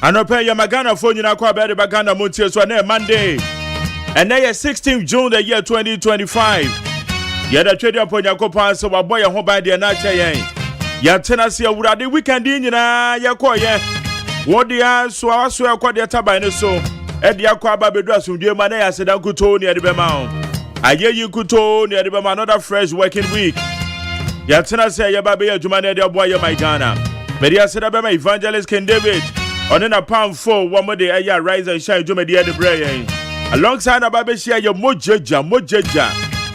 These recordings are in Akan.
Anope ya magana phone na kwa bede bagana Montie so na Monday. And now 16th June the year 2025. Ya da twedi aponya kopa so wabo ya ho ba de na acha yen. Ya tena se awurade weekend nyina ya koye. Wodi ya so aso ya kwade taban ne so. E de akwa aba bedu asundue ma na ya sedan kuto ne de be ma ho. Aye yi kuto ne de be ma another fresh working week. Ya tena se ya ba be ya dwuma ne de abo ya my Ghana. Media seda be ma Evangelist King David. On a pound 4 one more day aya rise and shine dwuma de brain. Alongside Ababe share your mojeja.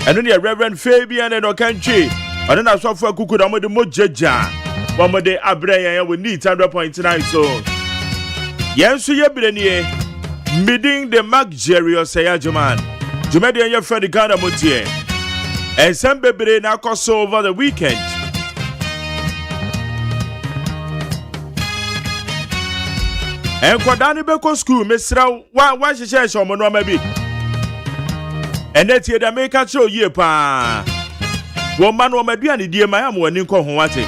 And then your Reverend Fabian and Okanchi. And then I saw for Kuku da mo de mojeja. One more day abrayan we need 100.9 so. Yes, so ye brenie. Meeting the luxurious OSEI AGYEMAN. Jumedi and your friend Ghana Montie. And some baby na koso over the weekend. And Kwadani Beko School, Mr. Why she says on maybe. And that's here the make a show ye pa. Woman or Mediani dear my am when you call Huate.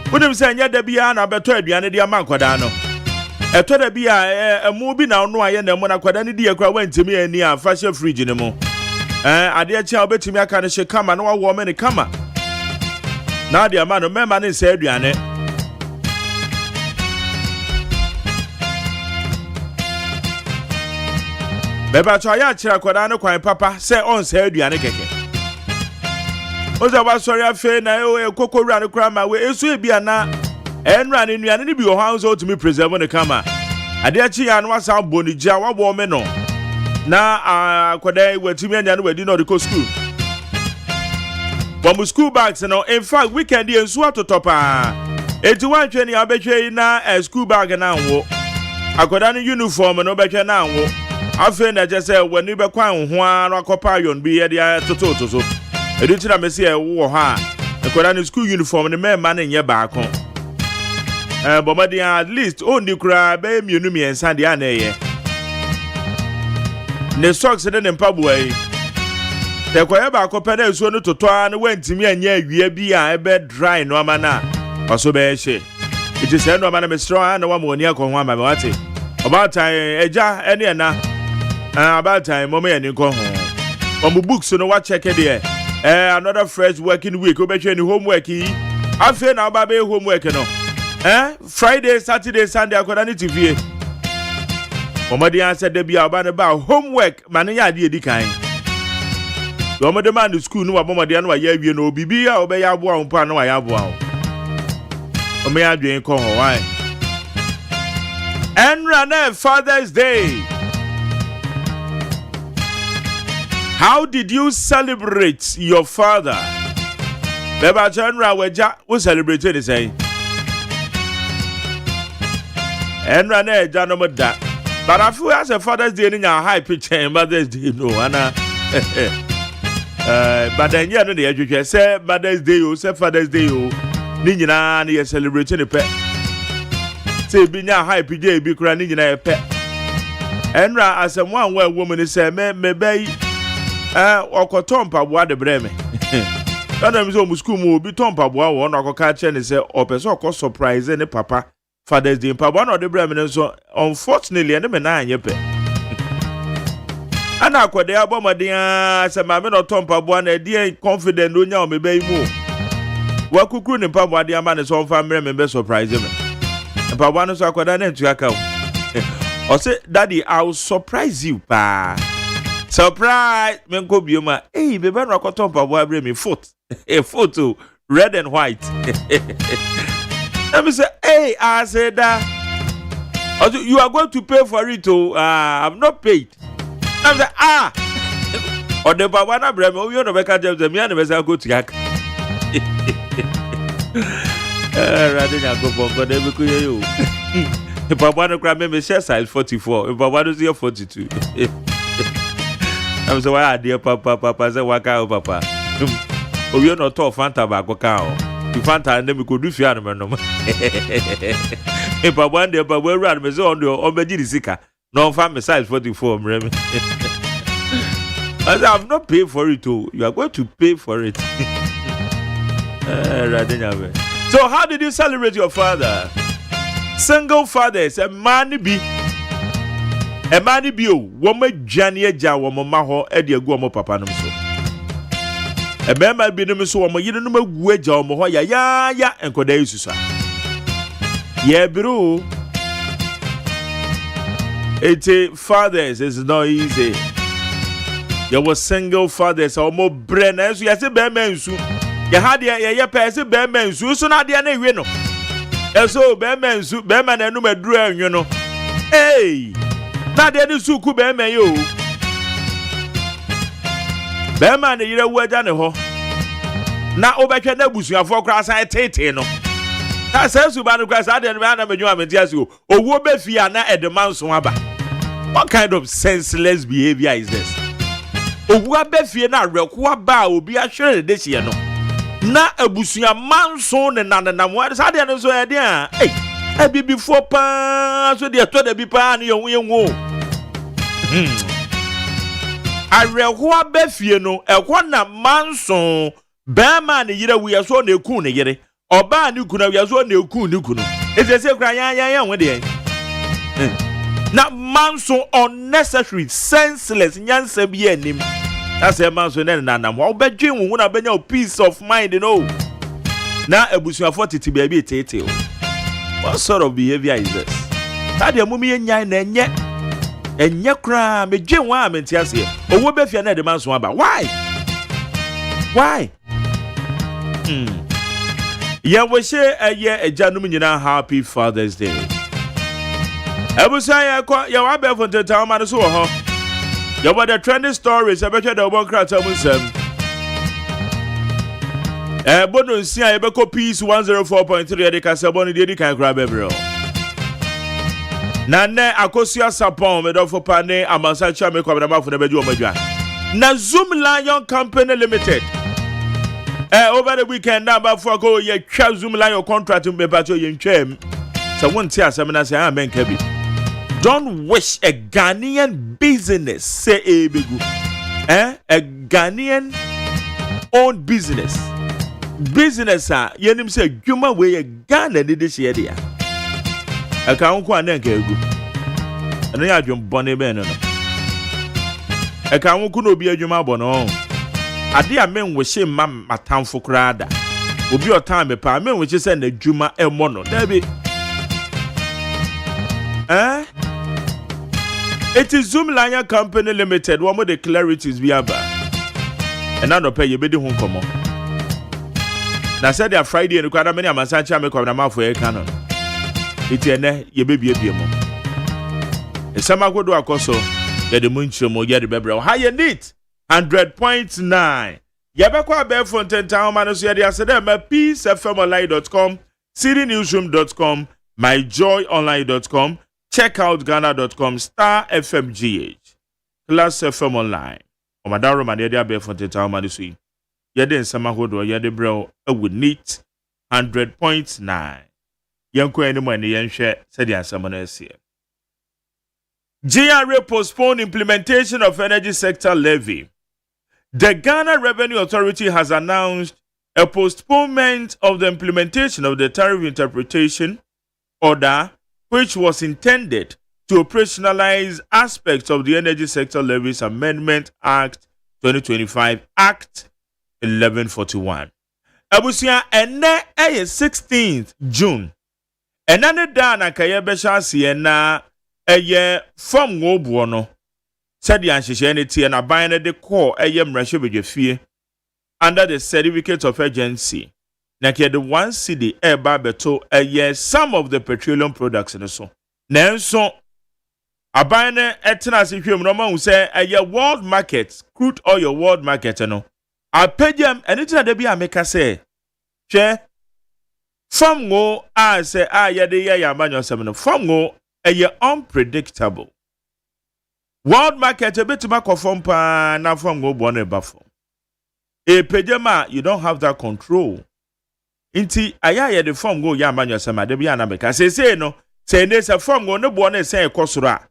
Put him saying yet the Biana better Diana dear Mancodano. A toda be a movie now no I and the Monacodani dear went to me and near fashion fridge in the mo. I dear child bet to me I can't shake come and no woman come. Now the amount of man is said Diana. Beba try chira kwada kwan papa say on say aduane keke. Oza wa sorry afa na e kokowura ne kra ma we esu e bia na enra ne nuane ne bi o house to me preserve ne kama. Ade achi ya no asa bonija wa bo me no. Na kwada watimi anya no wadi no de school. From school bags no in fact weekend e nsu atotopa. Eti wan twe ni abetwe na school bag na nwo. Akwada ne uniform no betwe na nwo. Afen na je say wani be kwan ho ara akopa yon bi ye dia toto so editi na mesi e wo ha ekola ni school uniform ni mema na nye baako bomadi at least ondi kura be mienu miensa dia na ye ne socks de ne mpaboa yi te koye baako pe na esuo no toto a na wantimi anya awie bi a ebe dry no ama na oso be hye iti se no ama na mesro na wa mo ni akon ho ama me wate about time eja ene na about time mama ya nko ho on books no wa check there another fresh working week obetwe ni homework yi afi na ba be homework no Friday Saturday Sunday akoda ni TV mama dia said there be about homework man ya de edikan do mo de man school no wa mama dia no ya awie no bibi a obe ya abo ampa no wa ya abo awo o me adwen ko ho why Enra Father's Day. How did you celebrate your father? Beba Enra weja we celebrated the say. Enra na eja no moda. But I feel as a Father's Day in your high picture and Mother's Day no ana. But then you know the education say Mother's Day o say Father's Day o. Ni nyina na celebrating the pet. Say binya high PJ bi kura ni nyina epe Enra as a one where woman say me be okoton paboa de breme Adam so mu school mu bi ton paboa wo na akoka che ne say opeso okọ surprise ne papa Father's Day paboa na de breme so unfortunately ene me na anye pe ana akwade abomaden say ma me no ton paboa na de confident onya o me be mu wa kukuru ne paboa de ama ne so fa me be surprise me Papa no so akwada na ntuaka o say daddy I will surprise you pa surprise me nko bioma baby no akoton papa abre me foot a photo red and white let me say I said that you are going to pay for it I'm not paid I say or the papa na abre me you no be ka James me na be say go to yak rather than go for God, every you. If I want to grab me, share size 44. If I want to see 42, I'm so why dear Papa say, Waka, Papa. Oh, you're not tall Fanta back, cow. You Fanta and then we could do Fianman. If I want the Papa, we're around me on your Obedi Sika. No, family size 44, Remy. I have not paid for it, too. You are going to pay for it. So how did you celebrate your father? Single fathers, a man be o, woman Jania Ja, woman Maho, Eddie Guamo Papa so. A member be no so, you don't know wedge or Mohoya, ya, and Kodai Susa. Yeah, bro. It's fathers is not easy. You were single fathers or more brain as you as a bear man. You had your pass a bear man, so not the other winner. And so bear man, and no matter, you know. Hey, not the other suku bear man, you bear man, you know where done a ho. Now, over can never bush you for grass. I take no. That says you by the grass. I didn't remember you have a you. Or what be Fiana at the mouse waba. What kind of senseless behavior is this? Oh, what be Fiana, Rockwa Bow, be assured this year no. Na a bushia man son and none what is I didn't so idea. Hey, I be before pass with the other be pan your wing wall. I Rockwa Befiano, a one man son, Bearman, either we are so ne coon yere, or ban you could have so ne coon you could. It's a secret, yeah, one day. Not man so unnecessary, senseless, Yansa be him. That's a man so then, and I'm all bet you won't have been your peace of mind, you know. Now a bush of 40 to be a bit tail. What sort of behavior is this? Had your mummy and yan and yet, and your crime, a Jim Wam and Tiasia, or what if you're not the man's one, but why? Why? Yeah, we share a year a gentleman, you know, happy Father's Day. I will say, I call your Abel for the town, and so on. You want the trending stories, I bet you the one crowd. Bonus, see, I bet peace 104.3 at the Casaboni, the can grab every. Nane, Akosia Sapon, Medofo Pane, Amasacha, make up the mouth for the bedroom. Na Zoom Lion Company Limited. Over the weekend, now, before go, ye Zoom Lion contract to be better in Chem. So, one tear, Samana say, Amen, Kebby. Don't wish a Ghanaian business, say a big a Ghanaian owned business. Business, yenim say, Juma way a Ghana did this year. I can't go and then go. And I have Bonnie Ben. I can't be a Juma Bono. I dear men wish him, my town for crada. Will be your time, a par men which is send a Juma El Mono. Debbie. It is Zoom Lion Company Limited. One more the clarities we have. And I don't pay you, baby, won't come on. Now said they are Friday and the crowd many Amasancha make up the mouth for a cannon. It's a ye baby a beamo. A summer go to a coso, get the munchum or get the baby. Higher neat 100.9. Yabakwa Bear Fontaine Town Manus Yadia said, peacefmonline.com, citynewsroom.com, myjoyonline.com. Check out Ghana.com *FMGH Class FM Online. O madaro madedia be for the town madisui. Yede nsama hodo yede bro would neat 100.9. Yanko anyone yenhwe said the answer na ese. GRA postponed implementation of energy sector levy. The Ghana Revenue Authority has announced a postponement of the implementation of the tariff interpretation order, which was intended to operationalize aspects of the Energy Sector Levies Amendment Act 2025, Act 1141. Abusia ene 16th June. Enane da na kaye besha siena eye from ngobuo no. Said the anhyehyene and aban de call eye mrahye bedwefie under the certificate of urgency. Na ke the one city eba beto some of the petroleum products in so. Nanso abane etena se hwem no ma hu say world market, crude oil world market no. Apegem anything that be ameka say. Hwe from go say yede ya manyo sem no. From go unpredictable. World market a bit to perform pa na from go born eba from. Pejema you don't have that control. Inti aya the form go ya manyo sama de bia na beka say no say ne say form go no bo na say ekosoro a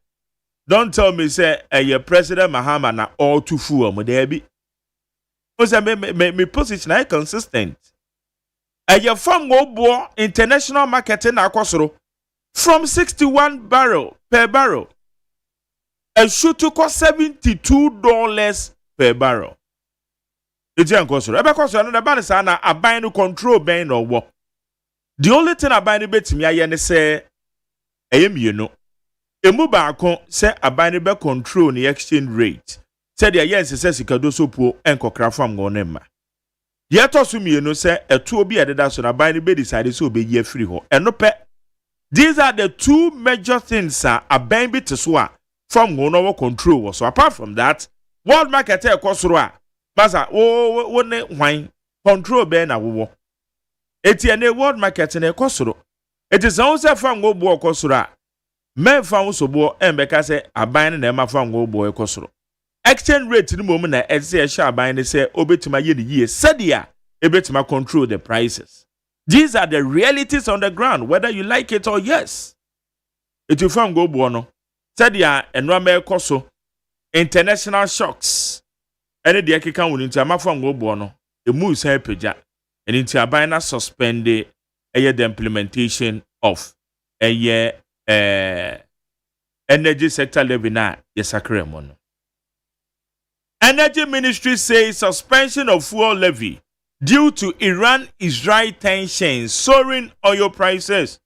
don't tell me say President Mahama na all too full mo there bi o say me position I consistent form go bo international market na akosoro from 61 barrel per barrel. And should to cost $72 per barrel. It's young cost. Ebe cost another ban is a buying to control buying or what. The only thing I buy the bet me I say you know. A mobile say a buying be control the exchange rate. Said the yes says you can do so poor and cockra from gonema. Yet also me no say a two be added as on a buying be decided so be ye free ho. And no pet. These are the two major things a buying bit to swa. From no control. So apart from that, world market kosura. Baza wine control ben na wo. Etiene world market ne kosuro. It is also from go bo kosura. Men from so bo embeka say aban na ma from go bo kosuro. Exchange rate ni mom na e sha aban ne say obetima ye the year sadia ebetima control the prices. These are the realities on the ground whether you like it or yes. It will from go bo no. Sadia enwame koso international shocks ene de akeka woni nti amafam go bo no e mu san peja ene nti aban na suspend the implementation of energy sector levy na yesakre mo no. Energy Ministry says suspension of fuel levy due to Iran-Israel tensions soaring oil prices.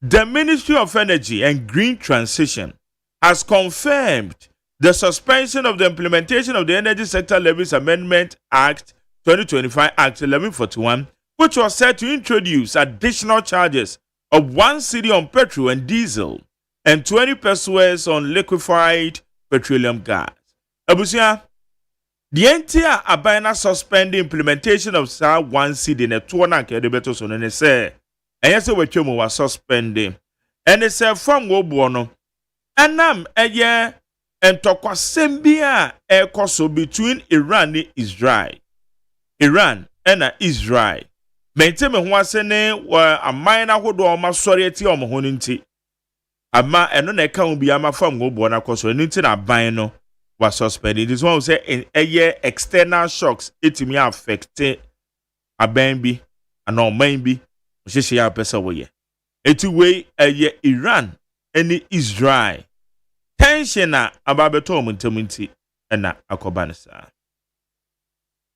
The Ministry of Energy and Green Transition has confirmed the suspension of the implementation of the Energy Sector Levies Amendment Act 2025 Act 1141, which was set to introduce additional charges of 1 cedi on petrol and diesel and 20 pesos on liquefied petroleum gas. Abusia, the entire abina suspend the implementation of SAR 1 cedi in a 200 kedebeto so ne say, and yes, we was suspending, and they said from Wobono. Anam eye entokwasembia ekoso between Iran and Israel. Iran and Israel. Menteme ho asene wa aman na hodo o masori eti o mo ho nti. Ama eno na eka ho bia ma fam go bo na koso nti na ban no was suspended. This one say in external shocks etimi affect aban bi ana oman bi ohihie ya pesa wo ye. Eti we Iran any Israel tension na ababeto omuntamunti na akobanisa.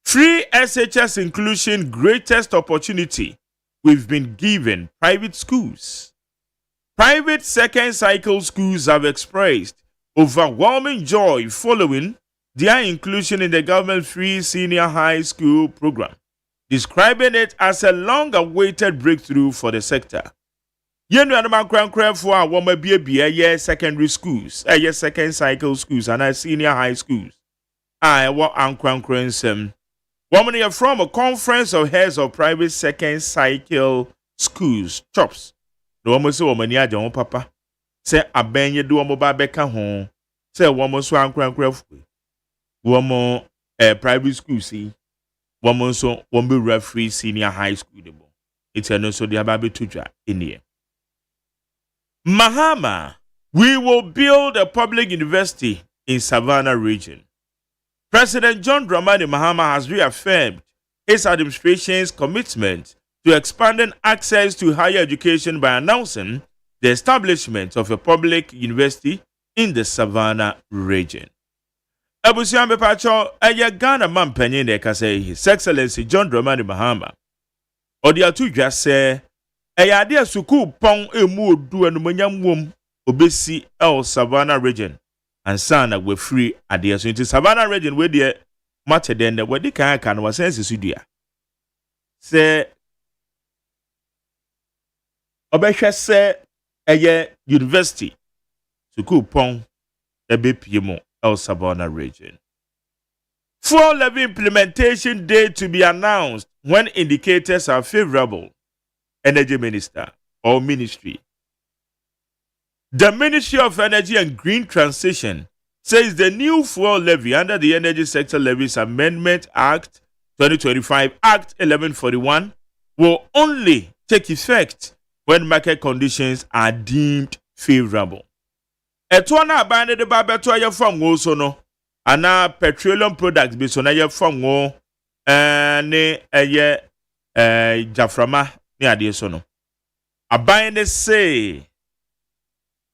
Free SHS inclusion greatest opportunity we've been given private schools. Private second cycle schools have expressed overwhelming joy following their inclusion in the government free senior high school program, describing it as a long-awaited breakthrough for the sector. Yenu anama kran for a woman be secondary schools, second cycle schools, and senior high schools. I want ankran sem. Woman from a conference of heads of private second cycle schools, chops. The woman say woman ya jon papa. Say abenye do woman ba beka ho. Say woman so ankran woman private school see. Woman so woman be free senior high school debo. It's no so the ababe tuja in here. Mahama, we will build a public university in Savannah region. President John Dramani Mahama has reaffirmed his administration's commitment to expanding access to higher education by announcing the establishment of a public university in the Savannah region. Abusiambe Pacho, Ghana man penny ne say His Excellency John Dramani Mahama. Odiatu just say Eyade suku pong emu odu enumanyam wom obesi el Savannah region and sana we free ade so into Savannah region we dey matter den we dey kan no sense sudua say obehwe say eye university suku pong ebepie mo el Savannah region. Full levy implementation date to be announced when indicators are favorable. Energy Minister or Ministry. The Ministry of Energy and Green Transition says the new fuel levy under the Energy Sector Levies Amendment Act 2025 Act 1141 will only take effect when market conditions are deemed favorable. Etwana abandoned the babeto aye from also no ana petroleum products be so na ye from wo ne aye jaframa ni ade so no. Abandoned say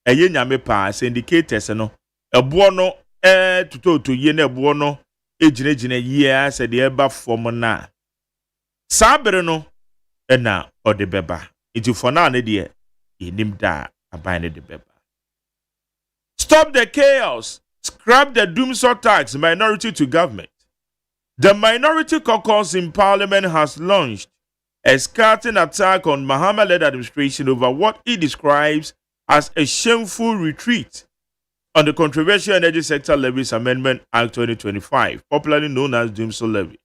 eye nyame pa indicators no ebo no tutoto ye na ebo no ejinejine ye ase de eba form na sabere no na ode beba iti for na ne de enim da aban ne de beba. Stop the chaos, scrap the doomsday tax minority to government. The minority caucus in parliament has launched a scathing attack on Mahama-led administration over what it describes as a shameful retreat on the controversial Energy Sector Levies Amendment Act 2025, popularly known as Doomsday Levy,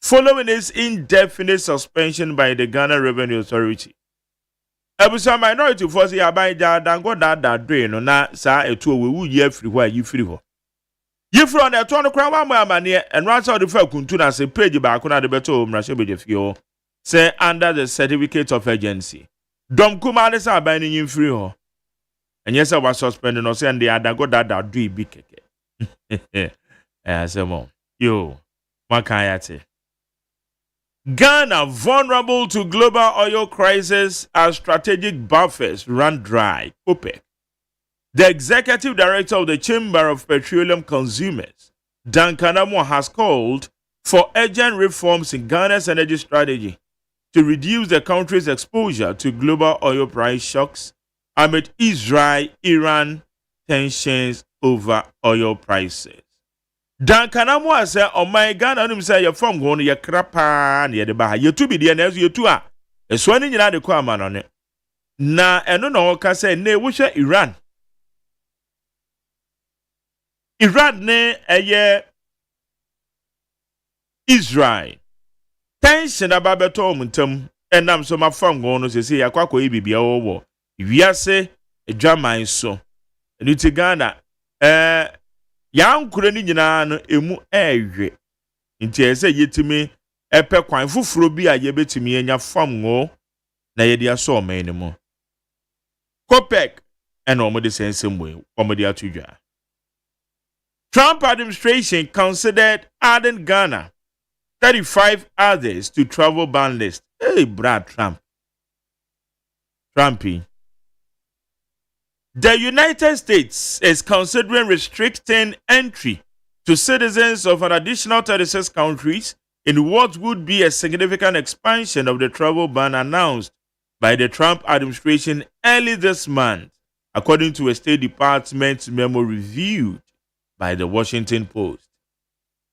following its indefinite suspension by the Ghana Revenue Authority. Ebusa minority force ya by dango da drain na sa etu we ye free where you free ho. You from the turn crown one amane and runs out the fair kuntu na say page back na the beto mrashe bejefio say under the certificate of agency. Dom kuma de sa ban ni free ho. And yes I was suspended no say and the dango da do bi keke. Say mo. Yo, makayate. Ghana vulnerable to global oil crisis as strategic buffers run dry. OPEC. The executive director of the Chamber of Petroleum Consumers, Dan Kanamo, has called for urgent reforms in Ghana's energy strategy to reduce the country's exposure to global oil price shocks amid Israel-Iran tensions over oil prices. Dan Kanamo say, "Oh my God, I say you're from going to krapa near the bar. You two be the next you two are. A swanning in the quaman on it. Na eno no ka say ne wish Iran. Iran ne Israel. Tension about beto muntem enam so ma from going to say yakwako ibibia owo. Wiase edwaman so. Enuti Ghana Yang kurani nyina no emu ehwe nti ese yetimi epe kwan fufuro bi a yebetimi anya fam ngo na yedi aso man mu Kopek and omode sensem we omode atudwa. Trump administration considered adding Ghana 35 others to travel ban list. Hey Brad Trumpy. The United States is considering restricting entry to citizens of an additional 36 countries in what would be a significant expansion of the travel ban announced by the Trump administration early this month, according to a State Department memo reviewed by the Washington Post.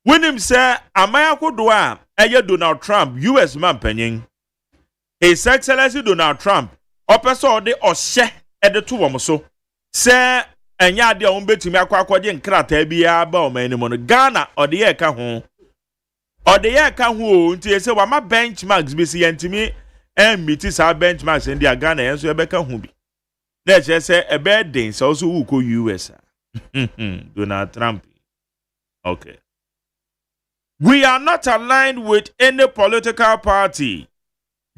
When him say, Amaya Kodwa, Donald Trump, U.S. man penning, His Excellency Donald Trump, Opeso de Oshe, Edetu Say, and ya de umbetimi akwakwaje nkrata bia ba o manimo no Ghana or the year ka ho nti ese wa ma benchmarks bi si yantimi meet sa benchmarks in the Ghana enso e beka ho bi na che se e be den so so wu ko US Donald Trump. Okay, we are not aligned with any political party.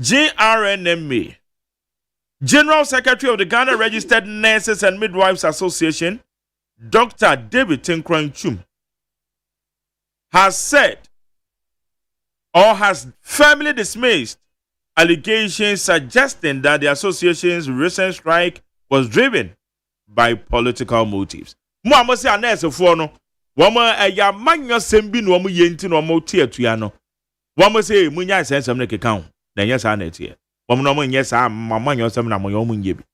GRNMA, General Secretary of the Ghana Registered Nurses and Midwives Association, Dr. David Tinkran-Chum, has said or has firmly dismissed allegations suggesting that the association's recent strike was driven by political motives. Mo say nurse for no, woman ya manyo sembi no mo yenti no mo tietua no. Woman say munya sensem ne keka ho. Na yes anetie. Woman no mo nyesa mama nyosem na mo yo mo nyebi.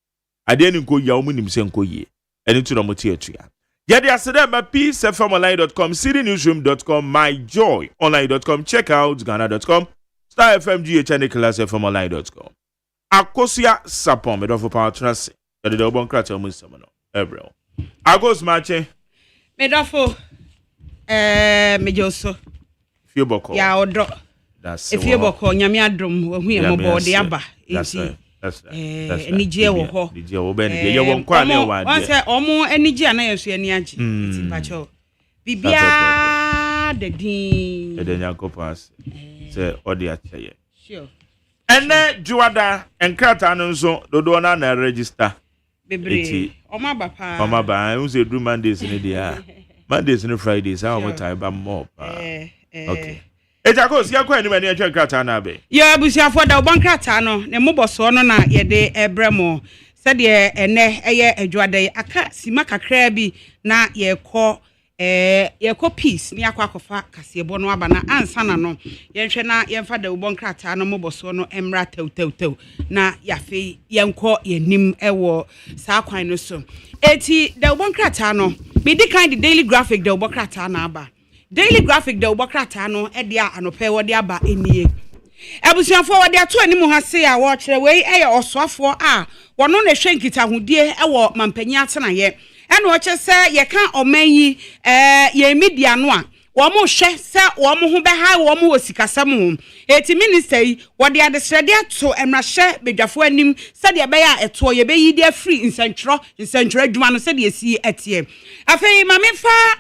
Ade ni nko ya mo nim se nko yie. Eni tu no mo tietua. Yedi asede ma peacefmonline.com, citynewsroom.com, myjoyonline.com, check out ghana.com, starfmgh class fmonline.com. Akosia sapon me do for power trust. Yedi do bon krata mo nsem no. Ebrel. Agos mache. Me do for me joso. Fie boko. Ya odo. That's if you boko nyame adom hu e mo bode aba. That's Enije wo ho. Enije wo be ne ye won kwa na wa de. Won say omo enije ana yesu ani agi. Ti pacho. Bibia de din. E de nyanko pass. Say odi acheye. Sure. Ene juada enkrata no nso dodo na register. Bebre. Oma ba pa. Oma ba, who say do Mondays in the Mondays and Fridays, how much time ba more. Okay. Ejako sia kwa ni mani atwa krata na be. Yo abusia for da bon krata no, ne mo boso no na ye de ebremo. said ye ene eye adwade aka sima kakra bi na ye ko peace ni akwakofa kasebo no aba na ansa na no ye hwe na ye mfa da ubon krata no moboso no emra tew na yafe yenko yenim ewo sa kwan no so eti da ubon krata no be the kind daily graphic da ubon krata na aba daily graphic da ubon krata no e dia anope wo dia aba enie abusuafo wo dia to animu ha se a wo kire we eye osoafo a wono na hwe nkita hodie ewo mampanyi atena ye eno oche se ye kan omanyi ye media no a wo mo hwe se wo mo ho be ha wo mo osikasam eti minister yi wo de adesrede ato emrahye bedwafo anim se de be ya eto ye be yi de free nsentro adwuma no se de esi etie afei ma me fa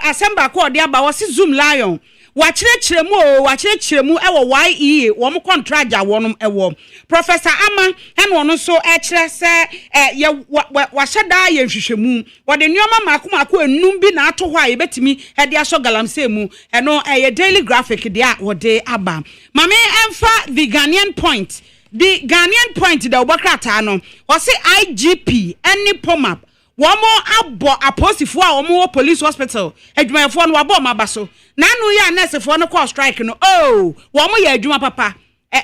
asemba ko de aba wo se zoom lion wachirechiremu ewo YEA wo mo contract ja wonum ewo Professor Ama hen wono so kire se ye wa hyeda ye hwehwemu wo de nioma makomako enum bi na ato ho a ye betimi hede aso galamse mu eno ye daily graphic de a wo de aba mame emfa the Ghanaian point the obokrata no wo se IGP any pomap womo abo aposifo a womo police hospital adwumayefo no wabo mabaso nanu ya nursefo no call strike no womo ya adwuma papa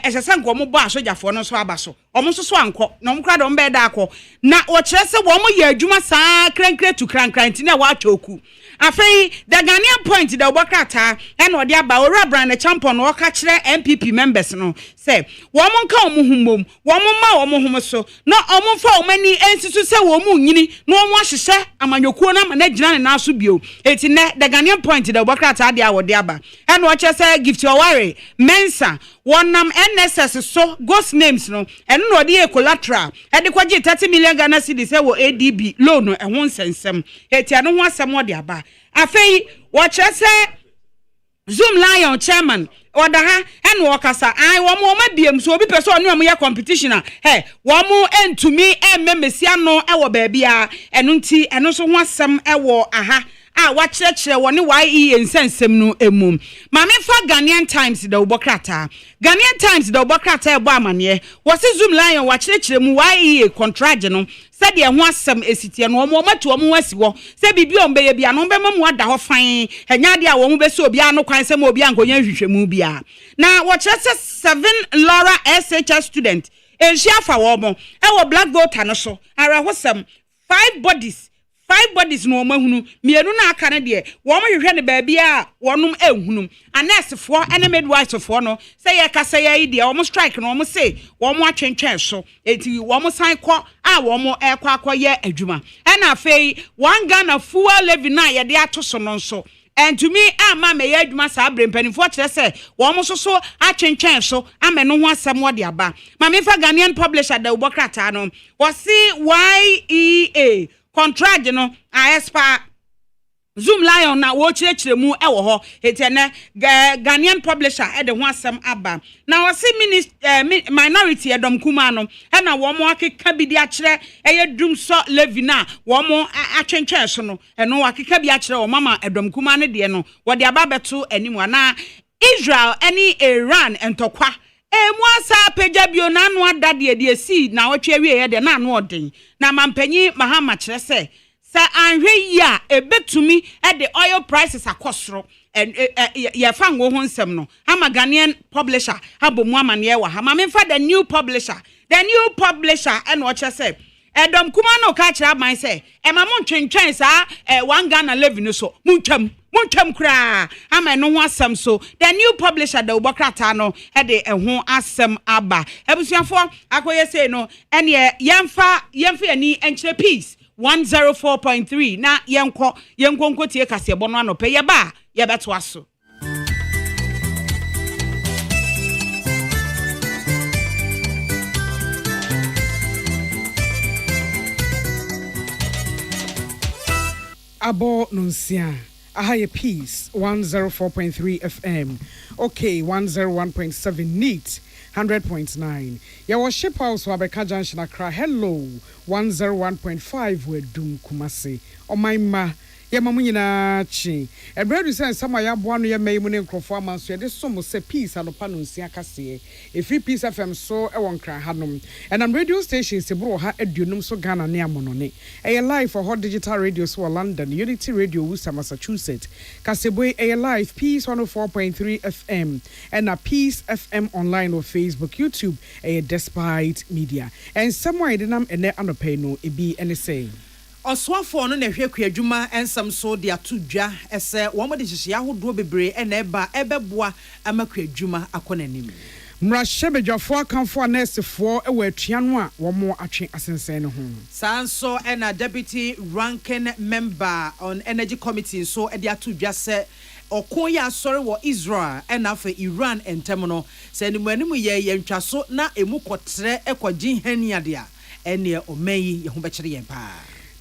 esese nko womo bo asojafo no so abaso womo so anko na womo kra do mbe da akọ na wo kire se womo ya adwuma saa krankra tu krankran ti na wa choku afei the Ghanaian point the obokrata eno de aba ora brand champion wo ka kire MPP members no say womo nka womo humom womo ma womo hum so na womo fa omani ensisu se womo nyini na womo ahyehye amanyokuo na na gina na so bio eti ne the Ghanaian point the obokrata de awo de aba eno che se gift oware mensa wonam NSS so ghost names no eno no de collateral e de kwaje 30 million Ghana cedis se wo ADB loan no ehon nsensem eti ano ho asem wo de aba afei watch say Zoom Lion chairman oda ha en wo kasa ai wo mo mabiem so obi pese onu am ya competition a wo mo entumi emmemesia no e wo ba bia eno nti eno so ho asem e wo aha wa kire woni YEA nsensem no emum ma me fa Ghanaian Times da obokrata Ghanaian Times da obokrata e bo amane wo se Zoom Lion wa kire mu YEA contract no se de ho asem esitie no mo matu mo wasi wo se bibi o mbeye bia no be mo ada ho fan enya de a wo mo be se obi ano kwan se mo obi ankonya hwehwemu bia na wo kire se 7 Laura SHS student enhia fa wo mo e wo black voter no so ara hosem 5 bodies no mahunu mienu na aka ne de wo mo hwehwe ne ba bia wonum ehunum anesefo ene midwifefo no say ye kasa ye ide wo mo strike no wo mo say wo mo atwentwen so eti wo mo san kọ a wo mo akọ adwuma ena afei one Ghana fuel levy na ye de ato so no so and to me ama me ye adwuma sa brempanifo kire se wo mo so atwentwen so ameno ho asem wo de aba ma me fa Ghanaian publisher da ubokrata no wo si YEA contract no aspa Zoom Lion na wo chirechiremu e wo ho etene Ghanaian publisher e de ho asem aba na wo se minority edom kuma no e na wo mo akeka bi di akire eye drum so levy na wo mo atwentwen so no e no akeka bi akire wo mama edom kuma ne de no wo de aba beto animu na Israel any Iran entokwa muasa peja bio na anu adade de esi na wotwe wie ye de na anu odin na mampanyi mahama kire se anhwe yi a ebetumi e de oil prices akosoro ye fa ngo ho nsem no ama Ghanaian publisher abomu amane wa ha ma me fa the new publisher and watch say edom kuma no ka kire aban se e ma mo ntwentwen sa one Ghana levy no so muntwam kra ama no ho asem so the new publisher the obokrata no e de ho asem aba ebusuafo akoye say no ene yemfa ani enchire peace 104.3 na yenko tie kase bo no anope ye ba ye beto aso abo nunsia Ahaya Peace 104.3 FM. Okay, 101.7 neat. 100.9. Yawa ship house wabeka junction akra hello 101.5 we dum kumase. O my ma ye mamu nyina chi ebredu sen sama ya boa no ye mai mu ne nkrofo amanso ye de somo se peace anopa no nsia kase e free peace fm so e won kran hanom and radio station se bro ha aduonum so Ghana ne amono ne e live for hot digital radio so London Unity Radio Worcester Massachusetts Kaseboy e live peace 104.3 FM and a peace FM online or Facebook YouTube e despite media and somewhere denam ene anope no e bi ene say Oswafo no na hwekwa adwuma ensam so de atodwa ese wo mo de hihye ahodo bebre ena eba ebeboa amakwa adwuma akonanim Mrashebejafo akanfo anesefo ewa atua no a wo mo atwe asensen no ho Sanso ena deputy ranking member on energy committee so e de atodwa se okon ya asori wo Israel ena fa Iran entem no se ni manimu ye yentwaso na emu kotre ekogin haniade a ene omayi ye ho bekere yen pa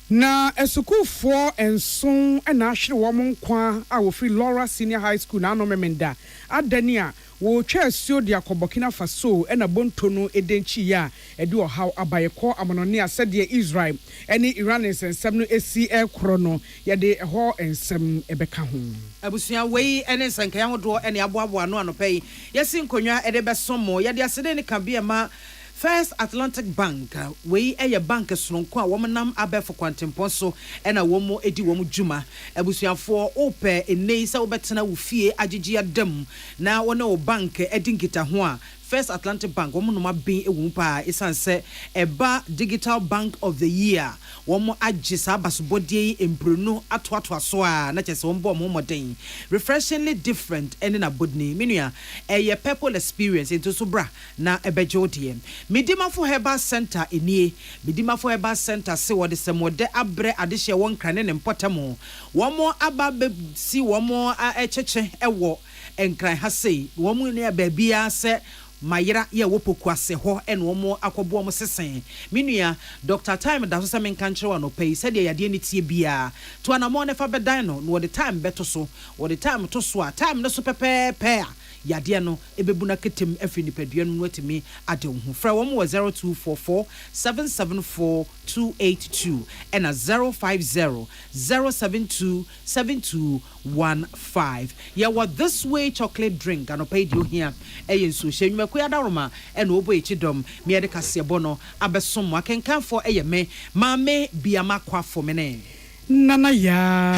na esukufo enson na ahwere wo nkwa a wo free Laura Senior High School na no memenda adani a wo twa asuo de akobokina faso na bonto no edenchi ya ede ohaw abayeko amonone asede Israel ene Iran ensem no esi ekro no ye de ho ensem ebeka ho abusua wei ene nsanka ya hodo ene aboabo no anopai yesi nkonwa ede besomo ye de asede ne kabia ma First Atlantic Bank, we a bank sonko woman nam abefo kwantempo so ena womo edi womo juma abusuafo ope enei sa obetena wo fie agigi adam na wona o bank edinkita ho a First Atlantic Bank womo no ma ben ewu pa esanse eba Digital Bank of the Year womo agisa basobodie emprono atoato so a na chese wombo mo moden refreshingly different ene na bodni menua eye people experience into so bra na ebejodie Midimafo Herbal Center enie Midimafo Herbal Center se wode semode abre adehye won krane ne mpotamo womo ababe si womo echeche ewo enkran ha sei womo ne babia se mayira ye wopoku ase ho ene womo akobo mo sesen menua Dr. Time da so se men kanche wa no pay se de yade ne tie bia to anamo ne fa bedan no wo the time beto so wo the time to so a time no so pepepe a yade no ebebuna ketem afi nipadua no atimi ade ho fra wo mo 0244 774 282 and a 050 072 7215 yeah what this way chocolate drink and pay you here e so hwenwa ku adaroma and obo echidom me de kase bono abesom akenkan for me mame biama kwa for me nana ya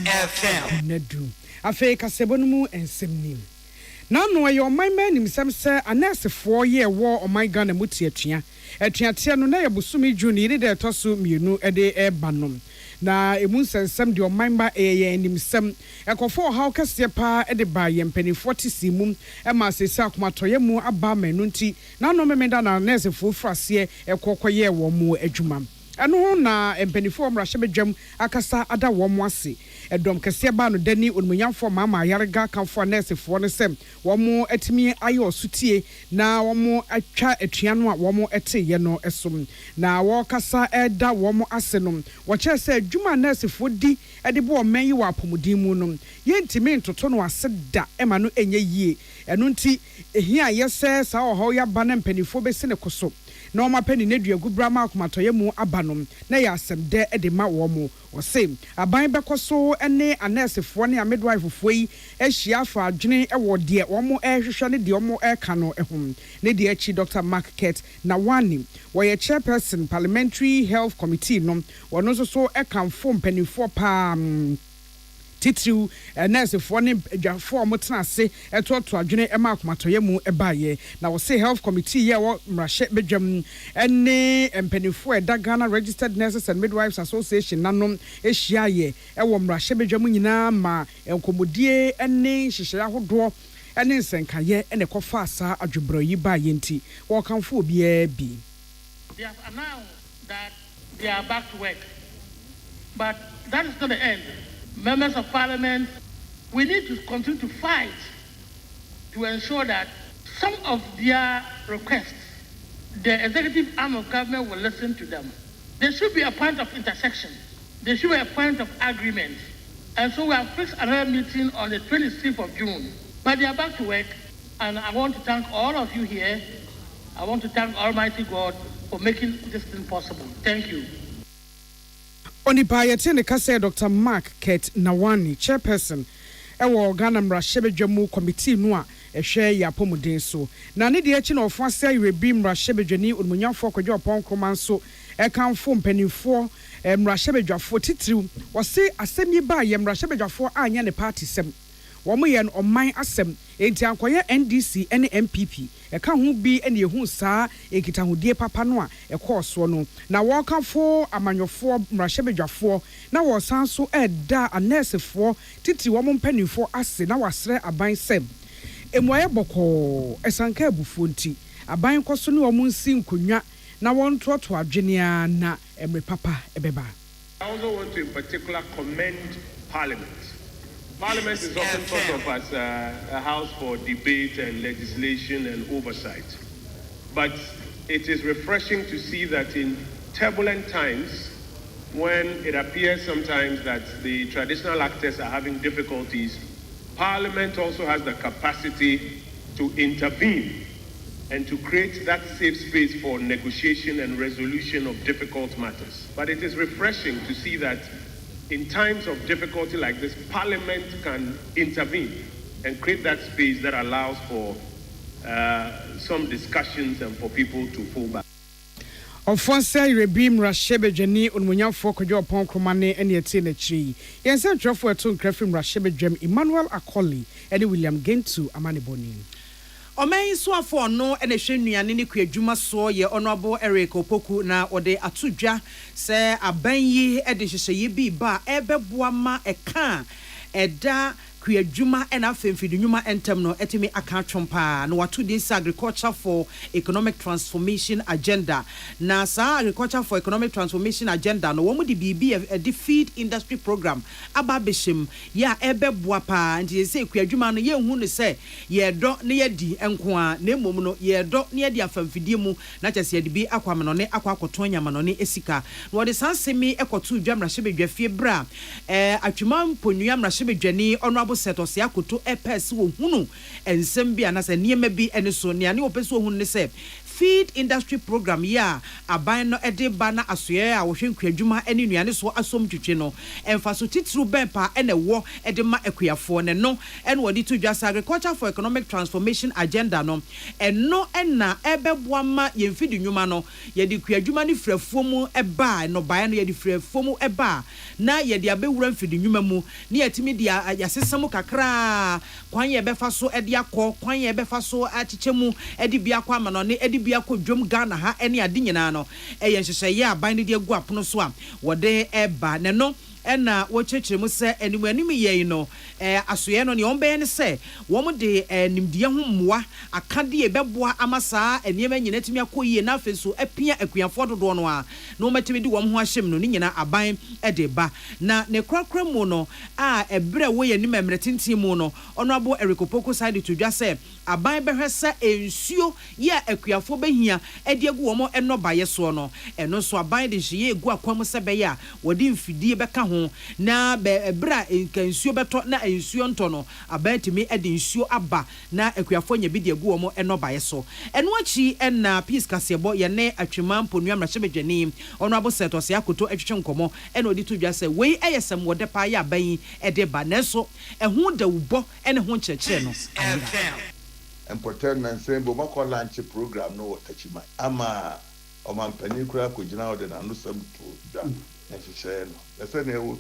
FM nedu afi kase bono mu ensemnim na no ye oman manim sem se anesefo ye wo oman Ghana muti atuate no na ye busumi juni ri de toso mienu ede banom na emu sensem de oman ba ye anim sem ekofo haw kase pa ede ba ye mpanifo tisi mum e ma sese akomato mu aba manu nti na no memenda na anesefo frase ekokoye wo mu adwuma eno na mpanifo mrahye bedwam akasa ada wo mu ase edom kese ba no dani onmunyamfo mama yarega kanfo nesefo no sem wo mu atimi ayo sutie na wo mu atwa atua no a wo mu eteye no esom na wo kasa eda wo mu ase no wo che se adwuma nesefo di ede bo oman yi wa apomudin mu no yentimi ntoto no ase da ema no enye yie eno nti ehia yese sa oho ya ba na mpanifo besi ne koso na o mapani ne duagu brama akomatoye mu abanom na ya asem de ede ma wo mu o se aban bekoso ene anesefo ne midwife foi ehia fa adwene ewo de wo mu ehwehwe ne de wo mu eka no ehum ne de achi Dr. Market na wani wo ye chairperson parliamentary health committee no wono so ekamfo mpanifo pa titriu nurse for ne adwafo mo tena ase etoto adwene ema akomatoye mu ebaye na wo say health committee ye wo mrahye bedwam ene empanifo eda Ghana Registered Nurses and Midwives Association nanom ehia ye wo mrahye bedwam nyina ma enkomodie ene hihye ahodo ene nsenkaye ene kofa asa adwebro yi ba ye nti wo kanfo obi bi. They have announced that they are back to work, but that is not the end. Members of Parliament, we need to continue to fight to ensure that some of their requests, the executive arm of government will listen to them. There should be a point of intersection. There should be a point of agreement. And so we have fixed another meeting on the 26th of June. But they are back to work, and I want to thank all of you here. I want to thank Almighty God for making this thing possible. Thank you. Onipa yɛte ne kasa Dr. Mark Ket Nawani, chairperson ɛwɔ Ghana Mmarahyɛbadwamu committee no a ɛhwɛ yɛ apɔmuden so. Na ne deɛ akyi na ɔfo ase ayɛrebi mmarahyɛbadwani onumunyamfo Kwadwo Ɔpɔnkoma nso ɛkanfo mpanimfoɔ mmarahyɛbadwafoɔ titiriw wɔse asɛm yi ba yɛ mmarahyɛbadwafoɔ anyɛ ne party sɛm. Wɔn yɛ no ɔman asɛm enti ankɔyɛ NDC ne MPP ɛka ho bi ne ehu saa ekitahodie papa no a ɛkɔɔ so no na wɔkafo amanyɔfoɔ mmarahyɛbadwafoɔ na wɔsan so ɛda anɛsefoɔ titi wɔn mpanimfoɔ ase na wasrɛ aban sɛm emuayɛ bɔkɔɔ ɛsanka abufuo nti aban kɔ so ne wɔn nsi nkonnwa na wɔn toɔto adwenea na emre papa ɛbɛba. I also want to in particular commend Parliament. Parliament is often thought of as a house for debate and legislation and oversight. But it is refreshing to see that in turbulent times, when it appears sometimes that the traditional actors are having difficulties, Parliament also has the capacity to intervene and to create that safe space for negotiation and resolution of difficult matters. But it is refreshing to see that in times of difficulty like this, Parliament can intervene and create that space that allows for some discussions and for people to fall back. Ofonsa Irebi Mmarahyɛbadwani onumunyamfo Kwadwo Ɔpɔnkoma ne ene eti n'akyi. Yɛnsa ntwerɛfo ɛto nkrafim Mmarahyɛbadwam Emmanuel Akoli ene William Gentu Amaneboni. Omen so afọ no ene hwe nnuane ne kwadwuma so ye honorable Eric Opoku na ode atodwa se aban yi ede hyehyeye bi ba ebeboa ma eka eda kwadwuma ena afemfidi nnwuma entem no etimi aka twompa na wato this agriculture for economic transformation agenda na sa agriculture for economic transformation agenda no womu de bibi e feed industry program aba behim ya ebeboa pa nti se kwadwuma no ye hu ne se ye do ne ye di enko a na emom no ye do ne ye di afemfidi mu na kyese ye de bi akwame no ne akwakoto nyama no ne esika no de sansemi ekoto dwa mrahye fie bra atwuma mponua mrahye bedwani honorable Setose akoto epes wo hunu ensem bi anase niema bi ene so ne ane opes wo hunu ne se feed industry program ya aban no ede ba na asoye a wo hwenkwadwuma ene nuane so asom twetwe no emfa so titru benpa ene wo ede ma akuafo ne no ene wodi to dwa agriculture for economic transformation agenda no eno ena ebeboa ma yemfidi nnwuma no ye de kwadwuma ne frafo mu eba no bae no ye de frafo mu eba na ye de abewura mfidi nnwuma mu ne yatimi dia yasesam kakra kwan ye befa so ede akọ kwan ye befa so achichemu ede bia kwa ma no ne ede bia ko dwom Ghana ha ene ade nyina no eye nhyehyeye aban ne de agu apono so a wode eba ne no ena wo chechire mu se animanim ye no asoye no ne ombe ne se wo mu de nimdie ho mmoa akade e beboa amasa eniema nyina timi akoyie na afeso apia akuafo dodo no a no matimi de wo ho ahyem no ne nyina aban de ba na ne krakra mu no a ebre wo ye nimemre tintin mu no honorable Eric Opoku side to dwa se aban behwese ensuo ye akuafo behia de agu wo mo enobaye so no eno so aban de hye egu akwam se be ya wodi mfidie beka ho na bra nsuo beto na nsuo nto no abatimi ede nsuo aba na akuafo nya bi de agu wo mo enobaye so eno achi na peace kasebo ye ne atwema mponua mrahye honorable Setose akoto atwetwe nkomo eno odi to dwa se wei eyesem wode pa ya aban ede ba neso ehu da ubo ene ho nkyekye no and pretend and saying, but my call lunch program no touchy my ama or my penny crack could you know that I know some to and she said, that's an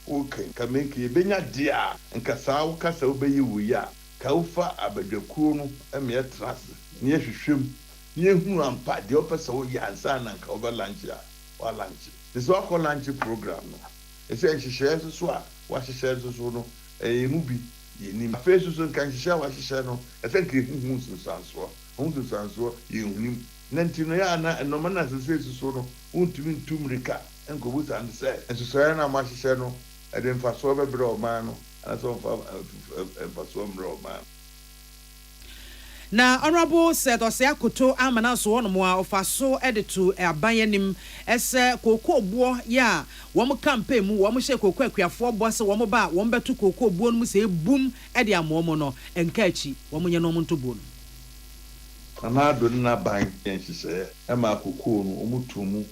who can make you be not dear and Casau Casa obey you we are Kaufa Abajakuno and mere trust near Shim near whom I'm part the officer or yan son and cover lunch or lunch. This is what lunch program. It says she shares a swap, what she shares a sono a movie. Ni mafeso kan hihya wa hihya no esanke hu sanso yehuni nantino ya na enoma na sesesu so no untumi ntumrika enko bu san se enso na ma hihya no ede mfaso bebre o man no anaso mfaso mbre o man na honorable Setose akoto amana so wono mo a ofaso editu abanyanim ese koko obo ya wom campaign mu wom hye koko akuafo bo se wom ba wom betu koko obo no mu se bum ede amomo no enka achi wom nye no mo ntobo no ana do na ban hyehyɛ e ma koko no omutumu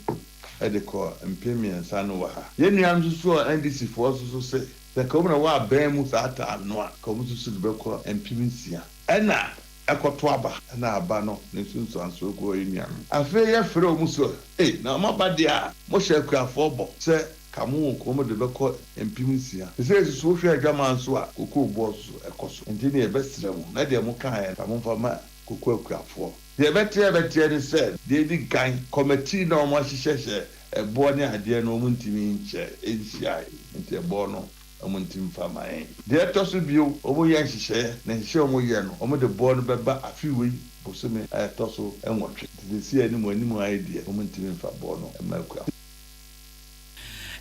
ɛde kɔ mpemiɛnsa no wɔ ha yɛnnua nso so a NDC foɔ so sɛ sɛ kɔm na wɔabɛn mu saa taa no a kɔm nso so de bɛkɔ mpem 6 ɛna ɛkɔto aba ɛna aba no ne nsunsuanso kɔ yɛnnua no afei yɛfrɛ ɔmu so na ɔmaba deɛ a mohyɛ akuafoɔ bɔ sɛ kamu kɔm de bɛkɔ mpem 6 sɛ ɛsusu wohwɛ adwama nso a kokoo boɔ so ɛkɔ so nti ne yɛbɛsrɛ mu na deɛ mokaeɛ ka momfa ma kokoo akuafoɔ deɛ bɛteɛ ne sɛ deɛ di gan kɔmɛtii na ɔmo ahyehyɛhyɛ ɛboɔ ne adeɛ no ɔmo ntumi nkyɛ ɛnhyia nti ɛboɔ no ɔmo ntumi fa ma yɛn deɛ ɛtɔ so bio ɔmo yɛ nhyehyɛeɛ na nhyehyɛ ɔmo yɛ no ɔmo de boɔ no bɛba afiwei bosome ɛtɔ so ɛnwɔtwe nti si anim ayɛ deɛ ɔmo ntumi mfa boɔ no ɛma akua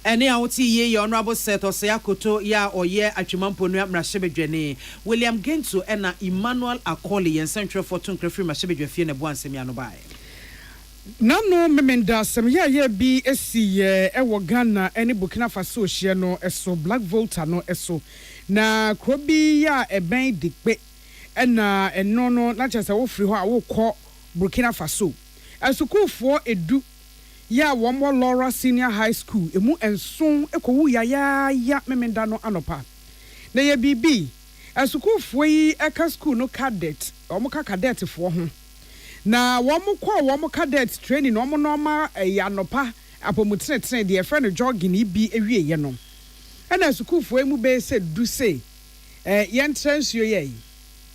Ene awoti ye honorable set Osei Akoto ya oye atwemamponu mrashebedwene William Gento ena Emmanuel Akoli yen central for tunkrefi mrashebedwefie ne bo ansemi anobae Nano memenda sem ye bi esi ewo Ghana ene Burkina Faso hye no eso Black Volta no eso na krobi ya eben dikpe ena eno no na chese wo firi ho a wo kɔ Burkina Faso asukufo edu ya womo Laura Senior High School emu enson ekowu ya memenda no anopa na ye bibi asukufo yi eka school no cadet omo ka cadet fo ho na womo cadet training no omo normal anopa apomutene de friend jogging bi ewie ye no na asukufo emu be se du se yen transuo ye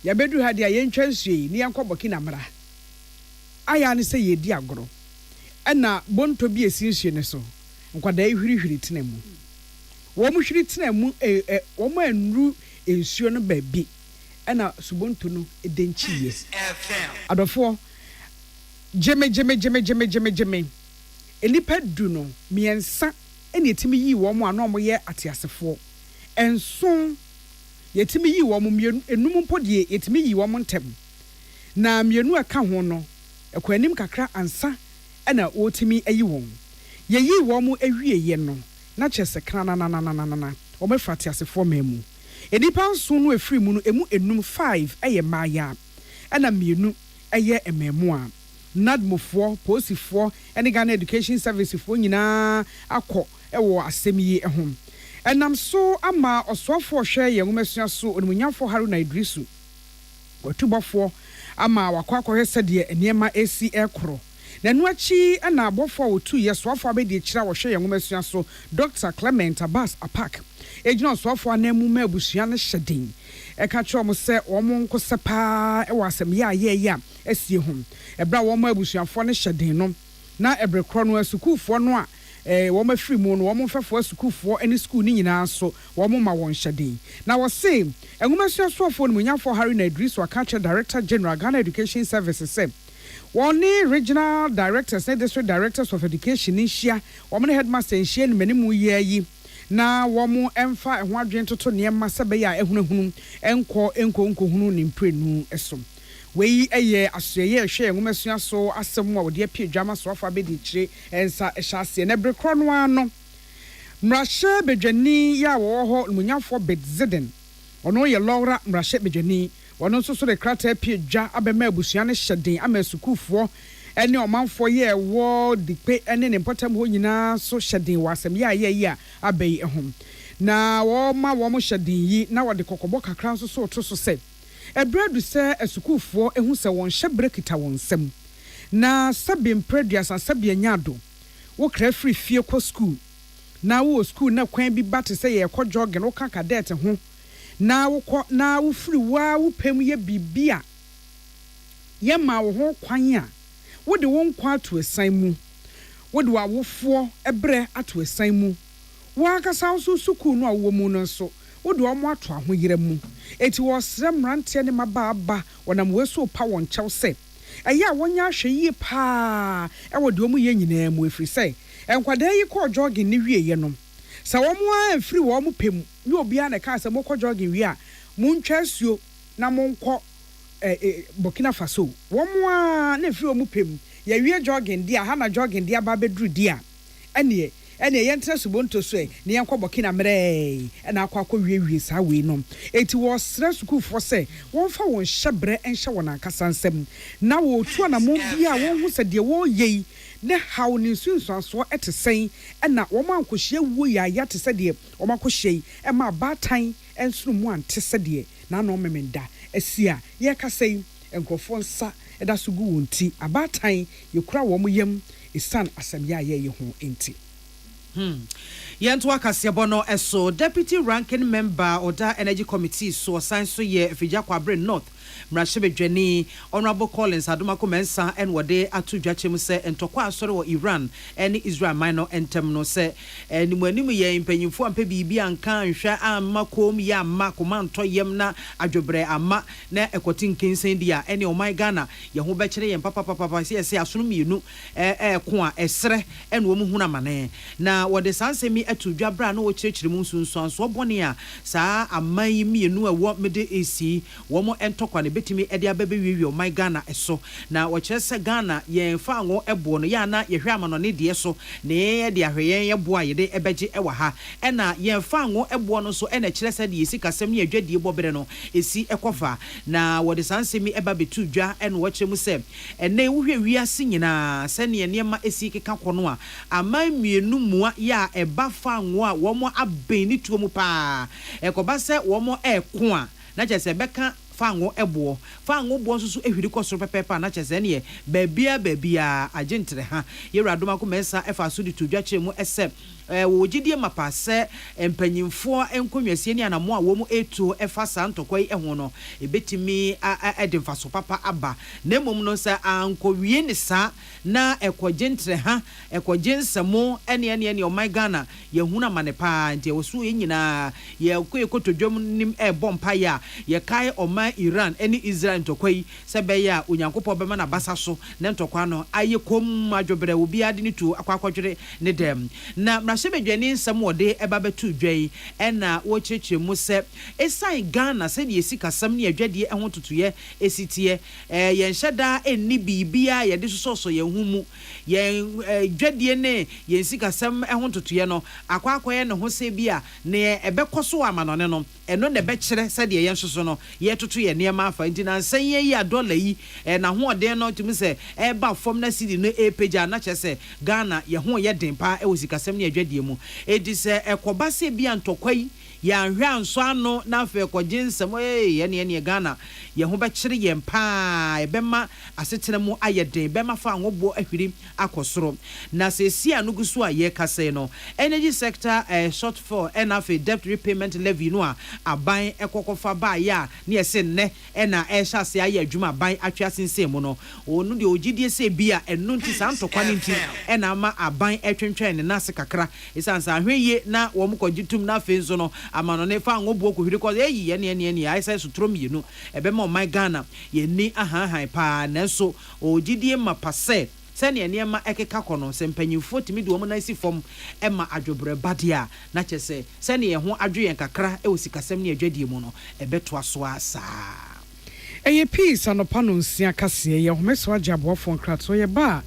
ya bedu ha de yen transuo ni yankɔ Burkina mra aya ne se ye di agoro ena bonto bi esinhye ne so nkwada ehwirihwiri tena mu wo mu hwiri tena mu wo mu anru ensuo no baabi ena subonto no edenchiye adofo jeme enipa du no miensa ena etimi yi wo mu ano mo ye atiasefo enson yetimi yi wo mu enum mpodie yetimi yi wo mu ntem na mienu aka ho no ekwanim kakra ansa ena otimi ayi won yeyi wo mu awie ye no na chese kana na o me frati asefo memu enipa nso no efiri mu no emu enum 5 eye maya ena mienu eye ememu a nadmofo posifo ene Ghana Education Service fo nyina akọ ewo asemi ehom enam so ama osofo hwe ye nwomesua so onumunyafo Haruna Idrisu watubofo ama wakọ sede eniema AC ekro na nuachi na abofo otu ye soafo abedi kira wo hwe ye nwomesua so Dr. Clement Abbas Apak ejina soafo anamu ma abusua ne hyeden eka chom se omo nkosepa e wasem ya esie hom ebra wo ma abusuafo ne hyeden no na ebrekro no asukufo no a wo ma firi mu no wo mfefo asukufo ene school ni nyina so wo ma won hyeden na wo se nwomesua soafo no munyafo Haruna Idrisu Akacha Director General Ghana Education Services se Woni regional directors and district directors of education in Shia, woman headmaster in Shia, many mu ye na womo emfa ehwo adwen toto ne masaba ya ehunahunu enko hunu ni mprenu eso wei eye asoye hwe nwomesua so asem a wode apie dwama so afa bedi kire ensa ehase na brekro no ano mrashe bedwani ya wo ho munyafo bedzeden ono ye Laura mrashe bedwani wono nso so de krata apie dwa abema abusua ne hyeden ama sukufo ene omanfo ye wo dikpe ene ne potam ho nyina so hyeden wasem ya abai ehom na wo ma wo mo hyeden yi na wo de kokobo kakra nso so to so se ebredu se asukufo ehu se won hyebre kita won sem na sabim preduas asabia nyado wo kra free fie ko school na wo school na kwan bi bate se ye ko jogging wo kaka det ho na wo na wo free wa wo pem ye bibia ye ma wo ho kwan a wo de won kwa to esan mu wo de awofo ebre ato esan mu wo akasa so school no awo mu no so wo de omo ato ahoyere mu eti wo srem rante ne mababa wonam weso pa won chew se eya wonya hwe yi pa e wo de omu ye nyina mu efri se enkwada yi ko jogging ni wie ye no sa wo mu an free wo mu pem ni obi an ka se mo ko jogging wie a mu ntwa suo na mo nko Burkina Faso wo mu an na free wo mu pem ya wie jogging dia ha na jogging dia ba bedru dia ene yentra subonto so ne yenkɔ Burkina mre na akɔ wie saa we no eti wo sra school for say won fa won hyebre enhye won akasa nsem na wo tu na mo bia won hu se de wo yei ne how ne nsunsuanso ete sen na wo man kohye wo ya ya te se de wo man kohye e ma batan ensuru mu ante se de na no memenda asia ye ka sei enkrofo nsa eda so gu wonti abatan ye kura wo mo yam isan asem ya ye ho enti Yentu akasiabo no eso deputy ranking member Oda Energy Committee so sign so ye Fija Kwabre North Mrashebedweni Honorable Collins Adumako Mensa and wade atu dwachem se entokwa asore wo Iran and Israel minor entem no se animu ye mpanyimfo ampe bibia anka nhwa amma kom ya amma komanto yem na adwobre amma na ekoti nkensen dia ene o my Ghana ye ho bekere ye papa se asono mienu ko a esre ene wo mu huna mane na wode sansemi atu dwabra na wo kirikiri mu nsunsuanso bone a saa amman yi mienu ewo mede esi wo mo entokwa ne betimi ede abebe wiwi o my Ghana eso na wo kirese Ghana ye fa ngo ebo no ya na ye hwe amano ne de so ne ye de ahweyen ye bo a ye de ebeje ewa ha ena ye fa ngo ebo no so ena kirese de esi kasem ne adwadie bobere no esi ekofa na wode sansemi eba betu dwa ena wo kiremu se ene wo hwe wiase nyina se ne niema esi keka kono a amman mienu mua ya eba fa ngo a wo mo abeni tuo mu pa ekoba se wo mo eko a na chese beka fango ebo fango bo nso ehwiri kosoro pepepa na chese ne babia agentre ha yewra doma ko mensa efa so di tudwa chemu ese wo gidie mapase empanyimfo enkonwasie ne anamo a wo mu etu efa santokoi eho no ebetimi edemfaso papa aba na mom no sa ankowie ne sa na ekogentre ha ekogensemo ene o my Ghana ye huna manepa ntie wo so yenyina ye ekotodwom nim bompa ya ye kai o my Iran ene Israel ntokoi sebeya onyankopɔ bema na basa so ne ntokwa no ayekom adwobre obi ade ne tu akwakodwere ne dem na Mrashebedweni nsam wode eba betu dwai ena wo kirikiri mu se esan Ghana se de esi kasam ne adwadie ehon tutuye esitie ye nheda enni bibia ye de soso ye humu ye dwadie ne ye esi kasam ehon tutuye no akwakoye ne ho se bia ne ebekoso amanone no eno ne bekire se de ye nsoso no ye tutu ye niema afa nti na nsan ye ya dollar yi na ho ode no tumi se eba fom na city no epeja na chese Ghana ye ho ye den pa e wosikasem ne adwadie mu edi se ekoba se bia ntokwai ya hwa nso ano na afa ekogensem ye ne Ghana ye ho bekire ye mpa ebema asetena mu ayeden bema fa anwobo ahwiri akosoro na se si anugusu a ye kase no energy sector shortfall and afa debt repayment levy no a aban ekokofa ba ya ne ese ne na ehya se aye adwuma ban atwa sensem no onu de ogidie se bia enu nti santokwa ne nti na ama aban etwentwen ne nase kakra isansa hweye na wo mkogitum na fenzo no amano ne fa ngobo ko hwiri ko eyi ye ne ai sai sutro mienu ebema my Ghana ye ni ahanhan pa nanso ogidie mapase sene niema ekeka kono se mpanyimfo timi de wo na isi fom ema adwobre badia na chese sene ye ho adwoyen kakra e wosikasem ne adwadie mu no ebeto aso asa eye peace anopa no nsia kase ye homeso agyaboa fon krato ye ba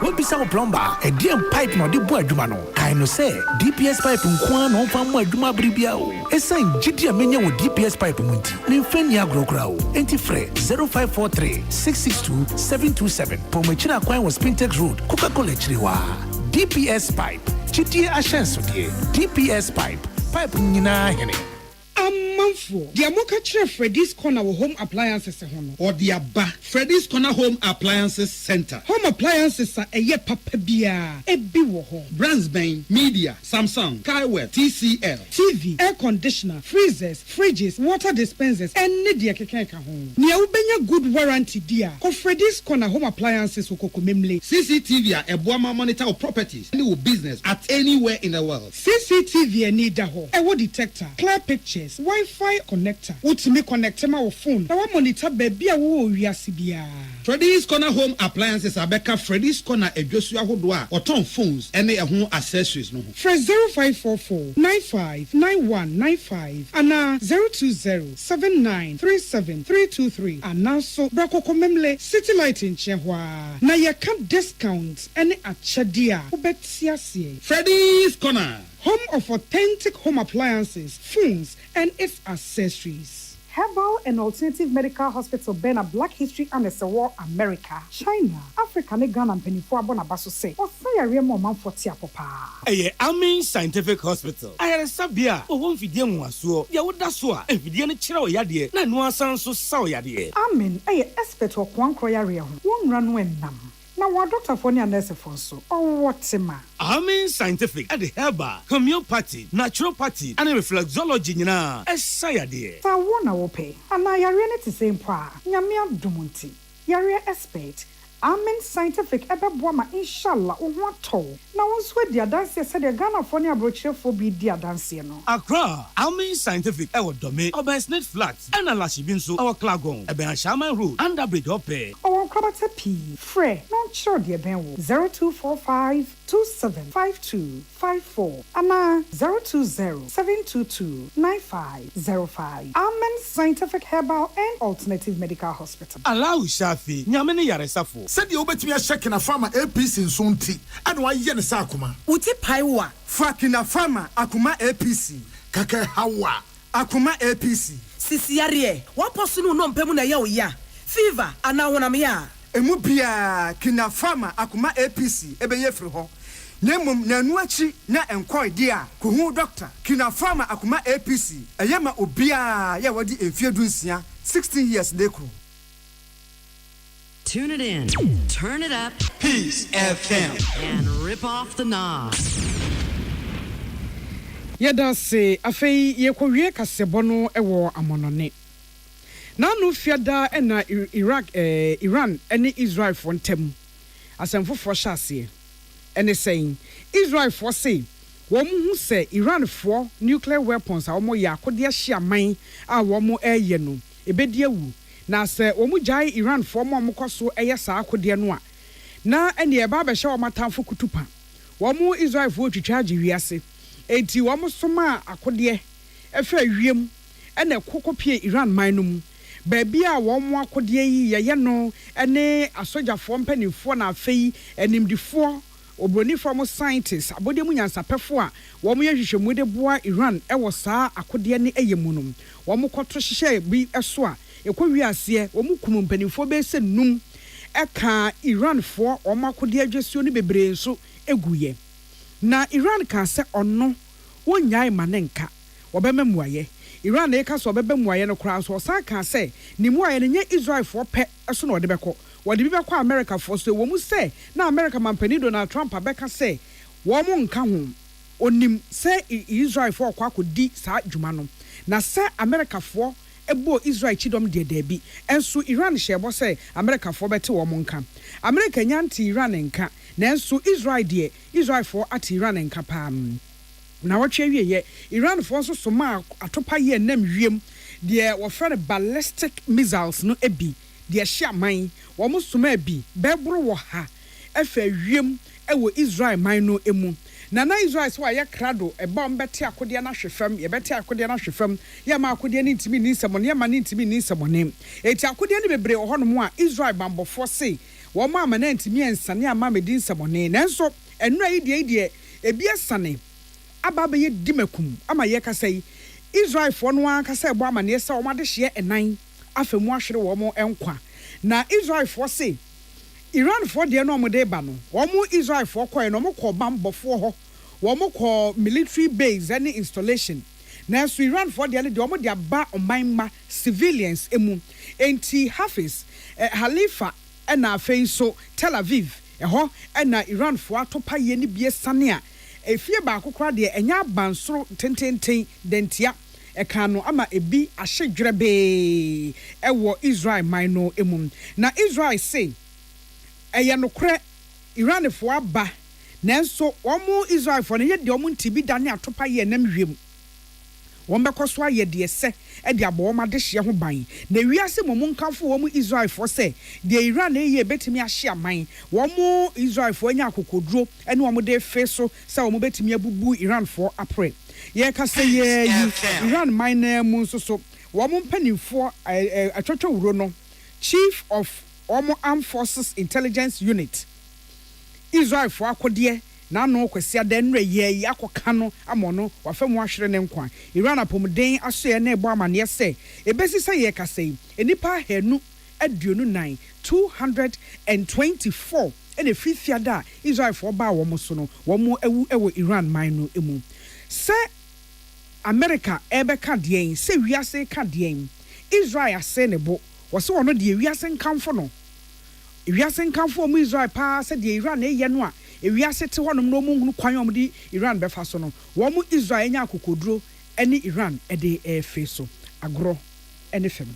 What be some plumber? A damn pipe no the boy Jumano. I know say DPS pipe nkwan on fam mo adwuma bribia o. Esan gidia menya wo DPS pipe munti. Me mfani agrokra o. Enti frɛ 0543 662 727. Pomachina kwan was Spintex Road. Coca-Cola chiriwa. DPS pipe. Gidia ashenso die. DPS pipe. Pipe nyina hene. Amanfo dia moka kire Freddy's Corner wo home appliances ho no or dia ba Freddy's Corner Home Appliances Center. Home appliances a eye papa bia ebi wo ho Brands Ben, Media, Samsung, Kaiware, TCL, TV, air conditioner, freezers, fridges, water dispensers and dia kekeka ho. Nia ubenya good warranty dia. Ko Freddy's Corner Home Appliances wo kokomemle. CCTV a eboama monitor of properties any business at anywhere in the world. CCTV ani da ho. Ewo detector, clear pictures, Wi-Fi connector. Utimi connect ma wo phone. Na wa monitor baby a wo wiase bia. Freddy's Corner Home Appliances abeka Freddy's Corner edwosu ahodo a oton phones ene ehun accessories no ho. Fresh 0544 959195 ana 020 7937323 ana so brakoko memle City Light in Chehwa. Na ye can discounts ene achadia. Ubetiasie. Freddy's Corner, home of authentic home appliances, phones, and its accessories. Herbal and Alternative Medical Hospital Bena Black History and the War America, China, Africa, ne Ghana and Penifua Bonabaso say, or say a real moment for Tiapopa. Amen Scientific Hospital. I had a sabia, or one Fidian was so, Yawudaswa, and Fidian Chiro Yadi, Nanua Sanso Sao Yadi. Amen, a expert or one croyaria, one run when nam. Now, what Dr. Fonia Nurse Fonso, or what ma? Amen Scientific at the herbal, homeopathy, naturopathy, and reflexology, na, as Sayadi. So, one I will pay, and I are really the same pa, Yamia Dumunti, Yaria expert. Amen Scientific Ebebwama inshallah what toll. Now on sweat the dance said the Ghana Fonia brochure for be dear dance no. Accra, Amen Scientific Ewa Dome, Obersnet Flats, and Alashibinso, our Clagon, Eben Shaman Road, Underbridge Ope. Our Krabata P. Frey, not sure dear Ben 0245 275254 Anna 020-722-9505. Amen Scientific Herbal and Alternative Medical Hospital. Allow Shafi, Yamini Yaresafo. Said you bet me a check in a farmer APC in Sunti, and why yen Sakuma. Uti Paiwa, Fakina farmer Akuma APC, Kake Hawa, Akuma APC. Sisiarie, what person no pemuna ya fever, and now when I'm here. Emubia kina farmer Akuma APC, Ebeye Friho. Nemum Nanuachi na enquire dear, Kuhu doctor, kina farmer Akuma APC, Ayama Obia, Yawadi in Fiedusia, 16 years deco. Tune it in, turn it up, Peace FM, and rip off the knob. Yada se afei yekowie kasebono ewo amonone. Na no fiada na Iran ene Israel for ntem. Asemfo for hyase. Ene saying Israel for say wo hu say Iran for nuclear weapons a wo ya akode ahia man a wo mo eye no ebedi awu. Na se wo mu jai Iran for mo koso eye sa akode no a na ene e ba be hye wo matamfo kutupa wo mu Israel for twitwa wiase enti wo mo soma akode efa wiem ene kokopie Iran man no mu ba bia wo mo akode yi ye no ene asojafo mpanifo na afei enimdifo obronifo mo scientists abode mu nyansapefo a wo mo yehwehwemu de boa Iran ewo saa akode ne eyemu no wo mo koto hye bi eso a ekowiase wo mo kum mpanifo be se num eka Iran fo wo mo akode adwesio ne bebre nso eguye na Iran ka se ono wonyae manenka wo be memuaye Iran e ka so be bemuaye no kra so sa ka se ni muaye ne nye Israel fo pe eso no de beko wodi bi bekọ America for so wo mu se na America mampani Donald Trump abeka se wo mu nka ho onim se Israel for kwa akodi sa dwuma no na se America for ebo Israel chidom de bi enso Iran hyebo se America for bete wo mu nka America nyanti Iran nka na enso Israel for at Iran nka pam na watwe wiye Iran for so soma atopa ye nam wiem de wo fere ballistic missiles no ebi de hia man wo musoma bi bebro wo ha efa wiem ewo Israel man no emu na Israel so aye krado e bom bete akode na hwefam ye bete akode na hwefam ye ma akode ni ntimi ni nsemo ye ma ni ntimi ni nsemo ne eti akode ni bebre wo hono mu a Israel bambofo se wo ma ma na ntimi ensane ama medi nsemo ne nanso enu ayi de ebi esane ababe ye dimakum ama ye ka sei Israel fo no aka sei bo ama ne se wo ma de hye enan afemu ahwere wo mo enkwa na Israel fo se Iran fo de no mo de ba no wo mo Israel fo koy no mo ko bambofo ho wo mo ko military base any installation na so Iran fo de ne de wo mo de aba omanma civilians emu enti Hafiz Halifa na afei so Tel Aviv ho na Iran fo atopa ye ne bie sane a efie ba akokora de enya bansoro tententen dentia eka no ama ebi ahyedwere be ewo Israel man no emu na Israel say eye no kre Iran fo aba nanso omo Israel fo ne ye de omo ntibi da ne atopa ye nam wiem won be koso aye de se e de abo ma de hye ho ban na wiase momo nkanfo wo mu Israel fo se de Iran e ye betimi ahye aman wo mu Israel fo anya akokoduro ene wo mu de fe so se wo mu betimi abubu Iran fo apre ye ka se ye Iran mine mu so wo mu mpanimfo atwotwo wuro no chief of Armed Forces Intelligence Unit Israel fo akode na no kwesi adan nre ye akoka no amono wafam ahwere ne nkwa Iran apomden aso ye na ebo amane se ebesi se ye kasei enipa henu aduonu nan 224 ene fifiada Israel for ba wo so no wo mo ewu ewo Iran man no emu se America ebe ka dein se wiase ka dein Israel ase ne bo wo se wono de wiase nkamfo no wiase nkamfo mu Israel pa se de Iran eye no a wiase te honom no mu hunu kwan om di Iran befa so no wo mu Israel nya akokoduro ene Iran ede efe so agro ene fem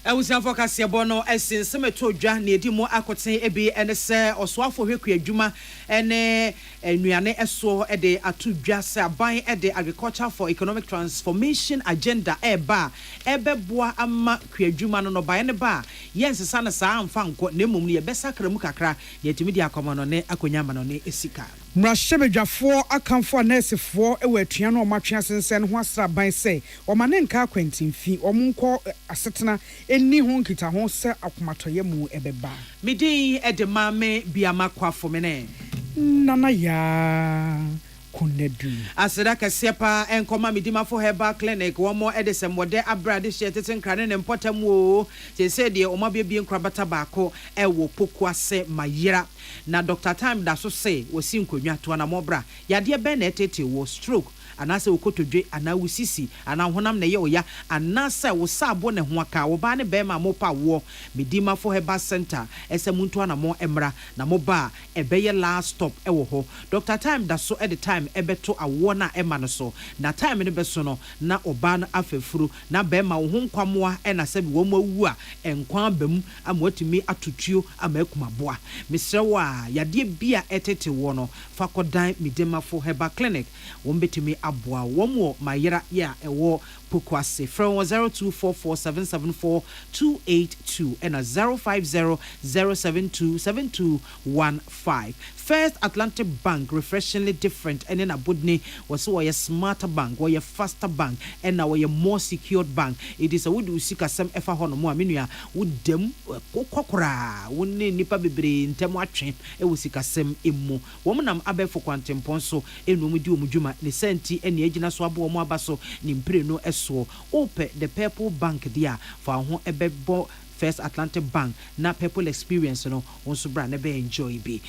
Ewusan focus yebo no esin semeto dwa na edi mu akoten ebi ene se osoafo hweku adwuma ene enuane eso ede atudwa se aban ede agriculture for economic transformation agenda eba ebeboa ama kwadwuma no bae ne ba yensesa na saa amfa nko na emom ne yebesakra mu kakra yetimi di akomo no ne akonya ma no ne esika Mrashebedwafo akamfo nesefo ewe atua no matwe sensen ho asraban se omane nka akwantimfi omunko asetena eni ho nkita ho se akomatoye mu ebeba midi edemame biama kwafo mene nana ya kunedu aseda kasepa enkoma midimafo herbal clinic womo edesemode abrade shetete nkrane ne mpotam wo se de omabie bi nkrabata baako ewo pokuase mayira na Dr. Time da so say wosi nkonwa to na mobra yade be na etete wo stroke anase wokotodwe ana wusisi ana honam na ye oya anase wo sabo ne ho aka wo ba ne be ma mopa wo midimafo herbal center esemuntu na mo emra na moba ebeye last stop ewo ho Dr. Time da so at the time ebeto awo na ema no so na time ne beso no na oba no afefuru na be ma wo ho nkwamoa na se bi wo mawu a enkwan bam amotimi atotuo amakumaboa misrewa yade bia etete wo no fakodan midimafo herbal clinic wo betimi aboa wo mo mayera ya ewo pokwase from 0244774282 and 0500727215 First Atlantic Bank refreshingly different and in a budney was so a smarter bank or a faster bank and now a more secured bank. It is a wood usika some efa hono mo aminua would dem kokora woni nipa bebre ntemo atwe e wusika sem emu womanam abe for kwantemponso enu mu di omudwuma ne senti ene agina so abo mo abaso ni mpre no eso ope the Purple Bank dia for ho ebebo First Atlantic Bank na Purple experience no onso bra na be enjoy be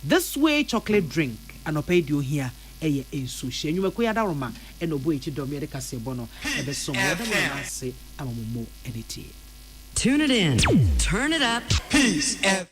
this way chocolate drink anope dio here eye enso hye nwuma ko yada roma eno bo echi dom yede kasebo no ebe so mo da mo ase amamomo eneti. Tune it in, turn it up. Peace FM.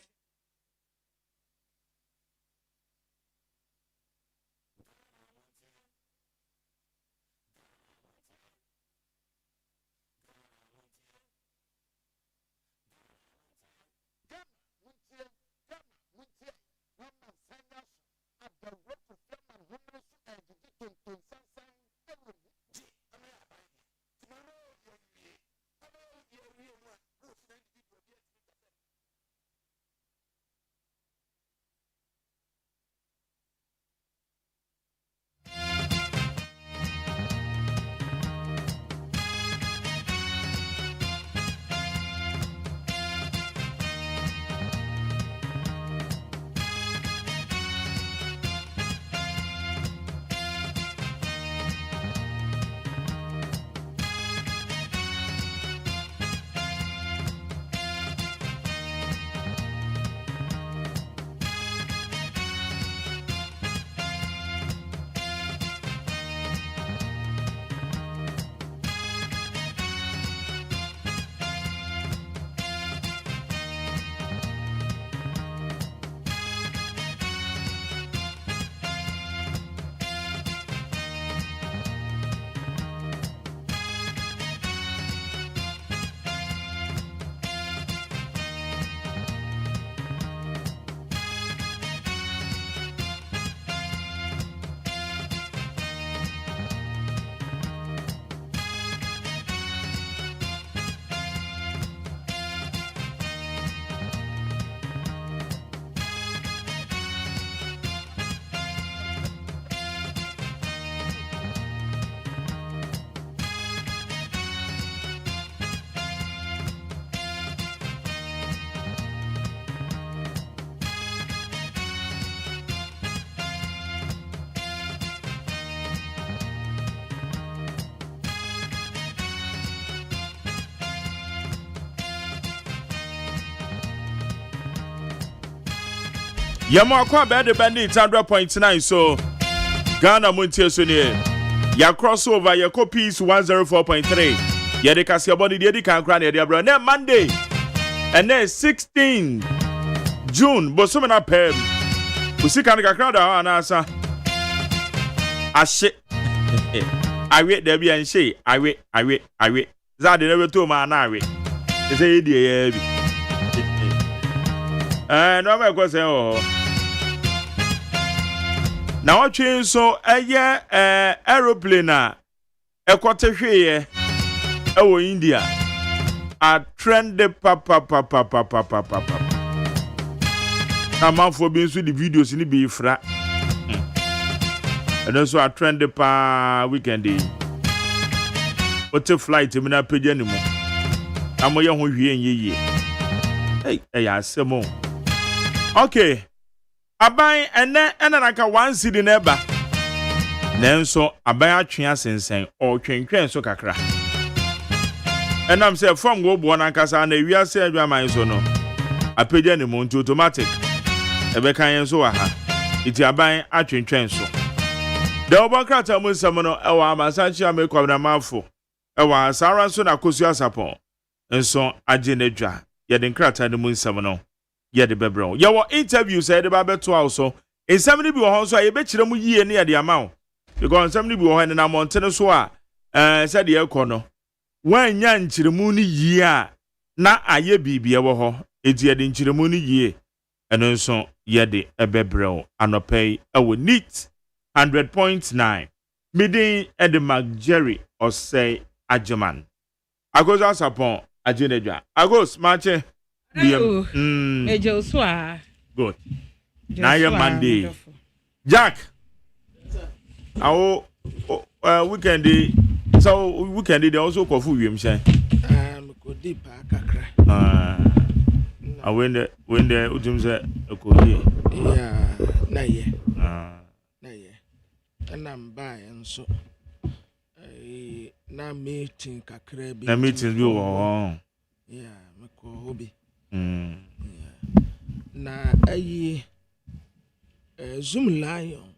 Yamo akwa bede bandit 100.9 so Ghana Montie so ne ya crossover ya copies 104.3 ya de kasia body de kan kra na de abro na Monday and then 16 June bosom na pem usika na kakra da anasa ashe awe da bi anhye awe za de na beto ma na awe ese ye die ya bi no me ko se o na watwe so eye aeroplane a ekote hweye ewo India a trend papa na manfo bi nso di videos ni bi fra and also a trend pa weekend ote flight mi na page ni mu amoye ho hwie nyeye ya asemo okay aban ene naka 1 cedi na eba nenso aban atwe asensen o twentwen so kakra enam say from go bo na nkasa na wiase adwaman so no apagya ni mu nti automatic ebe kan yen so wa ha iti aban atwentwen so de obakrata mu nsam no ewa amasanchi amekwa na mafo ewa sara so na kosu asapon enso agye na dwa ye de nkrata ni mu nsam no ye de bebro ye wo interview say de ba beto also ensam ni bi wo ho so ye be kire mu yie ne ye de amawo because ensam ni bi wo ho ne na montene so a say de ekono wanya nkyiremu ni yie a na aye bibie wo ho eti ye de nkyiremu ni yie eno nso ye de ebebro anopei ewo neat 100.9 midin ede Jerry OSEI AGYEMAN agos asapon ajenedwa agos mache Ejo so a good na ye Monday Jack awo weekend they also kofu wiem shen ko deep kakra when the utum say ekodi yeah na ye na mba enso na meeting kakra bi na meeting bi wo yeah me ko hobi na ayi Zoom Lion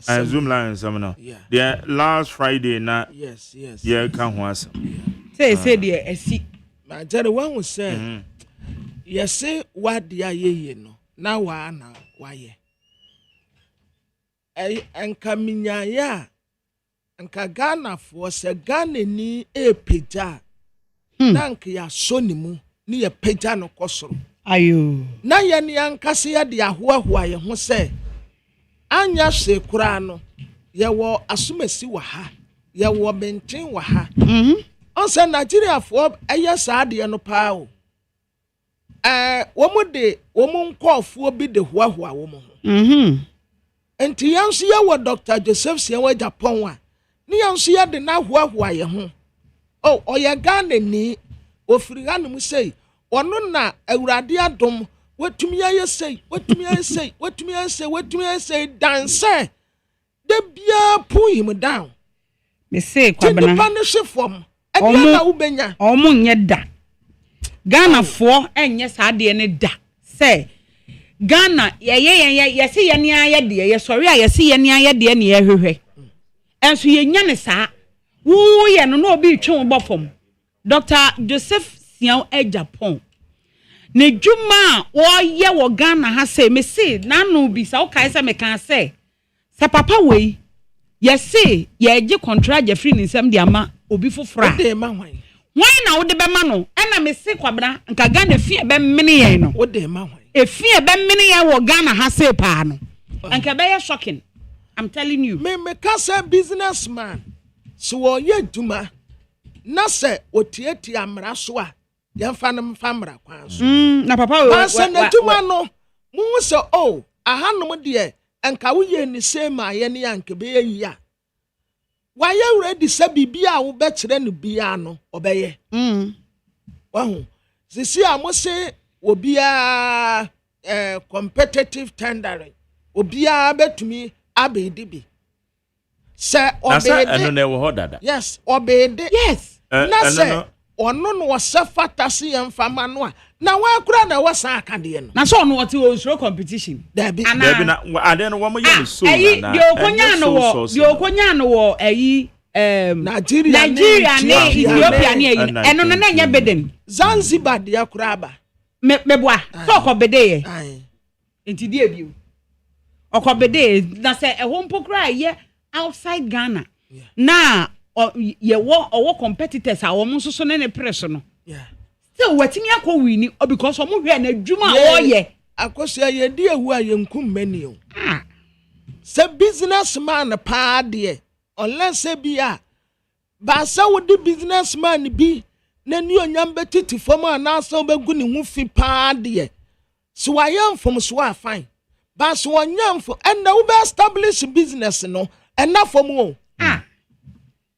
and Zoom Lion samana the last Friday na yes yeah kan ho asam say the esi ma jare wan wo say yes wadi ayeye no na wa na waye enka minyaya enka Ghana fo se Ghana ni epeja na nka ya sonimu ni ye peja no kosoro ayo na ye ni ankase ye de ahoahoa ye ho se anya se kura no ye wo asomasi wa ha ye wo benten wa ha on se Nigeria fo eye saade no pa o wo de wo nkofo bi de hoahoa wo mo enti yanso ye wo Dr. Joseph Siawa Japan a ni yanso ye de na hoahoa ye ho oye Ghana ni ofiri hanum sei ono na awurade adom watumi ayesei danse de bia pu him down me say kwabena punish from na ubenya omo nye da Ghana fo enye saade ne da say Ghana ye se ye ne ayede ye sorry a ye se ye ne ayede ne ye hwehwe enso ye nya ne saa wo ye no na obi twe wo bofom Dr. Joseph Siawa Japan ne juma wo ye wo Ghana ha say me say na no bi sa o kai say me kan say sa papa we ye say ye gye contract je free ni nsem de ama obi fofora de ma hwan na wo de be ma no na me say kwabra nka Ghana fie be mene ye no wo de ma hwan efie be mene ye wo Ghana ha say pa no nka be ye shocking I'm telling you me ka say businessman so wo ye duma na say otieti amra so a ye fa no mfa mra kwan so na papa we say na duma no mu say ahanom de enka wo ye ni say ma ye ne yanke be yi a wa ye ready say bibia wo be kire no bia no obeye wahu sisi a mo say obia competitive tendering obia betumi abedibi say obede yes obede yes na say ono no se fatasi emfama no a na wa kura na wa sa akade no na so no what o competition Debbie na ade no wo mo ye so na na de okonya no wo ayi Nigeria ne Ethiopia ne ayi eno no na nya beden Zanzibar de akura ba meboa so okobede ye enti die bio okobede na se ehwo mpokura ye outside Ghana na ye wo competitors a wo nso so ne press no still watimi akọ wini because omo hwe na adwuma wo ye akosia ye di ewu ayenkum mani o se businessman pa de unless se bia ba sa wo di businessman bi na ni onyam betiti fom ana sa obegu ni hu fi pa de so wayam fom so afine ba so onyam fo and na wo be establish business no and na fom o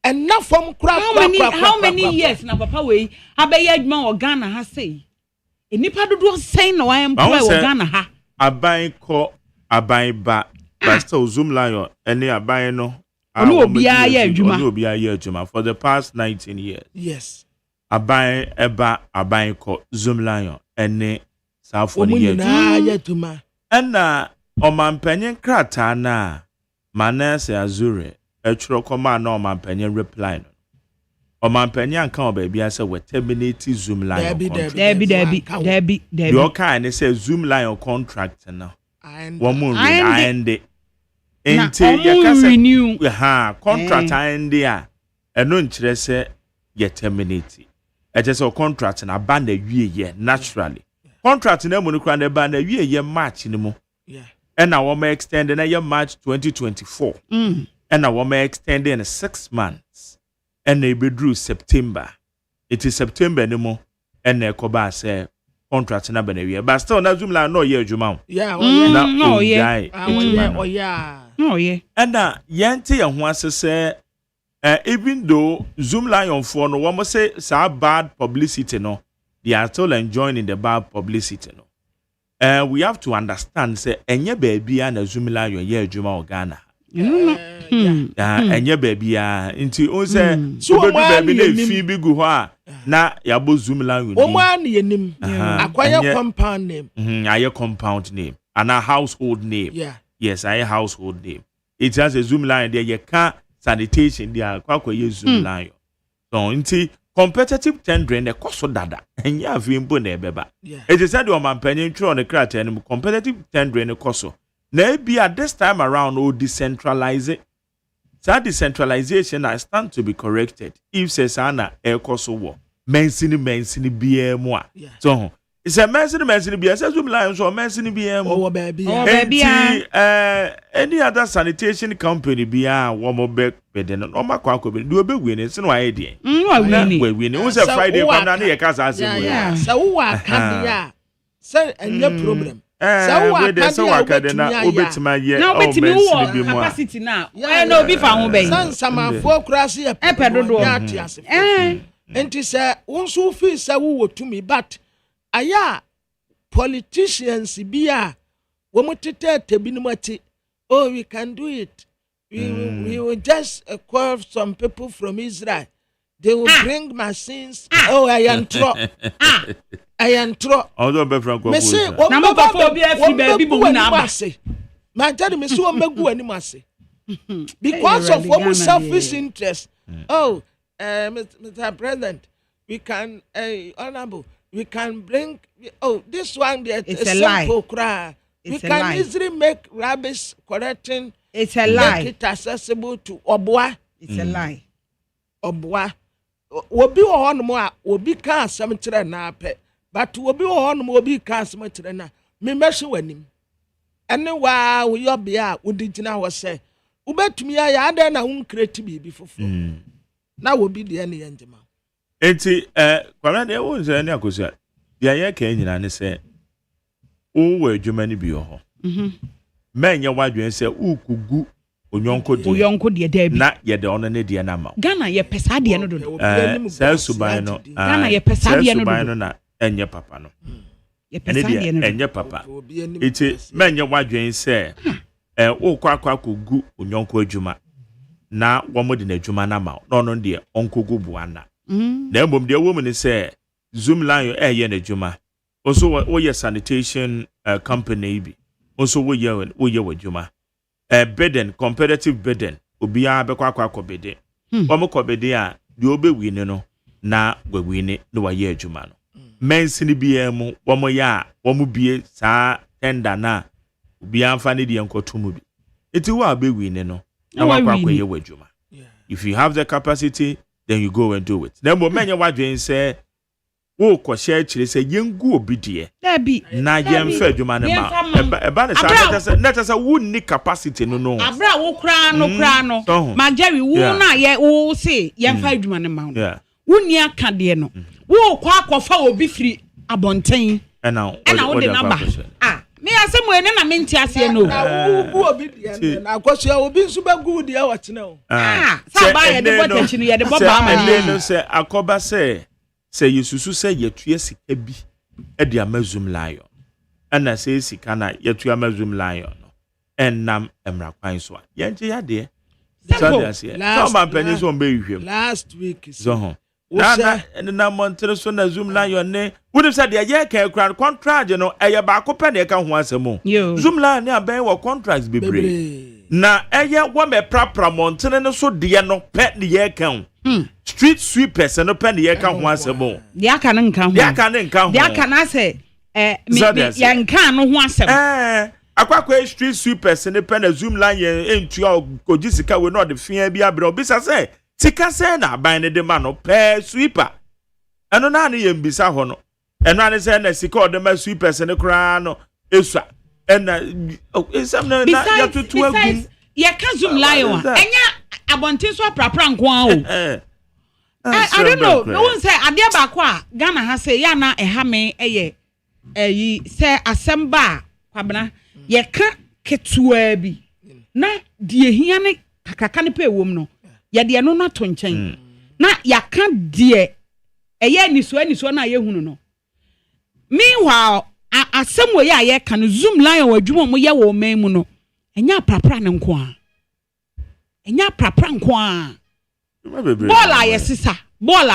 and na from how many years na papa we abaye adwuma o Ghana ha sei enipa dodo sen na wa employ o Ghana ha aban ko aban ba still zoom lion any aban no onu obi aye adwuma for the past 19 years yes aban eba aban ko zoom lion any sa for the year adwuma na omampanyen krata na Manase Azure etro koma na omampanyen reply no omampanyen anka obabi ase we terminate zoom lion Debbie your kind say zoom lion contract na woman end enti renew contract end a eno nkyere se ye terminate ejese contract na ba na wie ye naturally contract na mu no kra na ba na wie ye March ni mu and now we extend in a March 2024 and now we extend in 6 months and they be drew September. It is September anymore and they koba say contract na be but still na zoom la no year juma no and na yente ye ho ase say even though zoom lion for no one say sa bad publicity no they are still enjoying the bad publicity no. We have to understand say enye baby na zoom lion ye adwuma o Ghana enye baby nti o say so baby na fi bi gu ho a na ya bo zoom lion o ma na yenim akwaya compound name aye compound name and a household name yes aye household name it has a zoom lion there ye can sanitation there akwaye zoom lion so nti competitive tendering the cost dada enya avimbo na ebeba it is said o mampanyin tro on the crate and competitive tendering the cost na be at this time around o decentralize that decentralization I stand to be corrected if says ana e cost wo mensini bia mu a so it's a mensini bia says we line so mensini bia mu baby any other sanitation company bia wo mo back beden no makwa ko be do obegwe ne se no aye de we ne say Friday come na ye kasa ase we so wo akadia say any problem so wo akadia na obetima ye na obetimi wo capacity na na obi fa ho be sansamafu akura se e pedodo enti say wonso fi say wo tumi but aya politicians bia wo motete tebinumati oh we can do it we will just acquire some people from Israel they will bring machines I am tro although be franco me say na mo ba fo bia fi ba bi bu na ba ma tell me so megu ani mase because of our selfish interest Mr. President we can honorable we can bring this one there it's a simple cry we can easily make rubbish correcting it's a lie make it accessible to Obwa it's a lie Obwa obi wo hono a obi ka asem kire na ape but obi wo hono obi ka asem kire na me meshi wanim ene wa wo yobia wo digina wo se ubetumi ya ada na hun create bibi fofo na wo bi de ne yenjema enti kwala de wo nse ne akosia dia ye ka nyina ne se wo adwuma ne bi ho menye wadwen se ukugu onyonko de Debbie na ye de ono ne de na ma Ghana ye pesa de no do sa suban no Ghana ye pesa de no na enye papa no ye pesa de no enye papa iti menye wadwen se wo kwakwa kogu onyonko adwuma na wo mo de na adwuma na ma no no de onkogu buana na mbom de wo mu ne se zoom line ye na adwuma also we sanitation company bi also we wajuma bidding competitive bidding obia be kwa bidding omo ko bidding a de obe win no na gwawine no waye adwuma no mensini bia mu womo ya womo bie saa tender na obia amfa ne de enkotomu bi eti wo abe win no na wakwa ye wadwuma. If you have the capacity, then you go and do it. Then many wadwen say wo ko share chire say yengu obi de na yemfa adwuma ne ma eba ne sa na say wo ni capacity no abra wo kra no ma Jerry wo na ye wo say yemfa adwuma ne ma no wo ni aka de no wo kwa akofa obi firi abonten na wo de number me asem we na menti ase no wo obi de na akosua obi nso ba gu de a watene o sa ba ye de botachi no ye de boba ma no say akoba say yesusu say yetua sika bi e de amazum lion ana say sika na yetua amazum lion no ennam emra kwan so ye nje ya de so dey say so man penny so be hwem last week so na montere so na zoom lion ne would have said the year can contract no eye ba ko pe na ka ho asemo zoom lion ne aben wo contracts bebre na eye wo me prapra montere no so de no pe ne ye kan street sweepers no pe ne ye ka ho asemo de aka ne nka ho de aka na say ya nka no ho asemo akwa street sweepers ne pe na zoom lion entua kojisika we no de fia bi abre obisa say sika say na ban ne de ma no pe sweeper eno na ne yembisa ho no eno ane say na sika o de ma sweepers ne kra no esua ena esam na ya tutu agum ye ka zoom lion enya abontin so prapra nko a o I don't know no one say ade ba ko a Ghana ha say ya na eha me eye say asemba kwabena ye ka ketua bi na die hia ne kakaka ne pe wom no ya de no na to nchen na ya ka de eye niso na ye hunu no meanwhile asem we ya ye ka no zoom lion wadwuma mo ye wo man mu no enya prapra ne nko a ball a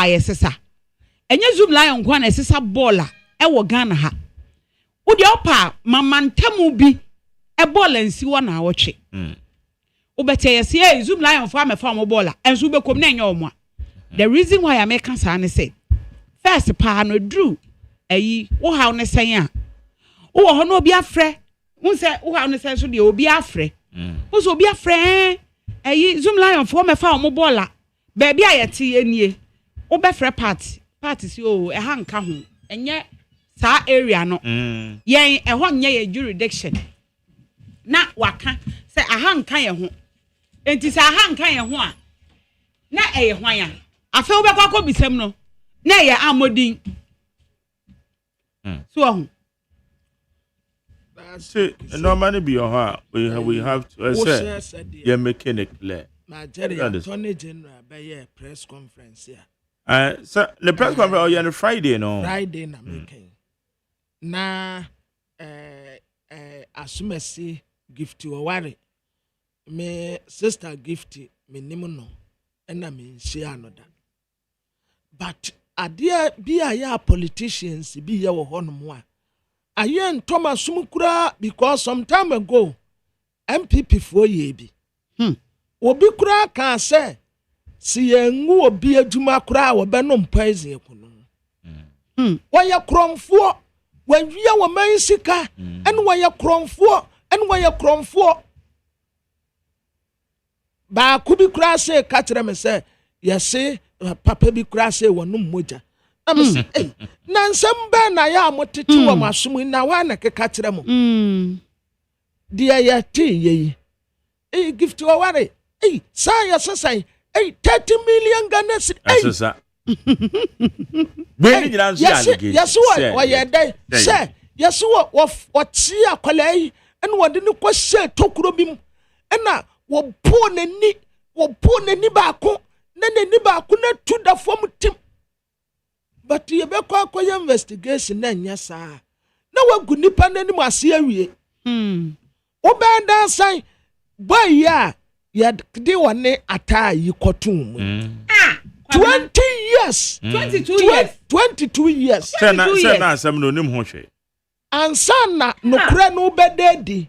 yesisa enya zoom lion nko na yesisa ball a e wo Ghana ha wo de opa mamantamu bi e ball nsi wo na awotwe ubete yesi zoom lion for me for mo ball enso be kom na enya omo the reason why I make answer ne say first pa no drew ayi wo ha ne sen a wo ho no obi afre wo say wo ha ne sen so de obi afre wo so obi afre ayi zoom lion for me for mo ball baby ayeti enie wo be frɛ party si o e ha nka ho enye sa area no yen e ho nye ye jurisdiction na waka say aha nka ye ho enti say aha nka ye ho a na eye hwan ya afa wo be kwakọ bisam no na ye amodin so ho say normally be on we have to say you mechanic clear Nigeria Auditor General by press conference here. So the press conference on Friday, no? Friday na making. Na asumesi gift o ware. Me sister gift me nimu no. Ena me share another. But adia bi aya politicians bi ye wo ho no mo a. Ayen Thomas Sumukura because some time ago MPP for ye bi. Obi kura ka se si yengu obi adwuma kura wo be no poison ekunu woye kromfo wanwia wo man sika ene woye kromfo ba ku bi kura se ka kire me se yese papa bi kura se wonum moja am se na nsem ba na ya motete wo masom na wa na ka kire mo dia ya ti ye gift wo ware say 30 million Ghana cedis. Yes, what you day? Say, yes, what see a colleague and what didn't question Tokurobim and now what poor any bako, then any bakuna to the form team. But you be quite investigation, then yes, sir. No one could nip and any more serious. Obanda say, boy, yeah. Ya de wane ata yi kotum 20 years. 22 years. 22 years. Say na asem no nim ho hwe. Ansana no kura no bededi.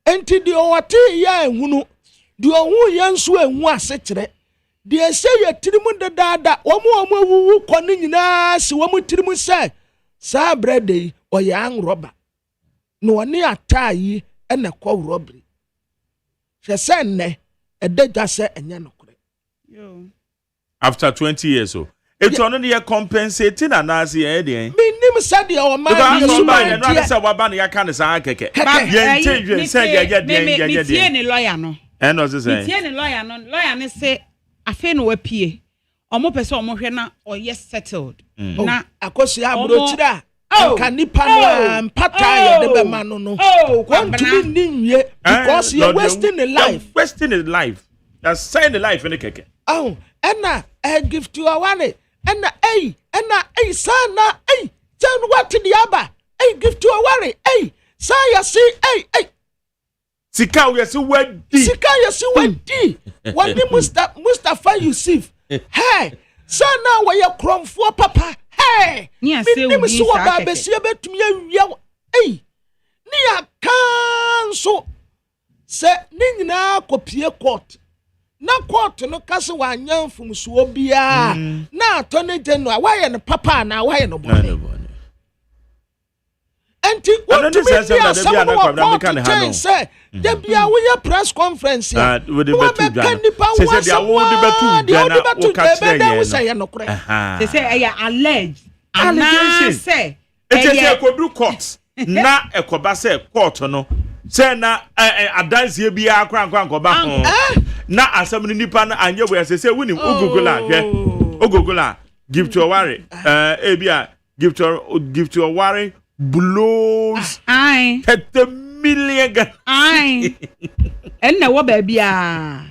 Enti de owate ya ehunu. De ohu ye nso ehunu ase kire. De ese ye tirimu dedada. Omo awuwu kone nyina se womu tirimu se. Sa brede oye an roba. No oni atai ene kwa robbery. She say ne ededa se enye no kure. Yo. After 20 years so. It's only a compensating and as the idea. Minim said your man is mine. No, say waba na yaka ne sa keke. Yen say ye ni lawyer no. And what say? Tie ni lawyer no. Lawyer ne say afi no wapie. Omo pese omo hwe na oye settled. Na akosi abrochira. Anka nipa no mpata ye de be ma no no. Want to be ninye because you wasting the life. Wasting his life. That's saying the life in the keke. Oh, enna give to awale. Enna sana tell what to the aba. Give to awale. Saya see Sika yesi wedi. Wani Mustafa Yusuf. Hey, sana wa ye kromfo papa. Hey, ni ase so ba besi betumi awia. Ni akanso se ni nyina kopie court. Na court no kase wanya mfumsuo bia na Attorney General waye no papa na waye no bone. Enti what to be say there be a press conference here. We dey say they won't be betu they say alleged say it is court na ekoba say court no say na adanse bia akrankoba ho na asem ni nipa na anye we say woni ogugula give to worry ebia give to a worry blows 30 million and na wo ba bia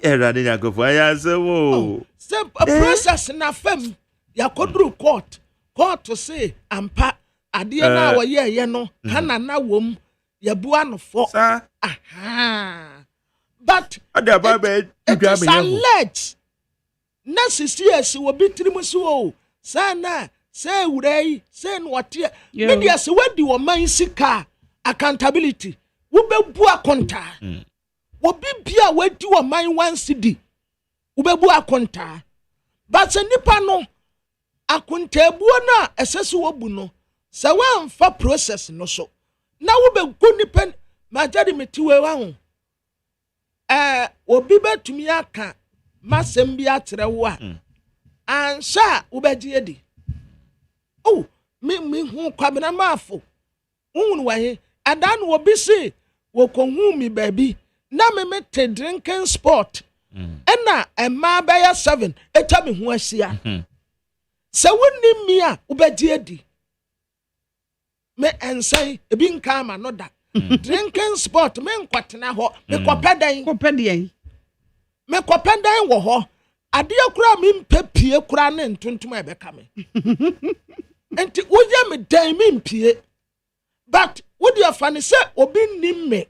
era de yakofo aya se wo say process na fam yakodru court to say ampa ade na wo ye no hana na wom yabua no fo but it's alleged na sisi wo bitirimu so sana say urei say nwatia media say wadi wo man sika accountability wo bebu akonta wo bibia wadi wo man 1 cedi wo bebu akonta but nipa no akonta ebuo na esese wo bu no say wan fa process no so na wo begu nipa majadi metiwe wa ho obi betumi aka masem bi atere wo a ansha wo begye di oh me hu kwabena mafo unu wahe adan wo bi se wo konhu mi baby na me te drinking sport ena ema ba ya 7 eta me hu asia se wonni mi a wo begye di me ensai ebi nka ma no da drinking sport me nkwatena ho me kopedan me kopedan wo ho ade akura me mpepie kura ne ntontom ebeka me enti woye me dan me mpie but would you afane se obi nimme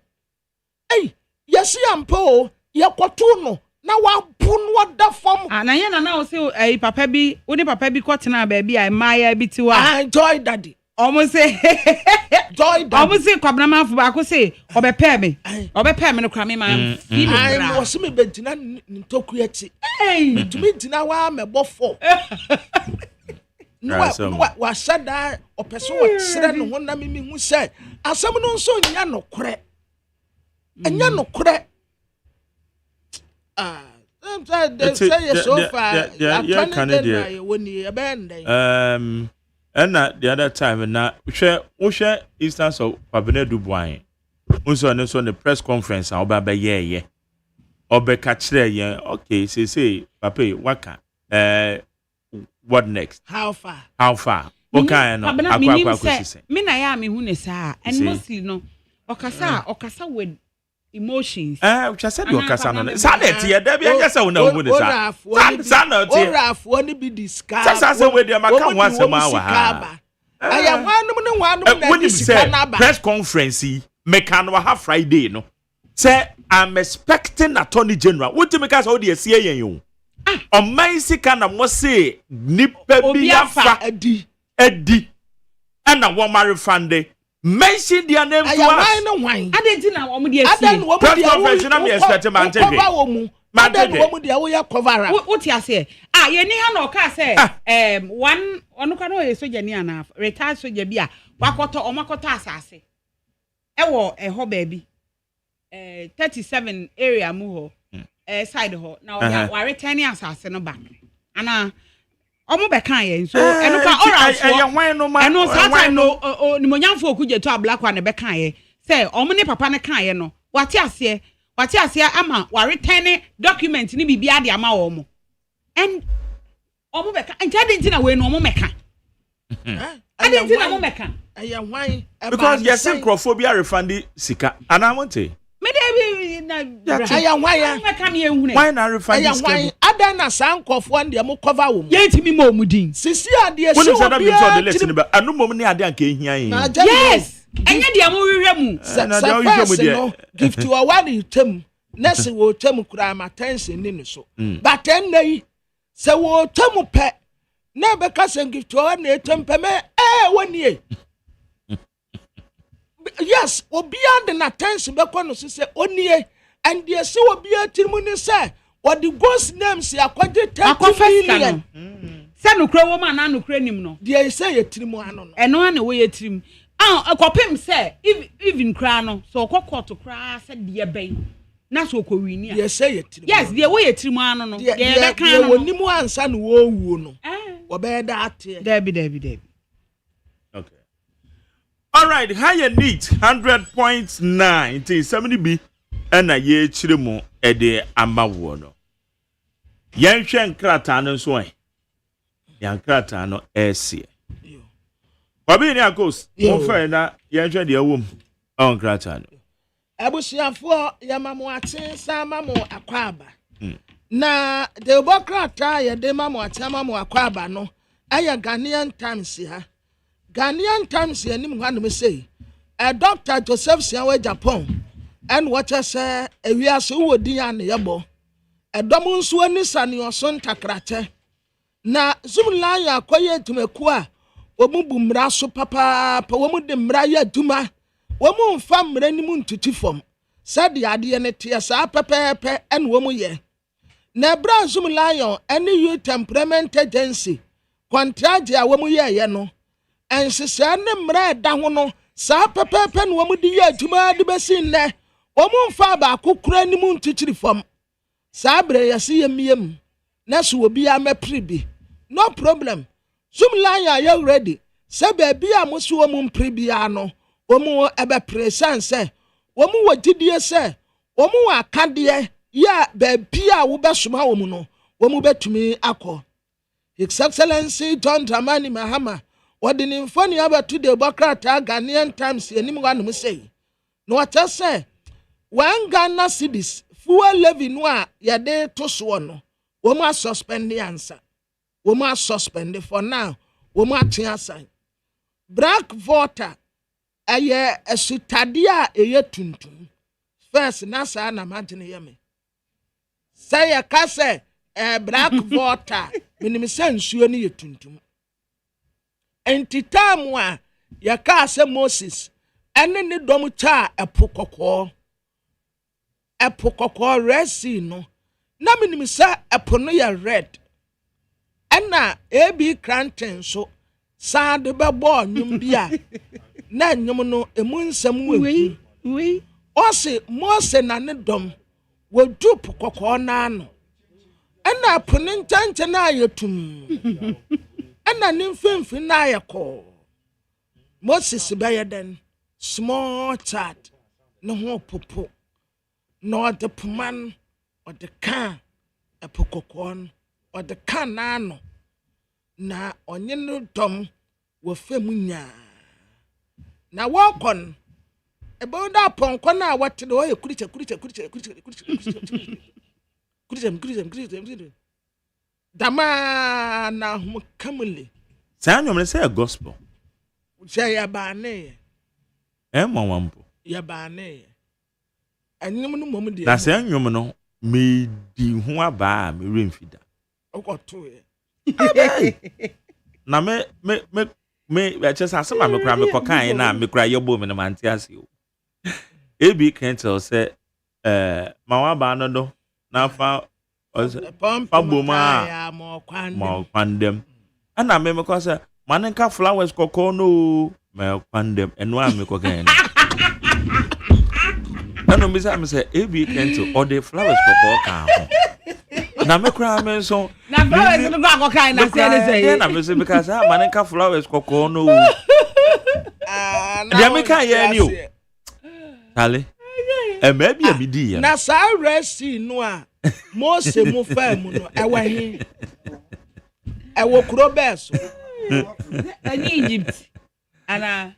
yesi ampo yakoto no na wabu no wada fam na ye na wo se papa bi woni papa bi kwatena ba bi ai maya bi tiwa joy daddy almost say joy daddy almost say kwabna manfo ba ko say obepe me no kra me man fi me ai mo se me bentina ntoku ati mitumi tina wa mebofo wa sada opeso wa sere no ho na mimi hu say asem no nso nya no kore enya no kore say so far yeah Canada and the other time na hwe instance of Pabene Dubois unso so the press conference oba ba ye obeka kire ye okay say papa waka what next how far okay no akwa kwesise me na ya me hu ne saa and mostly no okasa with emotions which I said you okasa no sanity e da bia nyesa una hu ne saa sanity orafo ni bi discourse sasa we dey maka ho asema wa aya wanum na discourse na ba press conference meka no ha Friday no say I'm expecting Attorney General what to make us how dey see yen you ɔman sika na mo se nipa bi afa edi ana wo ma refund mention their name to us adenti na wo mo de asie adan wo mo de professional me expect man take adan wo mo de wo ya cover wo ti ase ye ni ha na o ka say one onu ka no ye soja ni ana retired soja bi a wakoto omakoto asase ewo ho baabi 37 area mu ho side ho na wa return asase no back ana omo be kan ye so eno ka ora so eno sata no ni monyamfo okuje to ablakwa ne be kan ye say omo ne papa ne kan ye no wate ase ama wa return document ni bibia de ama wo mo and omo be kan ntade ntina we no omo meka ade ntina omo meka because yes microphobia refund sika and I want to me dey na why na refund sika adan na sankofo and dem cover wo ye ntimi ma omudin sisi ade so bi the lesson ba anu mom ni ade anka ehia yin yes enye de amohwehwe mu no gift wa wadi tem nese wo tem kura ma tension ni so but enyi se wo tem pe na be ka sen gift wa na tem pe me woni yes obia de na tension be kono so se onie and dey se obia tirimu ni se what the ghost names akwaje 10 million se no kura wo ma na no kura nim no dey say ye tirimu ano no eno na wo ye tirim akopem se even kura no so kokot kura se de ben na so ko wini a dey say ye tirimu yes dey wo ye tirimu ano no dey be kan no woni mu ansa no wo wuo no wo be da ate Debbie okay all right higher need 100.9 till 70b na ye chire mu e de amawo no yen hwe nkrata no so en yan nkrata no esie obi ni akos mo fe na yen hwe de awom on nkrata no abusiafo yamamu ate samamu akwaba na de bokrata ye de mamu ate mamu akwaba no aya Ghanaian Times ha Ghanaian Times ye nim hwanum sei Dr. Joseph Siawe Japan and what I say we are so wodi ya ne yebo edom nso ani sane oso ntakrate na zumla ya koye tumeku a omubu mra so papa pa womu de mra ya duma womu mfa mra ni mu ntutu fom sade ade ne te sa pepepe en womu ye na bra zumla ya any youth temperament agency contract ya womu ye no ensese ne mra da ho no sa pepepe no womu di ya duma de besin ne womu mfa ba kokura ni mu ntutu fom sabre yasi yemiem na so obi amepribi no problem zumlanya ya ready se ba bia mo so mo mpribi ano omo ebe present se omo wagidie se omo akade ya ba bia wo besoma wo mu no omo betumi akọ His Excellency John Dramani Mahama wadi ni mfoni abatu de bokrata Ghanaian Times enim wanum sei no what say one Ghana cedis fuel levy no a yade to so no wo ma suspend answer wo ma suspend for now wo ma ate asan black voter aye esutade a eye tuntum first na sa na magine yeme say ya ka say black voter minim say nsuo ne ye tuntum entitam a ya ka say Moses ene ne dom cha epokoko resi no na minim sa epo no ya red ena ebi cranten so sa de bebo nyum bia na nyum no emu nsam we o se Mose na ne dom wodu pokoko na ano ena epo ne ntanche na ayetum ena ne mfimfin na ayeko Moses bayeden small chat no ho popo no the puman or the can a pokokon or the can nano na onye no dom wo femunya na walkon about that ponkon na what the way kuricha dama na mukamuli sanyo me say gospel say abane wampo yabane anyum no mom de na say nwom no me di ho aba me remfida okoto na me just asem me kra me kokan na me kra yebo me no mante ase o ebi kentel say ma wa ba no do na fa boma mo kwandem ana me ko say manenka flowers kokko no me kwandem eno a me kokan no me say ebi kentel all the flowers kokko ka ho na me kra me so na flowers no go akokan na say na me say because manenka flowers kokko no dia me kan ye ni o tale maybe a media na sa resi no a Mose mu fam no ewa he ewo kuro beso ani Egypt ana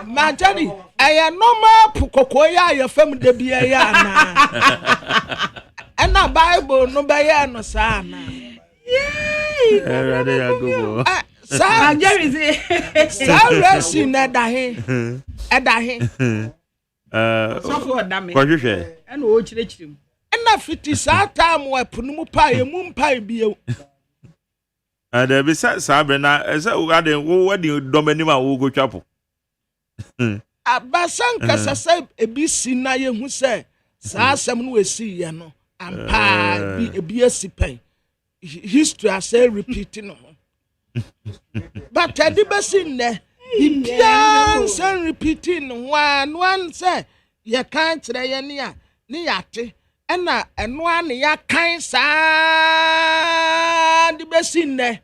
majani aya normal pukoko ya fam de bia ya ana Bible no be ya no sa na rade ya go sa Jerry sa resi na da he so for dame kwahwehwe ana o chirechirem na fiti sa time wa punu pa ye mu mpa bio ada be sa be na ese ade wo wadi domanim a wo go twapo abasan kasa sa ebisi na ye hu se sa asem no esi ye no ampa bi ebi asipen history say repeating no but edi besi ne bibia say repeating one say ye kan kire ye ne a ne yate ena eno ane ya kan sa di besi ne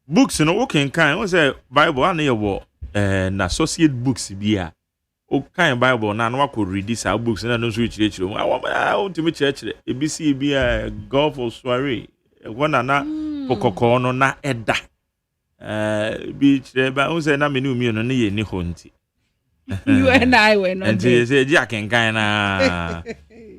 books no wo kan wo say Bible ane ye wo na associate books bia o kan Bible na no ko read this books na no so chire wo ntimi chire ebisi bia Gulf of Soiree wona na pokoko no na eda bi chire ba wo say na menu mi no ne ye ni honti you and I were not and say ji akenkan na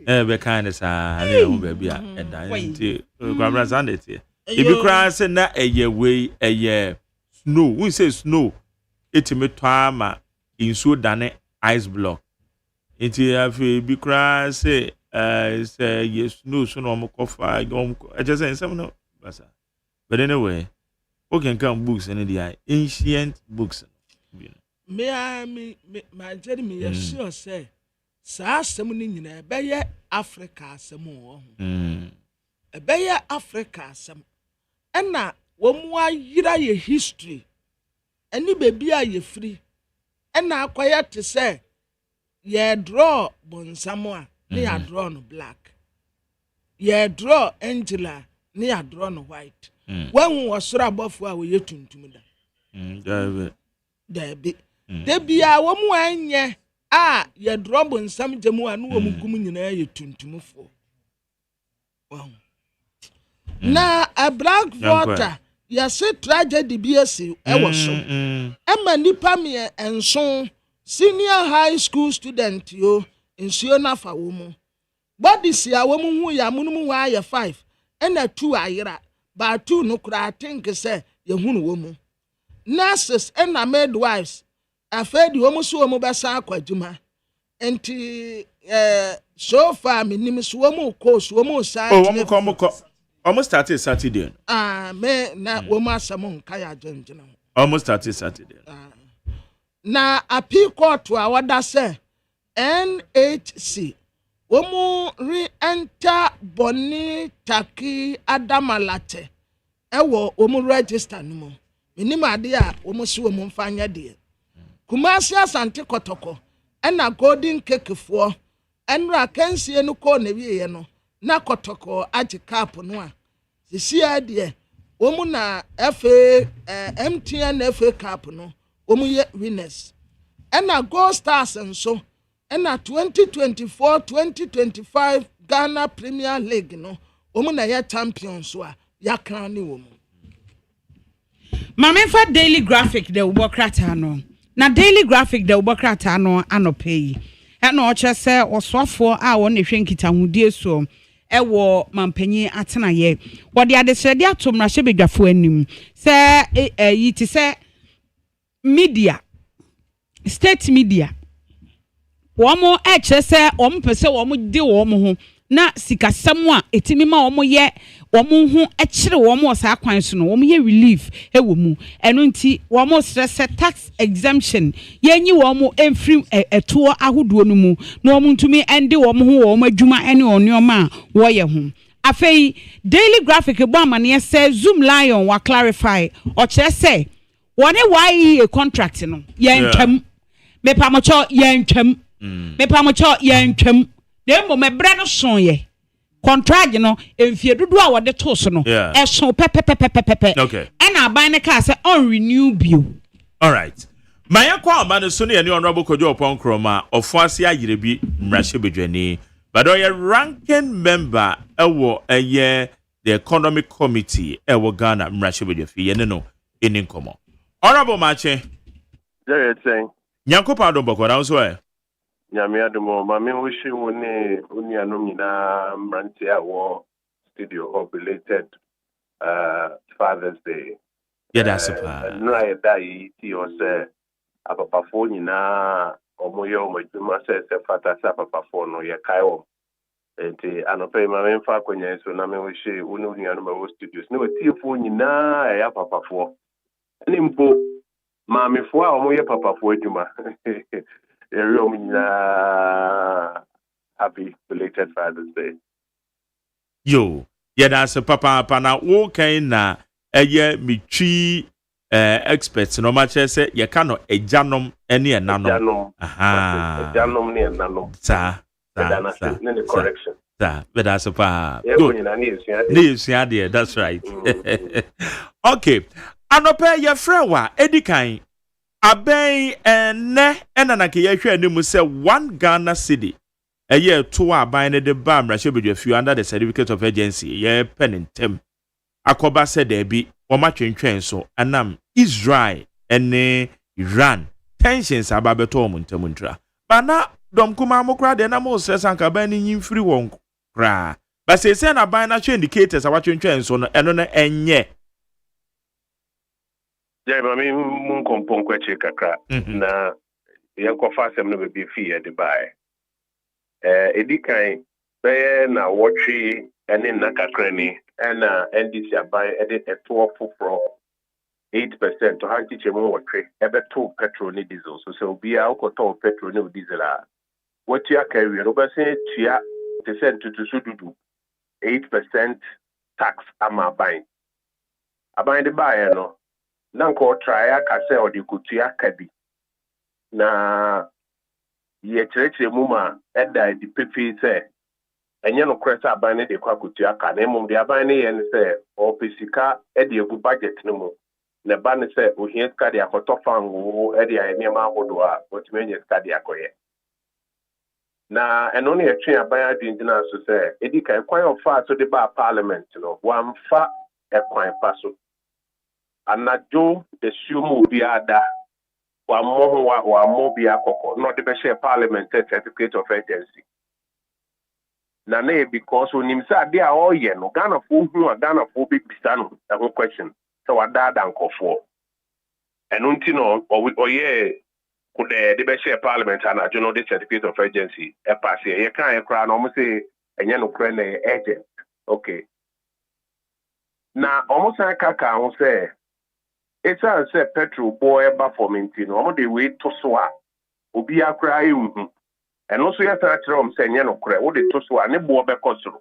be kind sa na ho ba bia eda nti kwabra sanity ebi kra say na eye we eye snow we say snow etime to ama insuo dane ice block nti afi ebi kra say say yes snow so no mo kofa I just say some no basa but anyway okay can books and the ancient books me my Jeremy you sure say sa asem ni nyina be ye Africa asem wo be ye Africa asem ena wo mu ayira ye history eni bebi a ye free ena akwaya te say ye draw bonsamo a ne ya draw no black ye draw Angela ne ya draw no white when wo soro abofo a wo ye tuntum da dabi debia wo mu anye a ye draw bonsam jemu a no wo mu gum nyina ye tuntumfo na a black water ya se tragedy bi esi ewo so ema nipa me enso senior high school student yo ensuo na fa wo mu body si a wo mu hu ya munum wa ya 5 ena 2 ayira ba 2 no kura think say ye hunu wo mu nurses ena midwives afedi wo mu so wo mu besa akwadwuma enti so far minim so wo mu course wo mu sa wo mu ko almost started Saturday me na wo mu asam nka ya gyengyena almost started Saturday na appeal court a wada say NHC wo mu re-enter boni taki adamalate ewo wo mu register no mu minim ade a wo mu so wo mu mfanya de Kumasi Asante Kotoko ena golden cake fo enra kansie no ko na wiye no na Kotoko agi cap no a sisia de wo mu na FA MTN FA cap no wo mu ye winners ena Gold Stars nso ena 2024-2025 Ghana Premier League no wo mu na ye champions so a ya kan ni wo mu Mamenfa Daily Graphic de Ubokrata no na Daily Graphic de Ubokrata no anopeyi ena oche se oswafo a won ehwe nkita hudie so ewo mampanyi atena ye wode adesrede atomra hye bedwafo anim se yiti se media state media womo eche se ompese womo de womo ho na sikasɛm a etimi ma wɔn yɛ wɔn ho ɛkyerɛ wɔn wɔ saa kwan so no wɔn yɛ relief ɛwɔ mu ɛno nti wɔn stress tax exemption yɛnyi wɔn mfiri ɛtoɔ ahodoɔ no mu na wɔn ntumi ɛnde wɔn ho wɔn adwuma ɛne wɔn nneɛma a wɔyɛ ho afei daily graphic bɔ amaneɛ sɛ zoom lion wa clarify ɔkyerɛ sɛ wɔne YEA contract no yɛntwam mepamocho yɛntwam mepamocho yɛntwam na mmom ɛbrɛ no so yɛ contract no emfie dodo a wɔde to so no ɛso pɛpɛpɛpɛpɛ okay ɛna aban ne ka sɛ on renew bio all right maya kwa aban no so ne yɛne honorable Kojo Opon Kroma ɔfo ase ayere bi mmrahye bedwani but ɔyɛ ranking member ɛwɔ ɛyɛ the economic committee ɛwɔ Ghana mmrahye bedwafi yɛne no ɛni nkɔmɔ honorable Mache there you saying nyankopa do bɔkɔ na so ɛ nyame adomo ma me wishi wo ne unianom nyinaa mbrante a wɔ studio hɔ belated Father's Day that's a no I die ti o sɛ apapafo nyinaa ɔmo yɛ ɔmo adwuma sɛ fata sɛ apapafo no yɛ kae wɔm enti anɔpɛ ma me mfa akonya so na me wishi wo ne unianom a wɔ studios ne wɔtiefo nyinaa ɛyɛ apapafo ne mpo maamefo a ɔmo yɛ papafo adwuma happy belated Father's Day. Yo, that's a papa na wo kan na eye mitwi experts no ma che se ye ka no ejanom ene enanom aha ejanom ne enanom sa ne correction but that's a pa good ne that's right okay anope ye frewa edikan aben ene na ke ye hwe anim se 1 Ghana cedi eye to aban ne de ba mrahye bedwafi under the certificate of agency ye penentem akoba se da bi o ma twentwen so anam Israel ene Iran tensions ababeto o muntamuntra bana dom kuma mokra de na mo se sanka ban ni nyimfiri won kra ba se na ban na hwe indicators awatwentwen so no eno na enye yeah mami mun kompon kwache kakra na yanko fa asem no be fi e de bae edikan be na wotwe ene na kakra ni na NDC aban ede eto foforo 8% to hanti chemu wotwe ebe to petrol ni diesel so obia ukoto petrol ni diesel a wotia kawi no be se tua % to sududu 8% tax ama aban de bae no na nko try aka se odi kutua kabi na ye kyerɛkyerɛ mu ma ɛda di pepe se enye no kwesa aban ne de kwa kutua ka na emom de aban ne ye ne se opesika ɛde egu budget ne mu na ba ne se ohia ska de akoto fango ɛde ayɛ ma ahodo a otimenye ska de akoye na eno ne yɛtwe aban adwindina so se edi kan kwan ofa so de ba parliament no wamfa ekwan pa so anajo esumu biada wa mo bia kokko no de be share parliament certificate of agency na because onim sa de a oye no Ghana fo hu a Ghana fo be bisa no that question so wadada nkofo eno nti no oye could de be share parliament anajo no de certificate of agency e pass ye kan e kra no mo say enye no kra na agent okay na almost aka ho say it's a say petrol boy ba for maintain omo dey wait to so a obi akra ehu and also ya tara tram say nye no kra wo dey to so a ne bo be kosoro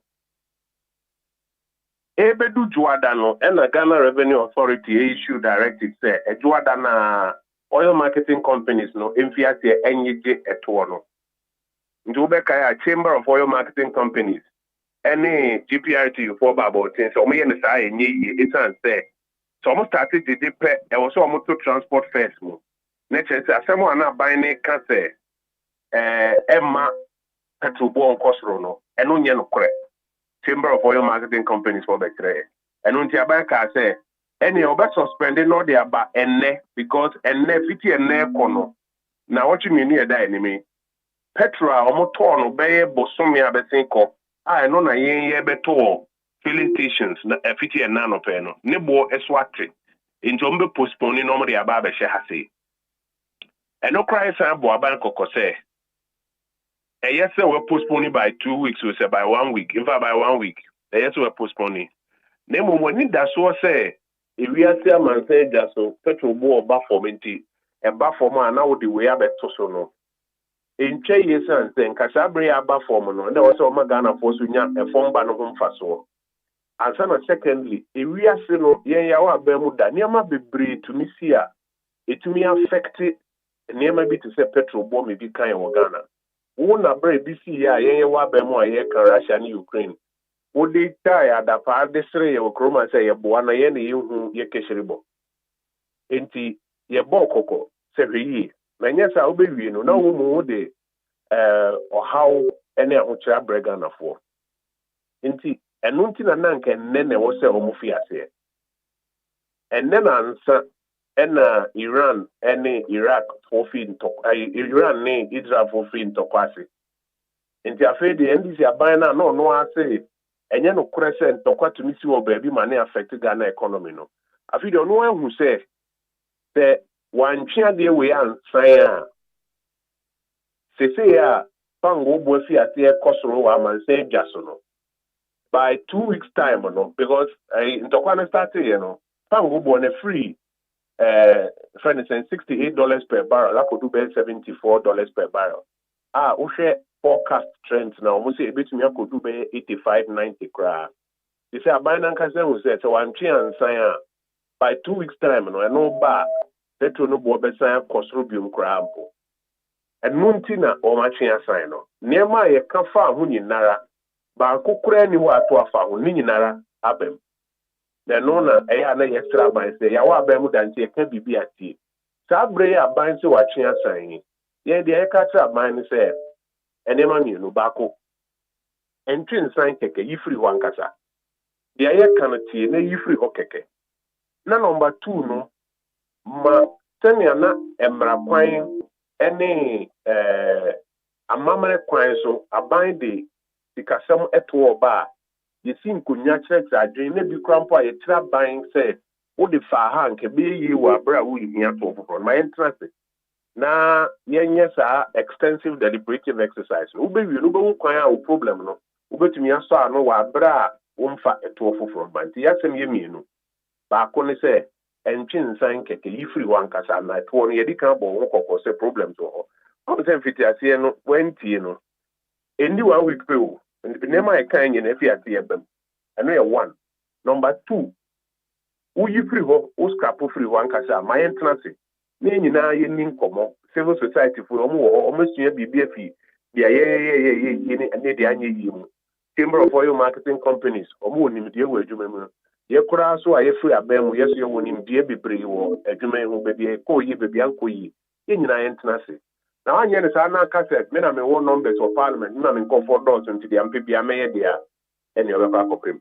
ebedu juada no na Ghana Revenue Authority issue directive say juada na oil marketing companies no emfia say enyeje eto no ndu be kai Chamber of Oil Marketing Companies any GPRT for about things so me ne say enye it's an say so almost started the depend and also almost to transport first mo next say someone na buy ne can say emma petrol bon kosoro no eno nye no kore Chamber of Oil Marketing Companies for betre eno ntia ban ka say any obe suspended no dey aba enne because enne fiti enne kono na what you mean here da enemy petrol almost to no be bosomi abesin ko eno na yen beto filling stations na fiti and nano peno nebo eswate into mbe postpone normally aba be she hase eno cry san bo aban kokose yes, we're postponing by 2 weeks, we say by 1 week. In fact, by 1 week. Yes, we're postponing. Nemo when it does so say, if we are saying man say just so petrol more buffer and buffer man now the way I bet so no. In che yes and saying Casabre buffer no, and there was all Ghana for Sunya and form ban home for so. And secondly, if we are saying yawa Bermuda, Niama be breed to Missia, it may affect it, Niama be to say petrol bomb may be kind of Ghana. Wona bre BC ya yawa Bermo a year can Russia and Ukraine. Would they tie at the part of the or Chroma say a buana yen you ye keshribo? Enti ye bokoko, say ye. Nanyasa obey you no more de or how any utra bregana for. Enti and nuntina nank and nene was a homofia say. And then answer and Iran any Iraq for feed to Iran ne Israel for feed to Kwasi. Enti afraid the NDC abana no I say. And no crescent to quite to miss you baby money affected Ghana economy no. I feel no one who say that one chair the way and say ya pango bofi at the cosro man say jasono. By 2 weeks time no because in Tokwana started pango born a free for instance $68 per barrel that could do be $74 per barrel. Forecast trends now almost a bit me could do be 85-90 cra. You say a binance can was that so I'm and sign by 2 weeks time no no bar petrol no bo be sign cost rubium crampo. And Montina or machine sign no. Near my kafa huni nara ba kukure ni wa to afa huni nara abem. The nona na extra by say ya wa abem dan tie can be at tea. Sabre ya ban so wa chin sign. Ye the ekatra ban say enema mienu bako entry nsan keke yifri ho ankasa de aye kanati na yifri ho keke na number 2 no ma tania na emra kwan ene amamre kwan so aban de sikasam eto oba ye sin konya church adwen na bi krampo aye tra ban se wo de fa ha nke be yi wa bra wo hia to foforo ma interest na yenye sa extensive deliberative exercise ube wi no be kwan a problem no ubetumi aso ano wa bra wo mfa eto foforo banti yasem ye mienu ba ko ne se entwin san keke yifri wan kasa na to no yedi kan bo wo kokko se problem to ho o se fiti ase no wentie no endi 1 week pe o nema e kan nye na fi ase ebam eno ye 1 number 2 wo yifri ho o scrap free wan kasa ma entrance ni nyina ye nin komo civil society for omo sua bibia fi dia ye ni ane dia anye yi mu chamber of oil marketing companies omo onim die wo adwuma mu ye kura so aye free abam ye so ye wonim die bebre wo adwuma hu bebia ko yi bebia ko yi ye nyina ye ntenase na anye ne sa na cassette me na me wo numbers of parliament na me comfort doors into the MP bia me ye dia ene obekwa akopem.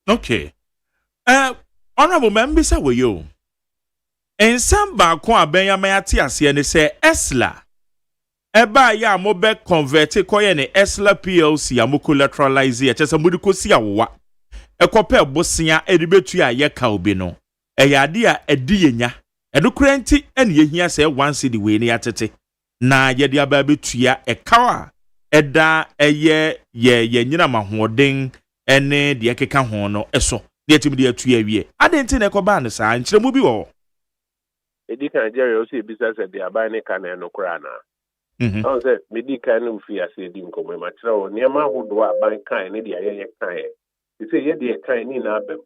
Okay. Honorable member say we you. En samba ko abenyama ate ase ne se Esla eba ya mo be convert koye ne Esla PLC amu collateralize ya chese mudi kosi awowa ekope bosia edibetu ya ye ka obi no eyade a edi yenya edukura nti ene yehia se once the way ne atete na yede aba betua ekawa eda eye ye nyina mahoden ene de ekeka ho no eso de timi de atua wie adenti na ekoba ne sa nkyeremu bi wo edi kan Nigeria o si business de aban ne kan no kura na on say medi kan no fi ase di nkomo ma kira o niam ahodo aban kan ne de aye kan e say ye de kan ni na abem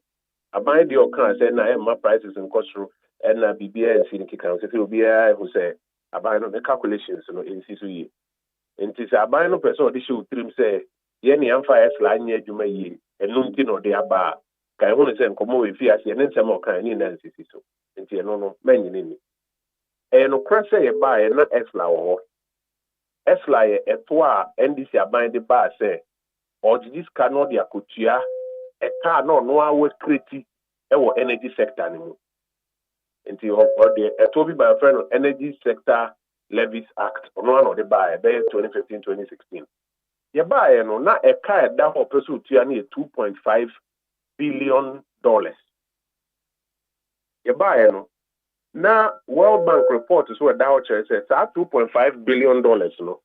aban de o kan say na emma prices in cost and na bibia en sin kikan say obi a who say aban no the calculations no in sisu yi enti say aban no person de show trim say ye ni amfa esla anya adwuma yi enu nti no de aba kan hu ne say nkomo we fi ase ne nsem o kan ni na sisu enti no manyini ni no krase ye ba ye na esla wo esla ye eto a ndc aban de ba say odis cannot dia kotua eka no awe kreti e wo energy sector ni mu enti o de eto bi ba friend energy sector levies act no de ba be 2015-2016 ye ba ye no na eka da ho peso tua na $2.5 billion ye ba ye no na World Bank report is what that says that $2.5 billion no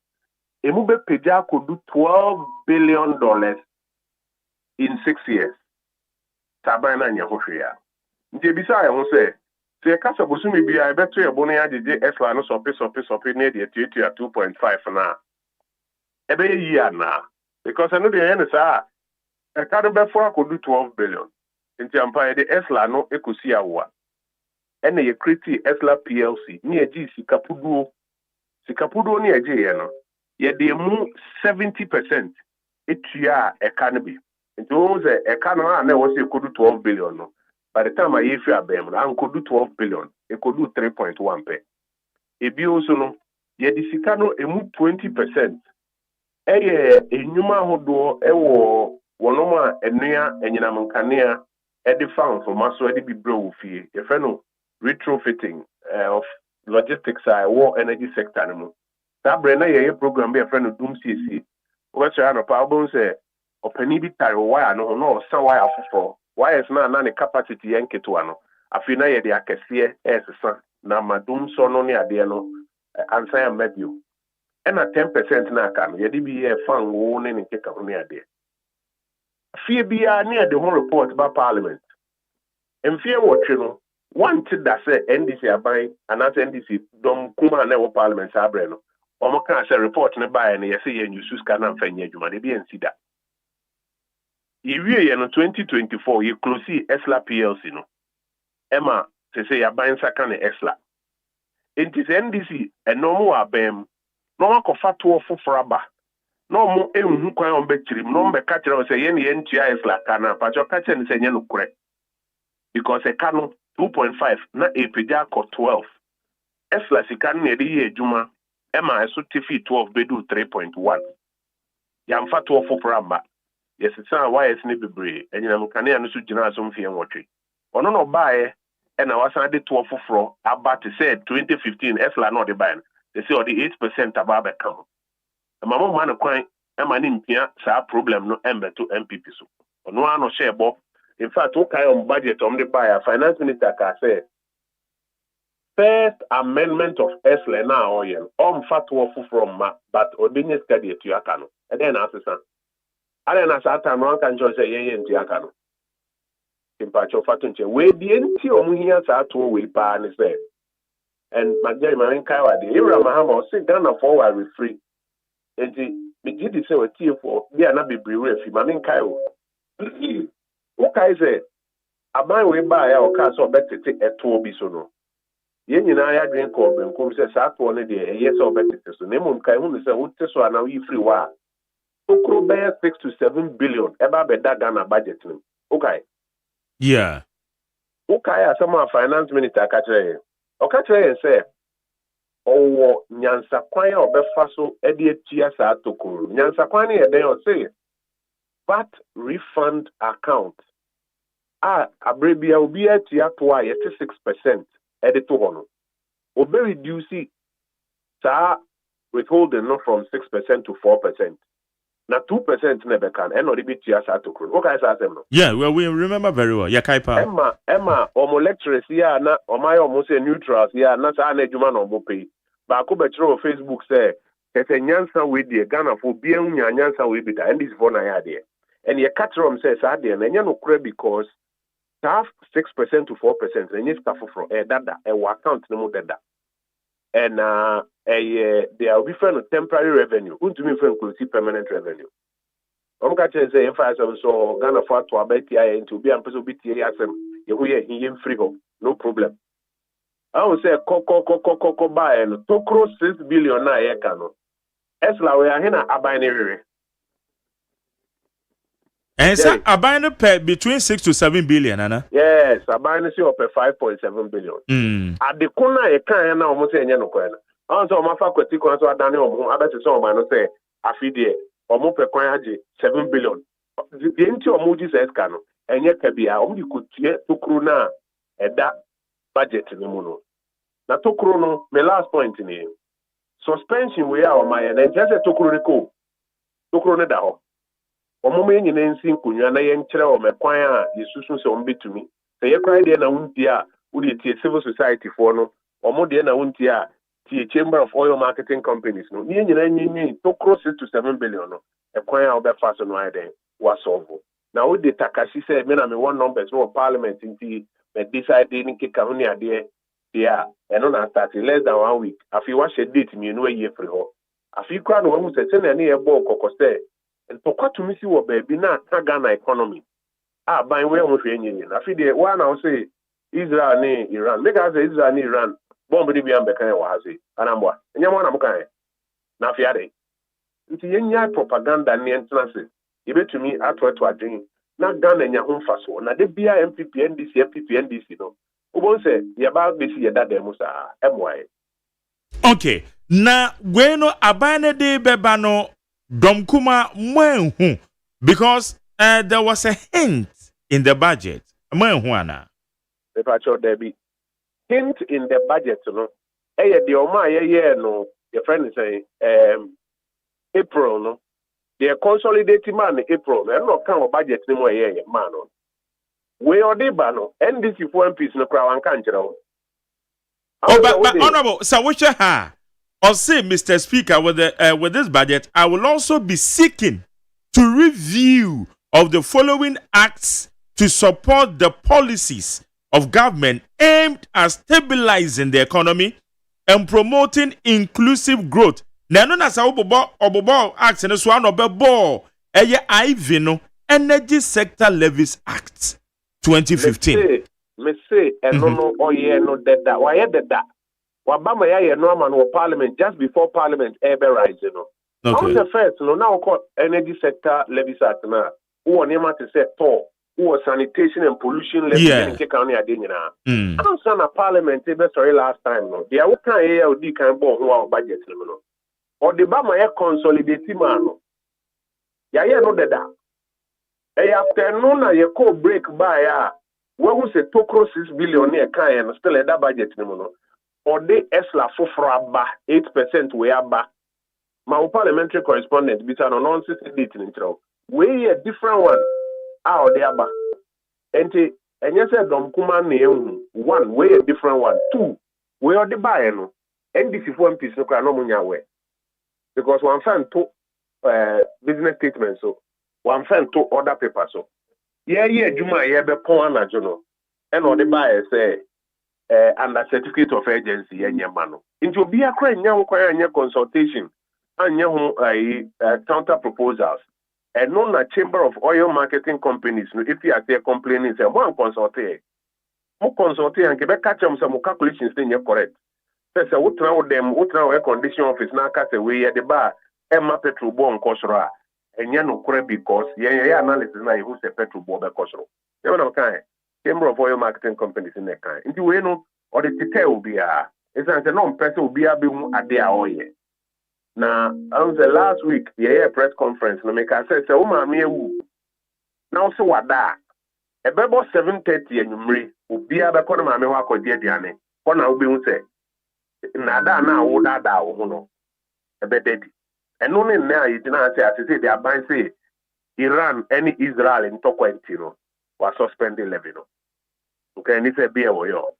emu be peja could do $12 billion in 6 years. Tabana nya hohwea. Nti ebisa ya ho se kasa bosumi bia ebeto ye bonu ya jeje esla no sope ne de tuatu 2.5 na. Ebe yi ana because I know the end say e ka do be for could do 12 billion. Nti ampa de esla no ekosi awa. Ene ye create esla PLC ni eji sikapuduo ni eji ye no. Ye de mu 70% etua eka no bi. Nti wo se eka no na wo se could do 12 billion no. By the time I hear abem, I could do 12 billion. It could do 3.1 pe. Ebi also no, ye disikano emu 20%. Eye enyuma hodo ewo wonoma enua enyinamkanea edi found for maso edi bibro fie. Ye no retrofitting of logistics war energy sector no. That brand ye program be no doom CC. What you no problem say opani bi tare wire no san wire for. Why is na the capacity yenketo ano afina ye de akese esesa na madum so no ne ade no ansa ya mabio e na 10% na aka no ye de bi ye fan wo ne nkeka ho ne ade fie bia ne de ho report ba parliament emfie wotwe no want that say NDC aban anasa NDC dom kuma na wo parliament abre no omo kan say report ne ba ye ye say ye nyusu ska na mfanya adwuma de bi ensida Yewie no 2024 ye close Esla PLC no. Emma say ya ban saka ne Esla. Enti NDC enomo abem no makofa to fofraba. No mo enhu kwan on bechirim no mbe ka kire say ye ne yentua Esla kana pa cho ka kire ne say nye no kure. Because e ka no 2.5 na epeja ko 12. Esla sika ne de ye adwuma Emma eso tifi 12 bedu 3.1. Ya mfa to fofraba. Yes, it's not why it's not be and you can no so gina so mfie nwotwe ono no bae e na wasan de to foforo about to say 2015 Esla no de buy they say the 8% about be come mama man kwan e ma ni mpia sa problem no embeto MPP so ono ano share bo in fact o kai on budget on the buy finance minister ka say first amendment of Esla na oyen fatwo foforo ma but odinye study etu aka no e den asesa ale na sata no kan jo say yen nti aka no impacho fatunche we die nti omuhia sa to we pa ni say and magye man kai wa de Abraham Mahama o say Ghana for wa free enti me gidi say we tie for bia na bebre we fi ma men kai o kai say aban we ba ya o ka so betete eto bi so no yen nyina ya dwen ko benkum say sa to ne de eye so betete so ne mum kai hu say wo te so ana we free wa okro be 6 to 7 billion eba be da Ghana budget nim okay yeah okay asama finance minister ka kire o ka kire say owo nyansa kwan ya obefa so e de atua sa tokoro nyansa kwan ne den o say VAT refund account abrebia obi atua to a 6% e de to hono obe reduce sa withholding no from 6% to 4%. Na 2% never can. And not be tia sa to crew. Okay, sa no. Yeah, well, we remember very well. Yeah, Kaipa. Emma, omo lecturers here na omayo omo say neutrals here na sa na adwuma na omo pay. Ba ko betro Facebook say kete nyansa we die Ghana for bia nya nyansa we bi da and this for na ya de. And ye catch them say sa de na nya no kure because staff 6% to 4% na nya staff for dada e account no mo dada. And they are different temporary revenue. Untumi include permanent revenue. Omka say if I so Ghana for to abeti I into be am person biti asem yehuye him free ho no problem. I will say koko buy no tokro 6 billion na ye kano. Esla we ahina aban rere. And so aban pay between 6 to 7 billion ana. Yes, aban see up 5.7 billion. At the corner e kan na omo say enye no ko na. On so mafa kwati ko so adane omo abeti so omo no say afidie omo pe kwan age 7 billion. The enti omo ji say ska no enye ka bia omo di kotie tokro na eda budget ni mu no. Na tokro no my last point ni suspension we are my na just tokro ni ko. Tokro ne da ho. Omo me nyina nsi nkonwa na ye nkyere o me kwan a yesusu se omo betumi. Se ye kwan de na wunti a wo de tie civil society for no omo de na wunti a the Chamber of Oil Marketing Companies no ni to cross 6 to 7 billion no e kwan a obe fast no ide was solve now with the Takashi say me na me one numbers no parliament nti me decide ni keka ho ni ade dia e no na start less than 1 week afi wa she date me no ye free ho afi kra no hu se na e bo kokose to kwatu mi si wo baabi na Ghana economy ban we ho hwe nyenye afi de wa na say Israel ni Iran make us say Israel ni Iran bomb di bia mbeka wa hazi anambwa nyamo na mukan na fiade nti yenya propaganda ni entrance yebetumi atoto adwen na Ghana nya ho mfaso na de bia MPP NDC no ubon se ye ba besi ye dada mu sa emwae okay na gweno abane de beba no domkuma mwenhu because there was a hint in the budget mwenhu ana Pepacho Debbie hint in the budget no the oma ye no your friend is saying April no the consolidated man April no kan o budget ni mo ye man no we odiba no NDC for MPs no kra wan kan kire o but honorable sir which ha or say Mr. Speaker with this budget I will also be seeking to review of the following acts to support the policies of government aimed at stabilizing the economy and promoting inclusive growth. Na no na sa obobo act ne so anobebo eye IV no Energy Sector Levies Act 2015. Me say no oye no deda why deda wabama ya no man no parliament just before parliament ever rise no. Okay. The first no now call Energy Sector Levies Act na who on to say to who Sanitation and Pollution levy in County Adina. I'm son of Parliament, sorry last time. No, the Awokan ALD can born who our budget. No, or the Bama consolidated man. Ya no da. Afternoon, I call break by where we say 6 billion near Kayan still at that budget. No, or the Esla for 8% we are back. My parliamentary correspondent, between an nonsense in intro. We a different one. Out there, but and you said Domkuma name 1 way a different one. 2 we are the buyer no NDC for MPs no can no munya way because one fan to business statement so one fan to other papers so Juma be pon na jono and or the buyer say under certificate of agency enya mano into be a cry nya nkwa anya consultation anya ho counter proposals. And non a Chamber of Oil Marketing Companies, if you are there complaining, say, one consulting. More consulting and Quebec catch them some calculations, then you're correct. Say, what now them, what now a condition office now cut away at the bar, Emma Petrol Bon Cosra, and Yano Kore because analysis now who's a petrol bomb Cosro. You know, kind Chamber of Oil Marketing Companies in that kind. Into we know, or the detail will be it's a non person will be a bit at their oil. Now, on the last week, press conference, no make I say, oh, mammy, now so what that? About 7:30 and you may be a corner, mammy, walk or dear Diane. One I'll be say, Nada now, would that no, a bit dead. And only now you did not say, as I say, they are buying say, Iran, any Israel in Tokwentino was suspending levy. Okay, and it's a beer or yo.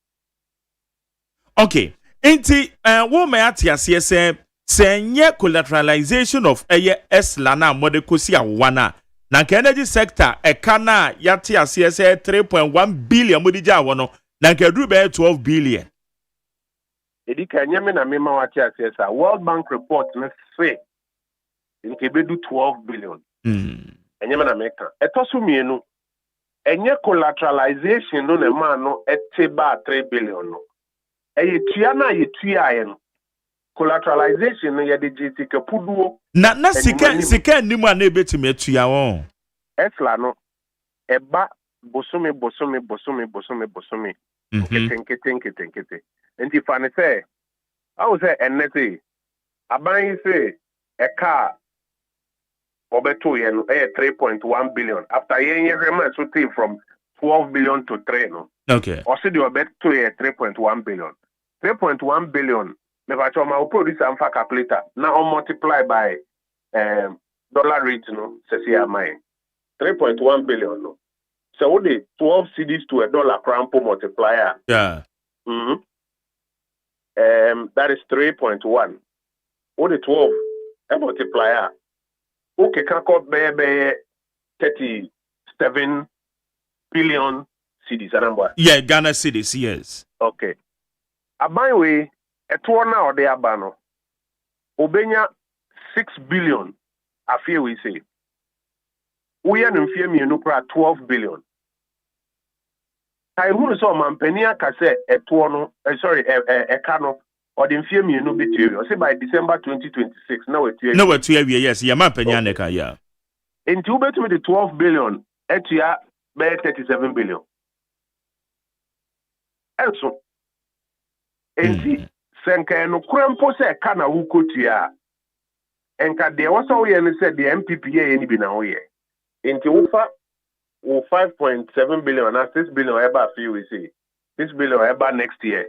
Okay, ain't what may I say? Senye collateralization of S-Lana Modekosia wana. Na energy sector ekana yati asiyese 3.1 billion mudija wano. Na kedrube 12 billion. Edi kanyeme na mema wati asiyesa. World Bank report na say inkebedu 12 billion. Enyeme na meka. Etosu mienu. Enye collateralization no ne mano eteba 3 billion no. Eye tuyana ye tuya collateralization no yede jisike puduo na sika nimu na ebetime tuya won esla no eba bosomi nkete enti fane say I say enete aban say a car obeto ye no 3.1 billion after ye rema so from 12 billion to 3 no okay o se the obeto ye 3.1 billion 3.1 billion never to my produce and calculator now multiply by dollar rate no says here my 3.1 billion no so what the 12 cedis to $1 crown per multiplier yeah that is 3.1. What the 12 a multiplier. Okay, can call 37 billion cedis. Yeah, Ghana cedis, yes. Okay. Abaywe, a 2 now de abano. Obenya 6 billion. I fear we say. We are in fear me 12 billion. I who saw Mampenia Case a 2 a cano or the fear me no bit. Say by December 2026. Now it's no, it's here, yes, yeah, Mampenia Neka, yeah. In two bet with the 12 billion, at ya bear 37 billion. And so, and Senka no crampo say Kana who could ya. And there was all you said the MPPA any be now here. Into Ufa 5.7 billion and 6 billion ever fee we see. 6 billion ever next year.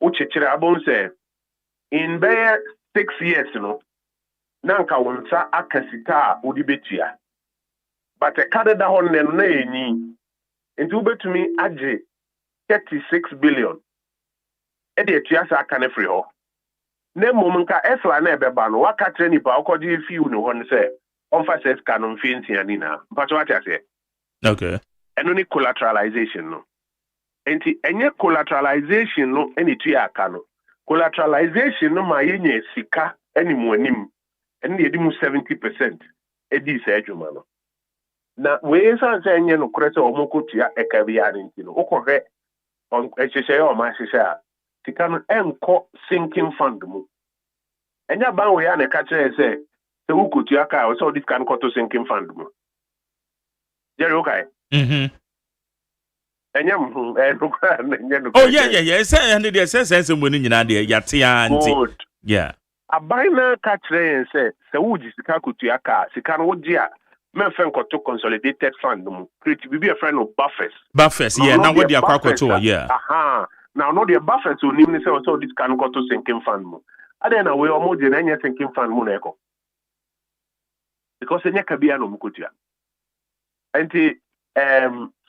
Uchichira abon say in bear 6 years, Nanka wonsa akasita udibetia. But a Canada on ni into ube to me aje 36 billion. Ede tuasa can free ho. Ne momenka esla na ebeba no waka treni pa okoji fi unu hon say emphasis canon fancy anina. But what I say? Okay. And only collateralization no. Enti enye collateralization no eni tuya kano. Collateralization no ma yenye sika eni muanim. Eni yedi mu 70%. Edi se adwuma no. Na we san say enye no krese omokotua ekabia nti no. Okohwe on ehyehyɛ o ma hyehyɛ a sika no enko sinking fund mu. Enya ban we ya na ka kire say se wukotua ka o say this can go to sinking fund mu. Jerry okay. Oh yeah. Say and there sense money nyina de yate anti. Yeah. Abaina ka kire say se wuji sika kotua ka sika no wuji a men fen to consolidated fund mu. Create be a friend of buffers. Buffers, yeah. Now what they are kwakoto, yeah. Aha. Now not the buffers will name say so this can go to sinking fund mu. Ade na we omo de na sinking fund mu na eko. Because enya ka bia no mukotua. Enti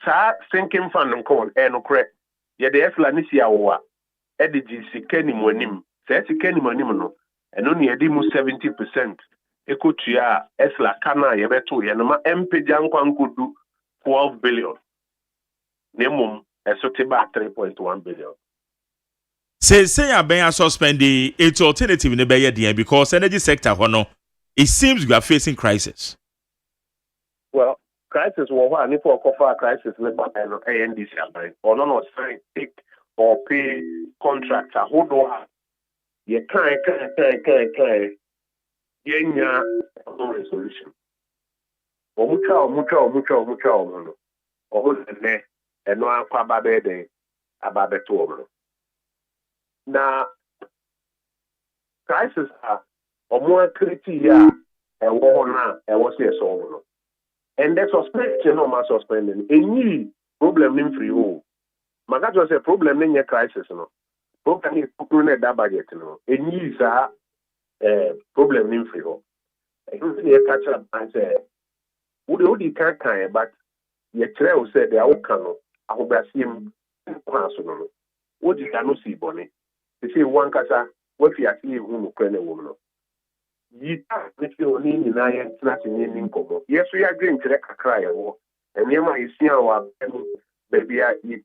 sa sinking fund nko no kre ye de esla ni sia wo a e de sika ni mu anim. Sa sika ni mu anim no eno ne ye di mu 70%. Ekotua esla kana ye beto ye no ma empeja nkwa nkodu 12 billion. Nemum esote ba 3.1 billion. Say aben suspend the it's alternative in the bay because energy sector hono it seems we are facing crisis. Well, crisis was if for cover crisis labor and ANDC or no sign take or pay contracts a hold on. You can't yenya no resolution. Omucha no. Ohune eno akwa babede ababeto omo. Na crisis omo kriti ya ewo na ewo se so no. And the suspension no ma suspending. Any problem in free ho. Magajo say problem in your crisis no. Problem is putting that budget no. Any is problem in free ho. I don't see a catch up and say Udi can but ye tell said the outcome I hope I see him no. What did I not see bonnet? They say one casa what you actually who can a woman. Ye if you need in I snatching in Kobo. Yes, we are going to cry and Yama is seeing our baby ye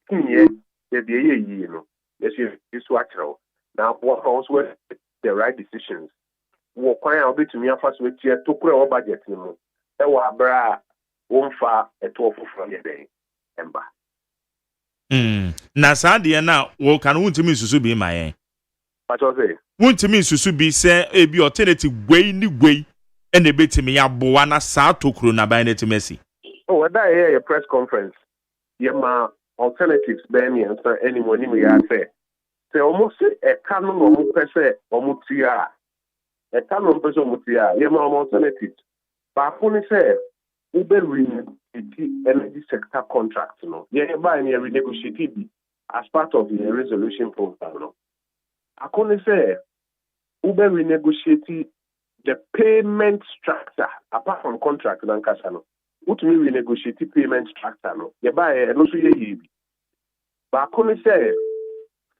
be you know. Yes, you watch now what also the right decisions. Walk quiet bit to me first with you to put our budget no. Ewa bra wonfa eto ofofo ye den emba. Na saade na wo kan wuntimi susu bi mayen. What was it? Wuntimi susu bi se e bi alternative gwei ni gwei ene betimi ya boa na sa tokro na ban netimesi. Oh, that here a press conference. Ye ma alternatives be me answer anyone me ya say almost a canon no pese omutia. A canon pese omutia. Ye ma alternatives. But only say ube energy sector contracts no. Ye buy me renegotiated as part of the resolution program no. I can say ube renegotiate the payment structure apart from contract and no. What me renegotiate payment structure no. Ye buy no so ye. But I can say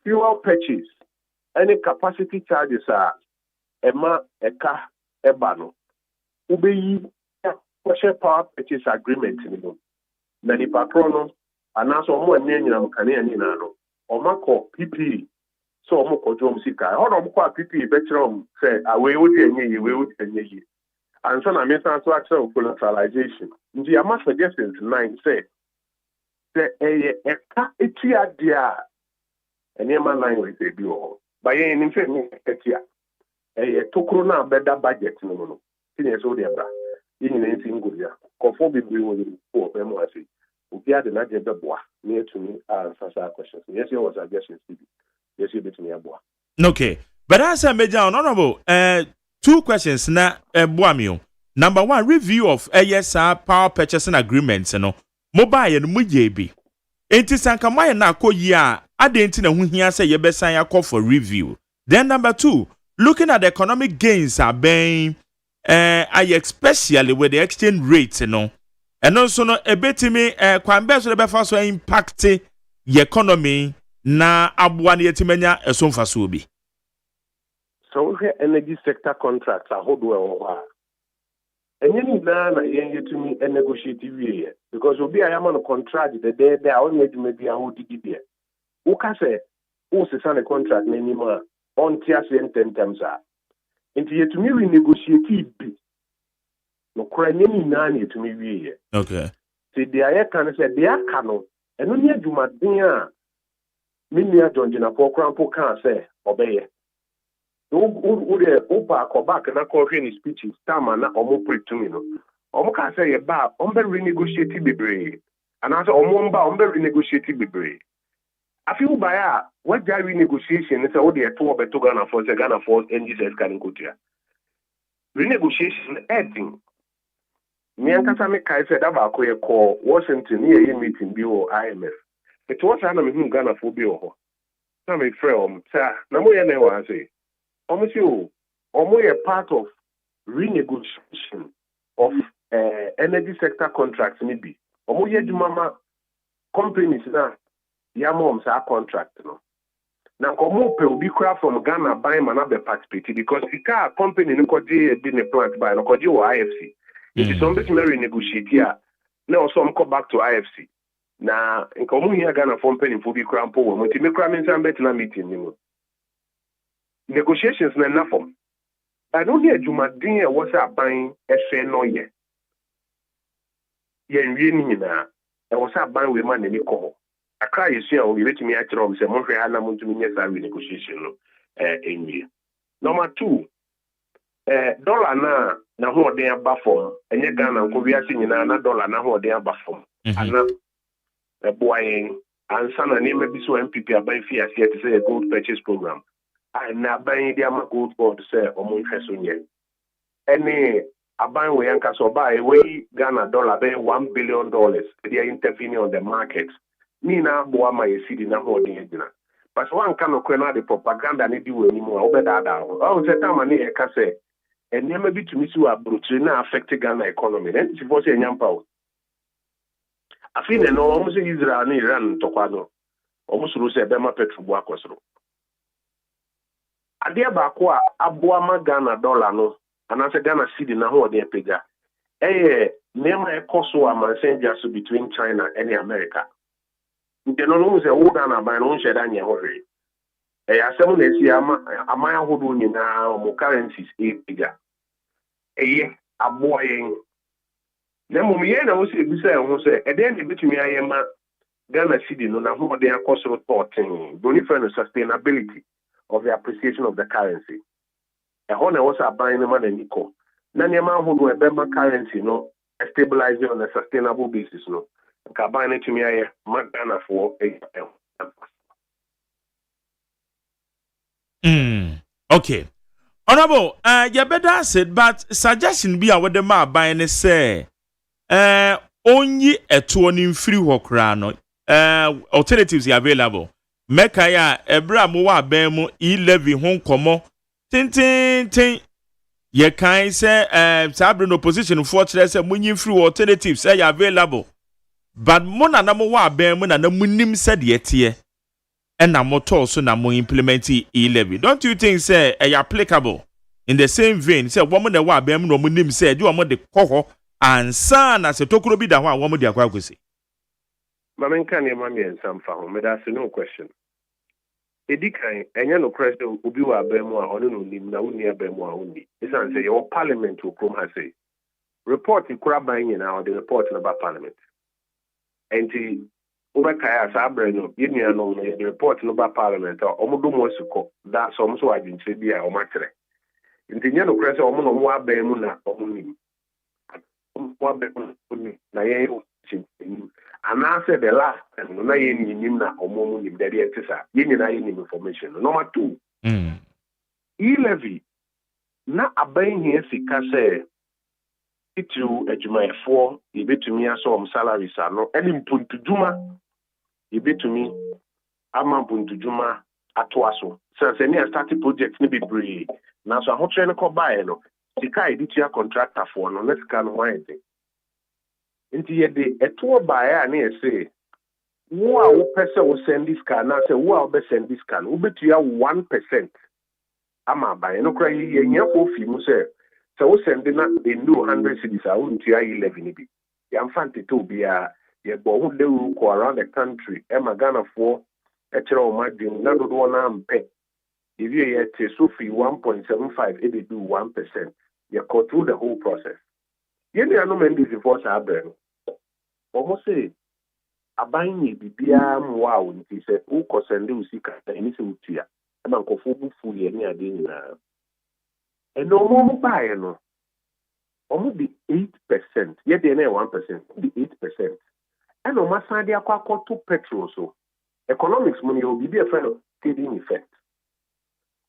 fuel purchase any capacity charges are Emma Eka Ebano. Ubeyi Kwashe Power Purchase Agreement in Many patrono, and also more name of Canadian Nano, or Mako PP. So Moko Jom Sika, or Moko PP, Betrom, say, away with ye, we would ye. And so I made an answer of collateralization. The amount suggestions nine say, a tia dia, and your man line with a bio. By any infant, a tokrona better budget, no, senior soldier, in anything good, conform with you for memory. Ubi had an agenda near to me answer our questions. Yes, you was suggestions. Yes, you bet me a boy. Okay, but as I made down honorable, 2 questions na boamio. Number 1, review of ASR power purchasing agreements, mobile and mujebi. Enti sankamaya na ko ya adenti na huhia say yebesan ya call for review. Then number 2, looking at the economic gains are being especially with the exchange rates, and also no ebetimi kwambe so be fa so impact the economy na abua na yetimenya esomfa so bi. So here energy sector contracts are hold well. And you na to me a negotiative because obi I am on a contract the day there only maybe a hold it there. Who can say who se sign a contract anymore on tiers and 10 times are. Into yet to me renegotiate be. No crying any nanny to me we. Okay. See the air can say they are canon and only you might be Minia John Jina Pocrampo can say obey. Opa ko back na ko hwe ni speeches tama na omo put to me no omo ka say ye ba on be renegotiate bebre and I say omo mba on be renegotiate bebre afi u ba ya what guy renegotiation is all the to beto Ghana for NGS can go to renegotiation editing me ankasa me kai say da ba ko ye call Washington ye meeting bi o IMF it was na me Ghana for bi o ho na me frɛ say na mo ye na wa say almost a part of renegotiation of energy sector contracts maybe. Almost mama companies na yamom sa contract no. Now komo pe obi kra from Ghana buy man be participate because the car company no koji a plant buy no koji o IFC. It is something to renegotiate here. Now some come back to IFC. Na nkomo here Ghana company for bi kra mpo wo mo ti me kra me nsan bet na meeting ni mo. Negotiations na nafom. I don't hear Jumadin was a buying a fair no ye. Yen ni na e was a buying with man ni ko. Aka you see o let me at rom say mo hwe ana mo ntumi nya sa negotiation no enwie. Number 2 dollar na ho den aba fom enye Ghana nko wiase nyina na dollar na ho den aba fom. Ana e boyen ansa na ne mebi so MPP aban fi ase to say a gold purchase program. And now buying the gold board say omo hwesonye any aban we yanka so buy we Ghana dollar be $1 billion they are intervening on the market ni na boa ma yesidi na ho de gina but one can no kwena the propaganda ni di we ni mo obeda da o say time na e ka say enema bi tumi si wa brutri na affect Ghana economy then si for say nyampa o afine no omo say Israel ni Iran to kwado omo suru say be ma petrol bo akosoro Adia bakwa aboama Ghana dollar no anase Ghana cedi na ho de pega nema ekoso amansenja so between China and America nte no no se wo Ghana ban no nheda nya hohwe asem na esi ama ahodo nyina mo currencies pega aboyen na mo ye na wo se bisa ho se eden de bitumi ayema Ghana cedi no na ho de akoso reporting boni for sustainability of the appreciation of the currency. A honor was a buying man and equal. Nanyama who do a better currency, no, stabilizing on a sustainable basis, no. Cabine to me, I Magana for Okay. Honorable, you better said, but suggestion be our the map buying a say, only a 20 free walk run, alternatives are available. Mekaya ebra mo wa ben mo levy hon komo tin ye kan say sabre no opposition for chere say munyi free alternatives are available but mo na mo wa ben mo na munim said ye tie and na motor so na mo implement e-levy. Don't you think say applicable in the same vein? Say woman the wa bem no mo nim say do mo de koho ansa na se tokuro bi da ho a wo mo de akwa akosi. Mamen kan ye mami en samfa ho me that's no question. Edikan enya no question obi wa bem a ono no nim na woni abem a woni. Isan say your parliament will come has say report ikura ban nyina or the report no ba parliament. Enti Obakaya Sabreno, Union, the report no by parliament or Omodo Mosco, that's almost what I didn't say be our matter. In the Yano Crest, Omono Moa Bemuna, only. And I said the last time, when I in or Momo in the Rietisa, Union information. Number 2, e-levy. Na abayin here, Sikase. To Ejuma 4, you bet to me as some salaries are no any puntu juma, you bet to me ama puntu juma atwaso. Since any started project ni be brave. Now so I hope to call by no. Sika editia contractor for no let's can why thing. Into ye de eto buyer na say wo a wo pese wo send this car na say wo a wo be send this car. Wo bet you 1% ama buy no cry ye nya for fi mu say so we send na they know 100 cities are on to 11 bi. Yam fanti to be a ye bo hu de ko around the country. E magana for e kire o madwin na do na mpe. If you yet so free 1.75 it do 1%. You go through the whole process. You know men this before Sabren. Almost say aban ni bibia mwa o nti se o ko send u sika ni se utia. E man ko fu ye ni ade ni na. And no more buy no. Almost be 8%. Yet they are 1%. Be 8%. And no matter they are quite to petrol so. Economics money will be a friend of cascading effect.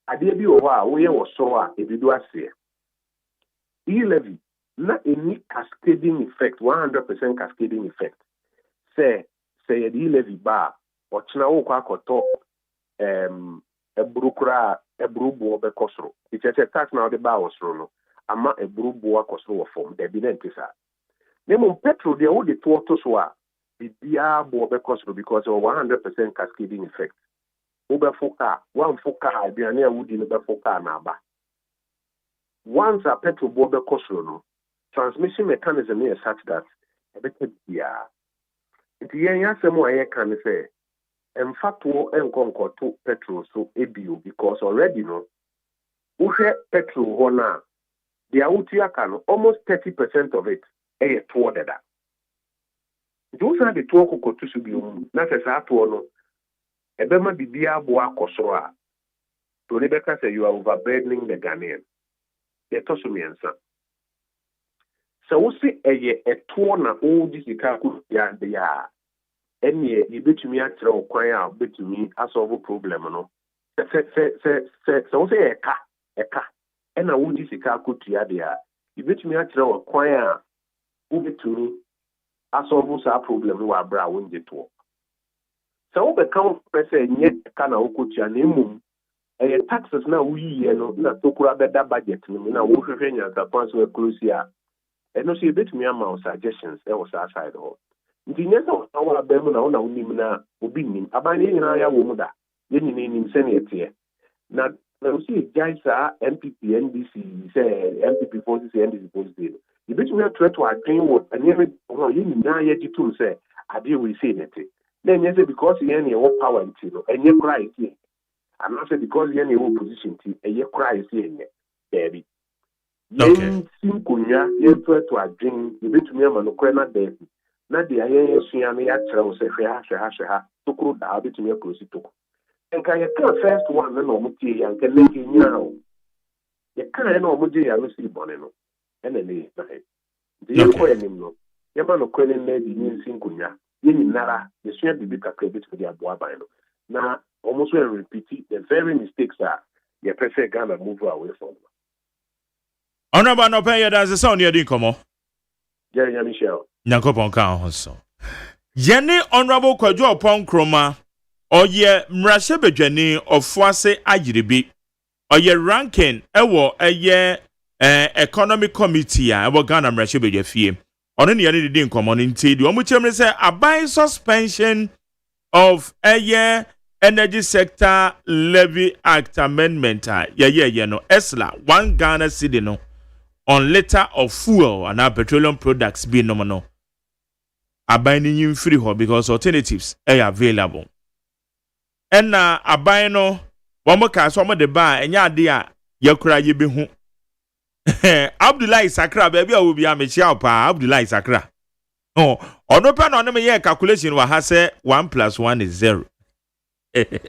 I did be over we was so if you do say. E-levy, not any cascading effect, 100% cascading effect. Say the e-levy bar or china kwa ebrukra ebrubu obe kosro. It's a tax now the bar was no. Ama ebrubu kosro form. There be nentisa. Nemo petrol they all the totos wa the dia bo obe kosro because of 100% cascading effect. Obe foka one foka abiane wudi no be foka na ba. Once a petrol bo obe kosro no, transmission mechanism is such that ebeke dia. It yen yasemo aye kan say in fact, enkonko to petrol so ebio because already no, uhe petrol hona, the autia can almost 30% of it a toward that. Those are the two to subium, not as a no. Ebema bibia boa kosroa. To Rebecca say you are overburdening the Ghanaian. The Tosumiansa. So we see a tuona all this ya de ya. Any you bet me at or choir bet me a solve a problem no. So say a car. And I would this car could ya there. You bet me at or choir who bet to me a solve a problem who are brow in the talk. So the count person yet can could ya name taxes now we no not to grab that budget. Now we have the points were close here. And no see a bit me amount suggestions there was outside all. The next our Bemuna on Nimina Ubinim, abandoning Aya Womuda, Yenin in Senate. Now, see, guys are MPP, NDC, say MPP forces, NDC forces. You bet we have tried to agree with and never now yet you say, I deal with it. Then you say because you have your power and you cry here. I'm not saying because you have your position and you cry here, baby. Yen Sinkunya, yen try to agree, you bet me a monocrena there. Na de ayen suame ya trao se hwe to kro da be tumi akrosi to en kan ye kan first one na no mutie ya kan le nyina o ye kan na o muje ya no si bone no ene ne na he de ye ko enim no ye ma no kwene na di nyin sinkunya ye nyinara ye sua bibi kakra be tumi abo aban no na almost will repeat the very mistakes that ye prefer Ghana move away from. Honorable no pay that's the sound you komo. Jerry Michelle. Nyankopon ka ho so. Yene honorable Kwadwo Opon Kroma oye mrashe bedwani ofuase agiribi. Oye ranking ewo eye economic committee a ewo Ghana mrashe bedwafie. Ono ne yene didi nkomo no nti di omu chemre say abai suspension of eye Energy Sector Levy Act Amendment. No. ESLA 1 Ghana cedi no on liter of fuel and our petroleum products be no. Abinding you free ho because alternatives are available. And abai no one more cast one the bar and ya dear yakura ye be hu. Abdullah Sakra baby I will be a Michelle pa Abdullah Sakra. Oh, on no pen on me calculation wa has 1 + 1 is 0. And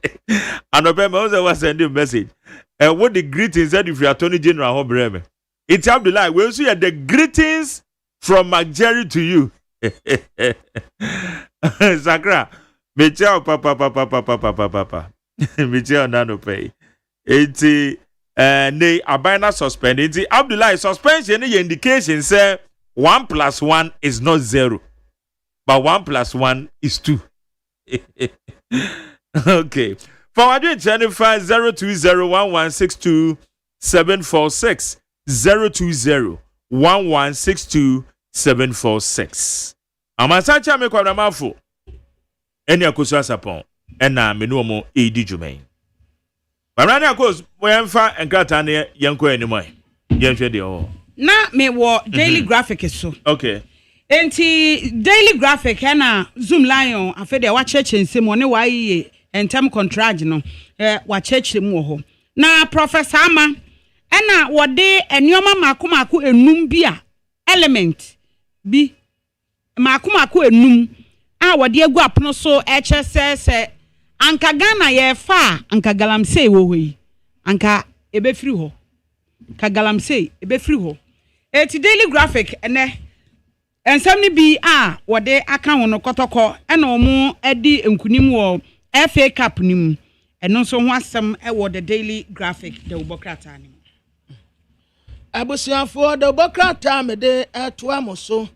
no also was sending message. What the greetings said if you are Attorney General home breme. It's Abdullah. We'll see the greetings from McJerry to you. Sakra. Michelle papa. Michelle nano pay. It's ne abina suspended. Abdullah suspension indication say 1 + 1 is not 0. But 1 + 1 is 2. Okay. For our 25 0201162 0201162 Amasacha me kwa namafo. Eni akoso sapon. Ena menu omo edi dwumen. Bamrani akos moyemfa enkrata ne yenko enimo. Yenhwe de o. Na me wo daily graphic so. Okay. Enti daily graphic na Zoom Lion afede wa cheche nsem one wa yiye entem contract no wa cheche mu ho. Na Professor Ama ena wode enioma makomako enum bi a element bi makomako enum a wode agu apono so se anka Ghana ye fa anka galamsey wo hoyi anka ebefiri ho ka galamsey ebefiri ho eti daily graphic ene ensam ni bi a wode aka wono kotoko ena omo edi enkunim wo FA Cup nim eno so ho asem e wo the daily graphic the ubokrata nim abusiafo the ubokrata me de eto amoso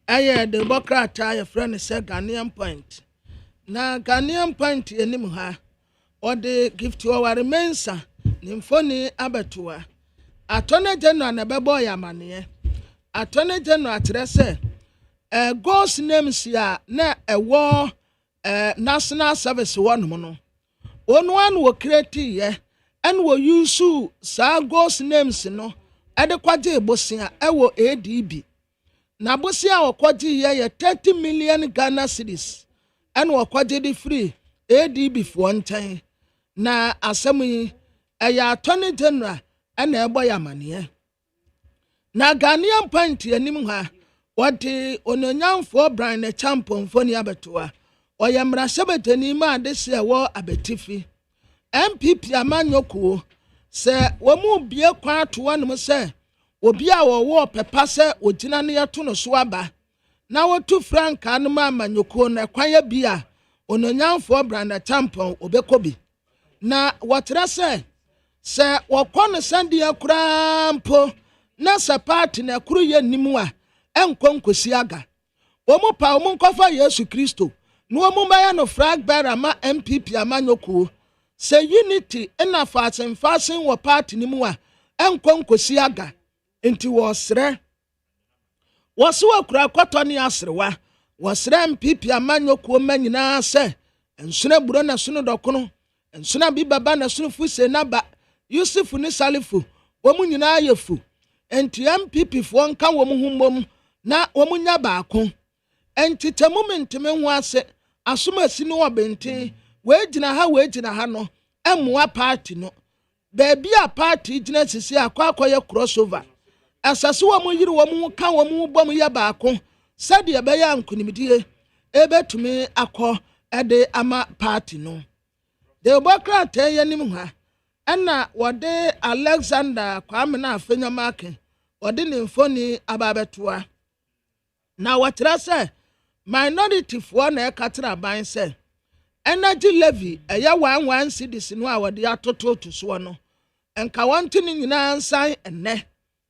eye the ubokrata your friend say Ghanaian point na Ghanaian point enim ha ode gift our mensa nimfoni abetoa Attorney General na bebo ya mane Attorney General atrese ghost names ya na ewo national service one no one wo create ye and wo use sa ghost names no ede kwaje bosia ewo ADB na bosia wo kwaje ye 30 million Ghana cedis and wo kwaje di free ADB for ntan na asem yi eya Attorney General ana ebo ya mane na Ghanaian point anim ha wode ononyamfo Brian na champion foni abetoa oyamra sebetani ma de se wo abetifi MPP amanyoko se wo mu bie kwa to no se obi a wo pepa se ogina ne yeto no so aba na wotu franka no ma amanyoko na kwanya bia ononyamfo Brian na champion obekobi na wotra se wakon sandi akura mpo na se party na kuru ye nimu a enkonkosi aga omu pa omu nkofa Yesu Kristo no omu maya no flag bearer ma MPP amanyoko se unity ina fasen wo party nimu a enkonkosi aga enti wo sre woso akura kwato ne asrewa wo sre MPP amanyoko manyina se ensuna buro na sunu dokono ensuna bi baba na sunu fuse na ba Yusuf ni Salifu womu nyina ayefu enti MPP fo nka womu hummom na womu nya baako enti temument me ho ase asomasi no obenti we gina ha no emua party no baabi a party gina sisi akwakoye crossover asase womu yiri womu ka womu bom ya baako sade be ya nkunimdie ebetumi akọ ede ama party no de obokrata yanim ha Ena wode Alexander Kwame na afenyamake wode ne mfoni ababetoa na watra se minority fo na ekatra ban se energy levy eya 11 cedis no a wode atoto to so no enka wonte ni nyina nsan enne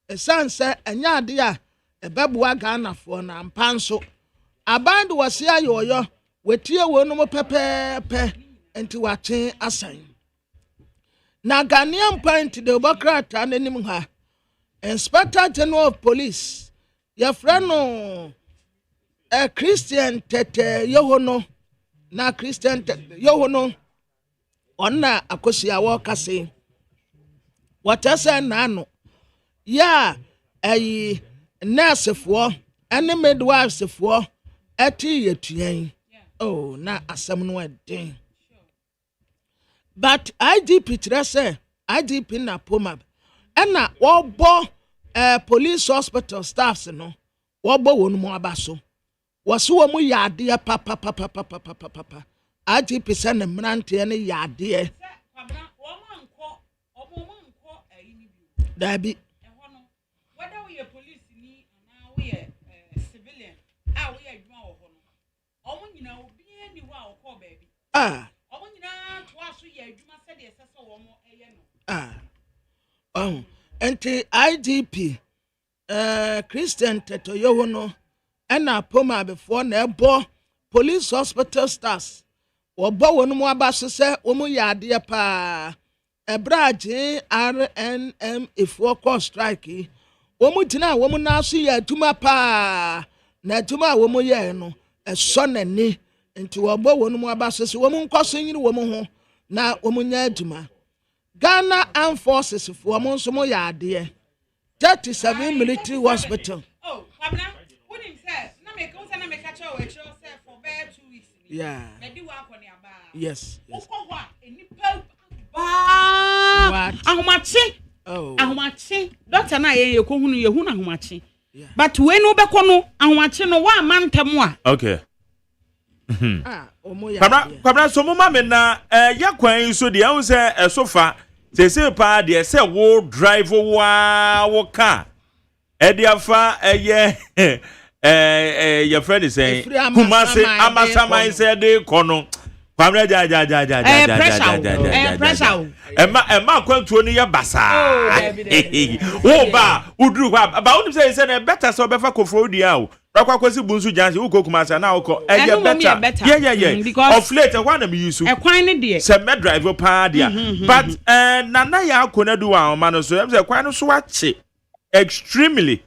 esanse enya ade a ebeboa Ghana fo na mpanso aband wose ayoyo wetie wonu mo pepepe enti wache asan na Ghanaian point the Bokrata anenim ha Inspector General of Police your friend no Christian tete yohono na Christian yohono ɔna akosia wɔka se wɔtɛ sɛ naano ya ɛyi nursefoɔ ɛne midwifefoɔ ɛte yɛtuan oh na asɛm no ɛden but IDP kyerɛ sɛ IDP na poma ɛna wɔbɔ police hospital staffs no wɔbɔ wɔn mu aba so wɔso wɔn mu yɛ adeɛ papapapapapapa IDP sɛ ne mmeranteɛ no yɛ adeɛ dabi whether we are police ni ana we are civilian ah we are adwuma wɔ hɔ no ɔmo nyina obi ani hɔ a ɔkɔ baabi ɔmo nyina to aso yɛ adwuma sɛ deɛ ɛsɛ sɛ wɔn ɛyɛ no enti IDP Christian Tetoyo no ɛna poma before na ɛbɔ police hospital stars wɔbɔ wɔn mu aba so sɛ wɔn yɛ adeɛ paa ɛbragye RNM efuo kɔ strike wɔn gyina wɔn nan so yɛ adwuma paa na adwuma a wɔn yɛ no ɛsɔ n'ani nti wɔbɔ wɔn mu aba so sɛ wɔn nkɔ so nyiri wɔn ho na wɔn nyɛ adwuma Ghana Armed Forces for wɔn nso mo yɛ adeɛ 37 military hospital. Oh, Pabna, what him say? Na me come say na me catch our show say for bare 2 weeks. Yeah. Me di wa ko ne aba. Yes. Wokɔ hɔ a enipa ba. Ahomache. Oh. Ahomache. Doctor na ye kohunu ye hu na ahomache. But we no bɛkɔ no ahomache no wa mantam a. Okay. Kwabra so mo ma me na ya kwan so de ehun se esofa sese pa de se wo drive wo car e de afa ye your friend is saying Kumasi amasaman se de kono kwabra ja pressure ema kwantuo ni ya basa wo ba uduru ba unim say na better so befa kofro dia o kwasi bunsu jansi uko Kumasi na uko better yeah of late one am use ekwan ne de se me drive pa dia but nana ya akona do wa ma no so em se kwan no so ache extremely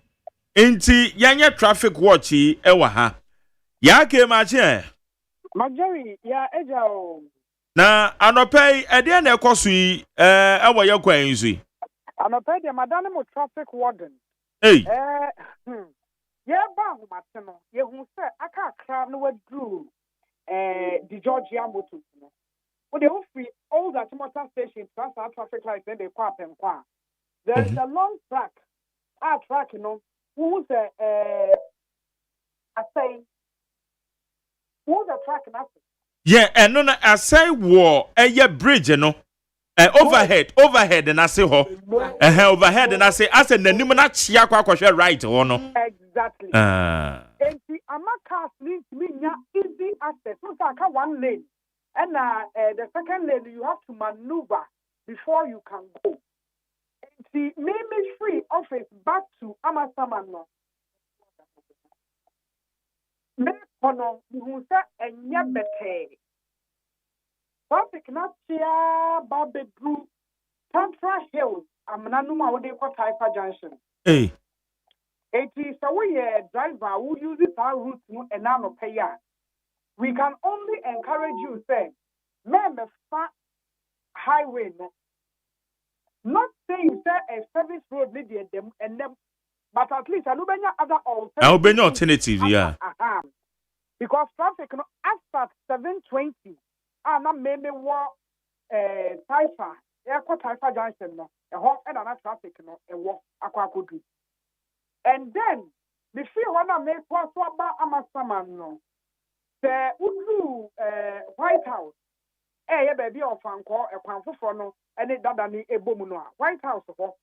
enti yanya traffic watch e wa ha ya ke ma che Majori ya eja o na anopei ede na ekoso yi ewo ya kwan yi so anopei de madane mo traffic warden hey ye ba ahomate no ye hu se aka akra no wadru di Georgia motor no we dey free all that motor station traffic lights then they kwa penkwa there's a long track track no who say I say who's the track na yeah and no na asai wo bridge no overhead na say ho overhead na say as nanim na chia kwa right ho no exactly and the amaka link me easy access so aka one lane and the second lane you have to maneuver before you can go and the maybe free office back to Amasaman no me kono you say enya bete traffic na chia babedru Tantra Hills amnanuma wo de ko Taifa Junction hey eti so we driver who uses our route no enano pay ya we can only encourage you say me fa highway no not saying say a service road need them and them but at least alubenya other alternative yeah because traffic no after 7:20 na maybe what Taifa Taifa Junction no and na traffic no akwakodu and then the feel when I make what about Amasaman no the udu White House baby of anko ekwanfofo no ene dada ni ebomu no White House ho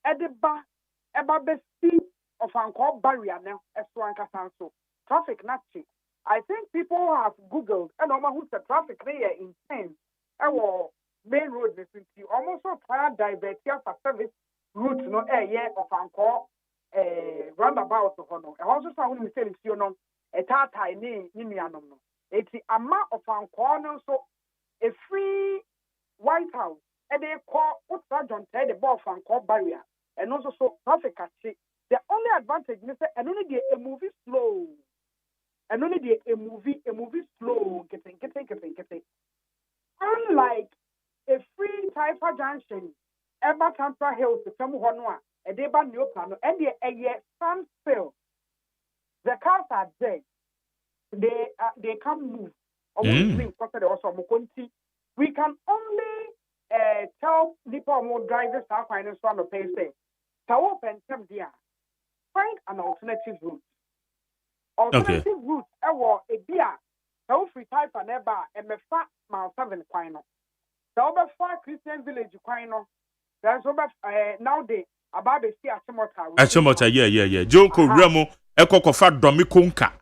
edeba eba besti of anko barrier no eso ankasa so traffic na chi I think people have googled and almost the traffic there intense main road vicinity almost so try divert here for service route no of anko roundabout no e also so when we say you know e tata ni nuanom no eti ama of anko no so a free White House and they call Utra John Ted the ball from call barrier and also so traffic catchy. The only advantage is and only a movie slow. And only a movie slow getting. Unlike a free Taifa Junction, Eba Tampa Hills, the Samu Honua, a Deba Neopano, and a year standstill. The cars are dead. They can't move. We can only tell people more drivers how finance one to pay say. To open some there. Find an alternative route. Alternative route, a beer. So free type and ever and me fat mile 7 quino. So over 4 Christian village quino. There's over now they about the sea Achimota, yeah. Joko Remo, Eko Kofa Domi Kunka.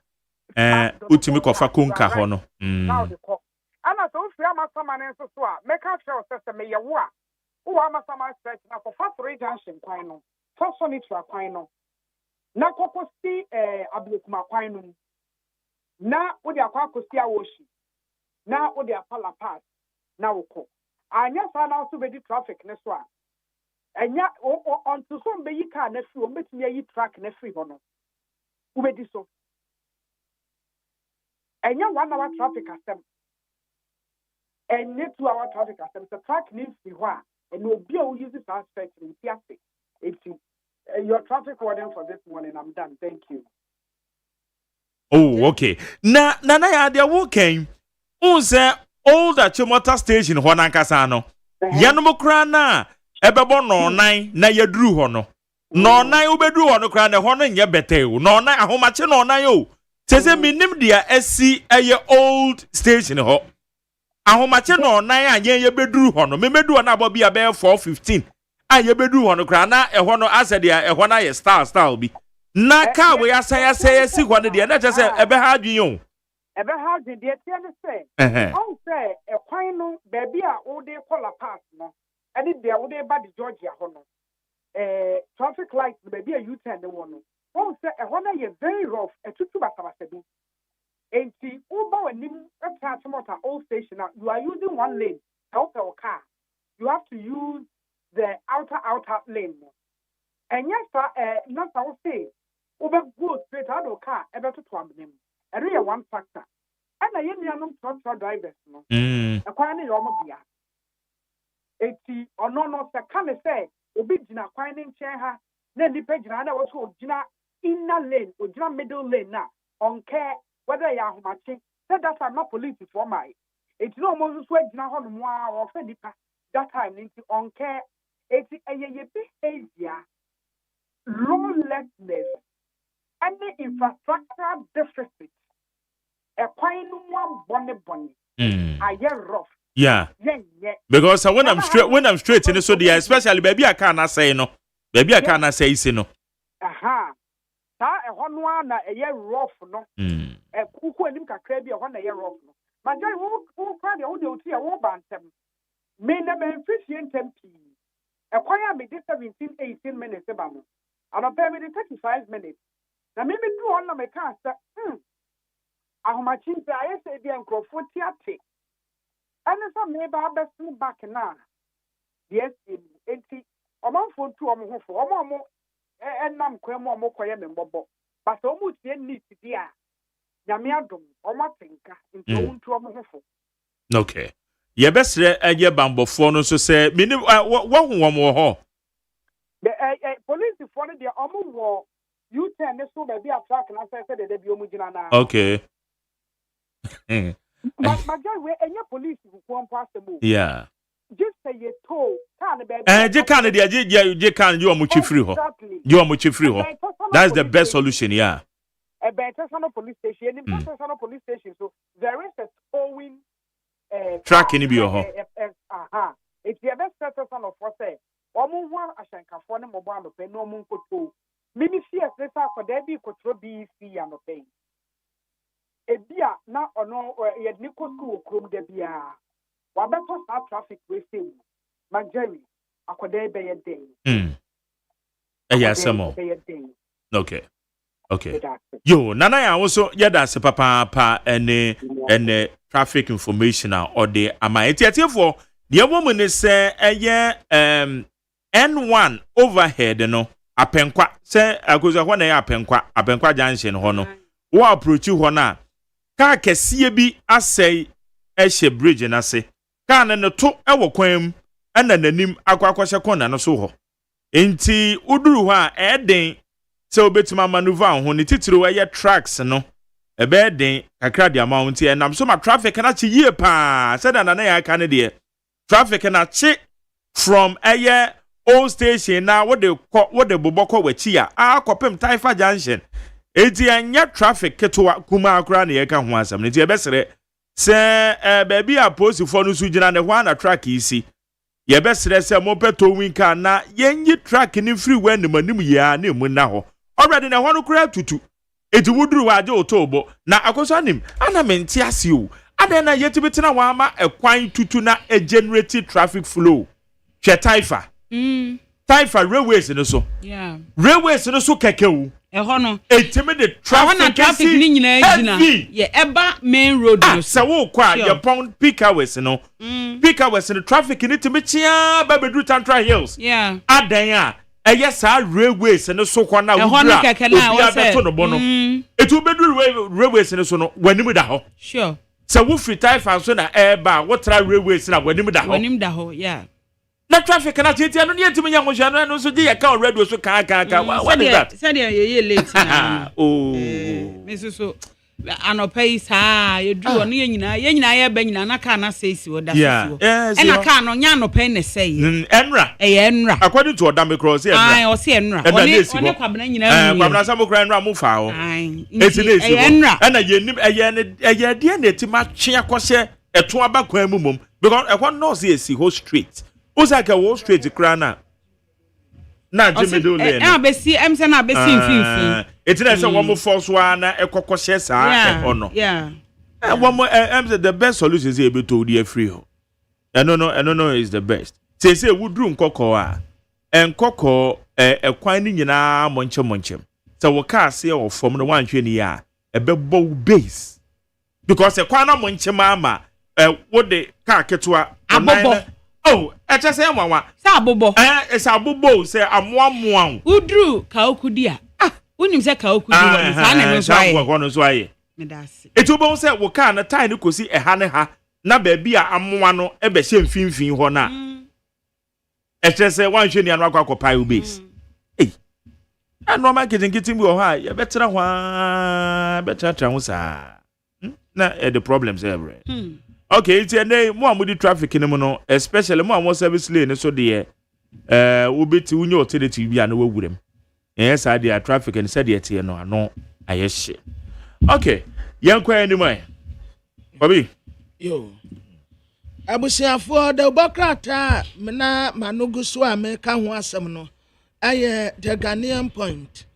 Utimi Kofa Kunka Hono. Now the court. And as if we are my summon and so make our show system may ya wa. Who are my summon stretch now for 3 junction quino. First on it to a quino. Na koko si ablikuma kwanu na odi akwa kosi awoshi na odi apala pass na woko anya sa na so be di traffic ne so a anya on to so be yi car na free o betumi yi track na free hono wo be di so anya 1 hour traffic asem enya 2 hour traffic asem so track ni free ho a and obi a wo use this aspect in tiase eti your traffic warden for this morning. I'm done. Thank you. Oh, okay. Na ya dia wo ken. Unse old Achimota station ho na nkasano. Yanom kra na ebebo no nan na yaduru ho no. No nan ubeduru ho no kra na ho no nye bete o. No nan ahomache no nan o. Tese minim dia esi eye old station ho. Ahomache no nan anye ye beduru ho no. Me medu na abo bia be 415. Aye bedu hono kra na ehwo no asede a ehwo na ye style bi na ka we asaya si hwo ne de na che se ebe ha adwen o ebe ha adwen de tie ne se on se ekwan no baby a wo de kola pass no ade de wo de ba di Georgia ho no traffic light baby a U-turn de wo no on se ehwo na ye very rough etutu basabasabi enti wo ba wanim Achimota old station you are using one lane help your car you have to use the outer lane. And yes, not I will say, over good straight out of car, ever to him. And really one factor. And I am not drivers, no. Acquiring your mobile. 80 or no, sir, can I say, Obidina, acquiring chair, then the page, and I was Jina inner lane or Jina middle lane now, on care whether you are matching. Said that I'm not police for my. It's no more sweat, Jina Honma or Fedipa. That time, into on care. It's a behavior, lawlessness, any infrastructural deficit. A quite one bonny. I hear rough. Yeah. Because when I'm straight in the so the especially baby I cannot say no. Baby I cannot say no. Aha. Sa e hono na e year rough no. E kuku anim kakra bi e hono year rough no. Majai wo kwa de wo de oti e wo bantem. Me na be efficient tempi. Acquire me 17-18 minutes about me. And I'll pay me 35 minutes. Now maybe do on my car, sir. I'm my chin, I say the uncle for theatre. And some maybe I'll best back now. Yes, in 80 or more for 2 or more, and I'm quite more quiet than Bobo. But almost the need to be a Yamiadum or Matinka into 2 or more. Okay. Ye besre eye bambofo no so say mini wo mo ho the police for the omo U-turn so be a track na say the bi omu gina na okay but major we any police who pass the move yeah just say you told can be je kan de je kan you omu chifri ho you omu chifri ho that's the best solution yeah a better police station in better police station so there is a towing tracking be ho it's the best person of for say omo wan ashankafo ne mobile pe no omo nkoto mimi fear say for there be kotro BC ya no pay ebia na ono ye ni kosu okrom da bia wa beto sa traffic we say Majeri akoda be ye den samo okay yo nana ya also yeda se papa ene traffic information or the ama etiatifo the woman is say N1 overhead no apenkwa say agoza ho na ya apenkwa junction ho no wo approach ho na ka kese bi asai ehye bridge na se car no to ewo kwam ana nanim akwakwahye kona no so ho enti uduru ho a eden se obetima maneuver ho ne titiro eye tracks no ebe den kakra de amount e nam so ma traffic na chi yie pa said na na ya ka ne de traffic na chi from eye old station na what the boboko wachi a akopem Taifa junction enti anya traffic ketwa kuma akra na ye ka ho asam ne ti ebesere se baby a post for no su gina ne ho na track isi ye besere se mo peto winka na yenyi track ni free when manim ya na emu na ho already na ho no kura tutu eti wuduru waje otobo na akoso anim ana menti ase o ada na yetibitina wa ama ekwan tutu na generate traffic flow hwe Taifa Taifa railways no so railways no so kekewu ho no etime the traffic ni nyina gina ye eba main road no so wo kwa ye pon peak hours no peak hours no traffic ni timi chia ba bedru Tantra Hills adan a eye sa railways no so kwa na wudura obi abeto no bono etu bedru railways no so no wanim da ho sure so wo free Taifa so na eba wo tra railways na wanim da ho na traffic na tete no ne ntimi nya hwehwe no so je ka already so ka what is that said ye late na me so anopai sa ye dru no ye nyina ye ba nyina na ka na say si wo da so e na ka no nya anopai ne say enra according to odam cross enra o se enra one kwabena nyina kwabena sam kra enra mu fa ho enra na ye nim eye de na etima twe akose eto abakwan mu mom because ekwan no see esi ho street Osaka Wall Street krana na jemedo le na abesi emse na abesi mfimfin etina se wo mo force wa na ekokoshe saa ono wo mo emse the best solution is ebeto di free ho no is the best say wudru nkoko a enkoko ekwan ni nyina monchem se wo ka se wo form no wanhwe ni a ebebo base because ekwan na monchem ama wo de ka ketwa abobo oh, echa say nwanwa. Say abobo. Say abobo say amoamoa. Udru ka okudi a. Unim say ka okudi won sa na no so aye. Sa no so aye. Me dase. Etubo say wo ka na time ni kosi eha ne ha na ba bia amoa no e be hye mfimfin ho na. Echa say wanhwe ni anu akwakopa u base. Eh. Anu ma kitin bi ho ha ye betra ho a betra ho sa. Na the problems everywhere. Okay, it's a day more with the traffic in the especially more service lane so the will be to your utility be an over them. Yes, I did traffic and said yet here no I yes. Okay, young quay anymore. Bobby. Yo. Abusiafo de bokrata na manugu so ameka ho asem no. Aye the Ghanaian point.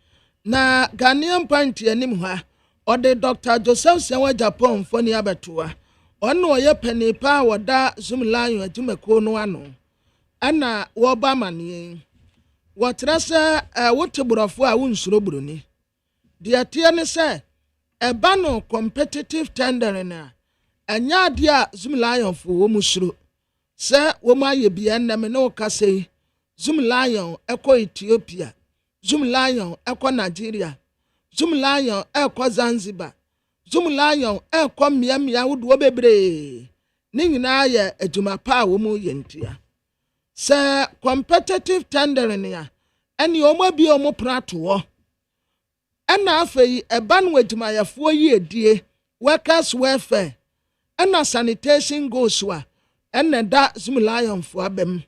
Na Ghanaian point anim ha ode Dr. Joseph Sewa Japan foni abetoa. Ono ye penipa wada zumlayo adwumako no ano ana wo ba mane wo trese woteburofo a wonsuro buroni de atie ne se eba no competitive tender na anya ade a zumlayo fo wo musuro se wo ma ye bia na me no kase zumlayo eko Ethiopia zumlayo eko Nigeria zumlayo eko Zanzibar Zumlayon kwa miamia wudu bebre ni nyina ye adwuma pa wo mu yentia se competitive tendering ya eni omo bi omo prato wo ena afei eba no adwuma yafo yi edie workers welfare ena sanitation goes wa ena da Zumlayon fo abem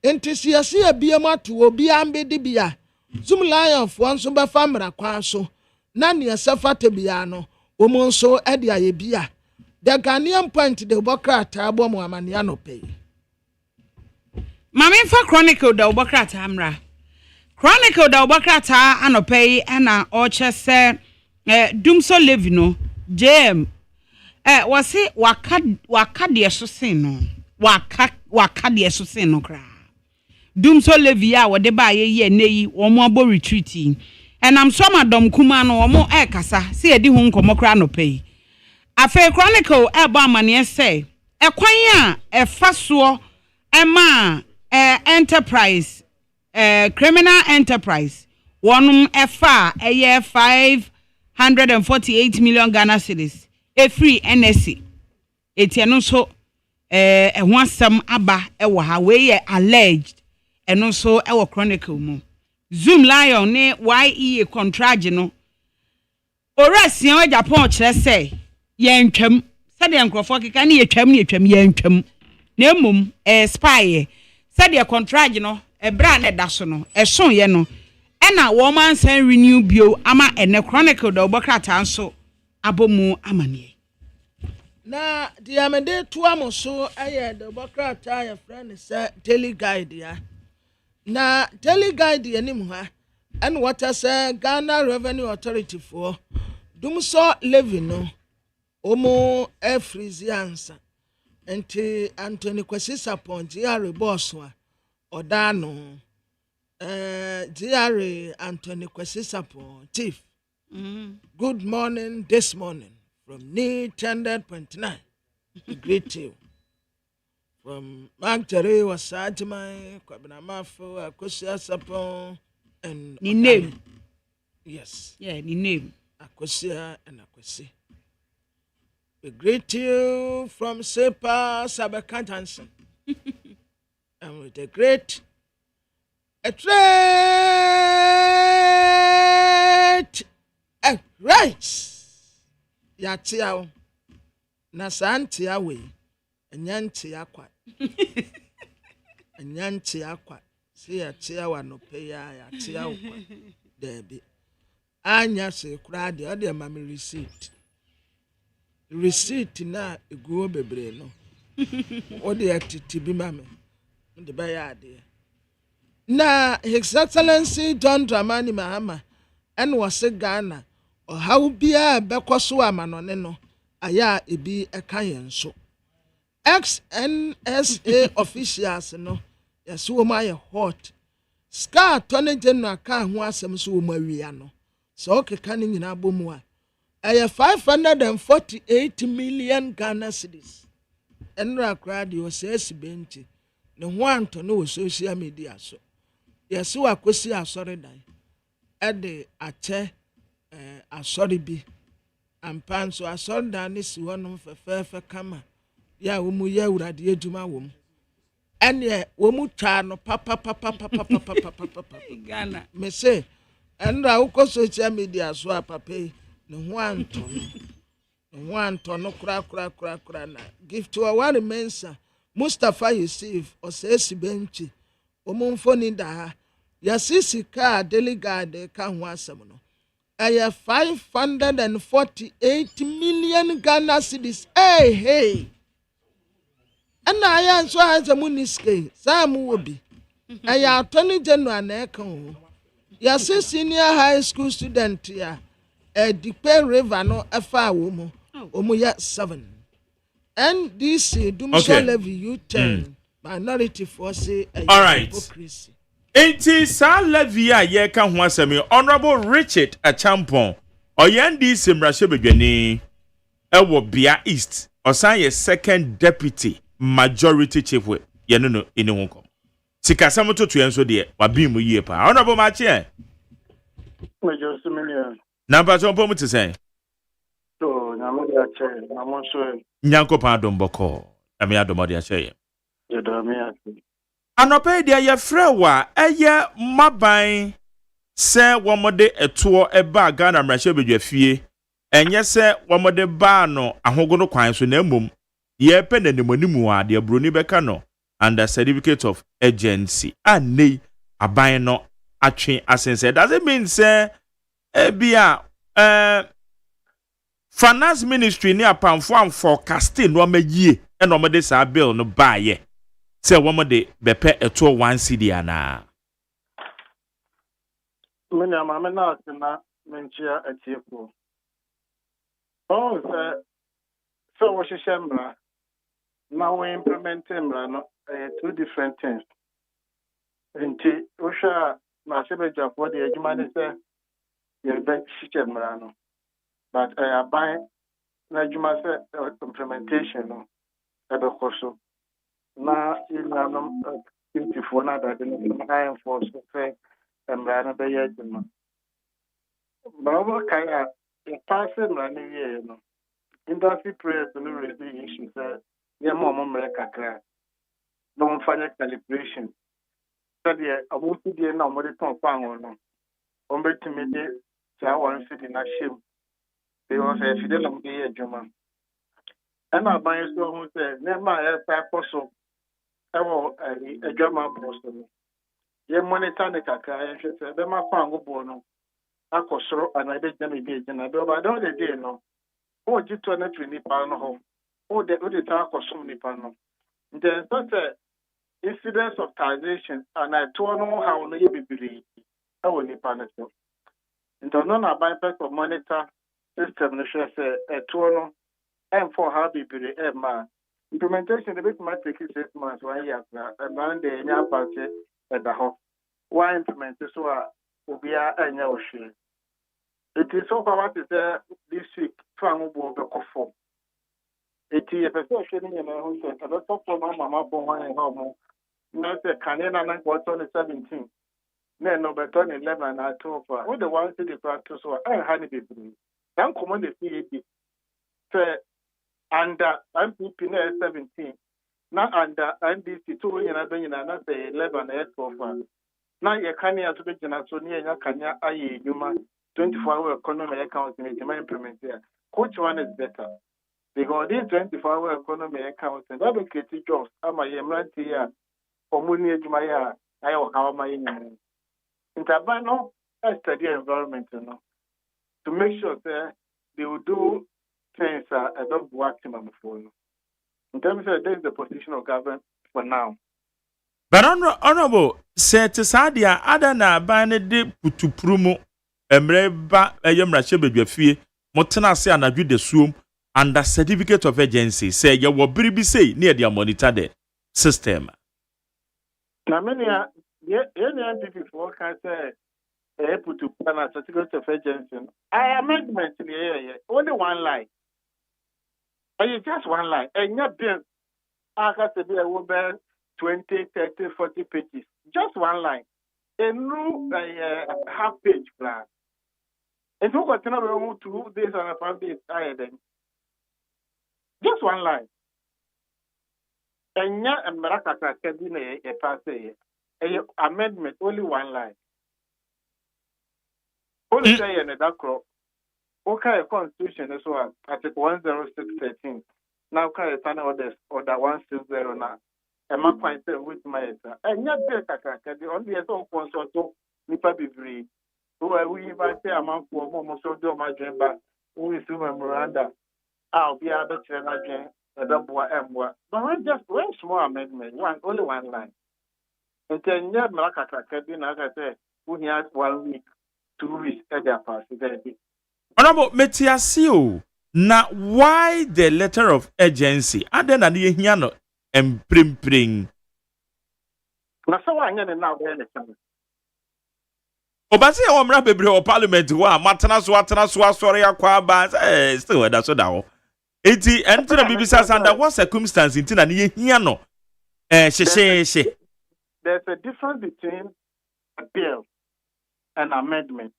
entisiase ebiem ato obi ambedi bia Zumlayon fo nso be famra kwa so na ne sefate bia no Omonso edi ayebia. The Ghanaian point de bokrata abomo amania no pay. Mama fa chronicle da bokrata amra. Chronicle da bokrata anopay na oche se dumso levy no JM wase waka de so sen no. Waka de so sen no kra. Dumso levy a wode ba ye neyi wo mo abo retreating. And I'm so madam Kumano or more ekasa, see a di home comocrano pay. A fair chronicle Abamania say, a quaya, a fasuo, a ma, enterprise, criminal enterprise, one far a year 548 million Ghana cedis, a free NSC. Etiano so ɛho asɛm aba ɛwɔ ha wei yɛ alleged ɛno nso ɛwɔ chronicle mu Zoom Lion ne YEA contract no ora sia Japan kyerɛ sɛ yɛntwam sɛdeɛ nkrɔfoɔ keka ne yɛntwam na mmom spy sɛdeɛ contract no ɛbra na ɛda so no ɛso yɛ no ɛna wɔn ansan renew bio ama ɛne chronicle da obokrata nso abomu amane na diamede to am so ɛyɛ the obokrata yɛ friend sɛ daily guide ya na daily guide yɛ nim ha ɛna wɔta sɛ Ghana Revenue Authority for dumso levy no omo freeze ansa enti Anthony Kwesi Sapon GR boss wa odano GR Anthony Kwesi Sapon chief good morning this morning from NE 10.9 greet you from Magtere Wasajimai Kwabena Mafo Akosia Sapon and ni name yes ni name Akosia and Akosi. We greet you from Sepa Sabakantanson. And with a great right. Yatiao Nasanti away and Yanti aqua. And Yanti aqua. See a tiawa no pay a tiao. There be. Anya say cried the other mammy receipt na ego bebre no o de activity bi mame de ba ya de na His Excellency John Dramani Mahama en was Ghana o how bia bekoso amanone no aya ebi eka yen so XNSA officials no yeso wo ma ye hot ska Attorney General ka ho asem so wo ma wia no so okeka ni nyina bomu a 548 million Ghana cedis. Enra crowd you say sibenti. No one to know social media so. Yes, so akosi asori dan. Ede ache asori bi. Ampan so asori dan ni si wonom fefe kama. Ya wo mu ye urade adwuma wo mu. Ene wo mu twa no papa. Ghana. Me say enra wo social media so papa. No one to kura na give to our mensa Mustafa Yusuf or says benchi omumfoni da ha yasisi ka delegate ka ho asem no aya 548 million Ghana cedis hey ana aya nso asem niske samu obi aya Attorney General na eka ho yasisi senior high school student ya Dipe River no efa wo mu omu ya 7 NDC dumso levy U10 minority force all right hypocrisy enti sa levy a ye ka ho asemi Honorable Richard Achampon NDC mrahye bedwani ewo Bia East osan ye second deputy majority chief we ye no eni ho kom sikasam to enso de wabim yie pa Honorable Mache Major Similia Number to pomu to say. So, Namodia Che, Namonso, Nyanko Padomboko, Amia Domodia Che. Yadamia. Anope dia ye frewa, eye mabai, se wamode etuo eba Ghana mrashe bedwe fie, enye se wamode ba no ahogono kwan so na mmom, ye pene ne monimu a de broni beka no, under certificate of agency. Anei aban no atwe asense. Does it mean say Ebia finance ministry ni apamfo am forecasting no magye e no mede sa bill no baaye se wo mede bepe eto 1 cedi ana Mene amame na asena menchia atieko oh so wo hihye na we implement mra no two different things enti osha na sebeja for the adwuma ne se ye be hihye mra no but buy na adwuma se implementation no ebe koso na ilanum beautiful na that I enforce say mra no be ye adwuma bawo kaya the person running here no industry prayers no raise the issue say yɛ ma ɔmo mmerɛ kakra na ɔmfa nyɛ calibration sɛdeɛ ɔmo mfidie na ɔmo de tɔn paango no ɔmo bɛtumi de saa wɔn mfidie na hyɛ mu because ɛfidie na ɔmo de yɛ adwuma ɛna aban yi so ɔho sɛ nneɛma a ɛresa akɔ so ɛwɔ adwama boɔ so no yɛ monitor ne kakra yɛhwɛ sɛ ɛbɛma paango boɔ no akɔ soro anaa ɛbɛgyina ne bi agyina bɛ ɔba dɔn de dee no ɔregye tɔ no firi nipa no hɔ wode saa akɔsom nipa no nti ɛnsɛ sɛ incidence of taxation anaa ɛtoɔ no haw no yɛ bebree ɛwɔ nipa no so nti ɔno na aban pɛ sɛ monitor system no hwɛ sɛ ɛtoɔ no ɛmfa ɔhaw bebree ɛmma a implementation de bɛtumi atake 6 months 1 year kora ɛban de ɛnyɛ apase ɛda hɔ wa implement so a obiara ɛnyɛ wo hwee eti so far what is this week fango bo bɛkɔ fam eti yɛpɛ sɛ ɔhwɛ ne nyinaa ho sɛ ɛbɛkɔ fam ama mabɔ ho ayɛ hɔ mo na sɛ kane na nkɔtɔ ne 17 na ɛno bɛtɔ ne 11 na ato fa wode one city kora to so a ɛnha ne bebree saa nkɔmmɔ na ɛfi yɛ bi sɛ under MPP na ɛyɛ 17 na under NDC to wo nyinaa bɛnyinaa na sɛ 11 na ɛyɛ 12 a na yɛka ne ato bɛgyina so ne yɛnya kanea ayɛ adwuma 24-hour economy account in implement here. Which one is better? Because this 24-hour economy account that will create jobs. I'm a yemranti here. For money, Jumaya, I will have my in Tabano, I study environment, to make sure that they will do things above maximum for you. In terms of this is the position of government for now. But honorable, said to Sadia, Adana Banede Putuprumo. Emreba eyemra chebedwafie motena se anadwu de suom under certificate of agency say ye wo biribi say near dia monitor the system na menia ye NPP for can say put to plan certificate of agency amendment only one line just one line enya bill aka se be wo be 20 30 40 pages just one line a new half page plan. If you got to 2 days and 5 days higher than just one line. And yeah, and Maracata can be a passe amendment, only one line. Only say in the crop. Okay, constitution is one Article 106.13. Now can I order 160 now. And my point with my and yet the only so consult nipa bibiri who we invite a man for almost so do my jemba who is memoranda I'll be able to again a double but just one small amendment only one line and then yet Malacata can be as I said who has 1 week 2 weeks at their pass honorable Metiasio now why the letter of agency other than the hiano and prim. Na so anya ne na we ne kan. Obase o mra bebre o parliament wa matena so asore akwa ba still we da so da wo. Eti entina bibisa under what circumstance intina ne hia no she. There's a difference between a bill and amendment.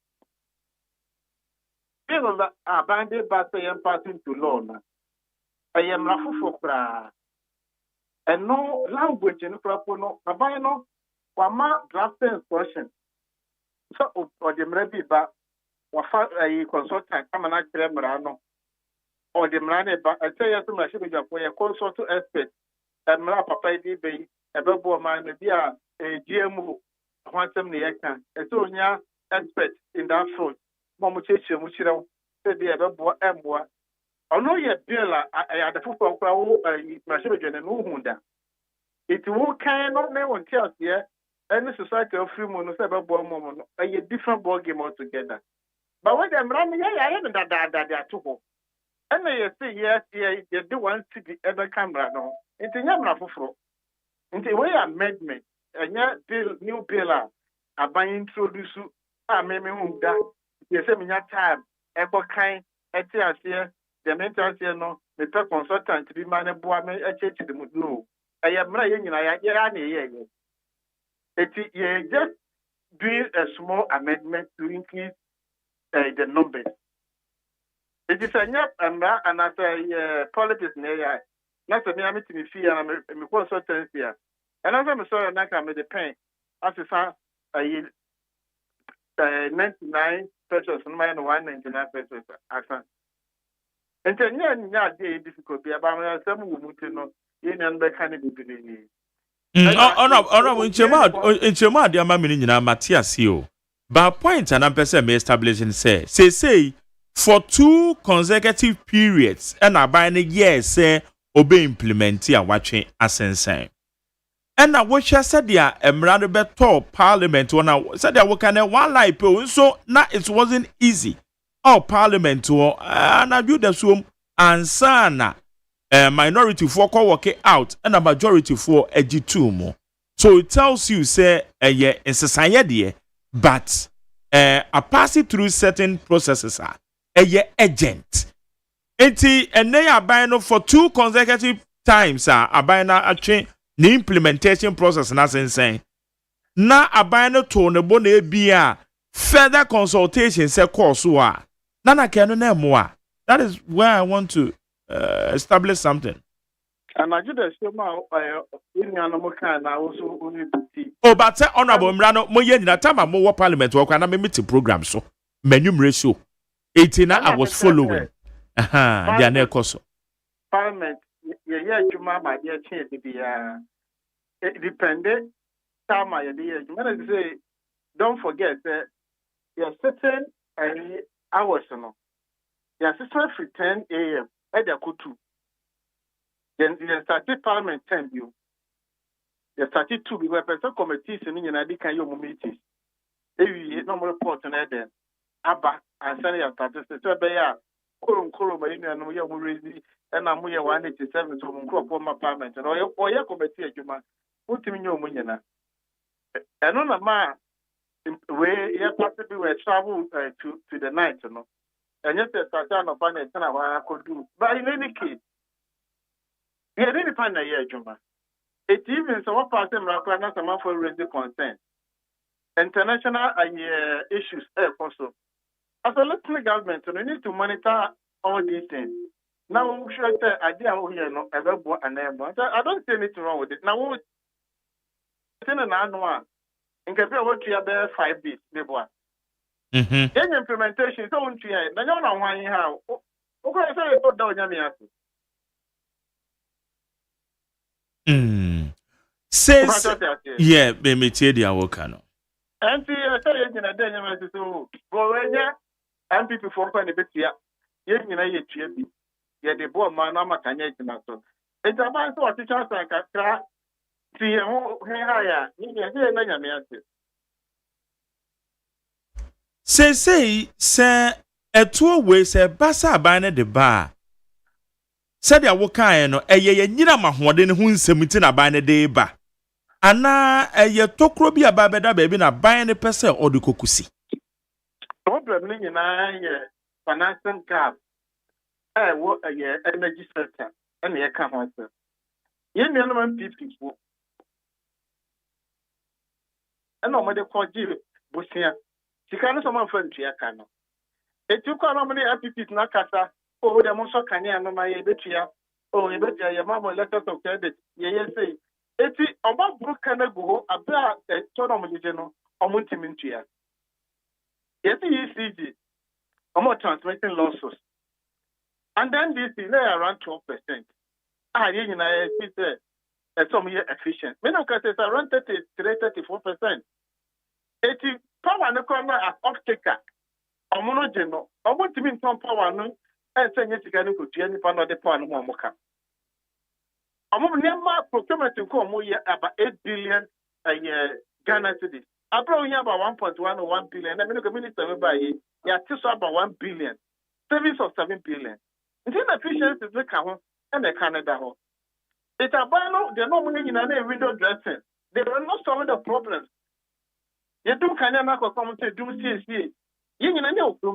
Bill that abandoned by passing to law na. Ayem na fufu kra. And no language in the no, no, Wama drafting question. So, or the Mrebi ba, a consultant, come and actually Marano, or the Marane ba, I tell you to my ship for a consultant expert, and Mara Papa Bay, a bubble man, a GMO, one some the actor, a Sonia expert in that field, Momutation, which you know, said the bubble M1. Ono ye bill I had the football crowd machine and no it will kind of name on tells here any society of free mono a different ball game altogether. But when them running, I haven't that they are too. And they say yes, you do one city ever camera no. It's a yamra for it's a way amendment and yet bill new bill I buy introduce maybe that you say me time ever kind at here. The mental no, the consultant to be managed by me a church the mood no. I am not it's just doing a small amendment to increase the numbers. It is a yap and as a politics na se me ameti me fee na me consultancy a and as I'm sorry na ka me the pen asesa 99 pesos no man 199 pesos asa ntenya nya dey difficult be about me some wo muti no ye nyan be kan bibiri ni Nchema de ama me nyina Matthias o. By point and person me establishing say for 2 consecutive periods and about a year say obey implement ya watching asensen. And now what she said there emrado beto parliament one said there can one life so now it wasn't easy. Our parliament and I do the swim and sana minority for work out and a majority for a G2 more. So it tells you say yeah in society but a passing through certain processes are a agent. And they are buying for 2 consecutive times are buying actually the implementation process na saying na abano to ne bone bia further consultation say course wa na na kenu na moa. That is where I want to establish something. And I did a show in animal can also only oh but say honorable mrano mo ye nyina time mo wo parliament wo na me meeting program so menu ratio 18 I was following dia na ekoso parliament yeah juma ma dia change bia it depended time I did when say don't forget that you're sitting hours no you're sitting for 10 a.m. at the kutu then you started parliament 10 you started 2 because person committees in the can you meetings every no report on there aba and send your statistics so be ya kolon ma inu no ya mu raise and am ya 187 so mu crop my parliament no ya committee adwuma utimi nyo mu nyina eno na ma we ya possibly we travel to the night no and yet the start no panel na wa kodu but in any case we really find na ya adwuma it even so what part them rakwa na some for raise concern international issues also as a local government we need to monitor all these things. Now we should say idea here no available and I don't see anything wrong with it. Now we in an annual in compare what you have 5 days before. In implementation so on here na you know why how okay say to down nyame says yeah me tie dia work no and see say you na dey nyame so go wenya MPP for kwa ne betia ye nyina ye tua bi ye de bo ma na makanya gyina so entaban so teacher san kakra ti ho he ha ya ni ye na nyame ase say eto we say basa aban ne de ba said ya wokan no ye nyina mahode ne hu nsem ti na ban ne de ba ana ye tokro bi aba beda ba bi na ban ne pese odukokusi problem ni nyina ye financing gap what energy sector and the account answer. You know, people and no matter what you Busia, she can't someone friend to your cano. It took how many FPPs na casa, oh, the most can you know my betia, oh, you bet your mamma letters of credit, ye say. It's about Brook can go about a tournament general or multimintia. Yes, ECG, or more transmitting losses. And then this is around 12%. You know, it's some year efficient. Many cases around 33-34%. It's power no corner as off taker. Or monogeno. Or what to mean some power no and send you to get into any part of the power no more mocha. Never procurement to come about 8 billion a year Ghana cedis. I probably about 1.1 or 1 billion. I mean, the minister by you are just about 1 billion. Savings of 7 billion. It's inefficiency is the and the Canada. It's about they're not moving in any window dressing. They are not solving the problems. You do Canada come to do CSC. You know, so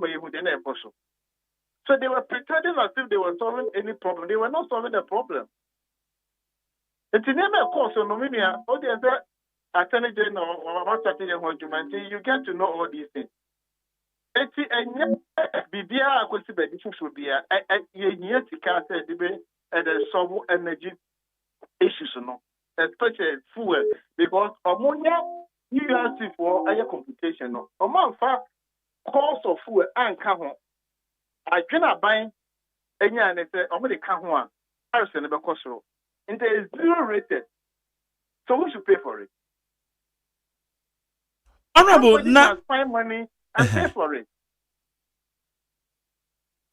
they were pretending as if they were solving any problem. They were not solving the problem. It's never a course on Nominia, all the other attorney general or you get to know all these things. It's a Bibia could be different. Be a year to cast a debate the solve energy issues, especially fuel, because ammonia URC for higher computation. Among fact, cost of fuel and carbon. I cannot buy any and say, I'm going to come one. I was never cost. And there is zero rated. So we should pay for it. Honorable, now find money and pay for it.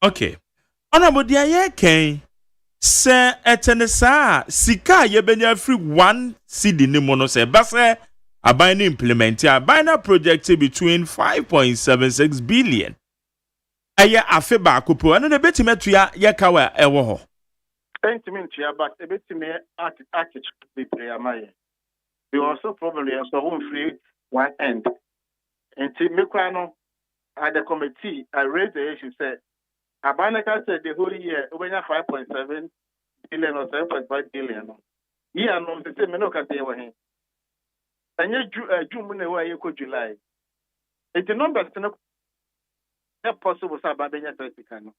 Okay. Honorable, the aye Sir Etenesa, Sika Yebenya free 1 CD ni mono se base abaini implement ya abaina project between 5.76 billion. Aye afe ba kupo anu ne betimetu ya kawa ewo ho. Sentiment ya but a bit me architect be prayer my. You also probably also home free one end. And to me at the committee I raised the issue said Abanaka said the whole year when 5.7 billion or 7.5 billion. Yeah, no, the same no can say him. And yet June where you could July. It's the numbers not possible to Babenya Testican.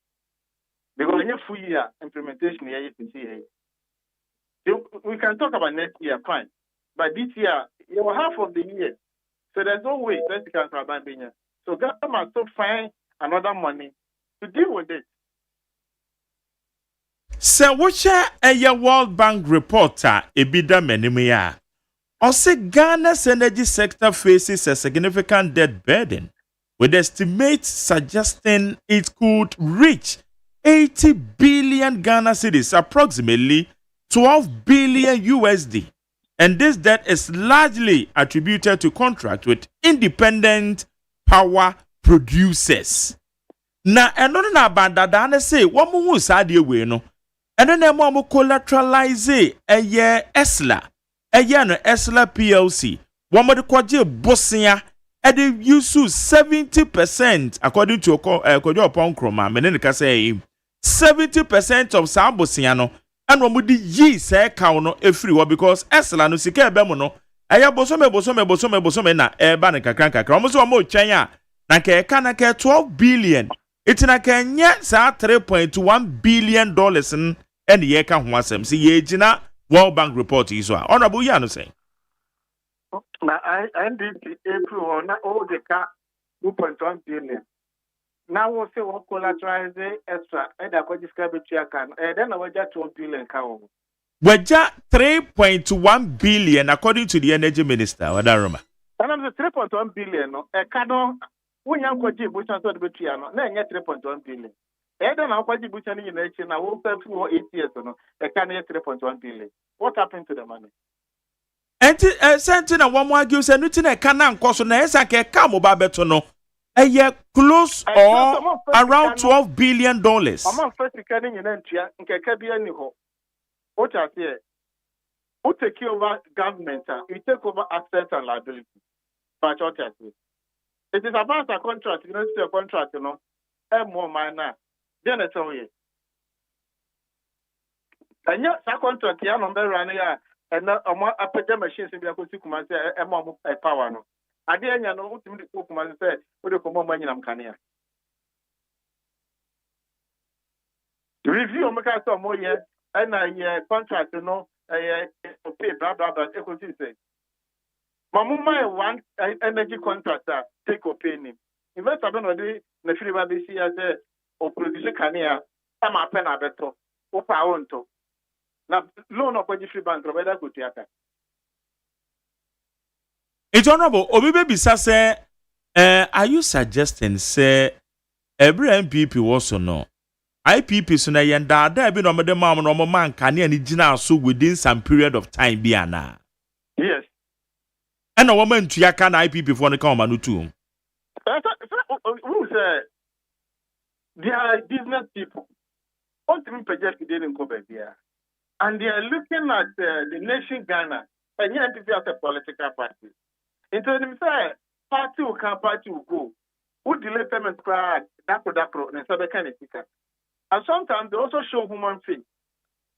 Because in your full year implementation here you can see we can talk about next year, fine. But this year, you were half of the year. So there's no way Testican for Babenya. So government to find another money to deal with it. So watch a World Bank reporter Ebida Menimia. Also Ghana's energy sector faces a significant debt burden, with estimates suggesting it could reach 80 billion Ghana cedis, approximately 12 billion USD. And this debt is largely attributed to contract with independent power producers. Na eno na bandada na say wo mu saade we no eno na mo collateralize Esla no Esla PLC wo mo de kwaje bosia e de use 70% according to Kojo Upon Kroma me ne ka say 70% of sa bosia no and wo mo di yi say ka no efiri wo because Esla no sika ebe mo no eye bosome na eba ne kakran wo mo so mo twen a na ka na ka 12 billion. It's na Kenya sa $3.1 billion and the year can wasem. See ye jina World Bank report is so. Honorable Yano say. Now I did April on all the car 2.1 billion. Now we'll say what collateralize extra and I could describe it to your can. And then I will just 12 billion cow. Weja 3.1 billion according to the energy minister. Wadaroma. And I'm the 3.1 billion. A canon. When you go to Bush and so the Buchiano, then you 3.1 billion. I don't know what you Bush and in nation. I will pay for 8 years. I can't get 3.1 billion. What happened to the money? And sent in a one more gives a nutin canon cost on the Esake Camo Babetono. A year close or around $12 billion. I'm not first becoming in Entia and Kakabian. What I say? Who take over government? You take over assets and liability. But what I say? It is about a contract, you know, a contract, more minor. Then it's all here. And yet, that contract, you know, running and a more upper machines in the Akusikum say, a more power. I didn't know what to do, say, what do you come on when I'm coming here? Review of Macasa more yet, and a contract, you know, a pay, blah, blah, blah, say. Mamuma one energy contractor take opinion. Investor don't know the Nefriba BC as a or producer cania, I'm a pen abeto, or power to. Now, loan of free bank, whether good theater. It's honorable. Obibe Bisa are you suggesting, say, every MPP also know? IPP so na yenda da bi no me de mam no mo man kane ani gina so within some period of time biana. Yes. And a woman to Yaka IPP for the common too. Who say they are business people? What do you project in Kobe there? And they are looking at the nation Ghana and yet NPP as a political party. Into them say party will come, party will go. Who delay payment cry that and so they can ticket. And sometimes they also show human face.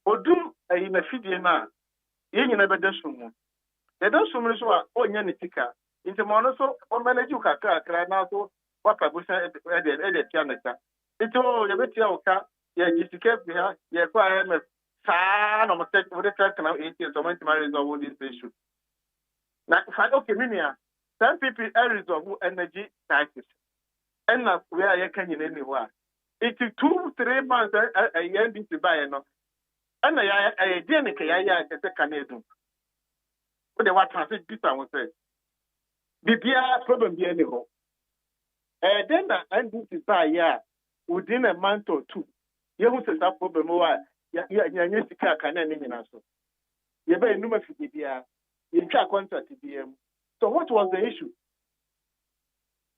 Or do in a video now, you never do someone. They don't so much what Yanika. Into Monoso, or manage you can cry now, so what I was at the Canada. It's all the Betioka, yeah, you kept me, yeah, saa no mistake we dey try to now 8 years so when to resolve this issue. Now if I okay minia some people resolve energy crisis. And now we are can in anywhere. It is 2-3 months a year this buy no. And I didn't Canadian. But they want transit this and say. The problem be anyhow. Then and this is by year within a month or two. You will say that problem why you need to car Canadian also. You better no for the you try contract DM. So what was the issue?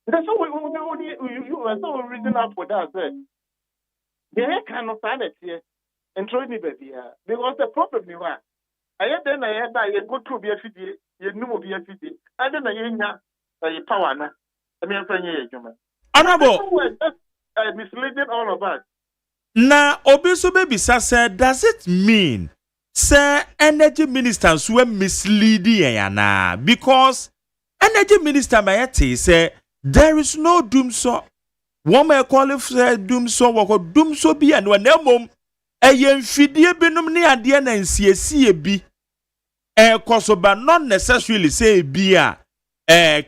That's all you are so reason up for that. They cannot find it here and try me baby. Because the problem you are. I then I had a go to be a fiddy, you know be a fiddy. I don't know a power. I mean, Honorable, misleading all of us. Now, Obiso baby said, does it mean, sir, energy ministers were misleading because energy minister Mayete said there is no doom so. One may call it doom so, what doom so be and one mum. A yen fidie benum ne ade na nsiesie bi kosoba not necessarily say bia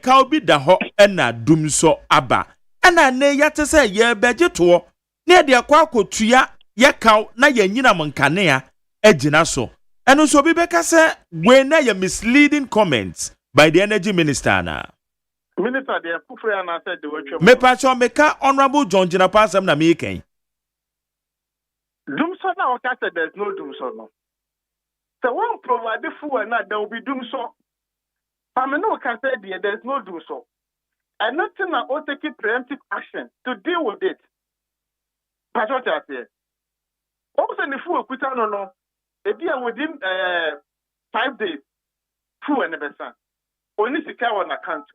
ka obi da ho na dum so aba na ne yate say ye beje to ne de akwa akotua ye kaw na ye nyina monkanea agina so eno so bi beka say we na ye misleading comments by the energy minister na minister de kufre na said the word me pa cho meka honorable John Gina Pasam na me ken doom so now said there's no doom so no. So one provide the food and there will be doom so. I mean no can say there's no doom so. And nothing I will take preemptive action to deal with it. That's what I say. Also the food put on no. If you are within 5 days, food and the best. Only secure on account.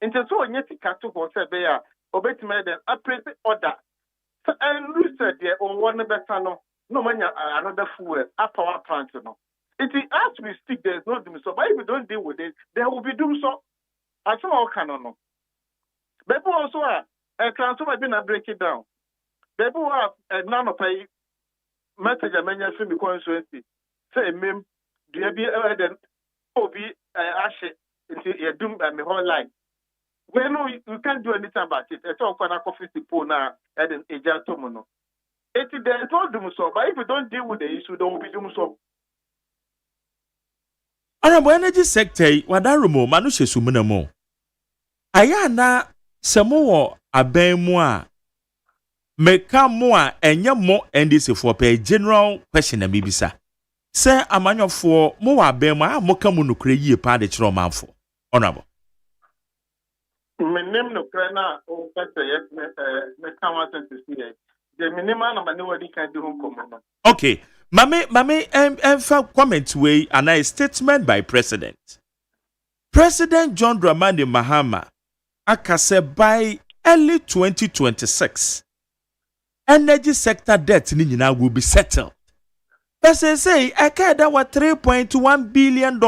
Into so on yet to go say be obey me then appraise order. So and said there on one better no man another fool a power plant no. It is as we speak there is no doom so. But if we don't deal with it, there will be doom so. I some all can no. People also are transfer been a break it down. People are none of a message a many film constituency. Say mem do you be then obi ashe into a doom and my whole life. Well, no, you can't do anything about it. It's all for a coffee people now and an agent tomono. There is no doom so, but if you don't deal with the issue, there will be doom so. Honorable energy sector, wadarumo manushe sumunamo. Ayana samoa abemwa meka moa enye mo NDC for per general question na bibisa. Say amanyofo mo wa abemwa mo kamu nukre yie pa de chiro manfo. Honorable My name no krena o pese yes me can want to see it. The minimum na nobody can do come. Okay. Mame comment way and a statement by President John Dramani Mahama akase by early 2026 energy sector debt ni nyina will be settled. Person say akada wa $3.1 billion.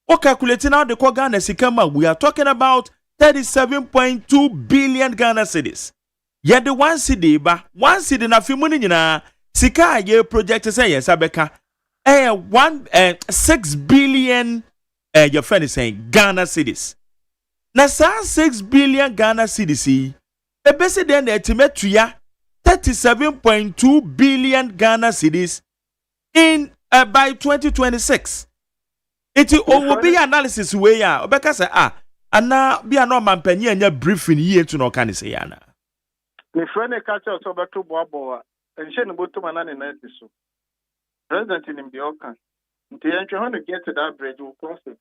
O calculating out the Ghana sikama we are talking about 37.2 billion Ghana cedis. Yet the one cedi na fimuni nyina sika ye project say yes abeka 6 billion your friend is saying Ghana cedis. Na sa 6 billion Ghana cedis e besi den the estimate ya 37.2 billion Ghana cedis in by 2026. It will be analysis way ya obeka say ana bia no mampanyi anya briefing ye to no kan say yana. My friend catch us over to Boa and she no to manane na so. President in the Okan. Until you want to get to that bridge will cross it.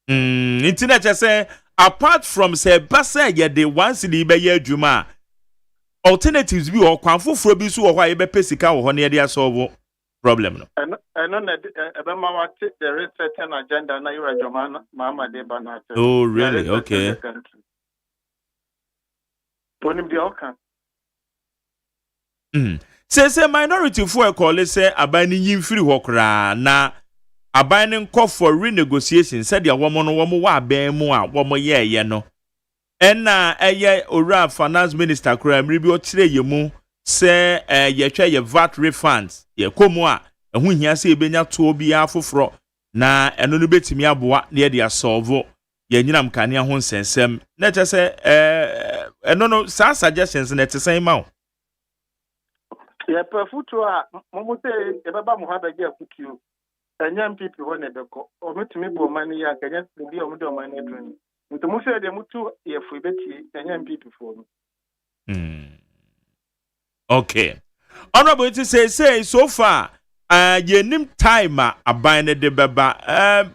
Internet just say apart from say basa ye the once the be ye adwuma alternatives bi o kwanfo fro bi so wo hwa ye be pesika wo ho na ye dey solve problem no. And on there is certain agenda na you adwuma mama de banat. Oh really? Okay. Say minority for call say abani yimfiri ho kra na abani call for renegotiation said ya woman no wo wa ban mu a wo ye no enna eye ora finance minister kra mri bi o kire ye mu say yɛhwɛ yɛ VAT refunds yɛ komu a ɛho hia sɛ yɛbɛnya toɔ biara foforɔ na ɛno no betimi aboa na yɛde asolve yɛnyinam kanea ho nsɛnsɛm na kyɛ sɛ ɛno no saa suggestions na ɛte sɛn ma wo yɛpɛ foto a mo sɛ yɛbɛba mo ha bɛgye afotuo ɛnyɛ mpp hɔ na ɛbɛkɔ ɔmetumi bɔ ɔman no yɛ a kɛnyɛ bi a ɔmode ɔman no aduru no nti mo sɛ deɛ motu yɛfo bɛtie ɛnyɛ mpp foɔ no okay honorable it say so far yenim time aban ne de beba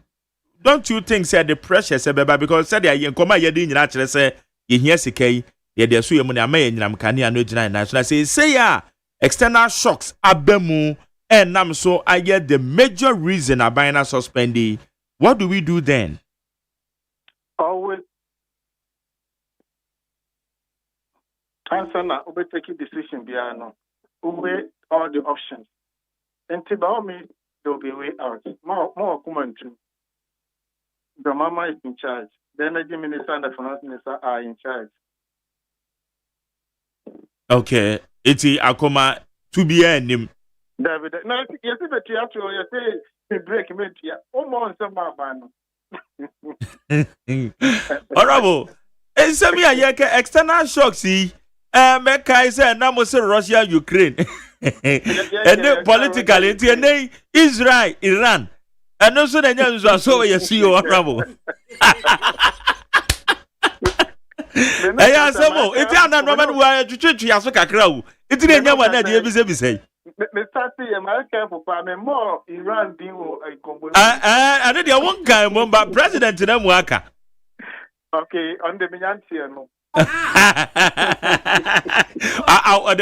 don't you think say the pressure say beba because say dey nkoma ye de nyina kire say ye hia sika yi ye de so ye mu ne ama ye nyinam kane ano gina na so say ya external shocks abemu and nam so I get the major reason aban na suspending. What do we do then? Always answer na we take a decision biano. We weigh all the options. And by all means, there will be a way out. More common too. The mama is in charge. The energy minister and the finance minister are in charge. Okay. Iti akoma to be him. David, now you see the theatre, you say the break me here. Almost some man. Honorable, and some external shocks. Mecca is a number of Russia, Ukraine. And then politically, it's Israel, Iran. And also the news are so you see your trouble. Hey, some it's not woman who are to church, Yasuka Crow. It's in a one that you say. Mr. American for farming more Iran being a combo. I did your one guy, but President to them worker. Okay, on the Minyantiano.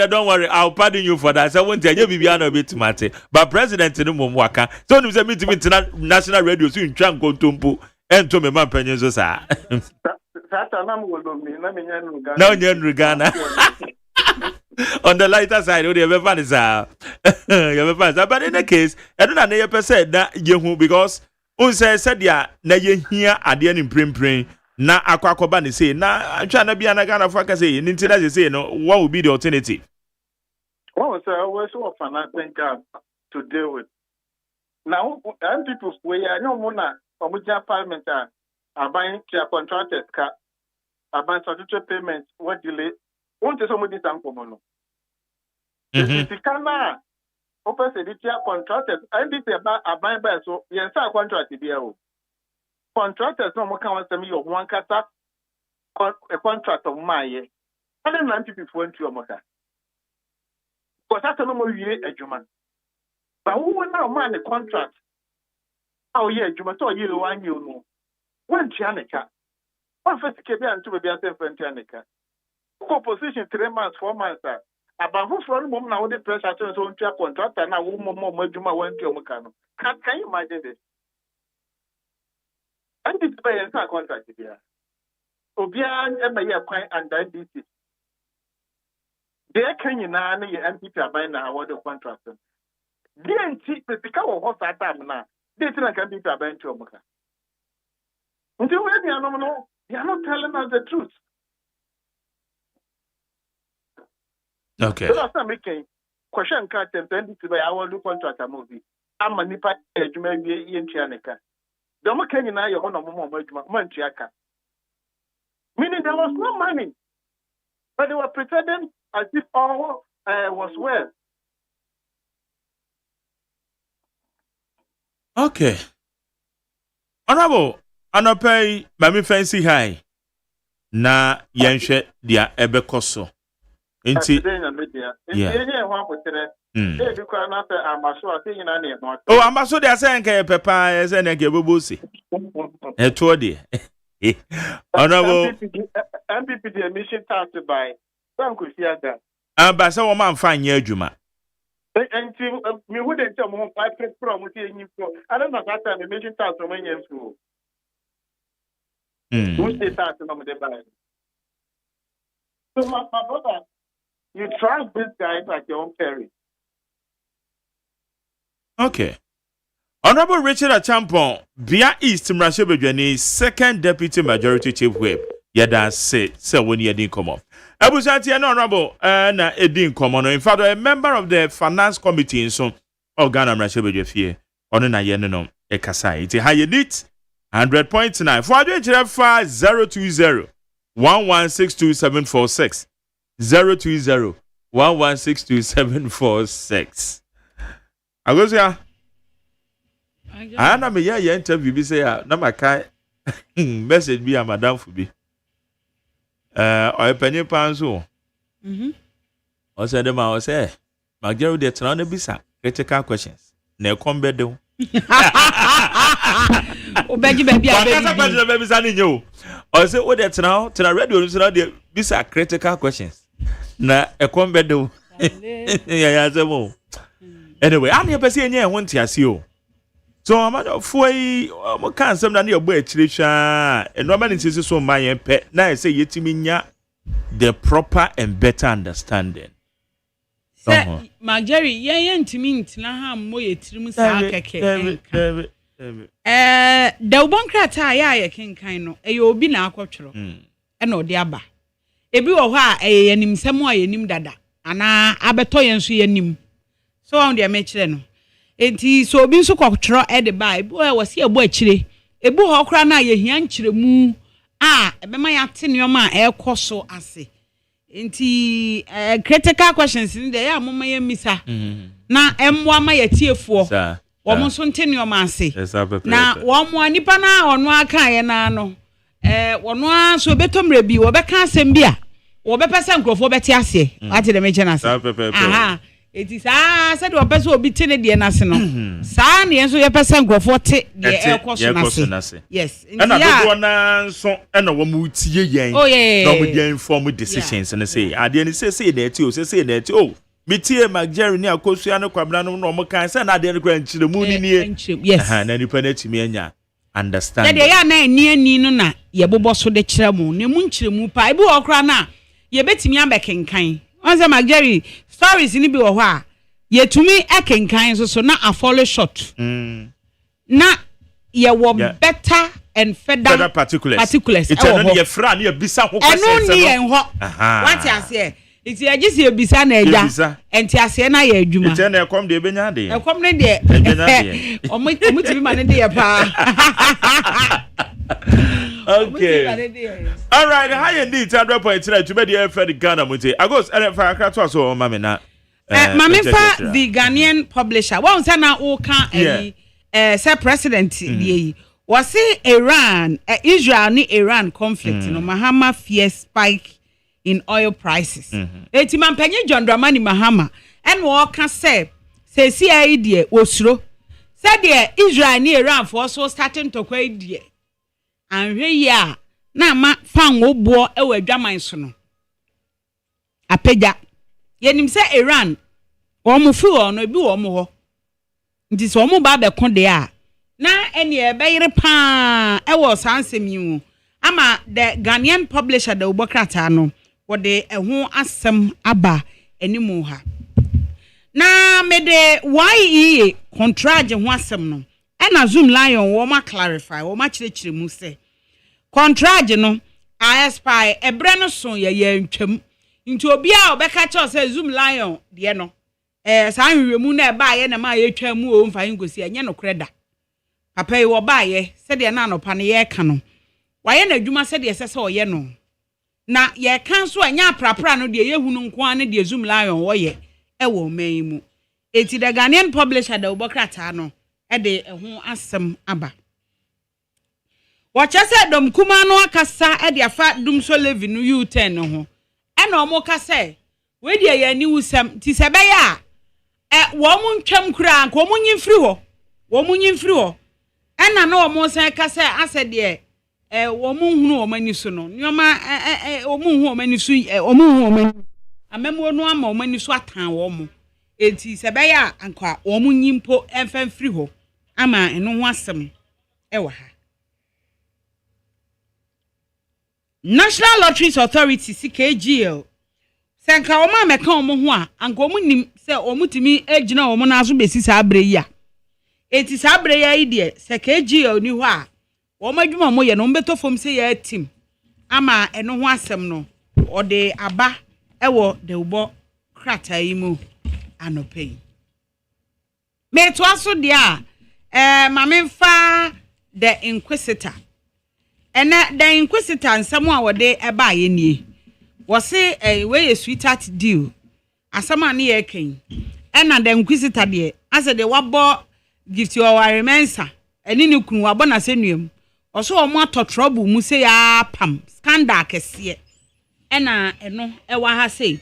Don't worry, I'll pardon you for that. So I won't tell you be a bit matter. But President in the Mwaka, so you say meeting international radio so in Tranco Tumpu and to me man Peninsusa. No, Ghana. On the lighter side, you have fun is but in the case, I don't know if said that you because said ya na ye here at the end in print na akwakoba ni say na I'm trying to be an Ghana for say in internet say no what would be the alternative? Well, sir, we're so financing to deal with. Now, and people we are no more now. Parliament are buying their contractors car, are buying statutory payments. What delay? Won't somebody stand for mono? If you can open the contractors, and this is about a buying by so yes, our contract to be out. Contractors no more can send me your one kata a contract of my year. And then 90 people went to your mother. Because that's no more year a German. But who will now mind the contract? Oh, yeah, German, so you one you know. One Janica. One first came and to be a self Janica. Position 3 months, 4 months. About who from mom now the pressure to own contract and now more Juma went to your mechanic. Can you imagine this? And this by entire contract here. Obian Emma Quine and diabetes. There can you now MPP are buying our water contract. DNT, the cow of that time now. They can be buying to a mocha. Until when they are not telling us the truth. Okay. So that's not making question card and to buy our new contract a movie. I'm a nipa maybe in Chianica. The Macan and I are one of Montiaka. Meaning there was no money. But they were pretending as if all was well. Okay. Honorable, Anopay, Mammy Fancy High. Na Yanshe, dia Ebecoso. Inti, oh, I'm so they're saying Papa as an Egebusi. A toady. Honorable MPP, the emission tax by Sanku Siaga. But some man find your Juma. And me wouldn't tell me I press from with you. I don't know that time emission tax from any school. Who's the tax on the buy? So, my brother. You trust this guy like your own parents. Okay. Honorable Richard Achampon, via East Mrashebedwani, second deputy majority chief whip. Yada say when you didn't come off. Abusanti and honorable na Edin Common. In fact, a member of the finance committee in some of Ghana Mrashebe Fie on na yen no e kasa. It's a high elite 100.9. For the 020 1162746 020 1162746. Agosia. Ana me ya interview bi say na maka message bi a madam fu bi. Oy penny panso. O say dem o say Magero de tena na bisa critical questions. Na e come bedo. Obeji baby a baby. Aka question baby sa ni nyo. O say o de tena radio no so de bisa critical questions. Na e come bedo. Ya say mo. Anyway, ani pese enye ho ntiase o. So amado foi mo kan sem na ne obo akire hwa eno ma ne nsisi so ma yen pe na say yetimi nya the proper and better understanding. Mageri yen ntimi ntina ha mo yetirim sa keke. Da ubonkrata ya kenkan no e obi na akotwero. E na odi aba. Ebi wo ho a e yanim sem a yanim dada ana abeto yen so yanim. So on dia mechire no. Enti so obi nso kwotwero e de Bible e wose ebu akire. Ebu ho kra na ye hia nkyeremu a ebema ya te neoma e koso ase. Enti critical questions in there amoma ye misa. Na emwa ma ye tiefo. Wo mo so nte neoma ase. Na wo mo anipa na ono aka ye na no. Wono a so betomre bi wo beka asem bi a wo bepesa nkrofo beti ase. Ati de meche na ase. Aha. Eti sa said wo pesa obi te ne de na ase no. Sa ne enso ye pesa nkrofo te de e koso na ase. Yes. And I do na so and wo mu tie yen. No mo dey inform decisions and say ade ni say na ti o say na ti o. Me tie Mageri ni akosua no kwabna no mo kan say na ade no kwa nchire mu ni nie. Yes. Na nipa na timi anya. Understand. Ya ya na ani no na ye bobo so de kire mu ne mu nkire mu pa ibu okra na ye betimi abekenkan onse Mageri stories ni bi wo ho a ye tumi ekenkan so na a follow short na ye wo better and further particulars it's no ye fra na ye bisa ho question eno ni en ho what you say iti agisi ye bisa na eja enti ase na ye adwuma iti na ekom de ebenya de ekom ne de omo timi ma ne de ye pa. Okay. All right. How you need 100.3 to be the Fred Ghana Montie. I goes and for akratwa so mama na. Mama fa the Ghanaian publisher. One say na o kan say president dey. Was say Iran, Israel ni Iran conflict no Mahama fear spike in oil prices. Eti man penye John Dramani Mahama and wo kan say CI dey osuro. Say dey Israel ni Iran for so starting to kwai dey. Anhwe ya na ma fan obo e wa adwaman so no apega yenim se Iran wo mo fi wo no bi wo mo ho nti so mo ba be ko de a na ene e be yire pa e wo sansem yi ama the Ghanaian publisher the Obokrata no wo de ho asem aba enimu ha na me de why contract ho asem no e na Zoom Lion wo ma clarify wo ma kire mu se contract no aspire ebre no so ye ntwam nti obi a obeka che say Zoom Lion de no san hwemu na ba ye na ma ye twam o mfa ngosi enye no kreda papa yi wo ba ye se de na anopa ne ye ka no wa ye na adwuma se de se se oye no na ye kan so anya aprapra no de ye hunu nko an de Zoom Lion wo ye e wo man mu eti the Ghanaian publisher the Obokrata no e de ho asem aba. Wacha se dom kuma no akasa e de afa dum so levy no U10 ho e na omo ka se we de ya ni wusam ti se be ya wo mu ntwam kura ko mu nyimfiri ho e na omo se ka se ase de wo mu hunu o mani so no nyoma o mu hu o mani so o mu hu o mani amemo no ama o mani so atan wo mu enti se be ya anka wo mu nyimpo emfamfiri ho ama eno ho asem e wa ha. National Lotteries Authority CKGL senka o ma meka o mo ho a anka o mu nim se o mu timi agina o mo na so besi sa abre yi a eti sa abre yi de CKGL ni ho a o ma dwuma mo ye no mbeto fom se ya tim ama eno ho asem no ode aba ewo de ubo krata yi mu anope me to aso de a mame fa the inquisitor ena the inquisitor nsem a wode eba ye nie wo se we ye sweetheart deal asama na ye ken ena the inquisitor de ase de wabo gift your remensa eni ni kunu wabo na senuam oso o mo atotrouble mu se ya pam scandal kese ena eno ewa ha sei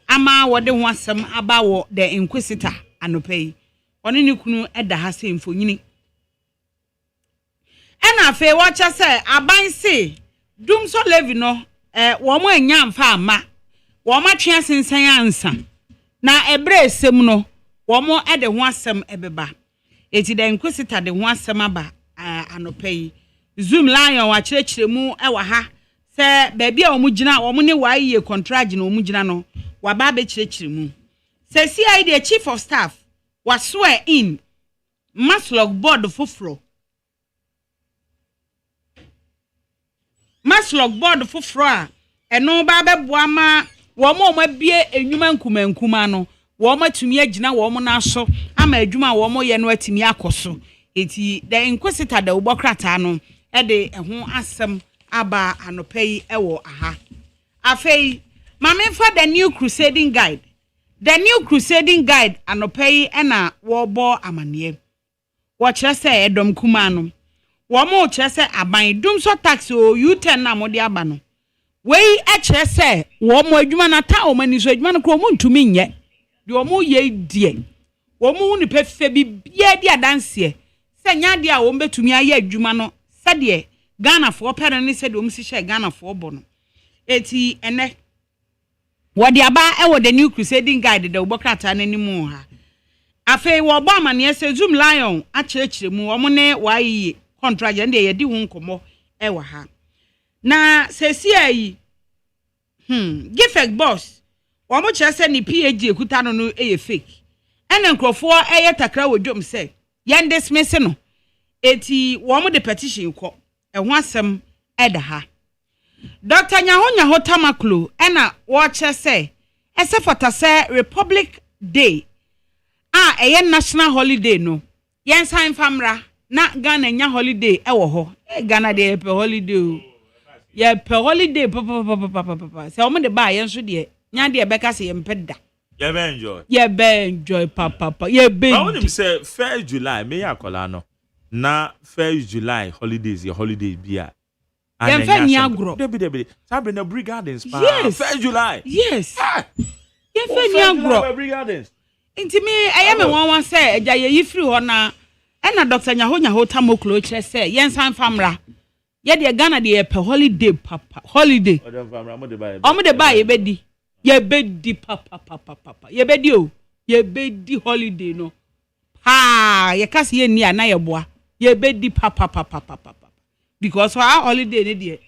ama wode ho asem aba wo the inquisitor anopai oni ni kunu eda ha sei mfonyini ena fe wacha se aban se dum so levy no wo mo anya mfa ama wo ma twe sensan ansa na ebre esem no wo mo ede ho asem ebeba eti the inquisitor de ho asem aba anopai zoom lion wa kirechire mu ewa ha se baby a omu gina omu ne wa ye contract na omu gina no wa ba be kirechire mu se CI the chief of staff was swear in maslog board foforo a eno ba be boa ma wo mo bie enwuma nkumankuma no wo ma tumi agina wo mo na so ama adwuma wo mo ye no atimi akoso eti the inquisitor da ubokrata no e de ho asem aba anopai ewo aha afei mame fa the new crusading guide anopai ena wo bo amane wo kire se edom kuma no wo mo kire se aban dum so tax o U10 na mo de aba no wei e kire se wo mo adwuma na ta o mani so adwuma no ko mo ntumi nye de wo mo ye die wo mo hu ni pefe bi bia di adanse se nya de a wo betumi aye adwuma no se de Ghana for pere ni se de wo si she Ghana for bo no eti ene wodi aba wo the new crusading guide de ubokrata nanimu ha afei wo ba amane se zoom lion a kirechire mu wo ne wa yi contract nde ye di hu nkomo wa ha na se si ayi gifek boss wo mo kire se ni PhD ekuta no no fake ene nkrofo takra wodwom se yen dismiss no eti wo mo de petition ko ho asem eda ha Dr. Nyaho Tamaklo ena watche say ese fota say Republic Day eye national holiday no yen san famra na Ghana nya holiday ewo ho Ghana de pe holiday o ye pe holiday papa say o me de ba yen so de nya de be ka say yempeda ye be enjoy papa ye be I want him say 1st July me yakola no na 1st July holidays your holiday bia Debi. Sabrina Brigardens. Yes. 1st July. Yes. Brigardens. Inti me ayame wan say eja ye free ho na na Dr. Nyaho Tamoklo kire say yen san famra. Ye de Ghana de pe holiday papa. Holiday. Omo de buy ye bedi. Ye bedi papa. Ye bedi o. Ye bedi holiday no. Ha, ye kasi ye ni ana ye boa. Ye bedi papa. Because for our holiday ne de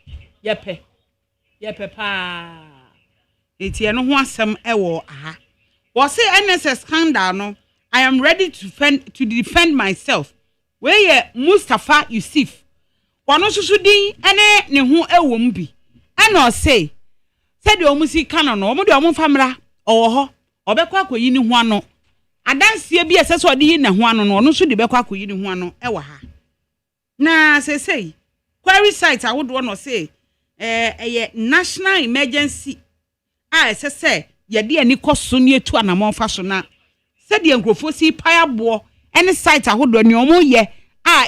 ye pe pa eti eno ho asem ewo aha wo say NSS scandal no I am ready to defend myself we ye Mustafa Yusuf wono susudin ene ne ho ewo mbi ena o say de omusi kana no omo de omo famra owo ho obekwa akoyi ni ho ano adansie bi ese so de yi ne ho ano no ono so de bekwa akoyi ni ho ano ewo ha na say query site I would want to say a national emergency say ye de ani koso ne etu anamon fa so na said the nkrofo si payabo any site I would ni omo ye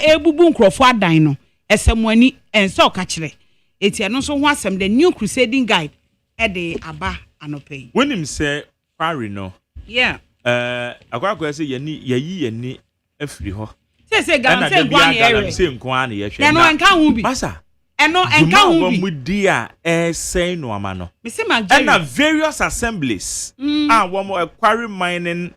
ebubu nkrofo adan no esemwani enso ka kire eti eno so ho asem the new crusading guide de aba anopai when him say query no yeah akwa say ye ni afiri ho say Ghana say gwan area say nko an ye hwe eno enka hu bi masa eno enka hu bi mu dia say no ama no me say Nigeria and various assemblies one quarry mining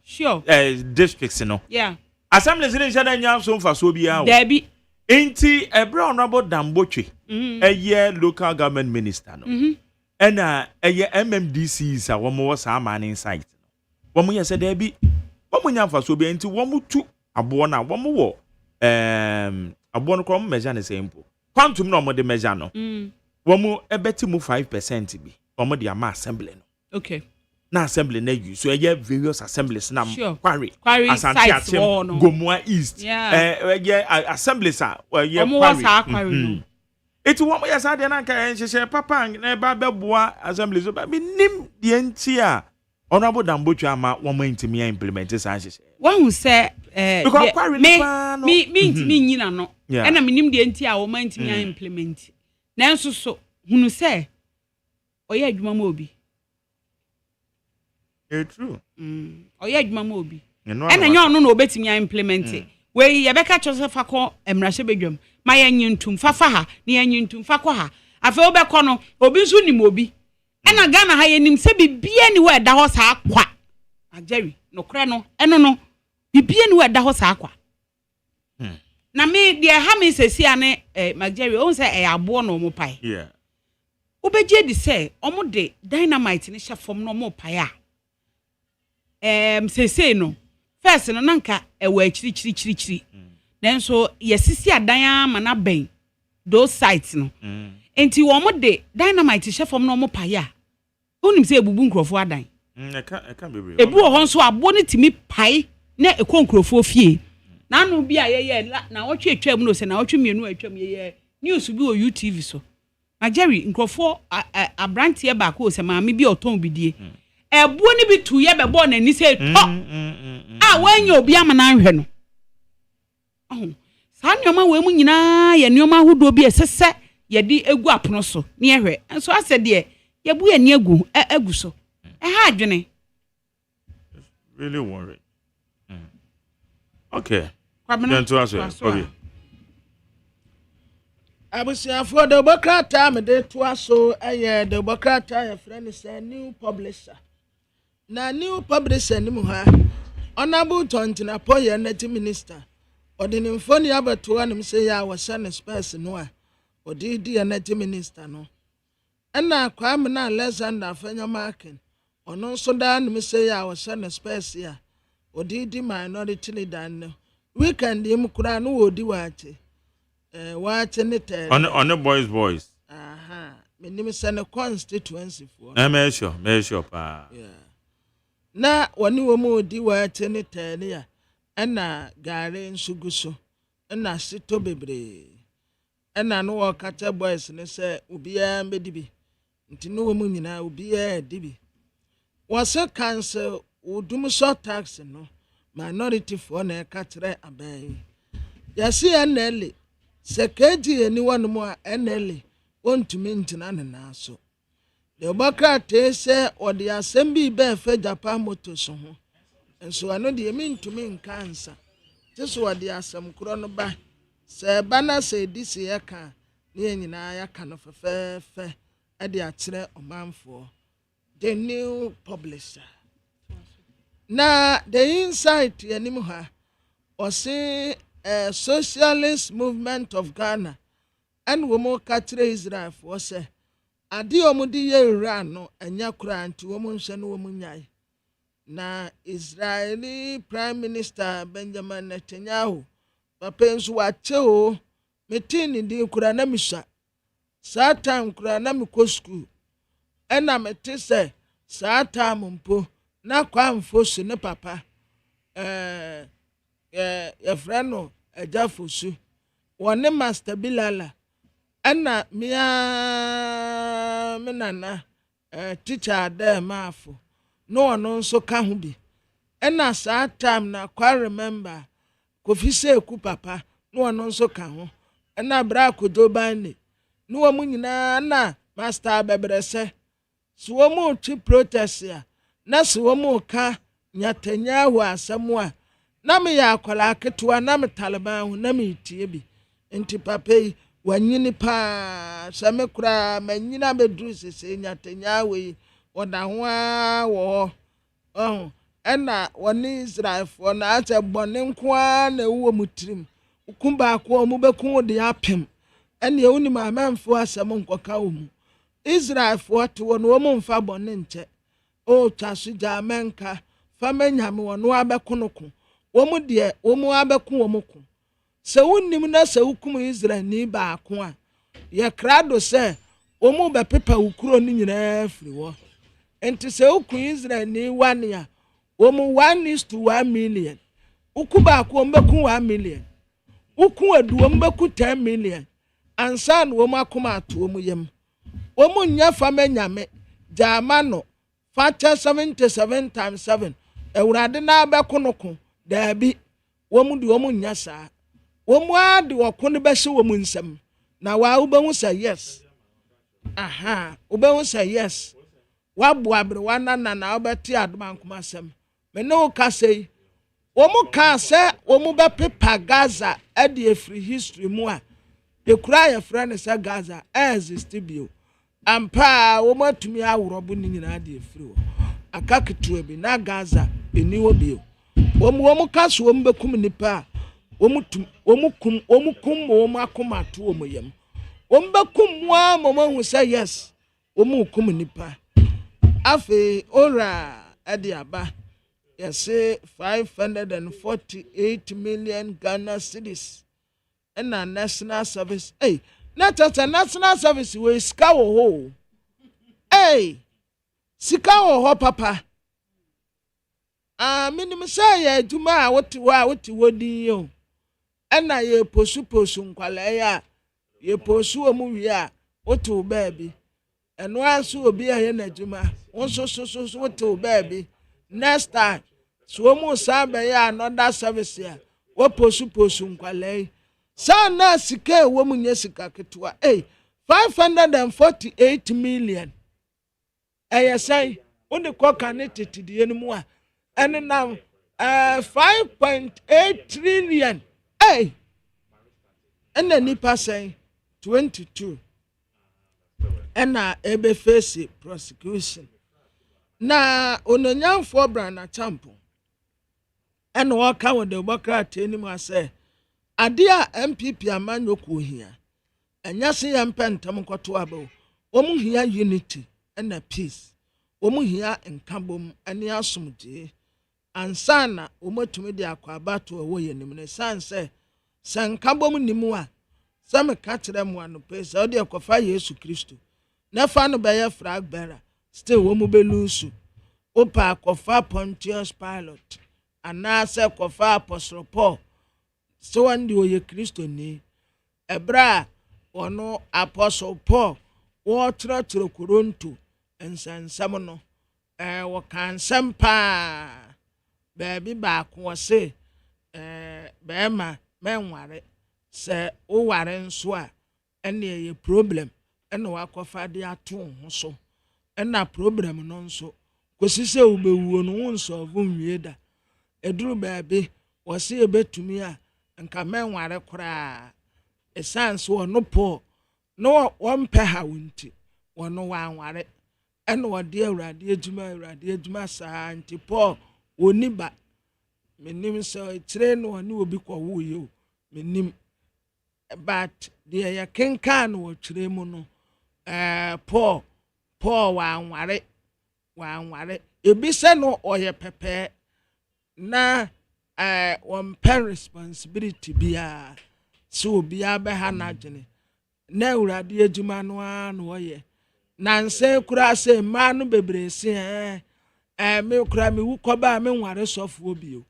districts no yeah assemblies in shada nya so mfa so bia o there be enti ebra honorable Dambotwe eye local government minister no and eye MMDCs a one was a mining site one mo say there be one nya mfa so bia enti one tu abo na one wo abo no measure the same quantum no mo de measure no one mo ebeti mu 5% bi omo de ama assembly no. Okay. Na assembly na use so various assemblies na Quarry Asante Atem Gomua East assemblies quarry it wo mo yasa de na nka enhye papa na ba beboa assemblies ba nim de ntia honorable Dambotwa ama wo ma intimi implement sa nhye won say because quarry me intimi nyina no e na me nim de ntia wo ma intimi implement na enso so hunu say oye adwuma ma obi. It's true. Oye adwuma ma obi. Ena nya ono na obetimi implement. We ye beka chosefa ko emrahye bedwam. Ma ye nyintum fafa ha, na ye nyintum fa ko ha. Afa obekọ no, obi nso nim obi. Ena Ghana ha ye nim se bibie ni we da ho sa akwa. Ajeri, no kre no, eno no. Bibie ni we da ho sa akwa. Na me de ha me sesi ane Majeri, o se abo no mo pai. Yeah. Obeje di se, omo de dynamite ni hye fom no mo pai a. Say no first no nanka ewa chiri then so yesisi adan ama na ben those sites no enti wo mo de dynamite hye fom no mo paya onim say ebubu nkrofo adan eka bebre ebu ho nso abo ne timi pai na ekọ nkrofo fie na anu bi a ye na wotwe atwam no se na wotwe mienu atwam ye news bi o UTV so Majeri nkrofo abrantie ba ko se maami bi oton bidie ebu ni bi tu ye bebo na ni se to wanya obi ama na nhwe no sa nyoma we mu nyina ye nyoma hodo bi esese ye di egu apono so ne ehwe enso ase de ye bu ye ni egu so ha adwene really worried. Okay. Then to answer. Okay. Abusiafo de bokrata me de to aso de bokrata ye friend say new publisher. Na new publisher ni mu ha honorable tontina poye net minister odin infoni abato anim say ya wa shane space no a odidi net minister no na kwam na Alexander Afanya Markin ono nso da anim say ya wa shane space ya odidi minority leader no weekend im kura no odi wache ne tel on the boys menim say ne constituency for me sure pa yeah. Na wani wo mu di wa tene tene ya na gare nsuguso na sito bebre na no wo kata boys ne se obia medibi nti no wo mu nyina obia dibi wose cancel udum short tax no minority for na katere abai yasi NL sekeji eni wonu mu NL ontumi ntina na so the Bokra say or the assembly be fe Japan motors ho enso ano de emi cancer just what the asem kro no ba se bana say this year kan ne nyina ya kan fe e de akire omanfo the new publisher na the insight yanim ha or say Socialist movement of Ghana and we mo katre Israel for say adi omudi ye Iran no anya kura nti wo nhwe no wo nyai na Israeli Prime Minister Benjamin Netanyahu papa nso wache o metini di kura na misha satan kura na miko school ena mete se satan mpo na kwa mfosu ne papa ya freno eja fosu wone Master Bilala ana mia menana teacher there mafo no ono nso ka ho bi ena saa time na kwa remember Kofi Seku papa no ono nso ka ho ena bra kodobane no wo nyina na Master bebrese so wo mu chi protest ya na so wo mu ka Netanyahu asemu a na me ya akwala ketewa na me Taliban ho na me tie bi enti papa yi wanyini pa same kura manyina bedru sese Netanyahu oda ho a wo ena woni Israel fo na ate bone nko a na wo mutrim ukumba ko mu bekun de apem ene ewuni ma manfo asem nkoka wo mu Israel fo to wo no mo mfa bone nche o twaso ja menka fa manyame wo no abekonoko wo mu de wo mu abekun wo mu ko se wonnim na se hukum Israel ni ba ko a ye krado se wɔn bɛ pepa ukuro ne nyinaa firi hɔ nti sɛ ukun Israel ni 1 year wɔn 1:1 million uku baako wɔn bɛku 1 million uku edu wɔn bɛku 10 million ansa na wɔn akoma ato wɔn yam wɔn nya fama nyame jaama no fakyɛ 77 times 7 ewurade na abɛko no ko daabi wɔn de wɔn nya saa wɔn ade wɔko no bɛhyɛ wɔn nsam na wa wobɛhu sɛ yes wobɛhu sɛ yes waboa bere wanana na wobɛte adoma nkoma asɛm me ne wo ka sɛ wɔn ka sɛ wɔn bɛpepa Gaza ɛde efiri history mu a ekura yɛ frɛ ne sɛ Gaza exist bio ampa wɔn atumi aworɔbo ne nyinaa de efiri hɔ aka ketewa bi na Gaza eni wɔ bio wɔn ka so wɔn bɛkum nipa wɔn kum wɔn akoma to wɔn yam wɔn bɛkum mu a wɔn hu sɛ yes wɔn kum nipa afe ora ɛde aba yɛsɛ 548 million Ghana cedis ɛna national service na tata national service wɔ sika wɔ hɔ sika wɔ hɔ papa minim sɛ yɛ adwuma a wote hɔ din yo ɛna yɛ posu nkwalaa a yɛ posu wɔ mu wie a wote wo baabi ɛno aso obi a yɛ n'adwuma wo so wote wo baabi next time so mu sa bɛyɛ another service a wo posu nkwalaa sa na sika wo mu nye sika ketewa 548 million ɛyɛ sɛ wo de kɔka ne tetedie no mu a ɛne nam 5.8 trillion ɛna nipa sɛn 22 ɛna ebe face prosecution na ononyanfo brana champo ɛna wɔka wɔ de bɔkra ni mu asɛ ade a MPP amanyɔkɔ hia ɛnya se yɛ mpɛntam kɔto aba wɔn hia unity ɛna peace wɔn hia nkabom ɛne asomdie ansana wɔn atumi de akɔ abato ɛwɔ yɛ nim ne sanse sɛ nkabom nimu a sɛ meka kyerɛ mu anope sɛ ɔde akɔfa Yesu Kristo na fa no bɛyɛ flag bearer still wɔn bɛlusu opa akɔfa Pontius Pilate anaasɛ kɔfa Apostle Paul so wande oyɛ Kristo ni ɛbra ɔno Apostle Paul wɔtrɛtrɛ Koronto nsansam no wɔka nsɛm paa baabi baako wɔse bɛɛma mɛnware sɛ woware nso a ɛne ɛyɛ problem ɛna wakɔfa de ato ho so ɛna problem no nso kosi sɛ wobɛwuo no wo nsɔfo nwie da ɛduru baabi wɔse yɛbɛtumi a nka mɛnware koraa ɛsan so ɔno Paul no wɔmpɛ ha wo nti wɔno wanware ɛna wɔde awurade adwuma saa nti Paul wɔni ba menim sɛ kyerɛ no ɔne obi kɔwo yɛ o menim but deɛ yɛ kenkan no wɔkyerɛ mu no Paul wanware ebi sɛ no ɔyɛ pɛpɛ na wɔmpɛ responsibility biara sɛ obiara bɛha n'adwene na awurade adwuma no a na wɔyɛ nanse kura sɛ mmaa no bebree se me kura me wu kɔba me nware sɔfoɔ bio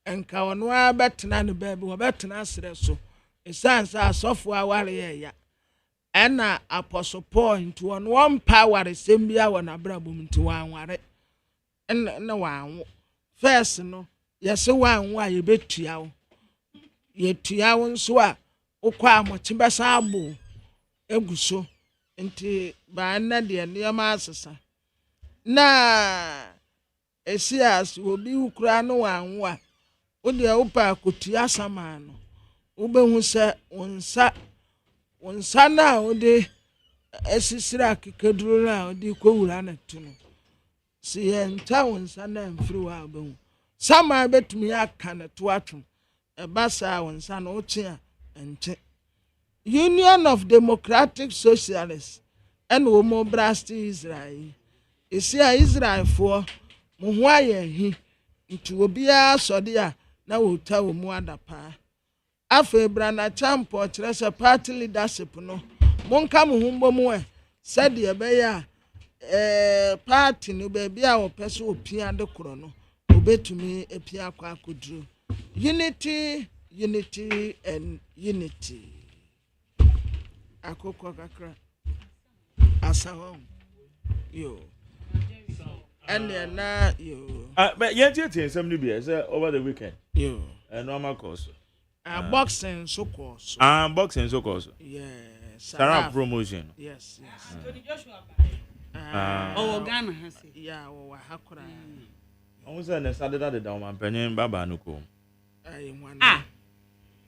enka ɔno a bɛtena ne baabi wɔbɛtena asrɛ so esan sɛ asɔfoɔ aware yɛ ya ɛna Apostle Paul nti ɔno wɔmpa aware sɛm bia wɔ n'abrabom nti wanware ɛna wanwo first no yɛsɛ wanwo a yɛbɛtua wo yɛtua wo nso a wokɔ a mɔkye bɛsa abo egu so nti ba na deɛ nneɛma asesa na esias obi ukura no wanwo a wo de wopa akotua sama no wobɛhu sɛ wonsa na wo de esisira kekaduro na wo de kowura na to no se yɛnta wonsa na mfiri wa wobɛhu sama betumi aka na to atwom ɛba saa wonsa no woche a ɛnche Union of Democratic Socialists and Womo Brast Israel. Isia Israel for Muhuaye into Obia Sodia na wuta mu adapa. Afe brana champo tresa party leadership no. Monka muhumbo mwe said the bear party no baby our person opia de kuro no obetumi epia kwa akudru unity and unity akokwa kakra asawo yo and na yo but yet somebody be over the weekend yo normal course boxing so course boxing so course yeah Sarah promotion yes Tony Joshua Ghana has it. Yeah, hakura. Almost an Saturday the down man penny baba no come.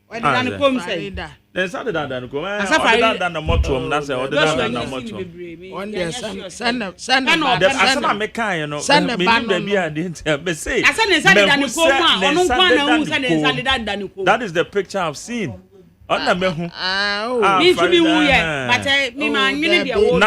What did I come say? Then Saturday than come. Other than the motum, that's other than the motum. One day, send a mechanic, send a band baby. I didn't tell me say. That is the picture I've seen. Ona me hu me too be hu ye but me ma nwene de wo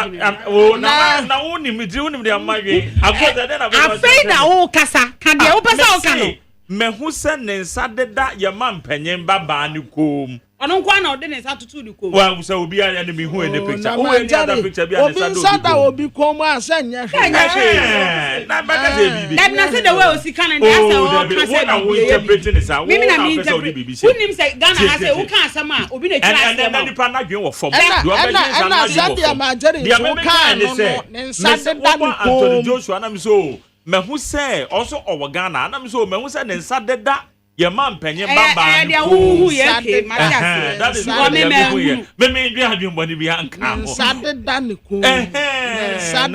na woni me di woni de amadwe akoda de na be afei na wo kasa ka de wo pesa wo ka no me hu se ne nsa deda ye ma mpanyen baba ne kom ono nkwa na ode ne nsa tutu ni kom wa so obi ya ne me hu ne picture o any other picture bi obi nsa da obi kom asanya na ba ka se bibi that na say the way o sika na dey asa o ka say na wo interpreting is how me na me interpret unim say Ghana ha say wo kan asama obi na tira asama and nipa na dwen wo fom do obeji na Sadia Majeri so kan no ne nsa deda ni kom Anthony Joshua na me so me hu say also owo Ghana na me so me hu say ne nsa deda ye man penye baba dia hu ye ke ma that is what me ndwe adwen boni bi anka ho nsa deda ni kom nsa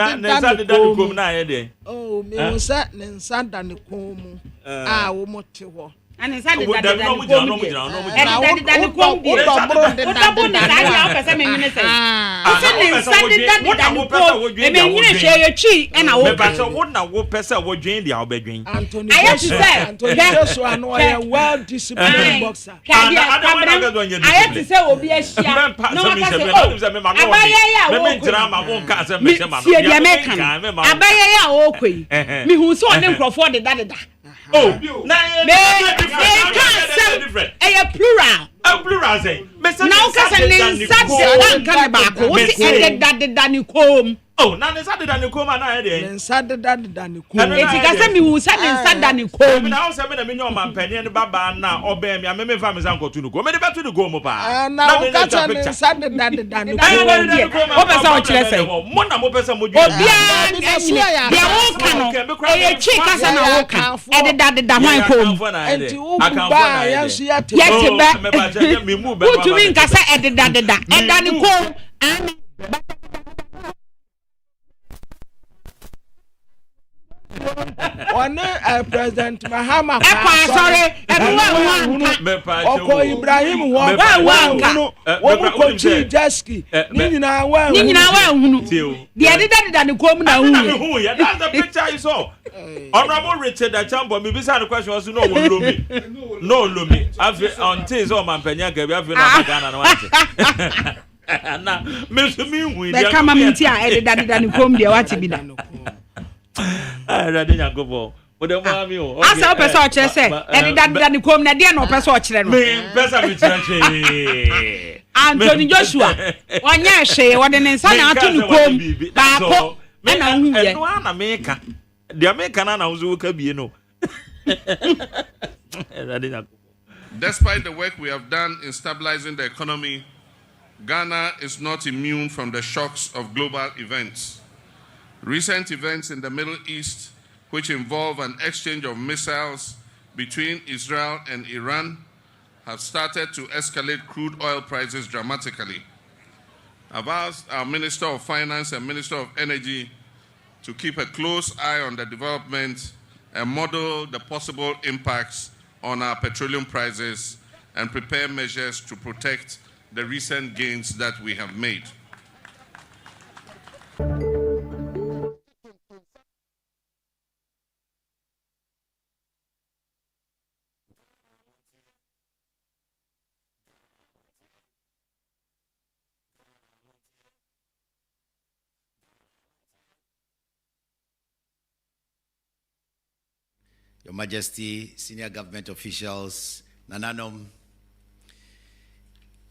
deda ni kom na ye de oh me hu say ne nsa deda ni kom wo mote ho ani sa de dada no mu jira ni kom bi o ni sa ya pese me nyine se o se ni sa de dada ni kom e me nyine hwe ye twi e na wo me ba so wo na wo pese wo dwen dia wo bedwen Anthony Joshua no ya well disciplined boxer aye ti se obi ahia no ka se abaye ya wo me jira ma wo nka se me ma no abaye ya wo koi mi hu so ne nkrofo de dada oh na different plural plural say now ka se ne nsa de kan ba ko wo si dada ni kom oh na ne sa de dan kom na ye de nsa de dan kom eti ka se mi hu sa ne nsa dan kom na wo se me na me nyo man pani ne baba na oba mi me fa me san ko tu no go me de betu no go mo pa na wo ka se ne nsa de dan kom wo pesa o kire se mo na mo pesa mo dwe obia dia wo ka no e chi ka se na wo ka e de dada hwan kom enti wo ba ya so ya te me ba je me mu ba wo tu mi nka se e de dada e dan kom one President Mahama sorry Oko Ibrahim wa ko chi Jeski ni nyina wa hunu de dada ni kom na hunu that's the picture you saw Honorable Richard Achambo me bisa the question was no lomi until so man panya ga bi afi na Ghana na wante na me so mi hu de kama minti a e dada ni kom de wate bi da ready na go for o de mo mi o asa o pese o kire se e dada ni kom na de na o pese o kire no me pese mi kire Anthony Joshua onya hwe wo de ne nsa na atu ni kom ba ko na hu ye no na me ka de me ka na uzu ka bie no ready na go. Despite the work we have done in stabilizing the economy, Ghana is not immune from the shocks of global events. Recent events in the Middle East, which involve an exchange of missiles between Israel and Iran, have started to escalate crude oil prices dramatically. I've asked our Minister of Finance and Minister of Energy to keep a close eye on the development and model the possible impacts on our petroleum prices and prepare measures to protect the recent gains that we have made. Your Majesty, senior government officials, Nananom,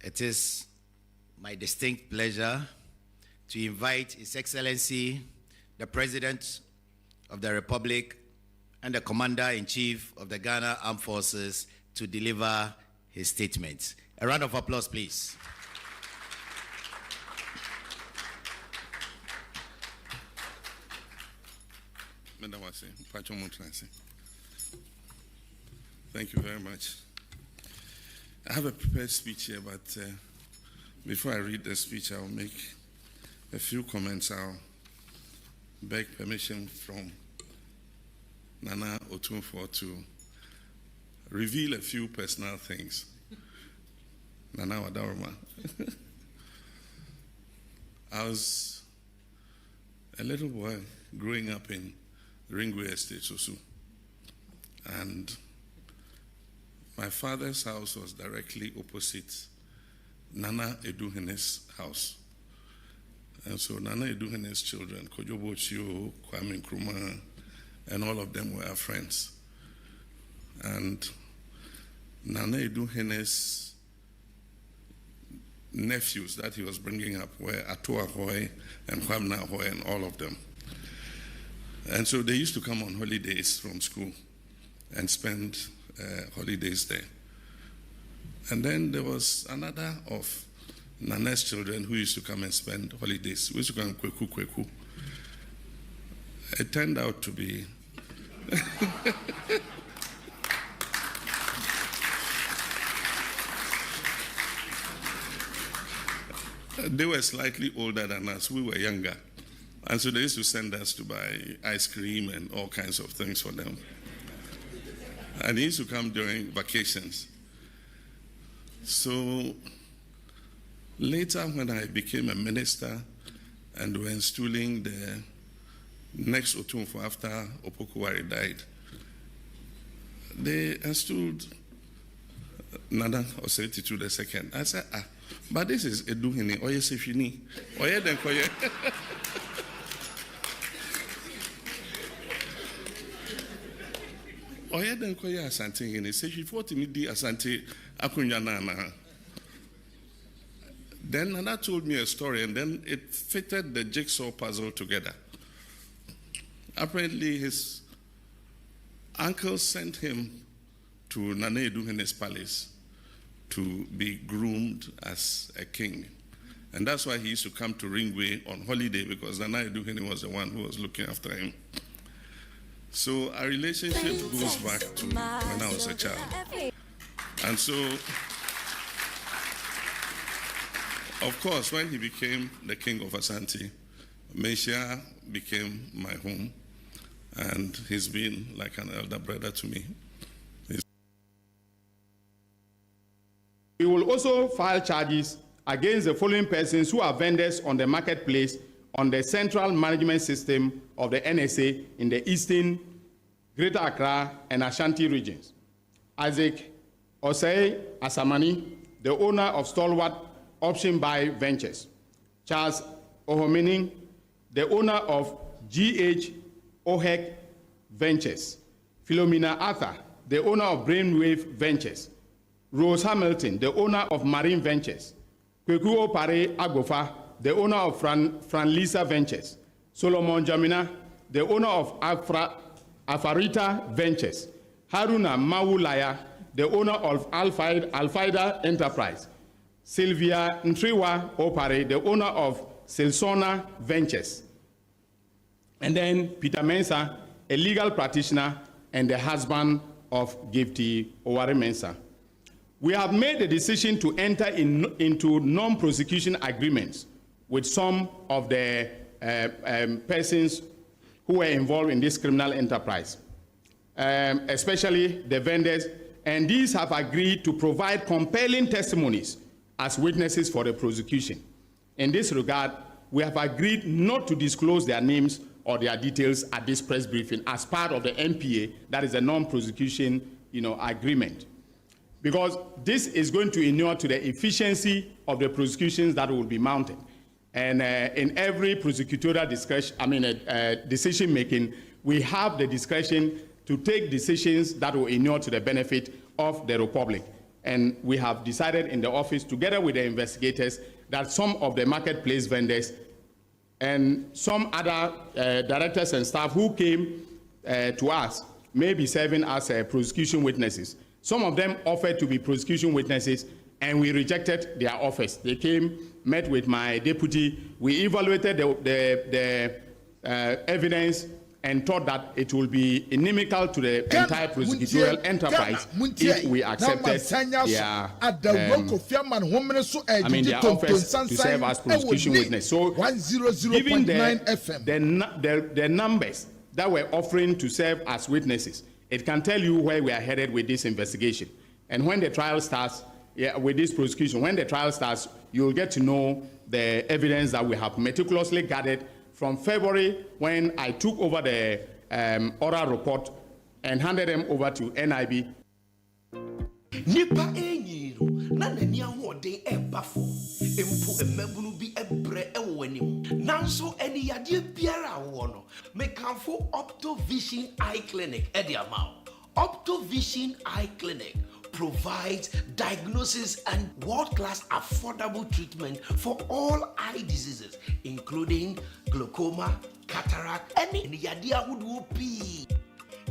it is my distinct pleasure to invite His Excellency, the President of the Republic, and the Commander-in-Chief of the Ghana Armed Forces to deliver his statement. A round of applause, please. Thank you very much. I have a prepared speech here, but before I read the speech, I'll make a few comments. I'll beg permission from Nana Otunfo to reveal a few personal things. Nana Wadaroma. I was a little boy growing up in Ringway Estate, Sosu. And my father's house was directly opposite Nana Eduhene's house. And so Nana Eduhene's children, Kojo Bochio, Kwame Nkrumah, and all of them were our friends. And Nana Eduhene's nephews that he was bringing up were Ato Ahoy and Kwamna Ahoy and all of them. And so they used to come on holidays from school and spend holidays there. And then there was another of Nana's children who used to come and spend holidays. We used to go and kweku. It turned out to be they were slightly older than us. We were younger. And so they used to send us to buy ice cream and all kinds of things for them. And he used to come during vacations. So later, when I became a minister and were installing the next Otunfo after Opokuwari died, they installed Nana Osei Tutu II. I said, but this is Eduhene, Oye Sefini, Oye Denkoye. Oye Denkoye Asante Hene, Sefi me di Asante Akunyana. Then Nana told me a story, and then it fitted the jigsaw puzzle together. Apparently, his uncle sent him to Nana Eduhene's palace to be groomed as a king. And that's why he used to come to Ringway on holiday, because Nana Eduhene was the one who was looking after him. So our relationship goes back to when I was a child. And so, of course, when he became the king of Asante, Meshia became my home, and he's been like an elder brother to me. We will also file charges against the following persons who are vendors on the marketplace on the central management system of the NSA in the Eastern, Greater Accra, and Ashanti regions. Isaac OSEI Agyemani, the owner of Stalwart Option Buy Ventures. Charles Ohomening, the owner of GH OHEC Ventures. Philomena Arthur, the owner of Brainwave Ventures. Rose Hamilton, the owner of Marine Ventures. Kweku Opare Agbofa, the owner of Franlisa Ventures. Solomon Jamina, the owner of Afarita Ventures. Haruna Mawulaya, the owner of Alfaida Enterprise. Sylvia Ntriwa Opare, the owner of Silsona Ventures. And then Peter Mensah, a legal practitioner and the husband of Gifty Oware Mensah. We have made the decision to enter into non-prosecution agreements with some of the persons who were involved in this criminal enterprise, especially the vendors, and these have agreed to provide compelling testimonies as witnesses for the prosecution. In this regard, we have agreed not to disclose their names or their details at this press briefing as part of the NPA, that is a non-prosecution agreement. Because this is going to inure to the efficiency of the prosecutions that will be mounted. And in every prosecutorial decision making, we have the discretion to take decisions that will inure to the benefit of the Republic. And we have decided in the office, together with the investigators, that some of the marketplace vendors and some other directors and staff who came to us may be serving as prosecution witnesses. Some of them offered to be prosecution witnesses, and we rejected their offers. They came, met with my deputy. We evaluated the evidence and thought that it will be inimical to the entire prosecutorial enterprise if we accepted their offers to serve as prosecution witness. So, given the numbers that we're offering to serve as witnesses, it can tell you where we are headed with this investigation. And when the trial starts, with this prosecution, when the trial starts, you'll get to know the evidence that we have meticulously gathered from February, when I took over the oral report and handed them over to NIB. Nipa enyiru na nani ahode ebafo empo emabunu bi ebre ewonim nanso eni yade biara wo no mekanfo Optovision Eye Clinic ediamao. Optovision Eye Clinic provides diagnosis and world-class affordable treatment for all eye diseases, including glaucoma, cataract, and yadia would be.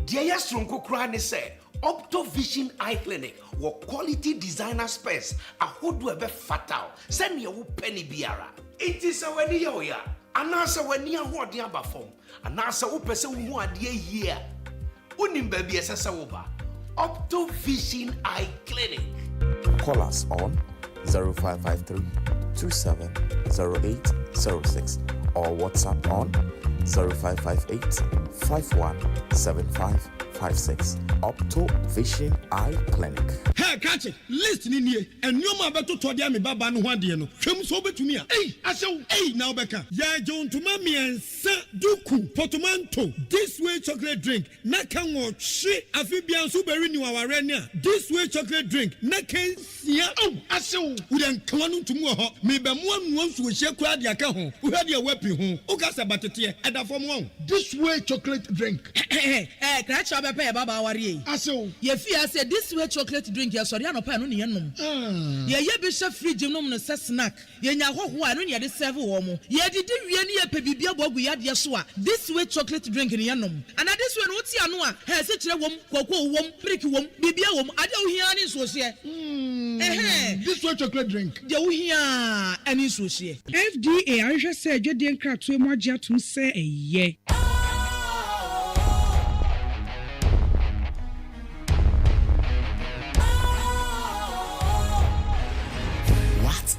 Dear Stronko Krani said, Optovision Eye Clinic were quality designer space. A who do be fatal. Send you penny biara. It is a when you anasa when you want the abafom. Anasa who person who are dear year. Unim baby sasawoba. Optovision Eye Clinic. Call us on 0553 270806 or WhatsApp on 0558 517556. Optovision Eye Clinic. Hey, catch it. Listen in here. And no man better to me baba no one dear no. Come so to me. Hey, I say, hey, now Becca. Ya John to mommy and duku portmanteau. This way chocolate drink. Na can watch shit. Afibian suberi ni wawarenia. This way chocolate drink. Na can see. Oh, I say, we don't come on to more. Me be one once we share crowd ya can. We had your weapon home. Ugasa batetia. And a form one. This way chocolate drink. Hey, catch up a pair, Baba Wari. Aso. Ye fear said this way chocolate drink. Ya sorry, no pan on the enum. Ye bishop free genome no snack. Ye nya ho ho anu ye de serve wo mo. Ye didi wie ne ye pebibia bogu ya de so a. This way chocolate drink in enum. And this way no ti anu a. He se kire wom, kwakwo wom, brick wom, bibia wom. Ade wo hia ni so se. This way chocolate drink. De wo hia ani so se. FDA ahwehwe se adwede nkratoe mu agye atum se eye.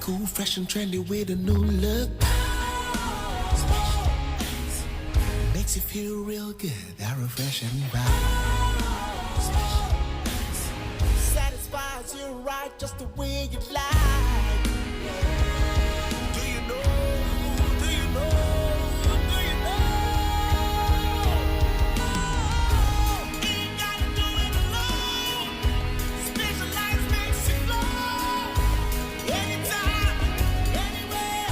Cool, fresh and trendy with a new look. Makes you feel real good, that refreshing vibe. Satisfies you right just the way you like. Do you know? Do you know? Do you know? Ain't gotta do it alone. Specialized makes you flow. Anytime, anywhere.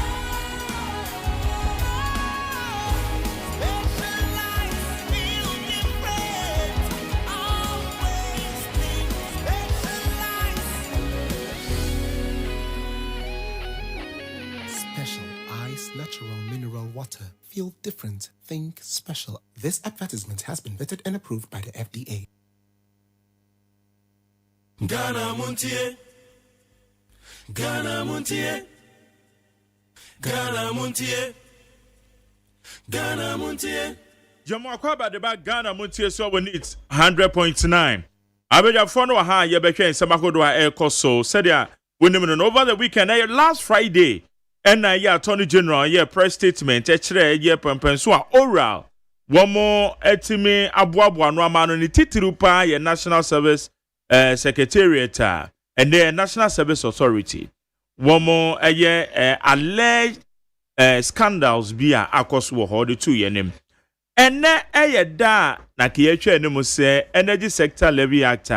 Specialized, feel different. Always think specialized. Special Ice Natural Mineral Water. Feel different. Think special. This advertisement has been vetted and approved by the FDA. Ghana Montier. Ghana Montier. Ghana Montier. Ghana Montier. Jamu akwaba de ba Ghana Montier so we need 100.9. Abeja fono ha ye behwe nsemakodo a ekoso said wonim no over the weekend last Friday and Attorney General press statement kire pempenso a oral womo etimi aboabo anu amano ni titiru pa National Service Secretariat and the National Service Authority. Womo alleged scandals bia akoswo ho de 2 yenim. Ene da na kiyetwe ne mu se Energy Sector Levy Act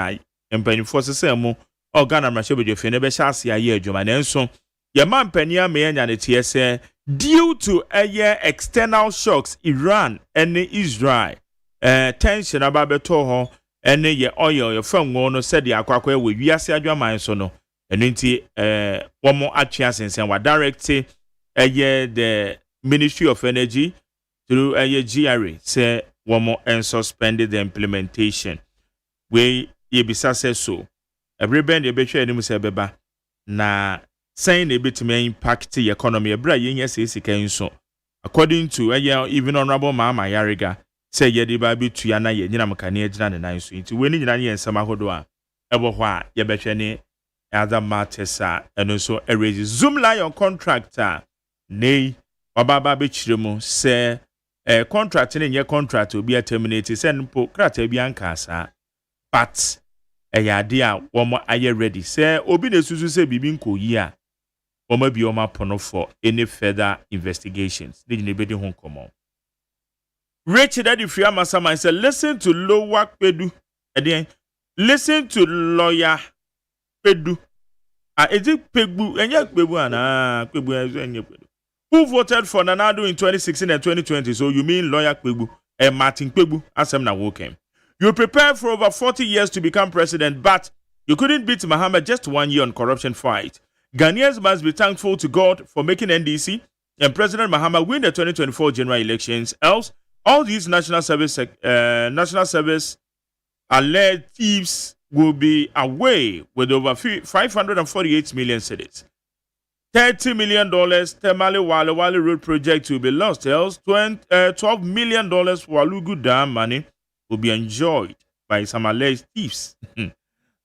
empanifo se mu organa mrashebe fe ne be hyase aye adwuma nenso ye man pania me nya ne tie due to external shocks Iran and Israel tension ababeto ho ene ye oil ye fanwo no said akwakwa we wiase adwaman so no eno nti womo atwea sensen wa direct the Ministry of Energy through a GRA say one more and suspended the implementation. We yebisa says so. Every band ye betray any musebeba na saying a bit may impact the economy. A bra yen so. According to even Honorable Mama Yariga, say ye baby to yana ye makani ejina and nine so into winning any and some ahodoa. Ewa ye betray other matters and also a raise Zoom lion contractor. Nay, Baba Bichrimu say a contract in your contract will be terminated. Send po crate bianca, but a idea one more aye ready. Say, Obi de Susu say Bibinko ya. Oma bioma pono for any further investigations. Did you be home come on? Richard Eddie Fiama Sama said, listen to Lowa Pedu. Again, listen to lawyer Pedu. Is it Pegbu? And yet Pebu and Pebu. Who voted for Nanado in 2016 and 2020? So you mean lawyer Pegbu and Martin Pegbu? Asem na wokem. You prepared for over 40 years to become president, but you couldn't beat Muhammad just 1 year on corruption fight. Ghanaians must be thankful to God for making NDC and President Muhammad win the 2024 general elections. Else, all these national service alleged thieves will be away with over 548 million cedis. $30 million Temale Wale Road project will be lost. Else, $12 million Walugu Dam money will be enjoyed by some alleged thieves.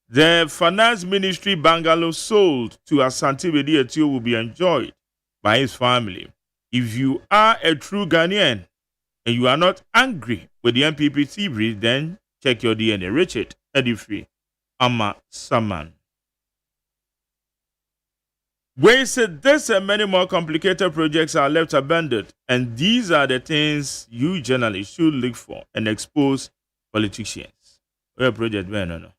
The finance ministry bungalow sold to Asante Bediatio will be enjoyed by his family. If you are a true Ghanaian and you are not angry with the MPP thievery, then check your DNA. Richard Edifree Ama Saman. We said this and many more complicated projects are left abandoned, and these are the things you journalists should look for and expose politicians. Where project no.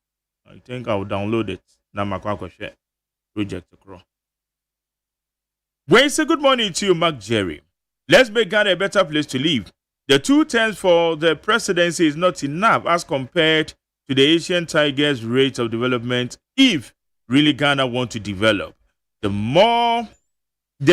I think I will download it. Now share project across. We say good morning to you, Mark Jerry. Let's make Ghana a better place to live. The 2 terms for the presidency is not enough as compared to the Asian Tigers' rate of development if really Ghana want to develop. The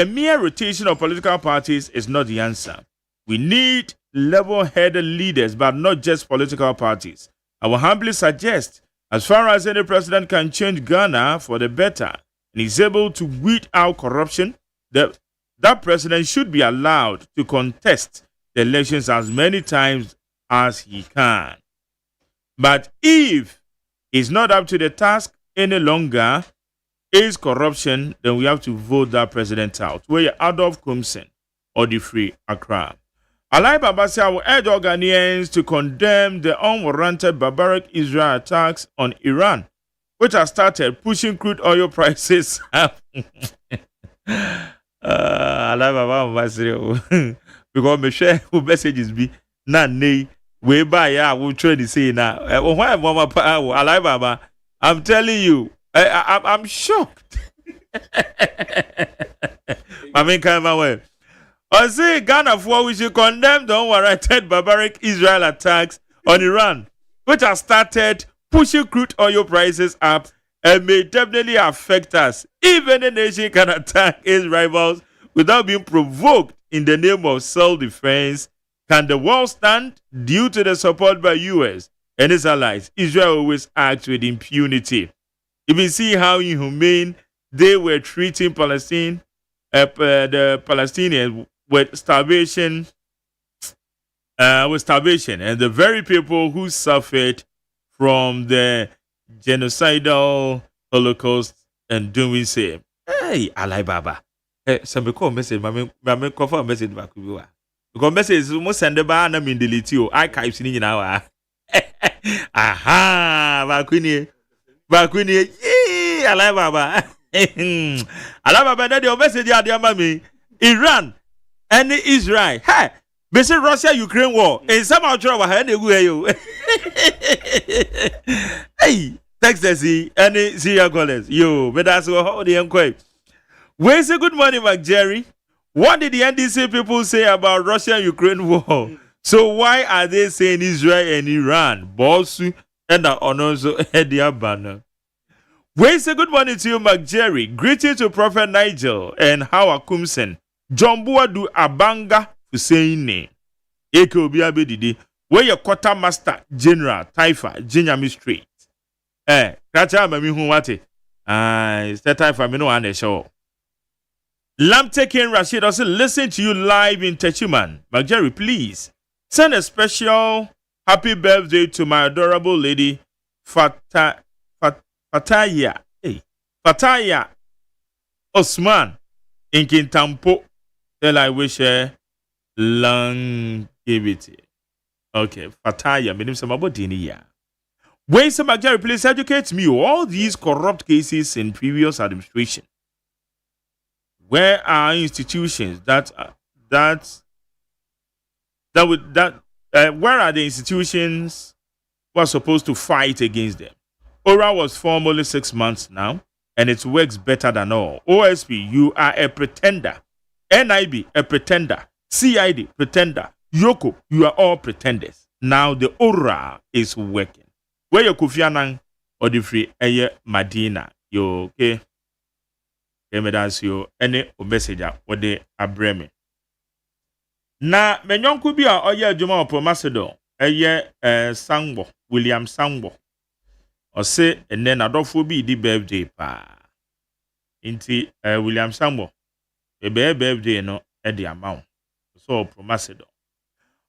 mere rotation of political parties is not the answer. We need level-headed leaders, but not just political parties. I will humbly suggest, as far as any president can change Ghana for the better and is able to weed out corruption, that president should be allowed to contest the elections as many times as he can. But if he's not up to the task any longer, is corruption, then we have to vote that president out. Where Adolf Kumsen or the Free Accra. Alai Babasi will urge all Ghanaians to condemn the unwarranted barbaric Israel attacks on Iran, which has started pushing crude oil prices up. Alai Babasi, because me share who messages be na nay way by ya will try to say now. Why Mama Alai Baba? I'm telling you. I'm shocked. I mean, come away. I say Ghana for we should condemn the unwarranted barbaric Israel attacks on Iran, which has started pushing crude oil prices up and may definitely affect us. Even a nation can attack its rivals without being provoked in the name of self-defense. Can the world stand? Due to the support by US and its allies, Israel always acts with impunity. You will see how inhumane they were treating Palestine, the Palestinians with starvation, and the very people who suffered from the genocidal Holocaust and doing same. Hey, Alai Baba. Hey, some call message. Mame confirm message back to you. Because message is almost send the bar and I'm in delete you. Archives in now. Aha, Bakuni, Alai Baba. Alai Baba, that your message, dear mommy. Iran and Israel. Hey, basic Russia Ukraine war. And somehow trouble had you. Hey, Texas, any Syria callers. Yo, but that's what the inquiry. Where's the good morning, Mark Jerry? What did the NDC people say about Russia Ukraine war? So why are they saying Israel and Iran? Bossu and also Edia Banner. We say good morning to you, Mark Jerry. Greeting to Prophet Nigel and Howard Kumsen. Jombuadu Abanga Hussein Eke obi abedidi where your quartermaster general Taifa Jinyami Street. Kacha mami hu wate. It's that Taifa me no ane show. Lamb taking Rashid also listen to you live in Techiman. Jerry, please send a special happy birthday to my adorable lady Fataya. Hey, Fataya Osman in Kintampo. Tell I wish her longevity. Okay, Fataya, my name is Mabodini. When some Jerry, please educate me. All these corrupt cases in previous administration. Where are institutions where are the institutions who are supposed to fight against them? ORA was formed only 6 months now, and it works better than all. OSP, you are a pretender. NIB, a pretender. CID, pretender. Yoko, you are all pretenders. Now the ORA is working. Where you Kufianang or the free Eye Madina? You okay? That's you any message what they abreme. Na menyonku bi a oye adwuma opo Macedon Sangbo William Sangbo o se ene na dofo bi di birthday pa inti William Sangbo birthday no e di amount so opo Macedon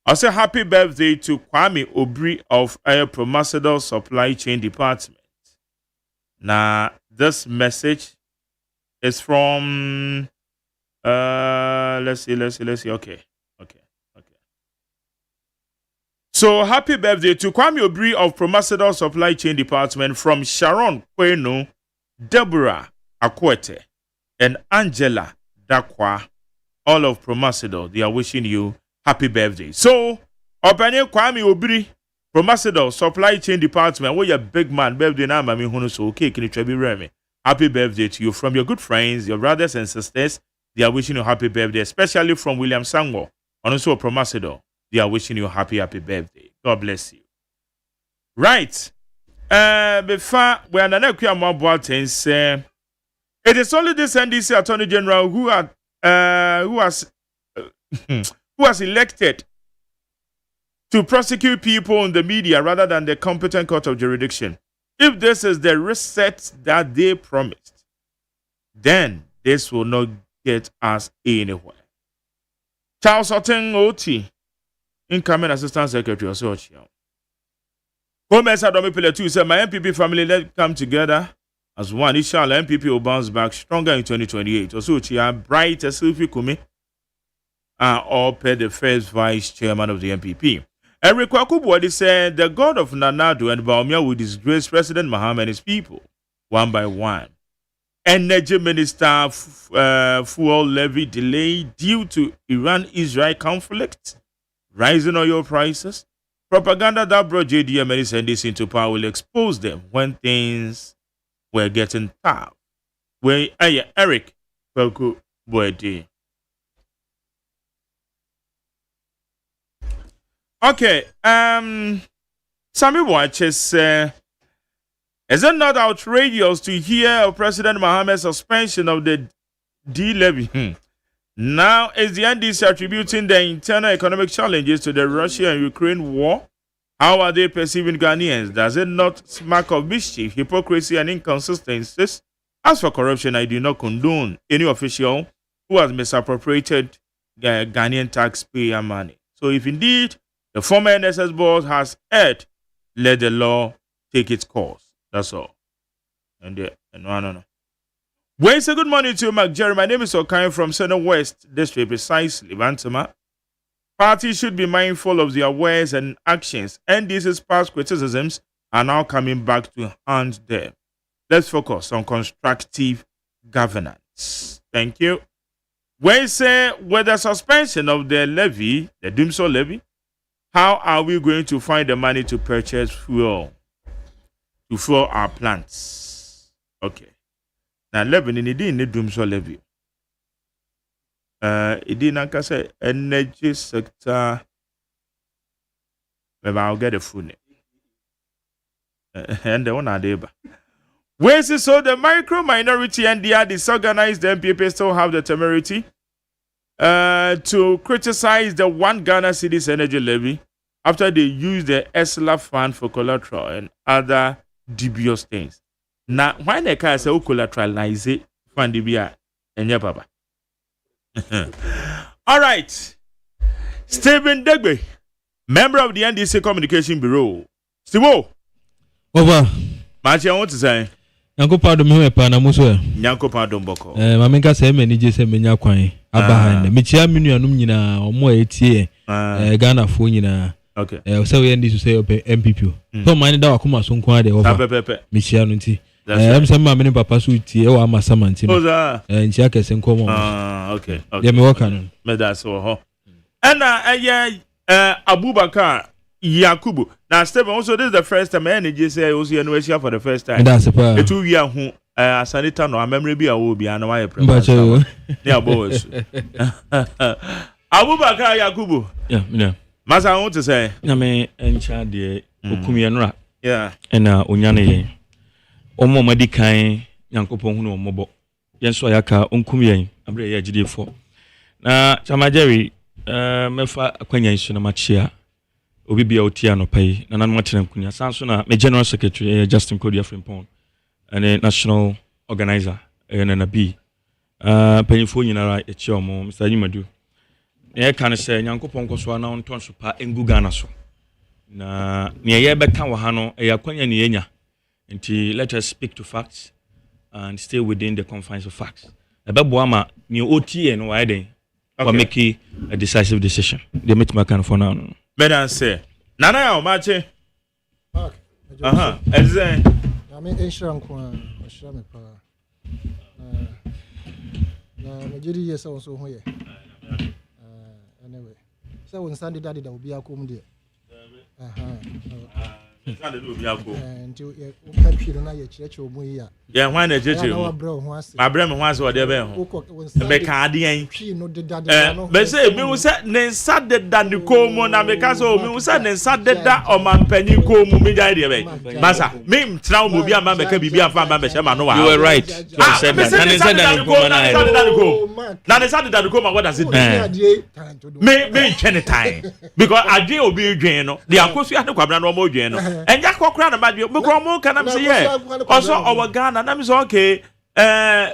I say happy birthday to Kwame Obri of Pro Macedon Supply Chain Department. Now this message is from let's see. Okay. So happy birthday to Kwame Obri of Pro Macedon Supply Chain Department from Sharon Kweno, Deborah Akwete, and Angela Dakwa. All of Pro Macedon, they are wishing you happy birthday. So, Opanye Kwame Obri, Pro Macedon Supply Chain Department, where you big man, birthday na mami hunu so okay, can you try be remi? Happy birthday to you from your good friends, your brothers and sisters. They are wishing you happy birthday, especially from William Sangwo, and also Pro Macedon. They are wishing you happy birthday. God bless you. Right. Before we are not more about things, it is only this NDC Attorney General who has elected to prosecute people in the media rather than the competent court of jurisdiction. If this is the reset that they promised, then this will not get us anywhere. Charles Otten OT, incoming Assistant Secretary of Social. Gomez Adomipele 2 said, my MPP family, let's come together as one. Inshallah, MPP will bounce back stronger in 2028. Also, Bright Sylvie Kumi, or the first vice chairman of the MPP. Eric Wakubwadi said the God of Nanado and Baumia will disgrace President Mahama and his people one by one. Energy Minister fuel levy delay due to Iran-Israel conflict, rising oil prices, propaganda that brought JDM and his NDC into power will expose them when things were getting tough. Where Eric Wakubwadi. Okay, Sammy watches. Is it not outrageous to hear of President Mohammed's suspension of the D-levy? Now, is the NDC attributing the internal economic challenges to the Russia and Ukraine war? How are they perceiving Ghanaians? Does it not smack of mischief, hypocrisy, and inconsistencies? As for corruption, I do not condone any official who has misappropriated Ghanaian taxpayer money. So, if indeed the former NSS board has erred, let the law take its course. That's all. And no. Well, it's a good morning to you, Mark Jerry. My name is Okai from Center West District, precisely, Bantama. Parties should be mindful of their words and actions, and these past criticisms are now coming back to haunt them. Let's focus on constructive governance. Thank you. When say with the suspension of the levy, the Dumso levy, how are we going to find the money to purchase fuel, to fuel our plants? Okay. Now, Lebanon, it didn't do so levy. It didn't say energy sector. Maybe I'll get a food. And the one are there. Where so the micro minority and the disorganized MPP still have the temerity to criticize the one Ghana Cities energy levy after they used the ESLA fund for collateral and other dubious things. Now, why they can't say collateralize fund DBA and your papa? All right. Stephen Degbe, member of the NDC Communication Bureau. Steve, over. Match, I want to say. Yanko pardon me pa na muso e. Yanko pardon boko. Mamenka se me nije se menya kwan aba me chia me nuanum nyina omo etie Ghana fo nyina. Okay. Se we ndi so say MPP. So man da wakoma so nko ade over. Me chia no nti. Se ma me papa so tie e wa masama nti no. Nchia kese nko mo. Okay. Ya me waka no. Me da so ho. And Abubakar Yakubu. Now, Stephen, also this is the first time energy say also university for the first time. That's a part. The 2 year who Sanitation no memory be a will be and why a yeah, boys. Abubakar Yakubu. Yeah. Masa I want to say. Na me encha de okumienra. Yeah. And onyane yen. Omo madikan Yankopon hu no mobo. Yenso ayaka onkumien abre ye gidefo. Na Chamajeri mefa akwanya nsu na machia. Obi bia otia no pay na nanu matena nkunya sanso na me general secretary Justin Kodia Frimpong and a national organizer na B penifo nyinara echi omo Mr. Yimadu e kan se Nyankopon koso na onton so pa engu Ghana so na ne ye beka wo ha no e akwanya ne yenya nti let us speak to facts and stay within the confines of facts ebebo ama ne otie no wa den for making a decisive decision they make my kind for now. Bedan say Nana ya mache. Eze. Na me enshira nko a me pa. Na me jiri yesa won ho ye. Anyway. Say won sande daddy da obi akom de. Sande do obi akom. Nti o ka twiro na ye kireche omu yi a. Ye hwan na jeje mu. Ma bre me hwan se o de be ho. Me ka ade yan. Be say me wo se ne nsa de da ne komo na me ka so me wo se ne nsa de da o man panyi komo me jai de be. Masa me mtra mo bi ama me ka bibi afa ma me she ma no wa. You were right. You said that. Na ne nsa da ne komo na. Na ne nsa de da ne komo what does it mean? Me chene time. Because adwe obi dwen no. De akosu ade kwabra no mo dwen no. Enja kokra na madwe. Me ko mo ka na me se ye. Also our Ghana na me say okay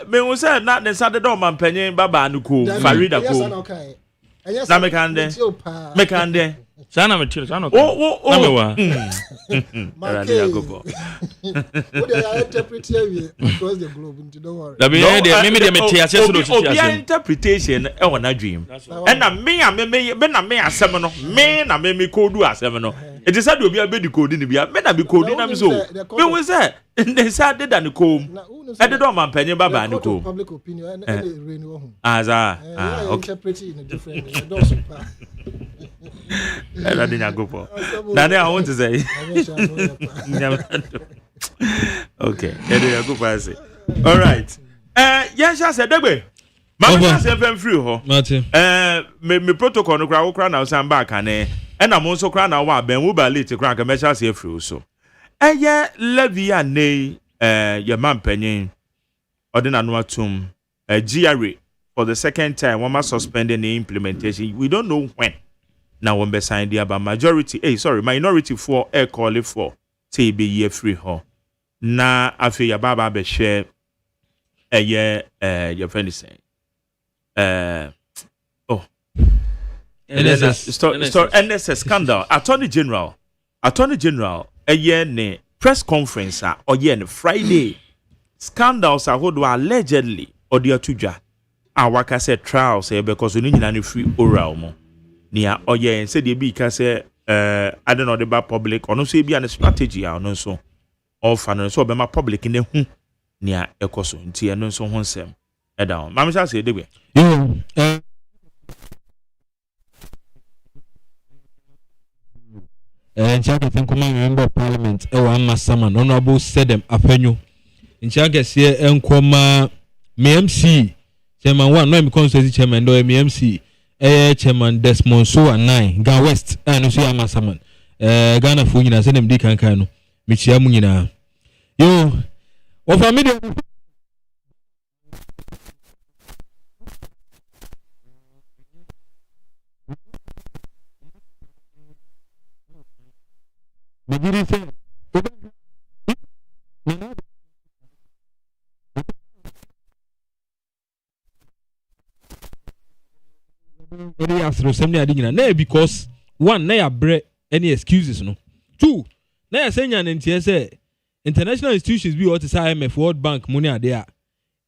me wo say na ne sade do man panyin baba no ko Farida ko na me kan de sana me tiro sana na me wa Radio Gogo what they interpret here across the globe into don't worry da me me me tia se so do tia se interpretation e wona dream and na me na me asem no me na me ko du asem no it is said obi abedi ko di ni bia me na be ko di na me so me wo say ne sade da ne ko e de do man panyin baba ne ko public opinion and rain wo hu okay interpreting in a different don't super I didn't go for. Now I want to say. Okay. All right. Yes, I said that way. Mama say I'm free ho. Me protocol no kra na usan back ane. And I'm also kra na wa ben wo ba late kra ka me say free so. Levy ane your man panyin ordinary no atum GRA for the second time one must suspending the implementation. We don't know when. Now when be signed the about minority for air call for say be year free ho. Na afi ya baba be share your friend is saying. NSS scandal. Attorney General ne press conference or ne Friday. Scandals are who allegedly or the atuja. Awaka said trials because we need any free oral mo. Nia and said the be say I don't know about public or no say be an strategy or no so or fan so be my public in the near ekoso nti eno so ho nsem e down mama sha say degwe Nchaka tenkoma member of parliament e wa Masaman honorable Sedem Apenyo nchaka sie enkoma MC chairman one no me constituency chairman do MC chairman Desmond So 9 Ga West no so ya Masaman Ghana fo nyina se dem di kankan no me chia mu nyina yo o family megiri sɛ ɛde asrosɛm ne ade nyina na because one na yɛabrɛ any excuses no two na yɛsɛ nya ne nteɛ sɛ international institutions bi wɔte sɛ IMF World Bank mu ne ade a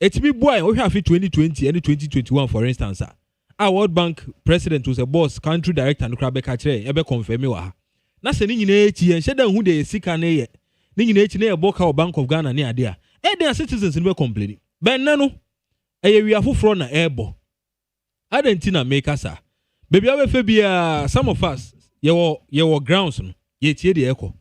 ɛtumi boa wohwɛ afi 2020 and 2021 for instance a World Bank president was a boss country director no kra bɛka kyerɛ ɛbɛ confirm wɔ ha na sɛ ne nyinaa akyi yɛnhyɛ da hu de yɛsika ne yɛ ne nyinaa akyi na yɛbɔ ka wɔ Bank of Ghana ne ade a ɛde citizens no bɛ complain bɛnna no ɛyɛ wia foforɔ na ɛbɔ adentina make us baby abefe bia some of us yɛwɔ grounds no yɛtie de ɛkɔ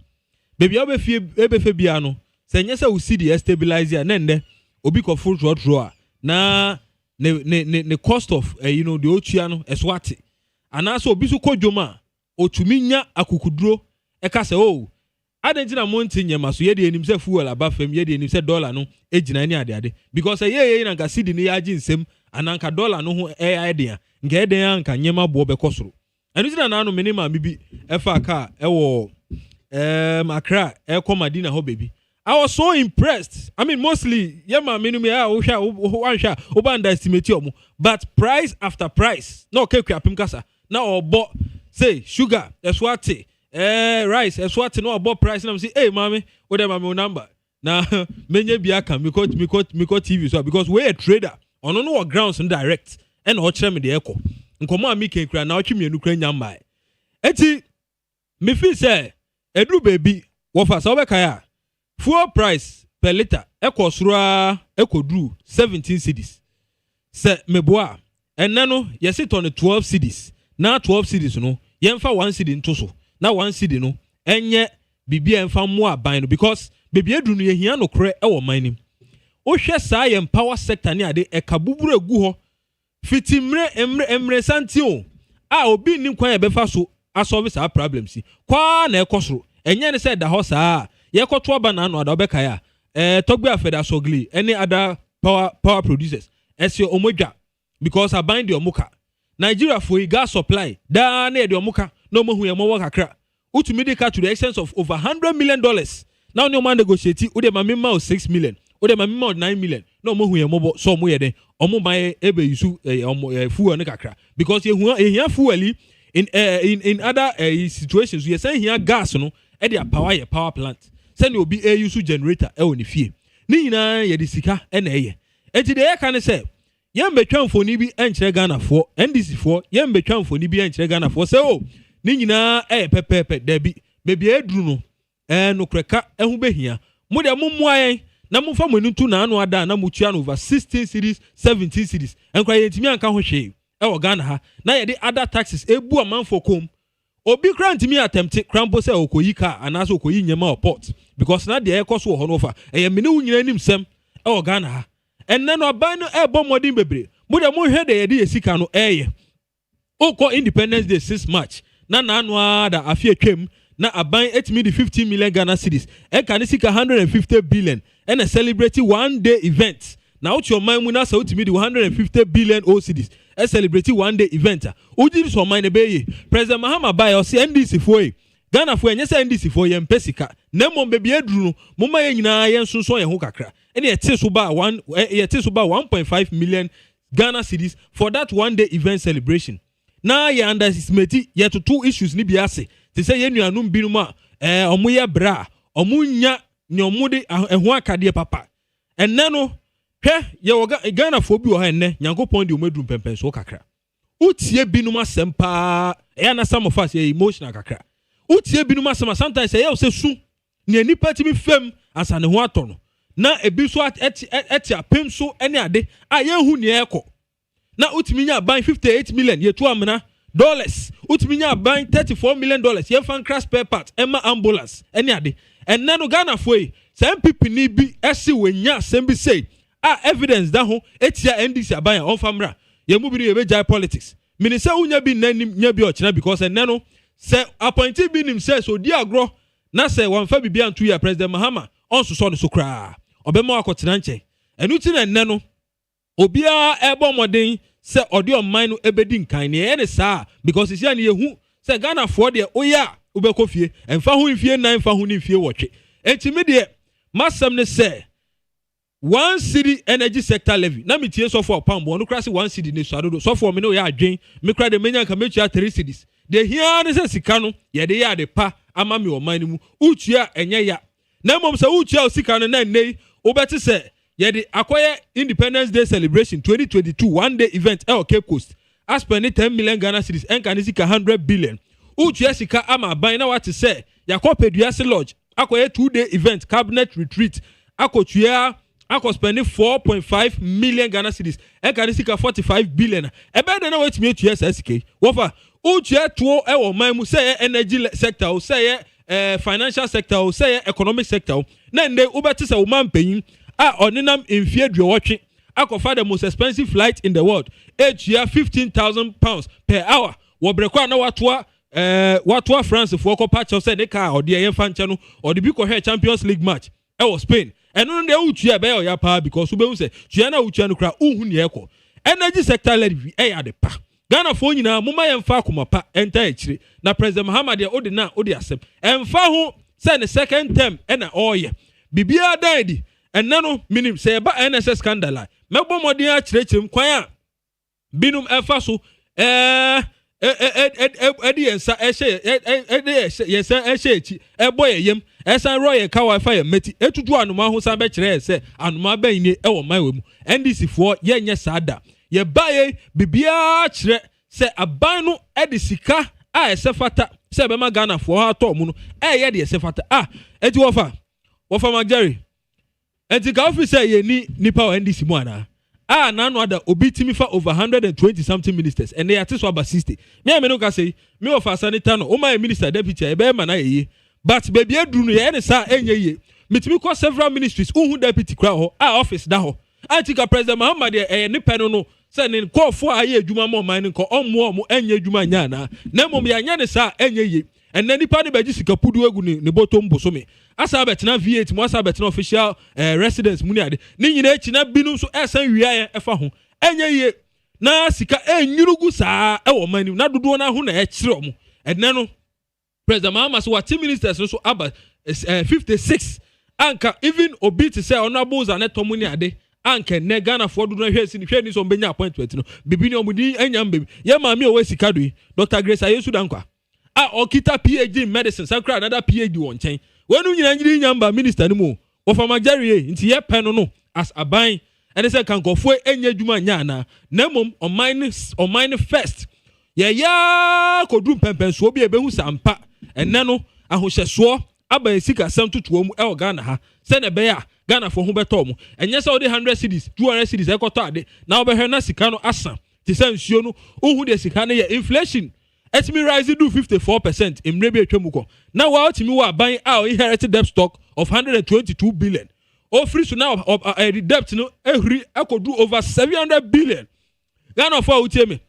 baby abefe bia no sɛ nyɛ sɛ wo see the stabilizer na ndɛ obi kɔ full throttle na ne cost of the otua no ɛso ate anaasɛ obi so kɔdwom otumi nya akukuduro ɛka sɛ o adentina monti nyɛma so yɛde anim sɛ fuel aba fam yɛde anim sɛ dollar no egyina ne ade because yɛyɛ na nka cedi ne yɛagye nsɛm ananka dollar no ho ɛyɛ nka ɛden anka nyɛma boɔ bɛkɔ soro ɛno tina na no me ne ma bibi ɛfa ka ɛwɔ Accra ɛkɔ Madina hɔ baby I was so impressed. I mean, mostly, yeah, man, over underestimate you, but price after price. No, okay, kasa. Now, bought say sugar, eswati, rice, eswati. No, bought price. And I'm saying, hey, mommy, what am my number? Now, many biaka, me TV so because we're a trader on no grounds and direct and watch them in the echo. And come on, me can cry now. Chimney Ukrainian by. Eti, me feel say, Edu baby, what for so kaya. Fuel price per liter ekosura ekodru 17 cedis. Se meboa enano yesit on 12 cedis. Na 12 cedis no yemfa 1 cedi nto so. Na 1 cedi no enye bibia emfa mo aban no because bibia edu no yehia no kre ewo man nim. O hwe saa yem power sector ne ade ekabuburu egu ho. Fitimre emre santi o. A obi nim kwan ebefa so asolve saa problems. Kwa na ekosoro. Enye ne se da ho saa yekoto abana no adobeka ya togbe afeda sogli any other power producers ese omodwa because abind the omuka Nigeria for gas supply da na the omuka no mohu ye mo kakra utumi de ka to the extent of over $100 million now no man negotiate ude ma mema 6 million ude ma mema 9 million no mohu ye mo so mo ye den omo ban ebe yusu fuel ne kakra because ye fuel in other situations we say here gas no e dey power plant send you be a use generator e woni fie ni nyina ye de sika e na eye enti de ye ka ne se ye mbetwa mfoni bi enkyere Ghana fo NDC fo ye mbetwa mfoni bi enkyere Ghana fo se o ni nyina e pepepe da bi bebi eduru no no kreka ehu behia mo de mommoa yen na momfa monu tu na anu ada na mutua no over 16 cities 17 cities enkwa ye ntimi anka ho hwe e wo Ghana ha na ye de other taxes ebu amanfo kom obi grant me attempt crampo say okoyi car anaso okoyi nyema port because na de ekoso ho no fa e me ne wunyina nim sem e wo Ghana ha enne no aban no e bom modin bebre mo de mo hwe de ye de sika no eye oko Independence Day 6 March na anu ada afie twem na aban etimi di 15 million Ghana cedis e kan sika 150 billion and a celebrate one day event na out your mind na so utimi di 150 billion cedis e celebrate one day event uji so mind be ye President Mahama Bai o se NDC fo e Ghana fo enye se NDC fo ye mpesika na mom be bia duru no moma ye nyina ye nsonso ye ho kakra e ye te so ba 1.5 million Ghana cedis for that one day event celebration na ye underestimate ye to two issues ni bia se te say ye nuanum binum a omo ye bra omo nya ne omo de eho akade papa enne no hwe ye wo Ghana fo bi wo ha enne Nyankopon de omedum pempen so kakra utie binum asem pa e na some of us ye emotional kakra utie binum asem sometimes ye se su ne nipa timi fam asa ne ho atɔ no na ebi so eti apem so ene ade a ye hu ne ekɔ na utimi nya ban 58 million ye to amena dollars utimi nya ban 34 million dollars ye fan crash spare part ema ambulance ene ade enne no Ghana fo yi some people ni bi esi wenya sem bi say evidence da ho etia NDC aban on famra ye mu bi ye be jai politics minisa unya bi nanim nya bi ochina because enne no se appointee bi nim say so di agro na se wan fa bibia antu ya President Mahama on so so kra obema akotena nche enu ti na enne no obia ebo moden se odi on man no ebedi nkan ne ye ne saa because isia ne yehu se Ghana for de oya ubeko fie emfa ho fie nan emfa ho ni fie wotwe entimi de masam ne say one city energy sector levy na metie so for pound no krase one city ne suadodo so for me no ya adwen me kra de menya ka metua 3 cities de hia ne se sika no ye de ya de pa ama me o man mu utua enye ya na mom se utua o sika no na nei obeti se ye de akoye Independence Day celebration 2022 one day event e o Cape Coast as spend 10 million Ghana cedis enka ne sika 100 billion utua sika ama ban na what say yakopedua se lodge akoye 2 day event cabinet retreat akotua ako spending 4.5 million Ghana cedis enka ne sika 45 billion ebe de na wetimi etua SK wofa utua tuo e wo man mu say energy sector o say financial sector o say economic sector na nde ubeti say o man panyin a oninam mfie duowotwe akofa the most expensive flight in the world etua £15,000 per hour wo brekwa na watoa France for ko patch say ne ka ode yen fanche no ode bi ko he Champions League match e wo Spain eno nde utua be ya pa because ube say tua na utua no kra unhu ne ekọ energy sector levy e ya de pa Ghana fo nyina muma yemfa akoma pa enta ekire na President Muhammad ya ode na ode asem emfa ho say ne second term e na oye bibia daidi enna no minim say ba NSS scandal mebo modin a kirechirem kwan a binum efa so edi yensa yensa echi eboye yem esan roye ka wifi ya meti etutu anuma ho san be kire se anuma ban ni e wo man we mu NDC fo yenye sada ye baye bibia kire se aban no edi sika a esefata se be ma Ghana fo ha to mu no ye de esefata eti wofa Magari eti ka officer ye nipa o NDC mu ana na no ada obi timi fa over 120 something ministers and they are so about 60 me no ka say me of Sanitation no o my minister deputy e be ma na ye but baby eduru no ye ne sa enye ye metimi ko several ministries who deputy kra ho office da ho antika President Muhammad ne peno no say ne ko fo aye adwuma mo man nko omo enye adwuma nya na mom ya nya ne sa enye ye and then nipa ne beji sika pudu egu ne botom bosome asa betina V8 mo asa betina official residence muni ade ni nyina echi na binum so esan wiaye efa ho enye ye na sika enyurugu saa e wo mani na dodo na ho na e kire omo enne no President Mahama so what ministers so aba 56 anka even obi to say honorable Zaneto muni ade anka ne Ghana for dodo hwesi ni hwani so benya appointment no bibi ni omudi enyam bebi ye maami o we sika do Dr. Grace Ayesu dankwa okita PhD in medicine sakra another PhD won chen wonu nyina nyiri nyamba minister ni mu wofa Magari nti ye pen no as aban ene se kan kofo enye dwuma nya na namom on mine first ya kodum pempen so obi ebehu sampa enne no ahohyeso aba esika sam tutuo mu e Ghana ha se ne be ya Ghana fo ho beto mu enye se odi 100 cedis 200 cedis e koto ade na obehwe na sika no asa ti se nsuo no ohu de sika no ye inflation It's me rise do 54% in maybe a now what me wa buying our inherited debt stock of 122 billion. Oh free so now the debt no every I could do over 700 billion. Ghana for me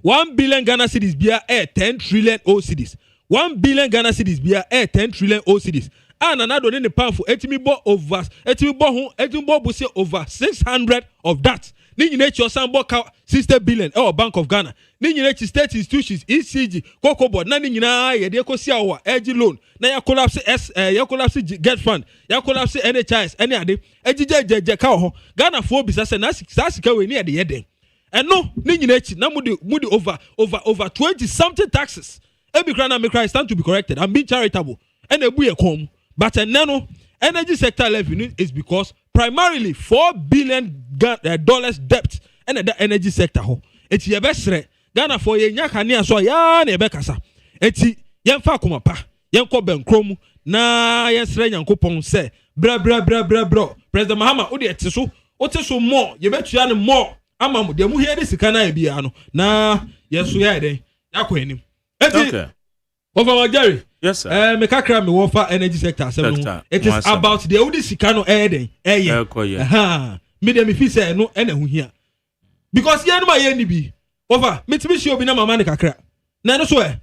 1 billion Ghana cedis be a 10 trillion OCDs. 1 billion Ghana cedis be a 10 trillion OCDs. And another in the pound for over 600 of that. Ni nyina sambo ka 60 billion or Bank of Ghana ni nyina state institutions ECG Cocoa Board na ni nyina ye de ekosi awo edge loan na ya collapse get fund ya collapse NHIS any ade ejijejeje ka ho Ghana for bisa se na sika we ni ade ye den eno ni nyina echi na mudi over 20 something taxes ebi kra na me cry stand to be corrected. I'm being charitable and ebu ye kom but no energy sector levy is because primarily $4 billion debt and the energy sector ho eti ye besre Ghana for ye nya kane so ya na ye bekasa eti yemfa akoma pa yenko benkrom na yesre nyankopon se bra President Mahama odi eti so more ye betua ne more ama mu de mu hie de sika na bia no na yeso ya den yakọ enim eti over Magari. Yes, sir. Me kakra me wofa energy sector. It is about the old sikano eden. Me dem fi say no ena hu hia. Because ye no ma ye ni bi. Over me timi shi obi na mama ne kakra. Na no so e.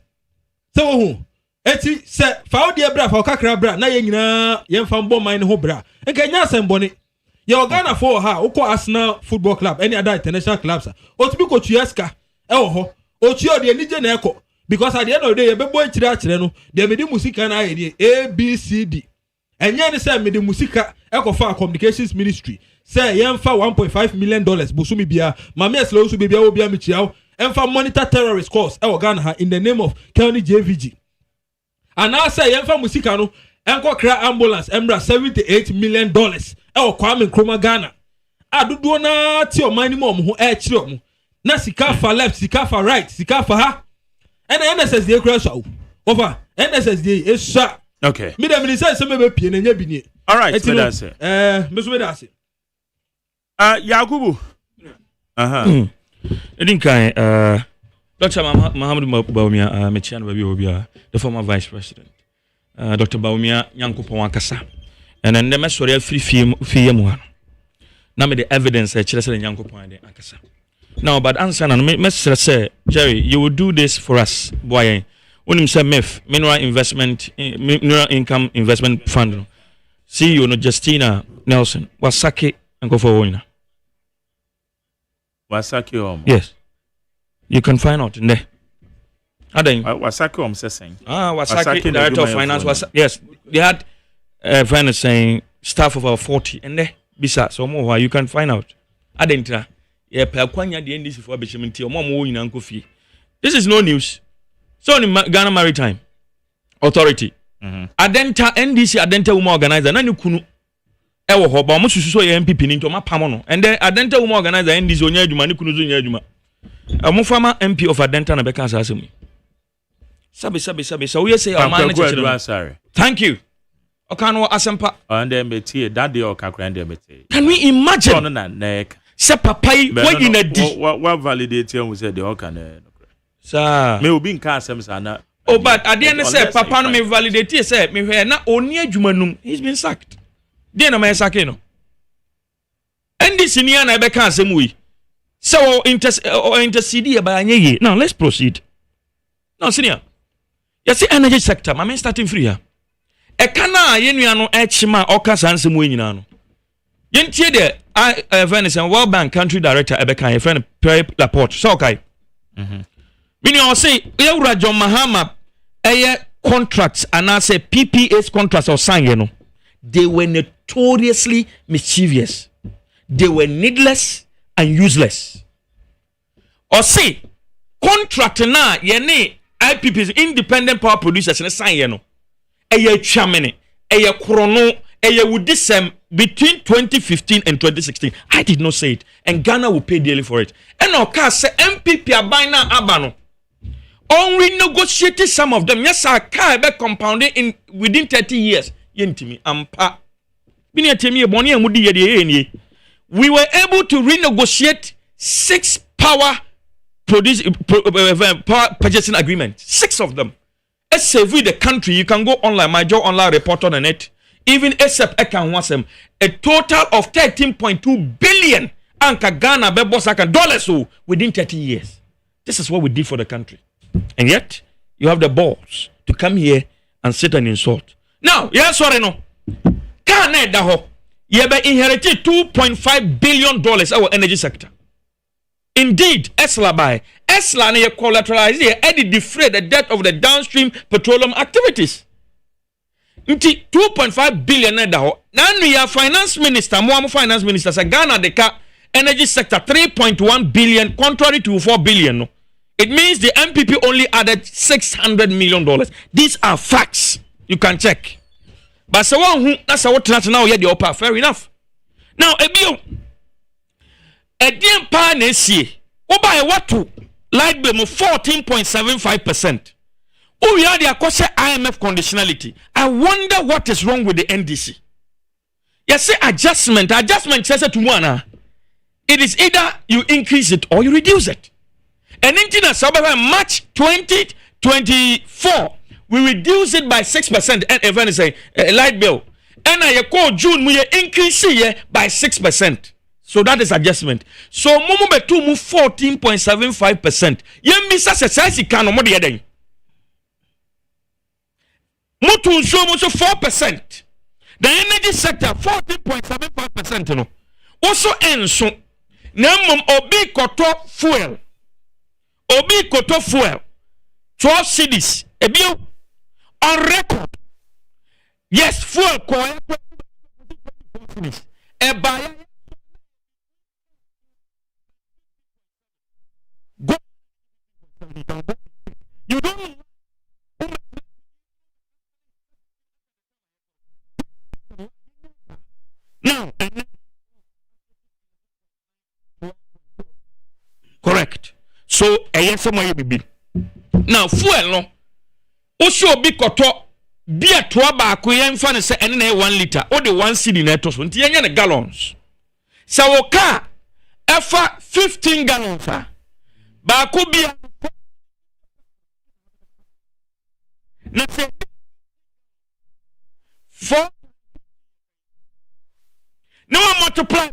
Se wo hu. Eti se fa odi bra fa kakra bra na ye nyina ye mfa mbo man ne ho bra. Enka nya asem bone. Ye Ghana for ha ukọ Arsenal Football Club any other international clubs. Otibi ko tueska e wo ho. Ochi odi enije na ekọ. because at the end of the day be boy chira no de me di musika na ye ABCD enye ne say me di musika ekofa communications ministry say yemfa 1.5 million dollars bosumi bia mama eslo so bia wo bia me chiawo emfa monitor terrorist course e Ghana ha in the name of County JVG and now say yemfa musika no enko kra ambulance embra 78 million dollars e Kwame Nkrumah Ghana adudo na ti o man ni mo ho e kire mo na sika for left sika for right sika for ha and NSSD kra so over NSSD is okay me dem ni say me be pie na nya bi ni all right me da say me so me da say Yakubu Edin kai Dr. Mahamudu Bawumia mechian baby obia the former vice president Dr. Bawumia Nyankopon akasa and then the mesori free fee mu ha na me the evidence e kire say Nyankopon de akasa now but answer na me say Jerry you will do this for us boy when him say MEF mineral income investment fund CEO no Justina Nelson wasake and for winner Wasake yes you can find out in there Aden Wasake saying Wasake director of finance was yes they had finance saying staff of about 40 and there bisa so more you can find out Aden yeah per kwanya the NDC for abechimenti o mo nyina nkofi this is no news so in Ghana Maritime Authority Adenta NDC Adenta woman organizer na ni kunu ewo ho ba mo susu so ye MPP ni nto mapam no and then Adenta woman organizer NDC onya adwuma ni kunu zo nya adwuma mo former MP of Adenta na beka asa asem sabe so we say o man na sorry thank you okano asempa and then betie that day okakra and then betie can we imagine no na neck se papai what in a di what validate you say the okana sir me obi nka asem sa na oh but at the end say papa no me validate say me hwe na oni adwuma num he's been sacked dey na me sake no NDC ni na be ka asem wi so intercede ba anye ye now let's proceed now senior you see energy sector my man starting free here e kana ye nua no e chima okasa ansem wi nyina no yentie de Venice World Bank country director Ebeka your friend Pierre Laporte so okay meaning I say Eura John Mahama contracts and I say PPA's contracts or sign you know they were notoriously mischievous they were needless and useless or say contract na ye ne IPPs independent power producers and sign you know chamene chrono would disem between 2015 and 2016 I did not say it and Ghana will pay dearly for it and okay say MPP abina abano on renegotiated some of them yes I can be compounded in within 30 years yentimi ampa bini atemi eboni amudi ye enie we were able to renegotiate 6 power purchasing agreements 6 of them as save the country you can go online my job online report on the net even except ekan wasem a total of 13.2 billion anka Ghana be boss aka dollars within 30 years this is what we did for the country and yet you have the balls to come here and sit and insult now yes sorry no Ghana da ho ye be inherited 2.5 billion dollars our energy sector indeed Esla na ye collateralize ye edit defray the debt of the downstream petroleum activities nti 2.5 billion da ho na nu ya finance minister mo finance minister say Ghana de ka energy sector 3.1 billion contrary to 4 billion no it means the MPP only added $600 million these are facts you can check but so one who that's what now yeah the upper fair enough now ebio edien pa na sie oba what to light bill 14.75%. Oh, we are the IMF conditionality. I wonder what is wrong with the NDC. You say adjustment says it to one. It is either you increase it or you reduce it. And in March 2024, we reduce it by 6%. And even say light bill. And I call June we increase it by 6%. So that is adjustment. So momo betu move 14.75%. Yen misa se size kan no mo de den. Mutu so 4%. The energy sector 14.75% no. Also enso na mom obi koto fuel. 12 cities ebio on record. Yes, fuel coin finish. A buyer go. You don't now. Correct. So a yes be. Now fuel no. Also be koto. Be a twaba kuyen fan say any 1 liter or the 1 cedi netos unti yen gallons. So car efa 15 gallons ba ko be na say 4 no one multiply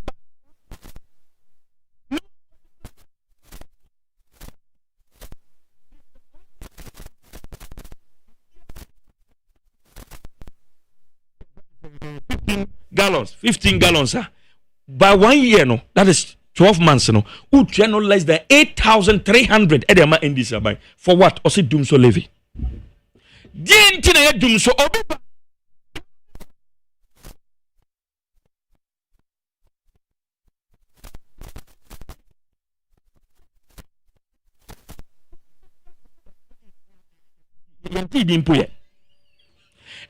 gallons, 15 gallons, by 1 year, no, that is 12 months, no, would no less than 8,300 edema in this buy for what? Or say doom so levy. Didn't doom so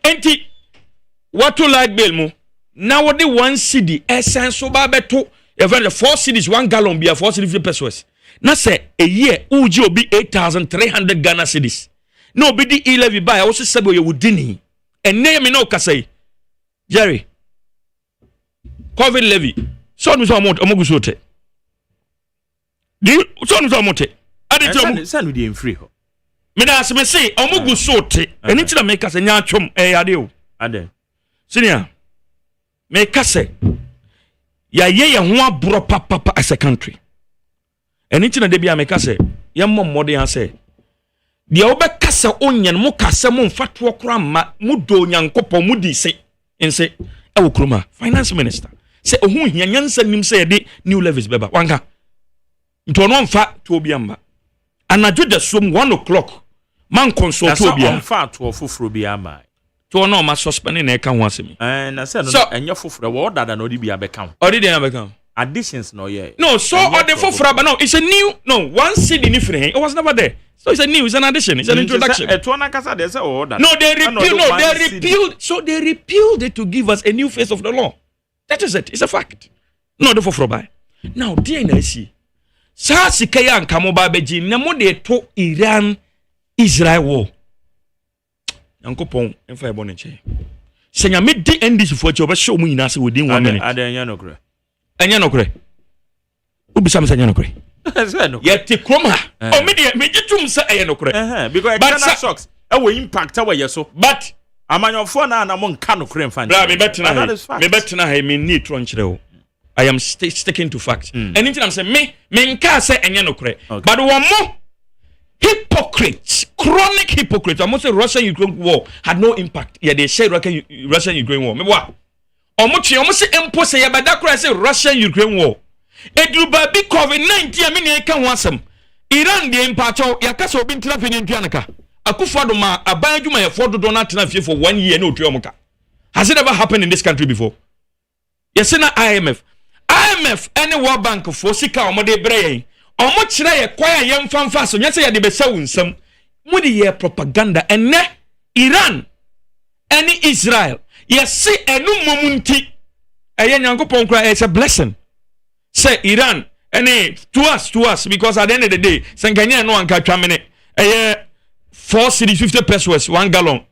Enti what to like bill mo now the 1 cedi essence so ba beto even the 4 cedis 1 gallon be 4 cedi 50 pesos na say a year uji obi 8,300 Ghana cedis no be the levy buy also sebo ye wudini and name me no kasai Jerry COVID levy so no so amount omogusote do you so no so amount ade send we free ho me da se me say omogusote eni tira me kasa nya atwom ade o ade senior me kase ya ye ho abro papa as a country eni tina de bia me kase ye mmomode ya se de obekase onyen mo kase mo mfato okra ma mu do nyankopon mu di se ense e wo kroma finance minister se ohun hia nyansa nim se de new levies beba wanka nto no mfa to obiamba anajo de som 1 o'clock man consult to obia mfa to ofoforo bia ma to no ma suspend na e ka ho asemi na se no enye foforo wo dada no di bia be kan odi dey be kan additions no yeah no so or the foforo but no it's a new no 1 cedi ni free it was never there so it's a new, it's an addition, it's an introduction. No, they repealed. So they repealed it to give us a new face of the law. That is it. It's a fact. No, the for buy. Now, DNC. Sa sikaya and kamoba beji nemo de to Iran Israel war. Uncle Pong and Fire Bonnet. Senya me the end this for your show me nasi within 1 minute. Adenyanokre. Anyanokre. Ubi sam sanyanokre. Yet Kroma. Oh, me tum say ayanokre. Because external shocks will impact our yeso. But your phone and among canocre fan. Me better na me need tronchre. I am sticking to facts. Anything I'm saying, me nka say ayanokre. But one more hypocrites, chronic hypocrites. I must say Russia-Ukraine war had no impact. Yeah, they say Russia-Ukraine war. Me what? Almost say impose say yabada say Russia-Ukraine war. Edruba bi COVID-19 amini eka wansam. Iran de impacho yakasa obi ntina fe ntuanaka. Akufo do ma aban adwuma ye for do na tena fie for 1 year na otuamuka. Has it ever happened in this country before? Yes na IMF any World Bank for sika omode bre yen. Omo kire ye kwaya ye mfamfa so nyese ye de besa wunsam. Mudi ye propaganda enne Iran any Israel. Yes enu momunti. Eye nyankopon kra it's a blessing. Say Iran, to us, because at the end of the day, Sankanya no one can come in 4 cedis 50 pesos 1 gallon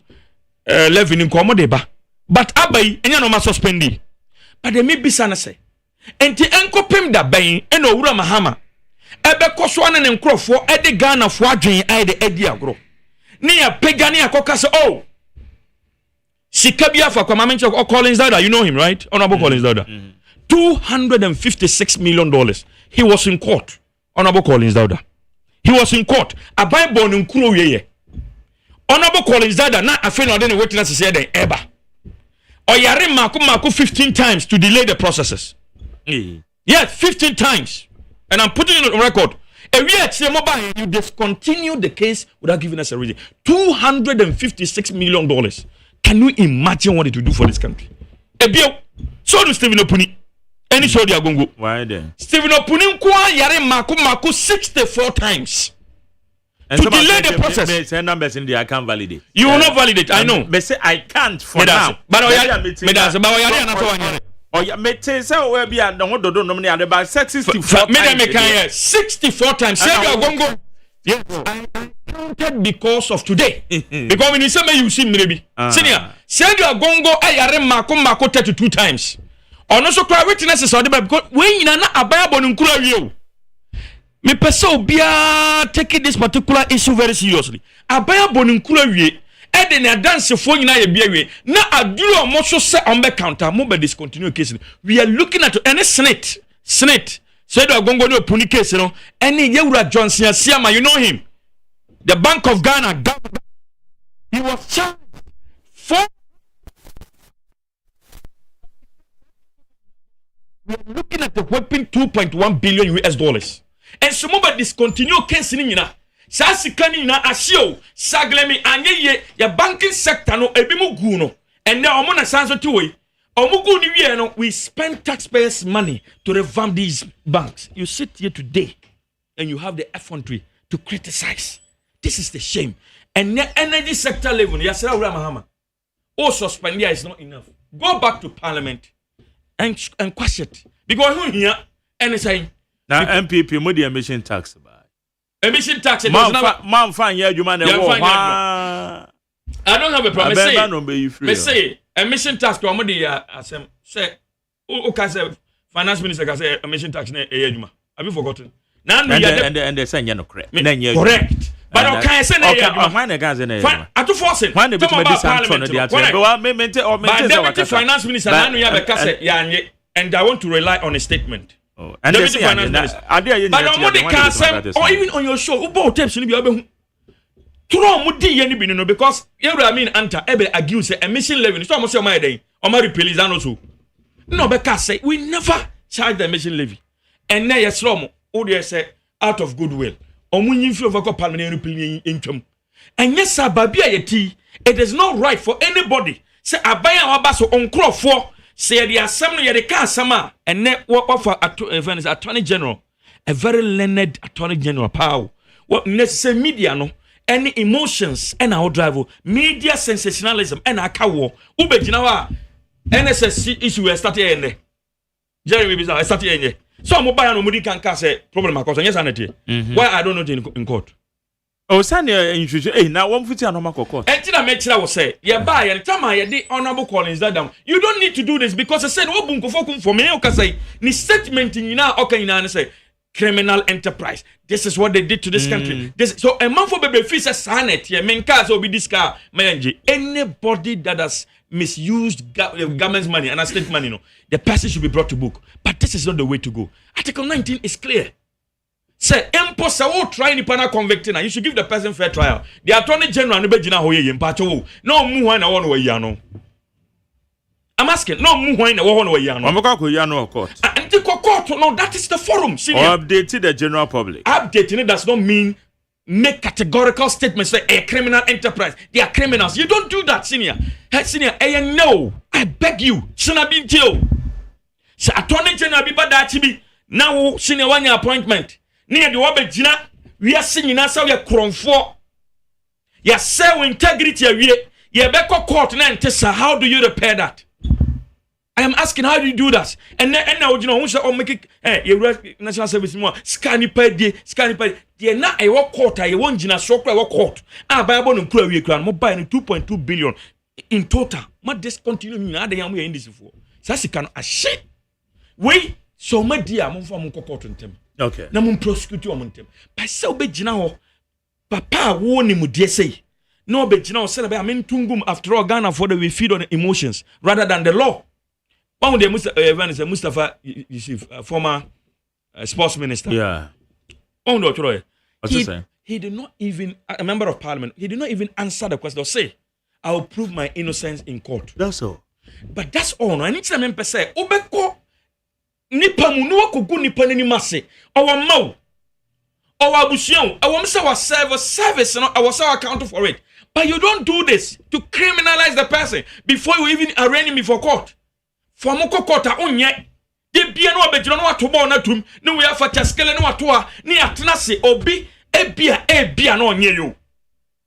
levy in commodeba. But Abai, and no suspendi. But they may be sana say. And the uncle Pim da bay, and no Ura Mahama. Ebe Koswan and Crow for Eddie Ghana for drawing the Eddie Agro. Near Pegania Cocas, oh. Sikabia for Command of Collins Dada, you know him, right? Honorable Collins Dada. $256 million. He was in court. Honorable Collins Dada. He was in court. A Bible in Kuro ye. Honorable Collins Dada, not a friend of any witness to say the Eba. Or Yarim Maku 15 times to delay the processes. Yes, 15 times. And I'm putting it on record. A year mobile, you discontinued the case without giving us a reason. $256 million. Can you imagine what it will do for this country? Ebio, so do Stephen Opuni. Any show they are going to go. Why then? Stephen Opuni yare maku 64 times. And to delay the process. Say numbers in there, I can't validate. You will not validate, I know. But say I can't for now. But say be about 64 times. Say you are going to go. Yes, I counted because of today. Because when you say you see maybe. Senior, say you are going to go ayare maku 32 times. Ono so cry witnesses or because when you na abaya bonunkura wieo. Me pese obia take this particular issue very seriously. Abaya bonunkura wie e de na dance fo nyina ye bia wie na aduru omo so se on be counter mo be discontinue case. We are looking at any senate said ogongo no puni case no any Yewura Johnson Asiama, you know him, the Bank of Ghana, he was charged for. We are looking at the whopping $2.1 billion US. And some of discontinue case in Nina. Sasikani na asio, saglemi anyeye, ya banking sector no ebimu guno. And now omona sanso tuwe. Omugu ni wie no, we spend taxpayers' money to revamp these banks. You sit here today and you have the effrontery to criticize. This is the shame. And the energy sector level, Yasera Mahama, oh, suspend here is not enough. Go back to Parliament and question it. Because who here and saying now MPP mode the emission tax by emission tax. Man fan here, you man. I don't have a problem. Say emission tax to amodi asem say okay say finance minister can say emission tax na ejuma. Have you forgotten? Now and they say no correct. Correct. But okay say na ejuma. Why na can say na ejuma? Atu forcing. Why na between this and so no dey attend. But deputy finance minister na no ya be ka say ya anye, and I want to rely on a statement. Oh, and deputy finance minister. But amodi can say or even on your show, ubo tapes ni bi obehu. Turo mudi ye ni bi no because Yewura mean anta ebe argue say emission levy so mo say o ma den o ma repeal that also no be ka say we never charge the emission levy and na yesro mo o dey say out of goodwill omu nyimfi over ko parliament repeal entwam and yes ababia yeti it is not right for anybody say aban a waba so onkrofo say the asem no ye de ka asama and ne offer attorney general, a very learned attorney general power what necessary media no any emotions and our drive media sensationalism and our cow ubejina wa NSS issue started ende Jeremy Biza started ende so mo buy no mudi kan ka say problem because yes anete why I don't know in court oh sanya injury na one futi anoma court entina me kira wo say ye buy ye time ye dey honorable Collins that down you don't need to do this because I said wo bunko fokum for me o ka say ni statement nyina o kan nyina say criminal enterprise. This is what they did to this country. This so a man for baby fees a sanet. Yeah, men cars will be this car. Anybody that has misused government's money and state money, no, the person should be brought to book. But this is not the way to go. Article 19 is clear. Say, imposter will try any panel convicting, and you should give the person fair trial. The Attorney General no bejina hoye mpacho. No muwa na one way yano. I'm asking, no muwa na one way yano. Amaka ko yano court. No, that is the forum. Senior. Updating the general public. Updating it does not mean make categorical statements say a criminal enterprise. They are criminals. You don't do that, senior. Hey, senior, no. I beg you. Senior, be jail. So, Attorney General, be bad chibi. Now, senior, one year appointment. Near the Wabe Jina, we are singing us how you're cron for. You're selling integrity. You're back court and tessa. How do you repair that? I am asking, how do you do that? And now, you know, who shall make it? You national service more scanny per day. They're not a walk court. I want Gina Sokra walk court. Bible and Kura, we can mobile 2.2 billion in total. But discontinue now, they are in this for. Sassy can a shit. We so my dear, I'm from court on them. Okay. Namun prosecute you on them. By so be Gina, Papa warn him, dear say. No, but Gina said, I mean, Tungum after all, Ghana for the we feed on the emotions rather than the law. One day, Mustafa, former sports minister. Yeah. He did not even, a member of parliament, he did not even answer the question or say, I will prove my innocence in court. That's all. But that's all. No, I need to remember say, Obeko, nipa munuwa kugu nipa nini mase, our mau, or abusion, I want to serve service, and I was accountable for it. But you don't do this to criminalize the person before you even arraign him before court. For moko court, onye. De bia no abegino no atobo na tum. No we afa chaskele no atoa. Ni atena se obi ebia no onye yo.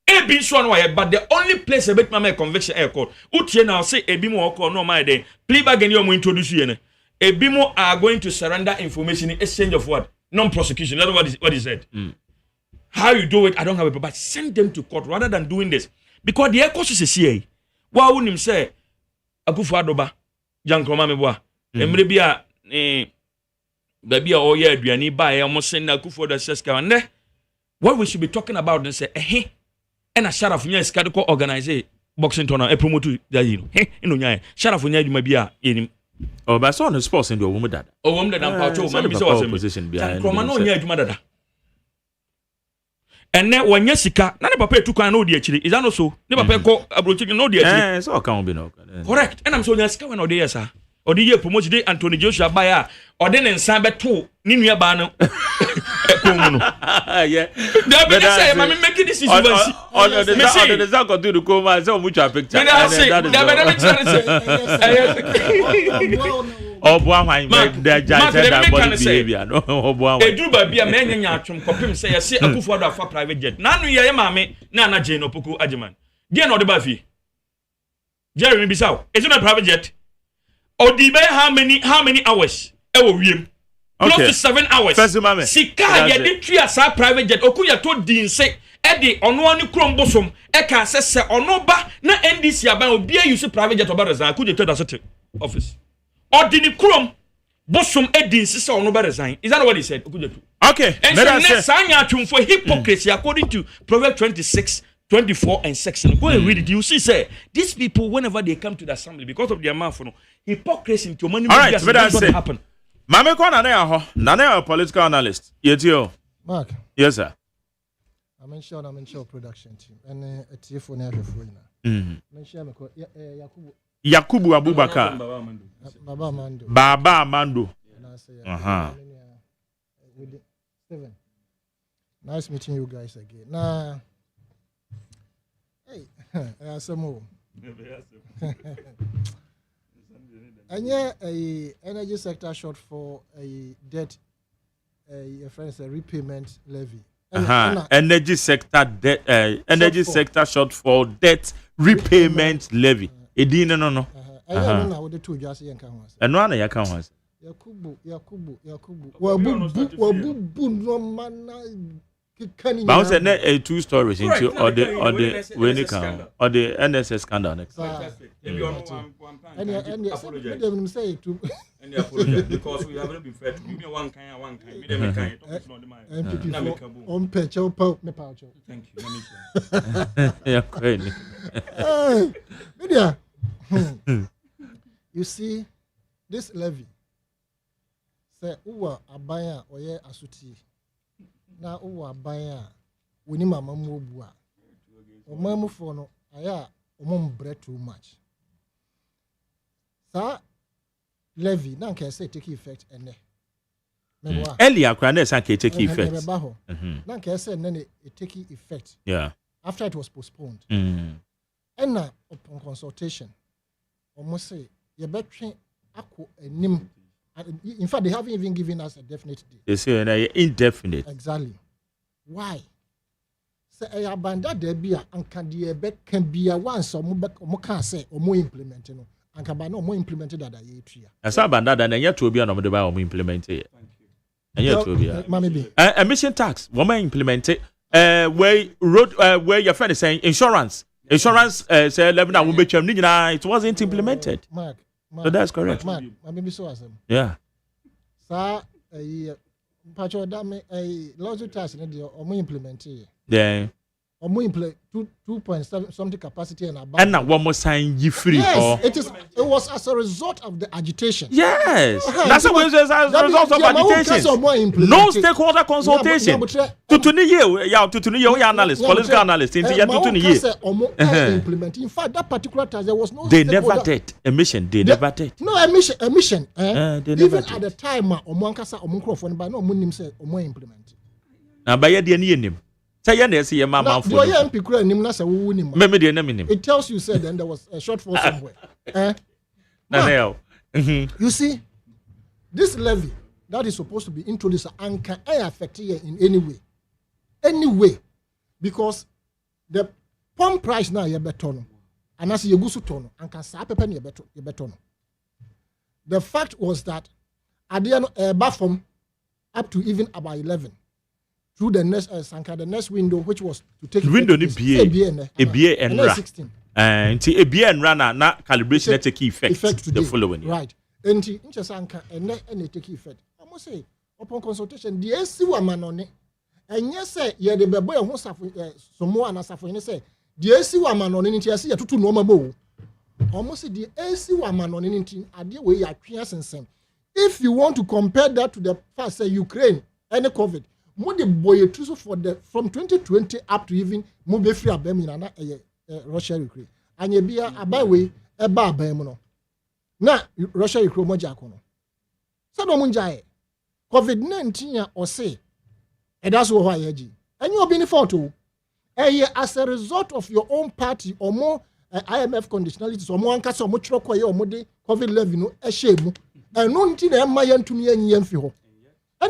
Ebi so no why, but the only place a bit my conviction air court. Utie now say ebi mo call no my day. Plea bargain you introduce you. Ebi mo are going to surrender information in exchange of what? Non-prosecution. That's what he said. How you do it, I don't have it, but send them to court rather than doing this. Because the court is a CA. Why wouldn't him say, Akufu Adoba, Jankroma Meboa, Emrebia, baby, oh yeah, Biani, by almost send Akufu the Seska, and what we should be talking about and say, eh, and a shut off near Scadico organize boxing tournament, a promote to the you shut off when you may be in. Oh, but so on the sports in the woman that. Oh, woman that I'm part of position behind. Cromano, yeah, mother. And then when Jessica, none of to can know the actually is that also never pay call approaching no the so can't be no correct. And I'm so Jessica when or sir. Or the year promoted day Anthony Joshua Bayer or then in Sambe 2 Ninia Bano. Yeah. But I say, I'm making this issue. On the Zako do the coma, so much I picture. Oh, boy, the giant body behavior. Oh, boy, a duba be a man in Yachum, Copim say, I see a coup for private jet. Nanu Yamame, Nana Jane or Poku Agyeman. Dear not the Buffy. Jeremy Bissau, isn't a private jet? Or debate how many hours? Close to 7 hours. Sika ya de tria sa private jet. Okuya to din say Eddie ono ani krom bosom e ka se ono ba na NDC aban obi use private jet oba resign. Could you tell us office? Or dini krom bosom Eddie se ono ba resign. Is that what he said? Okay. And so next anya for hypocrisy according to Proverbs 26 24 and 6. Go and read it. You see, say these people, whenever they come to the assembly, because of their mouth, hypocrisy into money. All right, but that's it. Happen. Mame ko nane a political analyst. Yetio. Mark. Yes, sir. I'm sure production team and a TF never for you. Yakubu Abubakar. Baba Mando. Steven. Nice meeting you guys again. Nah. Hey, some more. And yeah, a energy sector short for a debt, a friend's a repayment levy. Energy sector debt, energy sector short for debt repayment levy. Edina no. I don't know what the two just yank was. And one ya can was. Yakubu. Wabu no man. But I said 2 stories into or the when it come or the NSS scandal next. And say to because we haven't been fair. Give me one kind. On petrol pulp me pouch. Thank you. Yeah, crazy. Media. You see, this levy say uwa abaya oye asuti. Na uwa abaya we ni mama mu obua. Omamu for no aya omom bread too much. Sa levy na can say take effect ene. Earlier can say take effect. Na can say nene it take effect. Yeah. After it was postponed. And now upon consultation almost say you between ako enim. In fact, they haven't even given us a definite date. They say indefinite. Exactly. Why? Say a banda debia and can the bet can be a once or more can say or more implemented. And can by no more implemented that year. As a banda than yet to be on the bio implemented. And yet to be emission tax, woman implemented. Where road where your friend is saying insurance. Insurance say 11 will be it wasn't implemented. Mark. So that's correct. Yeah. Sir, Pacho Dame, a lawsuit tax in the Omo implemented. Yeah. Omo implement 2.7 something capacity and above. And now one more sign you free. Yes, it was as a result of the agitation. Yes. That's what it was as a result of agitation. No stakeholder consultation. To the analyst, political analyst, in fact, that particular tax there was no. They never did emission. They never did. No emission. They even at the time, Omonkasa Omonkrophone, but no Munim said Omo implemented. na ba ye de ne yenim say ye na say ye mama for the MP kura nim na say wo nim me de na minim it tells you said then there was a shortfall somewhere you see this levy that is supposed to be introduced and can affect you in any way because the pump price now you better no and as you go to turn and can sa pepe you better no the fact was that at the end from up to even about 11 through the next the next window which was to take window ni BA and 16 and ABA and rana na calibration take effect the following year. Right and sanka and take effect almost say upon consultation the AC woman on it and yes say ye the bebo ho safo somo anasafo ni say the AC woman on it yes ye tutu no mabo almost say the AC woman on it ade we ya twa sensem. If you want to compare that to the past, say Ukraine and COVID, more the boy for the from 2020 up to even more be free abemina Russia Ukraine. And you be a by way a bar bemono. Na Russia Ukraine moja kono. So no munjae. COVID-19 or say, and that's what I ji. And you have been photo. As a result of your own party or more IMF conditionalities or more anka so much rock or more COVID level no a shame. And no and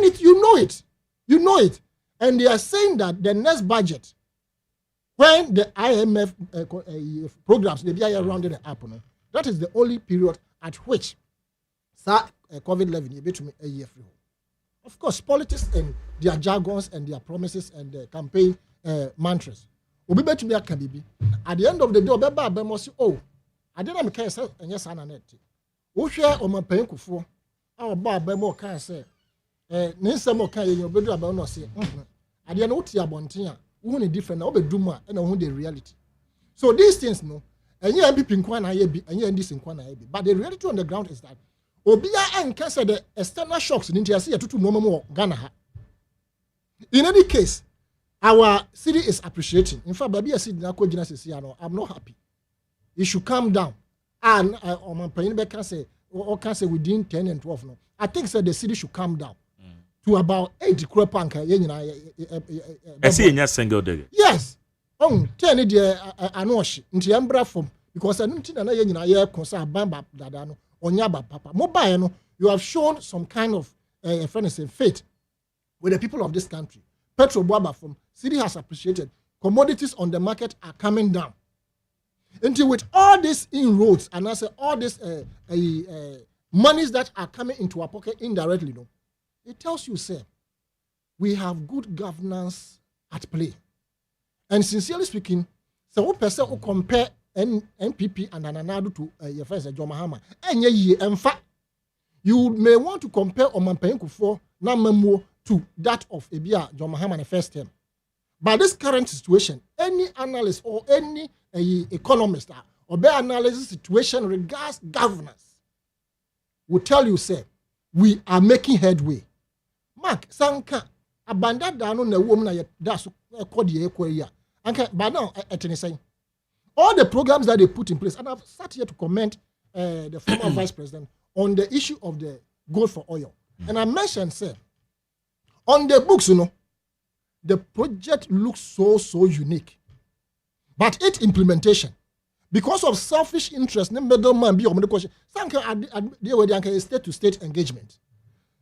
it you know it and they are saying that the next budget when the IMF programs they be around the happen that is the only period at which COVID level you to me a year free. Of course politics and their jargons and their promises and their campaign mantras obi bet me aka bibi at the end of the day obeba abemo say oh I didn't make sense and yes ana net wohwe omapan kufo a oba abemo kan say ne nsem kan ye obedu abemo no say ade na wuti abonten a wo ne different na obedu a na wo the reality so these things no enye MPP nkwa na ye bi enye ndisi nkwa na ye bi but the reality on the ground is that obia enka say the external shocks ni ntia say yatutu no mo Ghana ha. In any case our city is appreciating. In fact baby city na ko gina sisi no I'm not happy. It should calm down. And on can say within 10 and 12 no. I think the city should calm down to about 80 crore panka. I see in your single day. Yes. 10 the anosh into embra from because I don't think na concern bamba dadano onyaba papa. Mobile no you have shown some kind of faith with the people of this country. Petro Boaba from city has appreciated. Commodities on the market are coming down. Until with all these inroads and I say all these monies that are coming into our pocket indirectly, no, it tells you, sir, we have good governance at play. And sincerely speaking, so one person who compare NPP and Ananadu to your friend John Mahama, and in fact, you may want to compare Omanpen Kufo Namamo to that of Ebia John Mahama the first term. But this current situation, any analyst or any economist or bear analysis situation regards governance will tell you, say, we are making headway. Mark, Sanka, abandon down the woman that's called the Equia. But now, saying all the programs that they put in place, and I've sat here to comment the former vice president on the issue of the gold for oil. And I mentioned, say, on the books, the project looks so unique. But its implementation, because of selfish interest, the middleman be on the question. Sanka state-to-state engagement.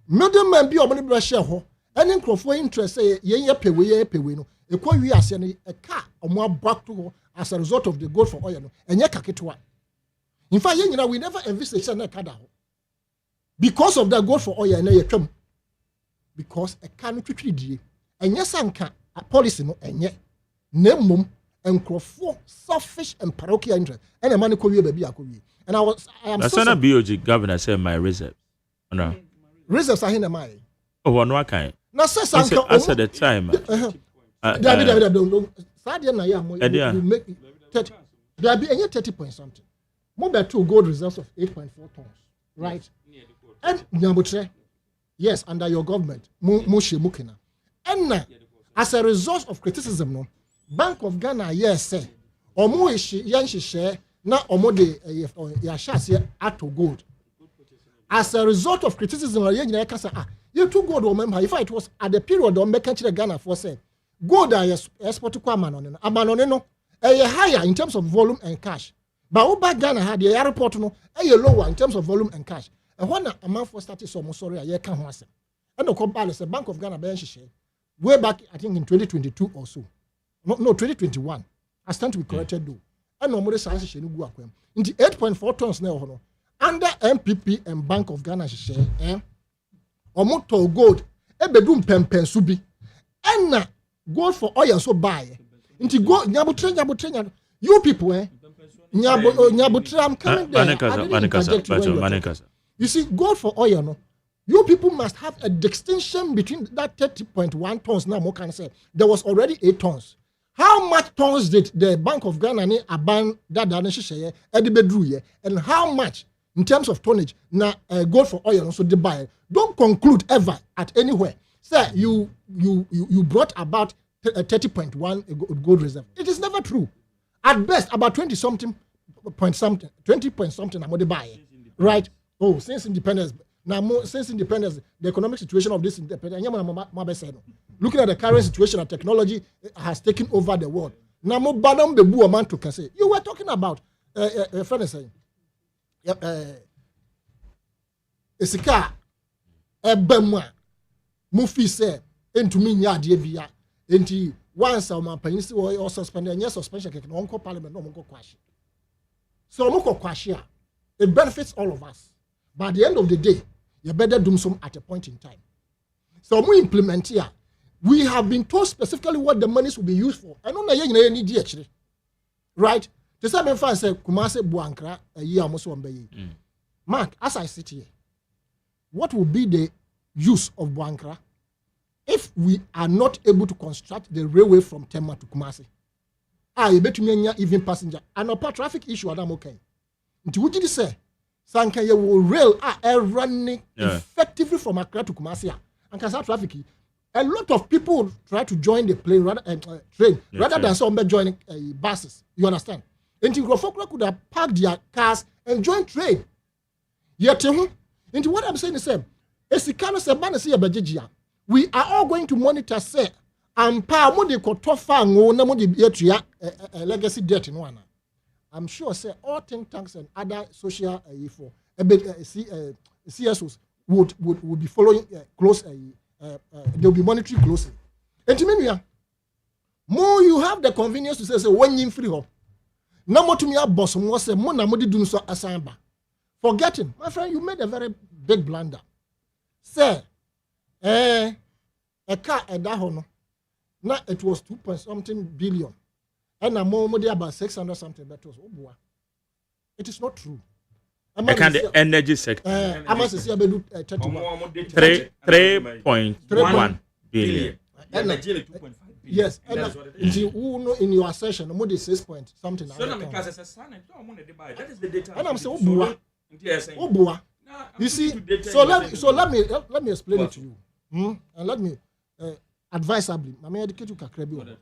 Middleman be on the share ho. Any for interest say ye pay no. A quite we are saying a car or more back to as a result of the gold for oil no. And ye kaketwa. In fact, we never envisaged that kada because of that gold for oil and ye come. Because a country treaty and yes anka a policy no and yet nemum and crofo selfish and parochial interest and a money baby and I am so BOG governor said my reserves no reserves are in my no kind now says anka as at the time you make 30 there be any 30 point something more than 2 gold reserves of 8.4 tons right and nyambotre yes under your government Moshe Mukina. And as a result of criticism, no, Bank of Ghana, yes, say, or more share, now or more de your shares here at to gold. As a result of criticism, You took gold remember if it was at the period on make Ghana for say gold is export to Amanon no higher in terms of volume and cash. But over Ghana had the airport no lower in terms of volume and cash. And when a month for started so sorry a year can once. And the company is a Bank of Ghana bench share way back I think in 2022 or so. No 2021. I stand to be corrected though. And no more size share go akwem. In the 8.4 tons now under MPP and Bank of Ghana share omoto gold bedum pempen subi enna gold for oil so buy nti go nyabutre you people nyabutre I'm coming there. You see gold for oil no you people must have a distinction between that 30.1 tons now more can say there was already 8 tons. How much tons did the Bank of Ghana ni aban that share edibedru ye and how much in terms of tonnage na gold for oil also they buy. Don't conclude ever at anywhere. Sir, you brought about 30.1 gold reserve. It is never true. At best, about 20 point something, I'm going to buy. Right? Oh, since independence. Now, since independence, the economic situation of this independence, looking at the current situation of technology has taken over the world. Now, you were talking about a friend saying, Esika ebemwa mufi say entumi nya ade bia enti once a man panisi or suspend and suspension keke no onko parliament no onko kwashi so onko kwashi it benefits all of us but at the end of the day you better do some at a point in time so we implement here we have been told specifically what the monies will be used for I know na ye need actually right the same fan say Kumase Buankra a year almost one bay Mark as I sit here what will be the use of Buankra if we are not able to construct the railway from Tema to Kumasi? You bet me even passenger and a traffic issue Adam okay. Nti would you say Sanka ye will rail running effectively from Accra to Kumasi and can start traffic. A lot of people try to join the plane train rather than some joining buses. You understand? And Grofokra could have parked their cars and joined train. Yet, into what I'm saying is, we are all going to monitor, say, and legacy debt in one. I'm sure, say, all think tanks and other social CSOs would be following close. They'll be monitoring closely. And to me, more you have the convenience to say, when you free home. No more to me, boss, more say, Mona Modi do so asamba. Forgetting, my friend, you made a very big blunder. Sir, a car at Dahono, now it was 2.something billion, and a more money about 600 something. That was it is not true. I can the energy sector. I must say, I do 3.1 billion. Yes, and in your session, the money 6 point something. So that is the data. And I'm saying, Obua. You see, so let me explain it to you, and let me advisably. I may educate you kakrebi.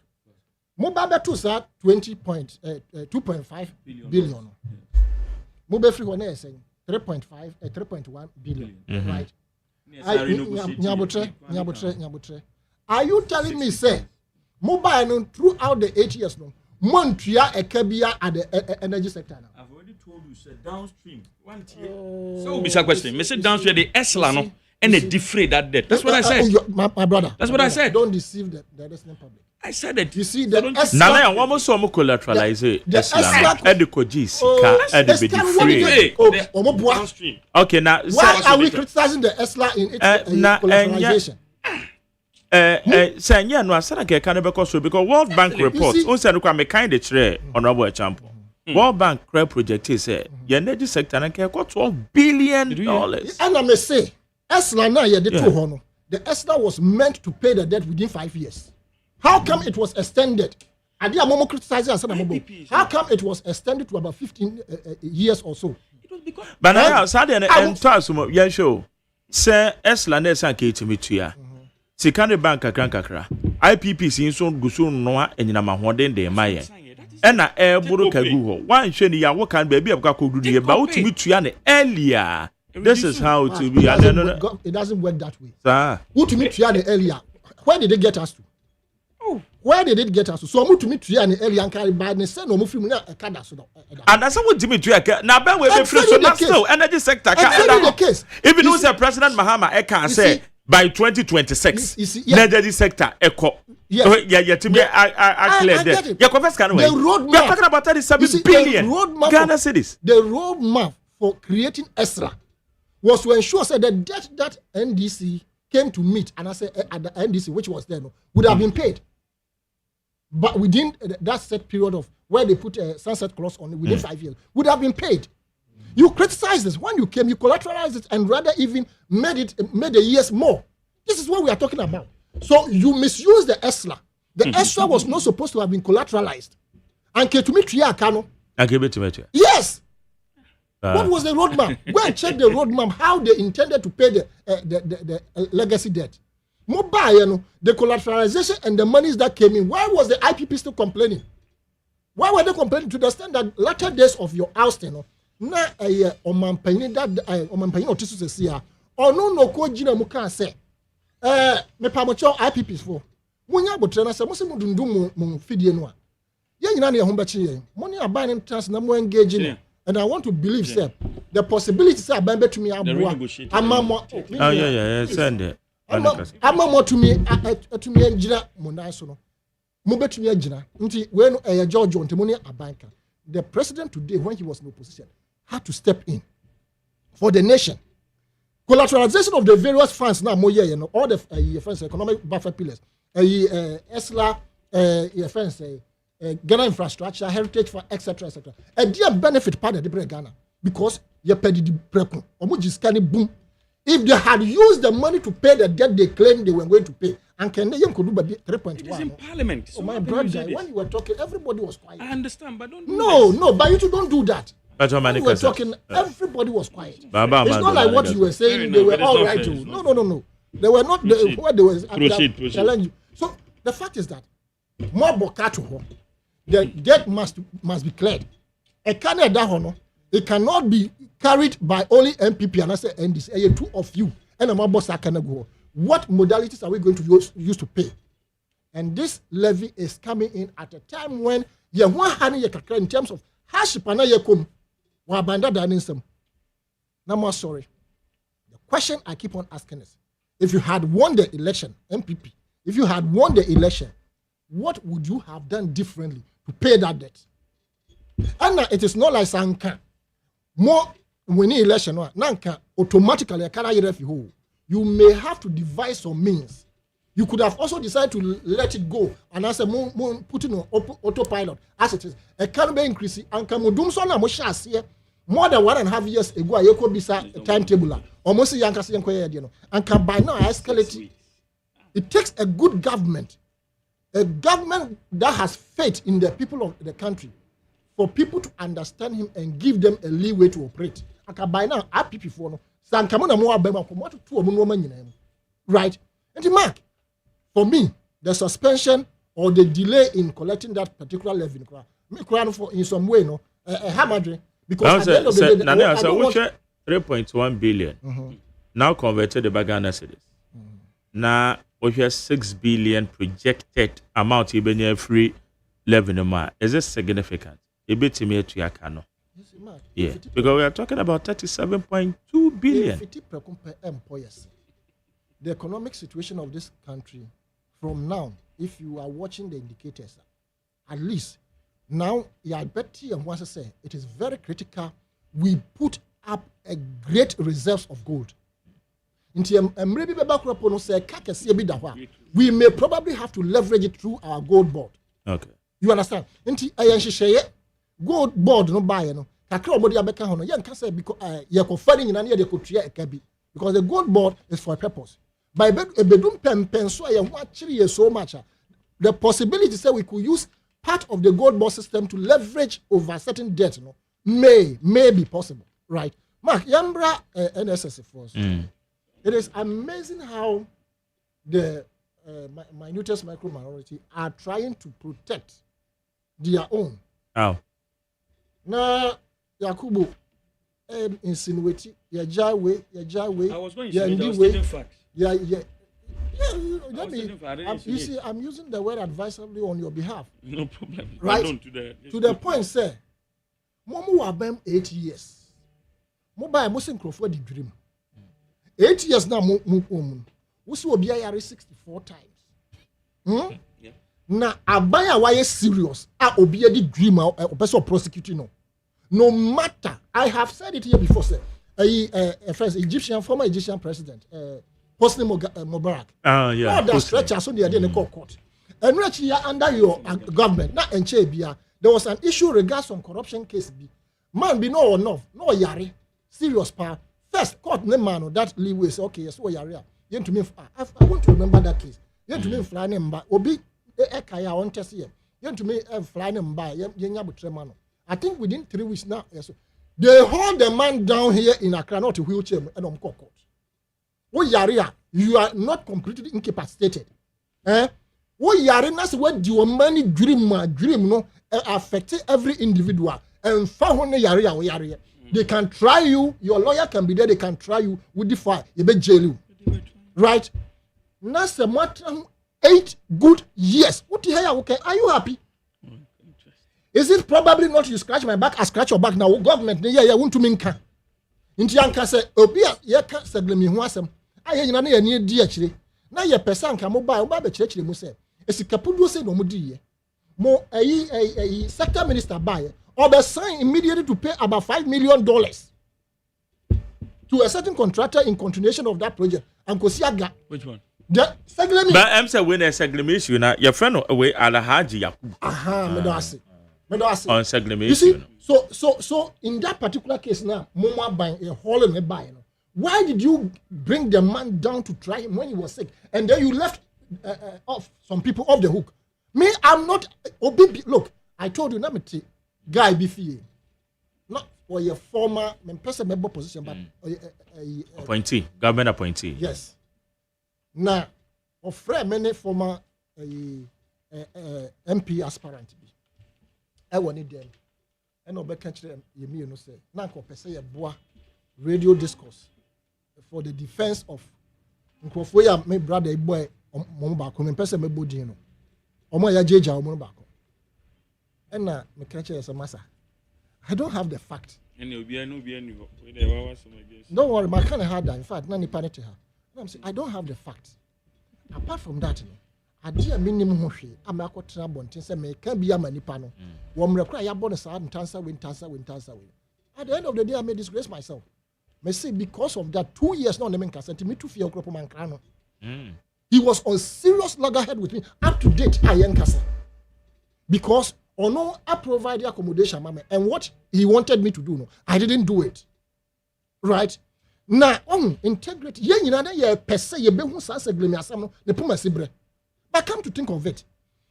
Mobile to start 2.5 billion. Mobile free one is saying 3.1 billion, right? Nyabutre. Are you telling me say mobile throughout the 8 years no? Montreal ekebia at the energy sector now. I've already told you, sir, downstream. So, Mr. Question, Mr. Downstream, the Esla, no, and they defray that debt. That's what I said. My brother. That's what I said. Don't deceive the listening public. I said that. You see, the Esla. Now, one more so collateralize it. Esla, edukojis, downstream. Okay, now, why are we criticizing the Esla in its collateralization? Say no asana ke kan be so because World Bank reports on say no kwa me kind the honorable example. World Bank credit project say your energy sector na ke $12 billion. And I may say Esla na ye de to ho no. The Esla was meant to pay the debt within 5 years. How come it was extended? Adi amomo criticizing asana mobo. How come it was extended to about 15 years or so? It was because but now Saturday and Tasumo yen show say Esla na san ke timi tuya. Sikane bank kakra IPPC nso gusu noa enyina mahoden de maye ena buru kagu ho wan hwe ni ya wo kan ba bia bka kodudu ye ba utimi tua ne earlier This is how it will be. It doesn't work that way. Sir. Who to meet Trian earlier? Where did they get us to? Where did it get us to? So I'm to meet Trian earlier and carry by the same no move from a card. And that's what Dimitri now Ben we be free so not still energy sector the case. Even though say President Mahama can say by 2026 energy sector echo yeah to be I clear there. Yeah confess can we? We are talking about 37 billion Ghana cedis. The roadmap for creating ESRA was to ensure that the debt that NDC came to meet and I say at the NDC which was there would have been paid. But within that set period of where they put a sunset clause on it within 5 years, would have been paid. You criticized this. When you came, you collateralized it and rather even made the years more. This is what we are talking about. So you misuse the ESLA. The ESLA was not supposed to have been collateralized. And Ketumi Yes. What was the roadmap? Go and check the roadmap, how they intended to pay the legacy debt. Mobile, the collateralization and the monies that came in. Why was the IPP still complaining? Why were they complaining to the extent that latter days of your ousting? Na omanpanyin that omanpanyin otisu se sia. Ono no ko gina mu kan say. Me pamocho IPPs for. Munya botre na se mo se mudundum mu fidie no a. Ye nyina na ye ho be chi ye. Money aban in trans na mo engage in. And I want to believe sir the possibility say aban betumi aboa. Amamo. Oh yeah, send it. Amamo to me engira mundan so no. Mo betumi agina. Nti we no George Ontemoni abanka. The president today when he was in opposition had to step in for the nation. Collateralization of the various funds now more all the economic buffer pillars, ESLA, Ghana infrastructure, heritage fund, etc. A dear benefit part of the Ghana because you paid the preco. Boom. If they had used the money to pay the debt they claimed they were going to pay, and can they could do 3.1? It is in Parliament. So my brother, when you were talking, everybody was quiet. I understand, but don't. No, but you two don't do that. When you were talking, everybody was quiet. It's not like what you were saying. They were all right. No. They were not. What they were challenging. So the fact is that more bokato, the debt must be cleared. It cannot be carried by only MPP and I say NDC. Two of you and a boss cannot go. What modalities are we going to use to pay? And this levy is coming in at a time when you want in terms of hardship and yekum wabanda danism. Now sorry. The question I keep on asking is, if you had won the election, MPP, if you had won the election, what would you have done differently to pay that debt? And now it is not like Sanka. More winning election, Nanka automatically you may have to devise some means. You could have also decided to let it go and as a put in on autopilot as it is. A can be increasing and can do so now more than 1.5 years ago. I could be a timetable almost a young and can by now escalate. It takes a good government, a government that has faith in the people of the country, for people to understand him and give them a leeway to operate. I can by now IPP for no. Right? And the mark. For me, the suspension or the delay in collecting that particular levy, in some way, hamadre. Because at the end of the day, 3.1 billion now converted the Ghana cedis. Now we have 6 billion projected amount even free levy. Is this significant? A bit to me to Yakano. Yeah, because we are talking about 37.2 billion. The economic situation of this country from now, if you are watching the indicators, at least now, I bet you and once I say it is very critical. We put up a great reserves of gold. We may probably have to leverage it through our gold board. Okay. You understand? Gold board no buy no. Because the gold board is for a purpose. By bedroom pen so I am actually so much. The possibility say we could use part of the gold board system to leverage over certain debt, may be possible, right? Mark Yambra NSS force. It is amazing how the minutest micro minority are trying to protect their own. How? Now Yakubu insinuate Yeah, Jaiwe. I was going to say that I was stating facts. Yeah. You see, I'm using the word advisedly on your behalf. No problem. Right? Don't do that. To the point, sir. Momu wabem 8 years. Mobile Muslim Crawford the dream. 8 years now, Musi will be 64 times. Now, Abaya why serious? I obey the dream or person prosecuting. No matter, I have said it here before, sir. First former Egyptian president, Hosni Mubarak. Yeah. All the stretchers on the idea in court. And actually, under your government, not in Chebia, there was an issue regarding some corruption case. Man, be no yari, serious power. First, court name man that leeway say, okay, yes, yari. You to me, I want to remember that case. You to me, fly name by Obi Ekaya on test here. You to me, fly name by Yenyabu Tremano. I think within 3 weeks now, yes, they hold the man down here in Accra, not a wheelchair, and on court. Oh, Yaria, you are not completely incapacitated. Oh, Yaria, that's what your money dream, no, affecting every individual. And found Yaria. They can try you, your lawyer can be there, they can try you with the fire, you be jail you. Right? That's a matter 8 good years. What the hell? Okay, are you happy? Is it probably not you scratch my back, I scratch your back now? Government, yeah, want to minka. Inti anka say, Obia, yeah, can't say me who asem. I hear you near dear actually. Now your person can mobile, Baba Church, you say. It's a capudo say no mudi. More a sector minister buy or the sign immediately to pay about $5 million to a certain contractor in continuation of that project. And Kosiaga. Which one? The seglement. But I'm saying when a seglement, you know, your friend away Alahaji Yakub. On seglement. You see, so in that particular case now, Moma buying a hole in a buy. Why did you bring the man down to try him when he was sick? And then you left off some people off the hook. Me, I'm not. Look, I told you, Namity, guy BFA. Not for your former person member position, but appointee, government appointee. Yes. Now, of many former MP aspirant. I wanted them. And I'll be catching them. You know, say, now, say a boa radio discourse for the defense of Nkwofoya, my brother, boy, Mombako, and person, my body, you know. Omoya Jeja, Omonbako. And now, my catcher is a massa. I don't have the fact. Don't worry, my kind of hard that. In fact, none panic to her. I'm saying, I don't have the fact. Apart from that, you know, I did a minimum hoshi. I'm a quarter bontin, say, me can be a manipano. One require a bonus and tansa win. At the end of the day, I may disgrace myself. May say, because of that, 2 years now, the man can send me to Fio Kropoman Krano. He was on serious loggerhead with me, up to date, I am Casa. Because, no, I provide the accommodation, mama, and what he wanted me to do, no, I didn't do it. Right? Now, integrity, per se, you be who says a glimiasam, the Puma Sibre. But come to think of it.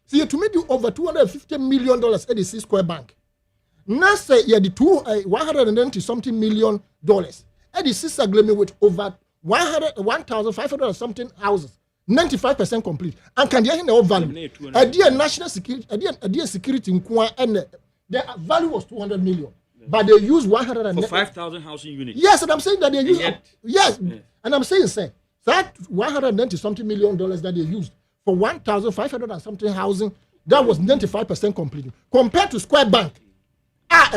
See, to make you over $250 million at the C Square Bank. Now say, yeah, the 190 something million at the C agreement with over 1,500 something houses. 95% complete. And can you hear no value? A dear national security, a dear security in Kwa, and the value was 200 million. But they use 100 for 5,000 housing units. Yes, and I'm saying that they use. Yes, and I'm saying, sir, that 190 something million dollars that they used for 1,500 and something housing, that was 95% complete. Compared to Square Bank,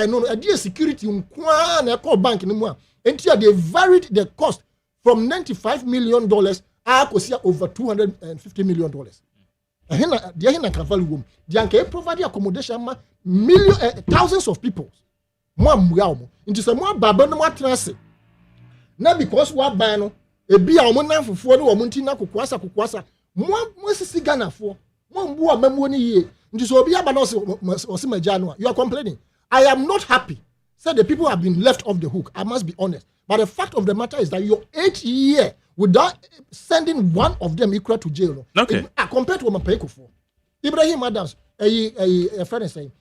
no, a dear security in Kwa and a core bank anymore. Until they varied the cost from $95 million. I could see over $250 million. They provide accommodation thousands of people. Into some more baba no more transit. Now because what bano a be our money for no muntina kukwasa more Ghana for one more memoni ye. Into so be abanos or January. You are complaining. I am not happy. Said the people have been left off the hook. I must be honest. But the fact of the matter is that your 8 year without sending one of them equal to jail. Okay. Compared to what I'm paying for. Ibrahim Adams, a friend is saying,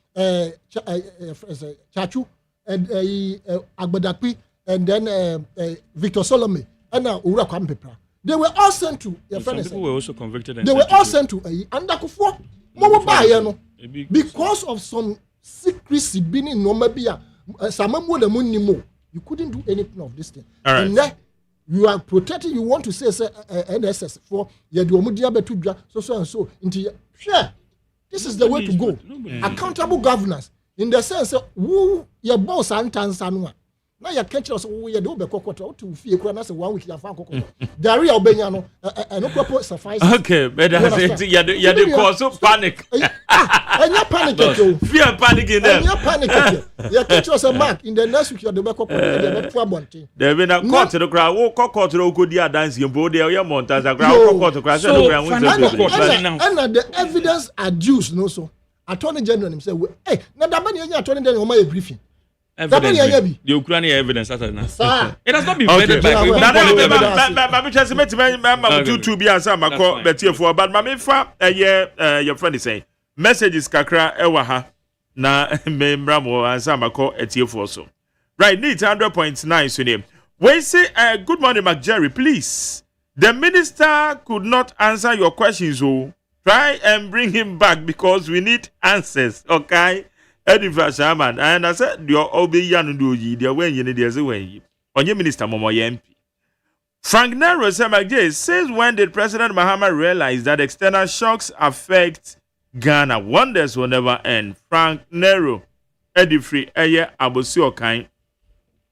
Chachu, and Agbadakpi, and then Victor Solomon, and now Ura Kwampepra. They were all sent to your friend. Some people were also convicted. They were all sent to Andakufo. Because of some secrecy being in Nomabia, Samamu the Munimo. You couldn't do anything of this thing. All right. And then you are protecting. You want to say NSS for you do so and so. Sure, this is the way to go. Accountable governance in the sense of who your boss and Tanzania. Now you catch us we do be kokota to fie kura na say 1 week ya fan kokota. There ya obenya no no proper suffice. Okay, but that's it. You dey cause panic. And you panic fear panic in them. And you panic. You catch us a mark in the next week you do be kokota dey be for bontin. There be na court the crowd wo court no go dia dance you bo there your montas the crowd court crowd say no ground and the evidence adduced no so Attorney General himself hey na da ban you Attorney General o briefing. Evidence. The Ukrainian evidence. It has not been vetted by. But my your friend is saying messages kakra ewaha na membramo answer mako etiefo so. Right, need 100.9 so name. We say good morning, McJerry, please. The minister could not answer your questions, so try and bring him back because we need answers, okay? Edifa Shaman, and I said, you're Obi Yanudu, the way you need the way. On your minister, Momo MP. Frank Nero says, when did President Mahama realize that external shocks affect Ghana? Wonders will never end. Frank Nero, Edifri, Eye, Abosio Kain,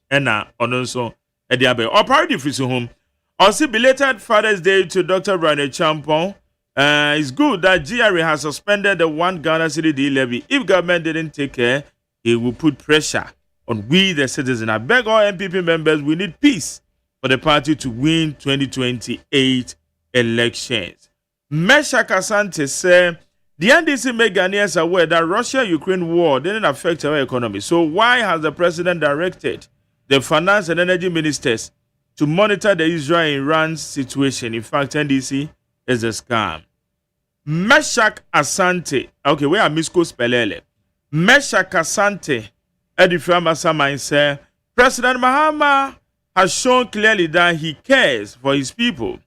Ena, Ononso, Ediabe. Or party for home. Also, belated Father's Day to Dr. Rane Champon. It's good that GRA has suspended the 1 Ghana cedi levy. If government didn't take care, it will put pressure on we the citizens. I beg all MPP members, we need peace for the party to win 2028 elections. Mesha Kasante said, the NDC made Ghanaians aware that Russia-Ukraine war didn't affect our economy. So why has the president directed the finance and energy ministers to monitor the Israel-Iran situation? In fact, NDC is a scam. Meshak Asante. Okay, where are Misko Spelele? Meshak Asante. Edifama Samain said, President Mahama has shown clearly that he cares for his people.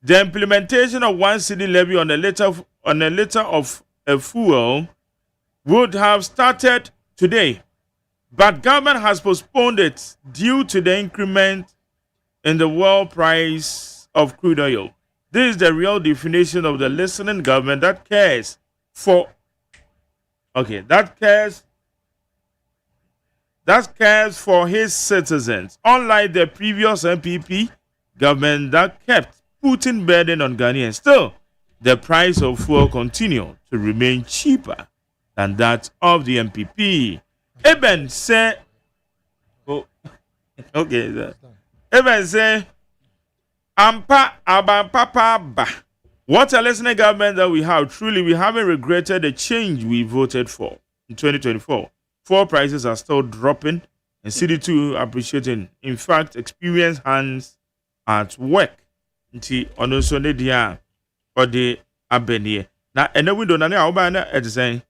The implementation of 1 cedi levy on a liter of a fuel would have started today, but government has postponed it due to the increment in the world price of crude oil. This is the real definition of the listening government that cares for his citizens, unlike the previous MPP government that kept putting burden on Ghanaians. Still, the price of fuel continued to remain cheaper than that of the MPP. Eben said, Eben said, what a listening government that we have. Truly, we haven't regretted the change we voted for in 2024. Fuel prices are still dropping and CD2 appreciating. In fact, experienced hands at work. Nti ono so ne dia or the abenie. Na ene window na ne awoba na e say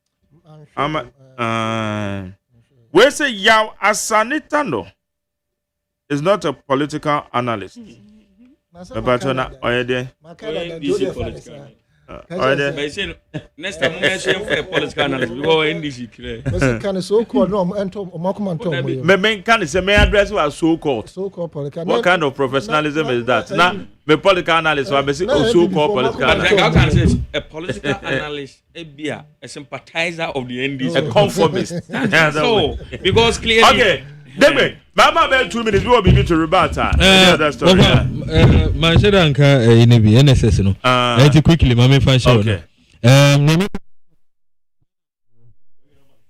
we say yaw asanitano is not a political analyst. But na oyede next time we political analyst because NDC clear. Can so called no omakumanto me can say me address was so called political. What kind of professionalism is that? Now me political analyst so I say so called political analyst. How can say a political analyst a sympathizer of the NDC, a conformist. So because clearly okay. Debe, Mama about 2 minutes. We will be to rebut that story. My Shedanka in the NSS, no. Let's quickly, Mammy Fashion. Okay.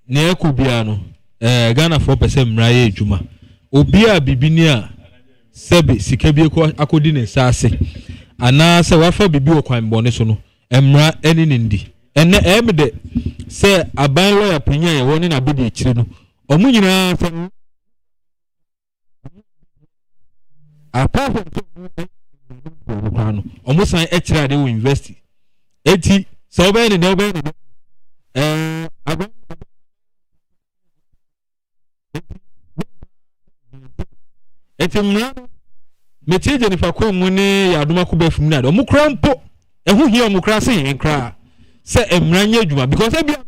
Near Kubiano, Ghana 4% Mraye Juma. Obia Bibinia, Sebi, Sikebi, Akodine, Sase. Ana se wafa bibi okwan bone so no emra eni nindi ene emde se aban lawyer panya ye woni na bedi akire no omu nyina fa apart from omu san ekira de we invest eti so be ni aban eti mna metie Jennifer Kwanmu ne yadoma ko ba fum na do mukra mpo ehu hia mukra se yen kra se emranya adwuma because e bia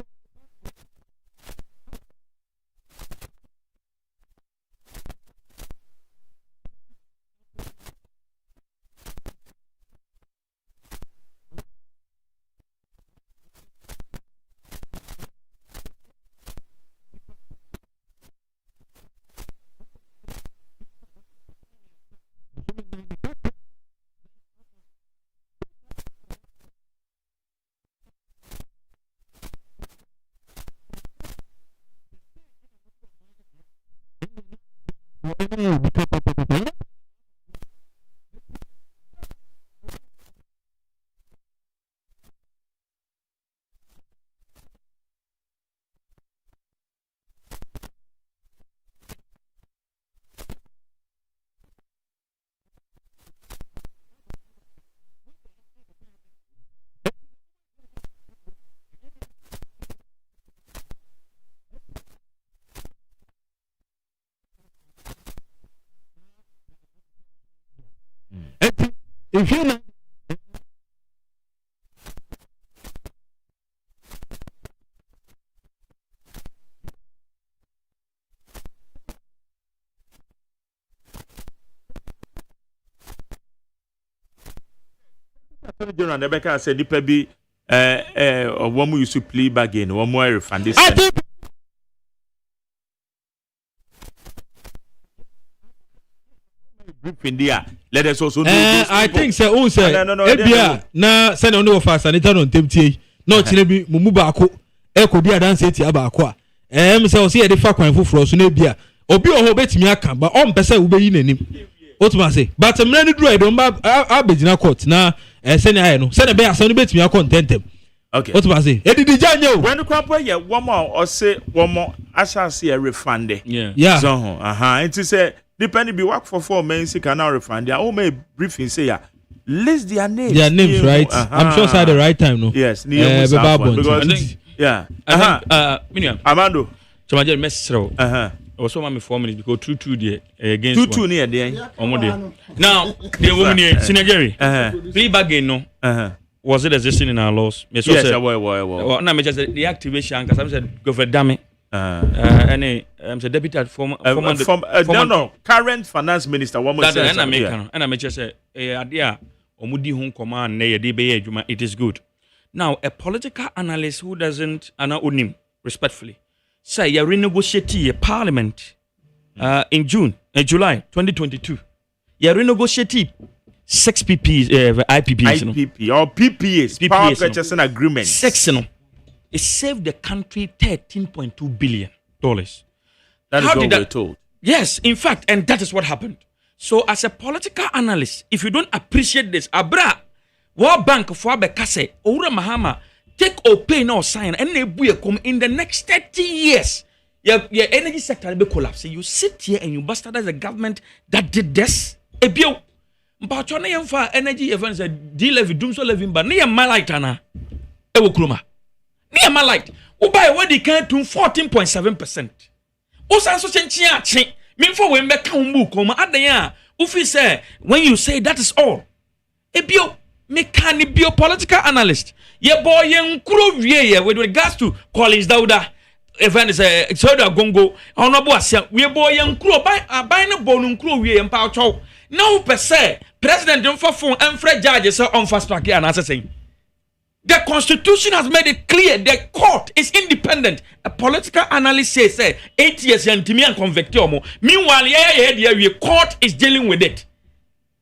If you General Nebeka said the be one used to play bargain, one more refund this. India. Let us also know. I think so. Also, Ebia na send on the fast and on tempty. No, Chinebi Mumubako, Echo Dia dance it abaqua. So see a different one for us, Nebia. Obi or bet me a camp, but on Pesa will be in him. What must say? But a man who do don't Abedina court now. Send I know. Send a bear, son bet me a content. Okay. What must say? Eddie Janyo. When the crop yeah, one more or say one more, I shall see a refund. Yeah. So, it is a depending be work for 4 months, you can now refund. They all may briefing say, list their names. Their names, right? I'm sure it's at the right time, no? Yes, because yeah. Amando. So my message. Also, my 4 minutes because 2-2 there against 2-2 near there. Now, the woman here, Sinageri, plea bargain, no. Was it existing in our laws? Yes, well, now, the activation, because I said, go for damn it. Any the deputy former current finance minister one more and I may just say idea omudi home command it is good. Now a political analyst who doesn't onim respectfully say you renegotiate a parliament in July 2022 you renegotiate 6 PPs IPPs or PPAs power purchasing agreement 6 it saved the country $13.2 billion. That is what we're told. Yes, in fact, and that is what happened. So, as a political analyst, if you don't appreciate this, Abra, World Bank for Bekase, Ura Mahama, take or pay no sign, and they will come in the next 30 years. Your energy sector will be collapsing. You sit here and you bastardize the government that did this. Ebio, but you're not for energy events, deal levy, doom so levy, but near my light, Anna. Ewo Kruma. Near my light, who buy what they can to 14.7%. Osan so chenchi mean for when back come at the year. Ufi say when you say that is all. Ebio mechanic biopolitical analyst. Ye boy yen kuro wie with regards to Collins Dauda. Event is a soda gongo. Honorable Asia. We boy yen kuro buy no bone kuro wie and power chow. No per se. President don't for phone and Fred judges on fast track and answer saying. The Constitution has made it clear the court is independent. A political analyst says 8 years and convicted. Meanwhile, the court is dealing with it.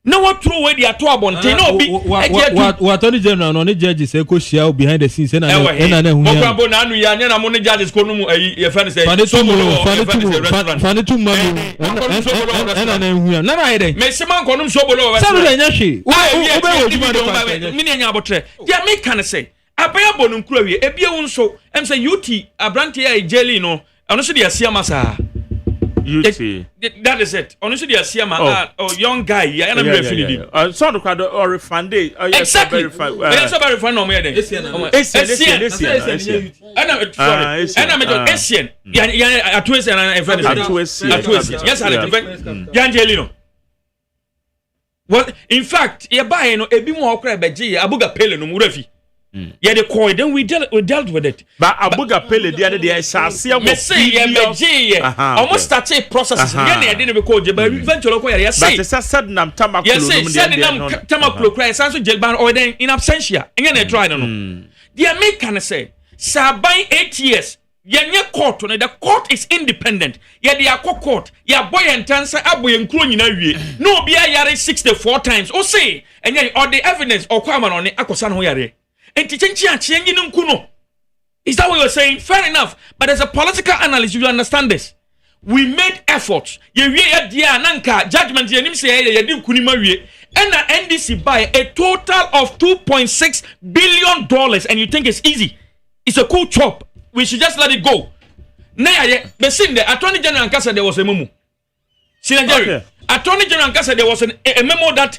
No one throw away the atoa bonte. No be. What Attorney General no judges say ko share behind the scenes na hu. Okwabo na anu ya na mo judges ko no mu e fa say. Fani tu mamu. Na hu. Na na ide. Me se man ko no sobolo. Saru da nya hwe. Wo be wo juma do. Me nya abotre. Dia me kan say. Abaya bonum kura wie. Ebie wo nso. Em say UT abrante ya jelly no. Ono so dia sia masa. That is it. Honestly, they are Siama, young guy. Yeah, and I'm very feeling. Son of God or refund. Exactly. Yes, about refund on me. Asian. And I'm Asian. Yeah, at Twist and a friend. At Twist. Yes, I defend Yangelino. Well, in fact, you're buying a bit more crab by G. Abuga Pele no Murefi. Yeah, the coin. Then we dealt with it. But Abuga Pele the other day I saw almost started processes. I didn't record, but eventually, yes, but it's a sudden Tamakulo. Yes, sudden Tamakulo cries. Sanso Jelban or then in absentia. And then I tried on. The American say, sir, by 8 years. Yanya court on the court is independent. Ya the court. Ya boy and tansa abu and crony na wie. No be a yare 64 times. O say, and ya all the evidence or come on it. Akosan ho yare. And is that what you're saying? Fair enough. But as a political analyst, you understand this. we made efforts. Ye we dia nanka judgment ye nim say ye di kunima wie. And the NDC buy a total of $2.6 billion, and you think it's easy? It's a cool chop. We should just let it go. Now, but since the Attorney General said there was a memo. Okay. Attorney General said there was a memo that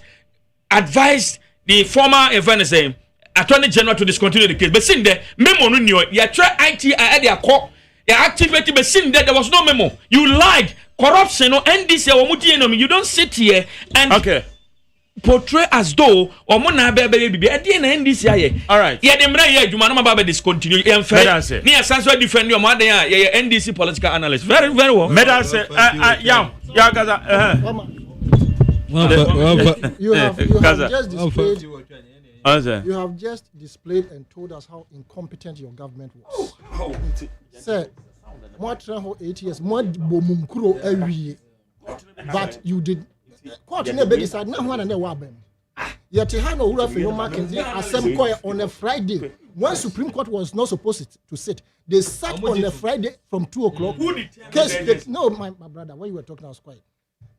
advised the former Attorney General to discontinue the case. But since the memo no new, you try IT at their court, you activated. But since there was no memo, you lied. Corruption or NDC or MONTIE. You don't sit here and portray as though or mona baby at the end NDC. All right. Yeah, the mra you man about discontinue. Near Sanso defend your mother. Yeah, NDC political analyst. Very well. Medal say, yeah, you have just displayed and told us how incompetent your government was. Sir, what 8 years, more bomumkuro every year, but you did. Court never decided no one and no one. Yet you had no rule for your market assembly on a Friday. When Supreme Court was not supposed to sit, they sat on a Friday from 2 o'clock. No, my brother, when you were talking, I was quiet.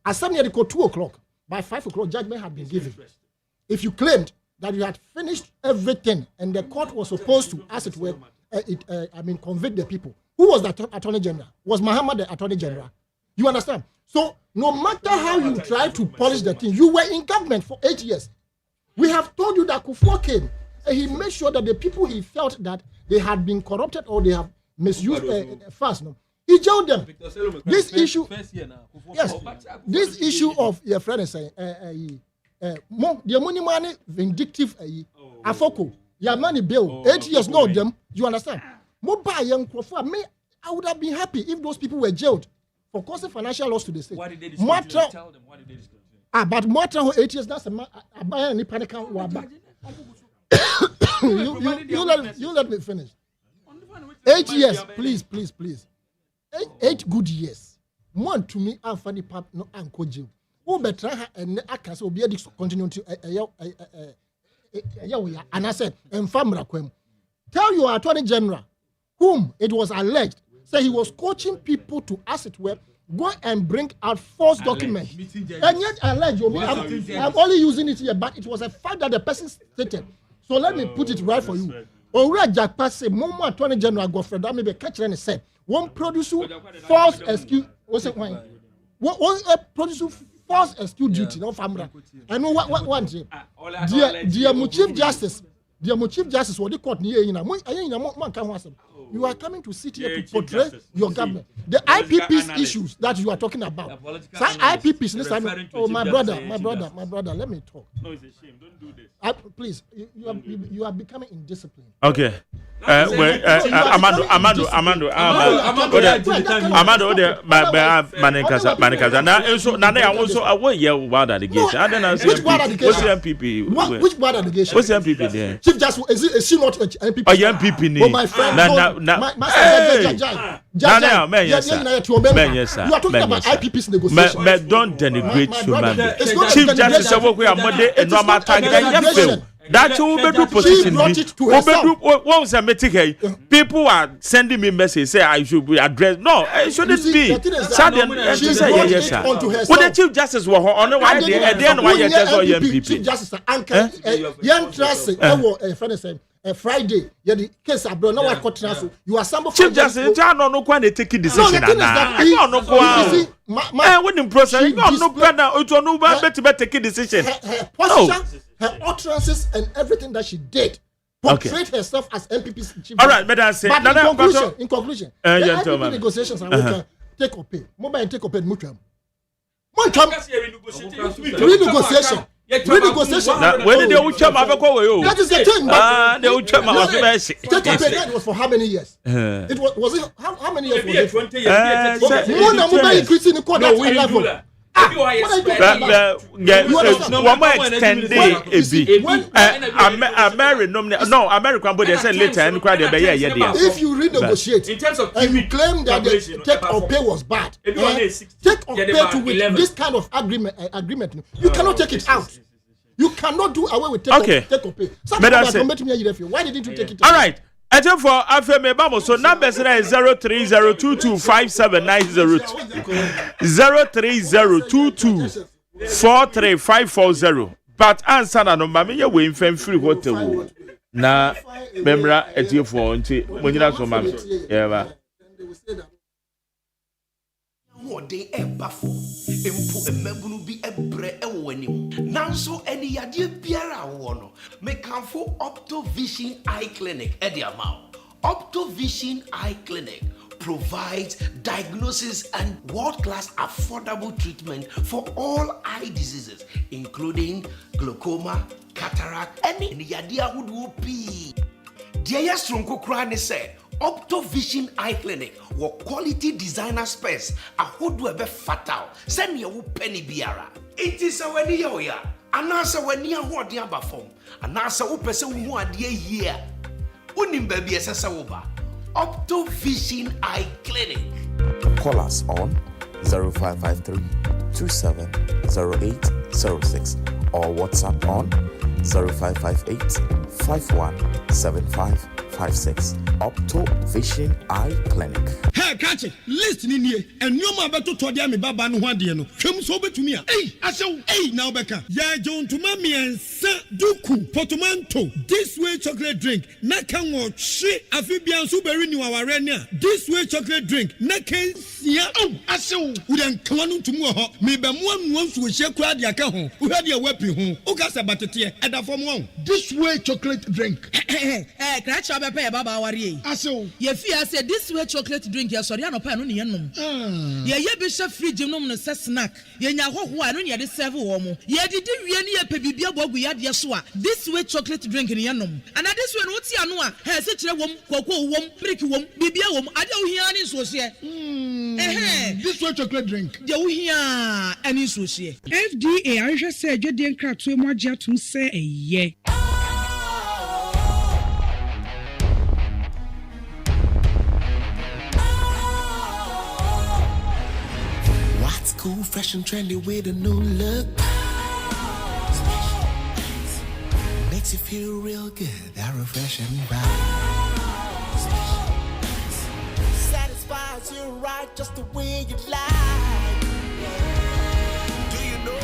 Assembly had to go 2 o'clock. By 5 o'clock, judgment had been given. If you claimed that you had finished everything and the court was supposed to, as it were, convict the people. Who was the Attorney General? Was Muhammad the Attorney General? You understand? So, no matter how you try to polish the thing, you were in government for 8 years. We have told you that Kufuor came and he made sure that the people he felt that they had been corrupted or they have misused funds, he jailed them. This issue, yes, this issue of your friend is saying, the money vindictive, Afoko, your money bill, 8 years, no them, you understand? Mobile young Kufuor, I would have been happy if those people were jailed for causing financial loss to the state. Why did they discontinue? Tell them why did they discontinue? But more 8 years, that's a any panic. You let me finish. 8 years, please. 8 good years. One to me, I'm funny pap no uncle Jim. Who better and I can so be able to continue to and I said, tell your Attorney General, whom it was alleged, say he was coaching people to, as it were, go and bring out false documents. And yet alleged, I'm only using it here, but it was a fact that the person stated. So let me put it right for you. Already Jack Pass say, Momo Attorney General Godfrey, that may be catcher and said, one produce false excuse, what's it why? One produce false excuse duty, no family. I know what one say. Dear Chief Justice, what they caught near you you are coming to sit here to portray your government. The IPP's issues that you are talking about. IPP's, listen, oh my brother, let me talk. No, it's a shame. Don't do this. Please, you are becoming indisciplined. Okay. Amando, Manikaza. Now, also away here about allegation. I don't know. Which bad allegation? What's the MPP? Which bad allegation? What's the MPP there? Chief Justice, is she not MPP? Oh, MPP. Oh, my friend. You are talking about IPP's negotiation. Don't denigrate human beings. Chief Justice said, "We are modern and normal target." That's who be do position. Once I met people are sending me messages say I should be addressed. No, it shouldn't be. She said yes, sir. When the Chief Justice was on the why the end why you just MPP. Chief Justice Anka young trust Friday, the case abroad. No one cut you are somebody. Chief Justice, you are not going to take a decision. No, when in process, no better. It will no better take a decision. Her utterances and everything that she did portrayed herself as MPP's chief. All right, but I say, in conclusion, the MPP negotiations are going to take or pay. Mobile take or pay mutual. Renegotiation. When did they check my back? That is the thing. They will check my that was for how many years? It was it how many years? Was it 20 years? More than increasing the court level. One more extended American body said later and cried if you renegotiate in terms of and you claim that the take or pay was bad, take or pay to with this kind of agreement, you cannot take it out. You cannot do away with take or pay. Why didn't you take it out? All right. Ete for afa me ba mo so numbers na 0302257902 0302243540 but answer na no ma me ye we mfam free hotel na memra ete for nti mo nyina so ma me yeah ba They eba for empu emebunu bi ebre ewo anim nanso eni yade biara wo no mekanfo Optovision Eye Clinic ediamao Optovision Eye Clinic provides diagnosis and world-class affordable treatment for all eye diseases including glaucoma, cataract, any yade ahodo pi dia yasronko kra ne say Optovision Eye Clinic wo quality designer space ahodo ebe fatal send ye wo penny biara it is awani ya anasa wani ahode aba fom anasa wo pese wo ade yie unim ba bi esesa wo ba Optovision Eye Clinic. Call us on 0553 270806 or WhatsApp on 0558 517556. Optovision Eye Clinic. Hey, catch it. Listen in here. And you ma beto to dia me baba no hwade no. Hwem so betumi a. Hey, asew. Hey, now beka. Ya John to mami ensa duku potomanto. This way chocolate drink. Na kan wo hwe afibia so beri ni waware ne a. This way chocolate drink. Na kan sia. Oh, asew. Udan klanu tumu ho. Me be mo anu nsu hye kura dia ka ho. Uhade a wapi ho. Ukasa batete. Eda fom ho. This way chocolate drink. Crash up pay baba wari. Asew. Ye fear say this way chocolate drink ya sorry no pa no ne yenom. Ye be chef fridge nom no se snack. Ye nya hoho a no ne de serve wo mo. Ye didi wie ne ye pe bibia bogu ya de so a. This way chocolate drink ne yenom. And this way no ti ano a, he se kire wom, koko wom, brick wom, bibia wom, ade wo hia ne so se. This way chocolate drink. De wo hia ani so se. FDA ahwehwe se adwede nkratoe mo agye atum se eye. Cool, fresh and trendy with a new look. Makes you feel real good, that refreshing vibe. Satisfies you right just the way you like. Do you know?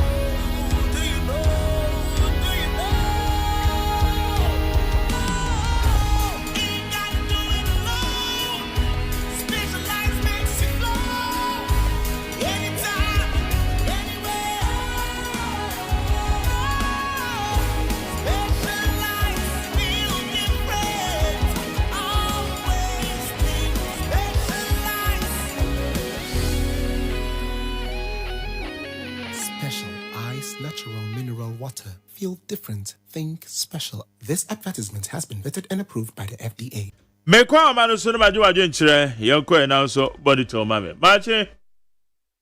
Do you know? Do you know? Ain't gotta do it alone. Specialized makes you flow. Anytime. Natural mineral water. Feel different. Think special. This advertisement has been vetted and approved by the FDA. Mekwa amanu sunu majuwaju nchire yonko enanso body to mame. Machi.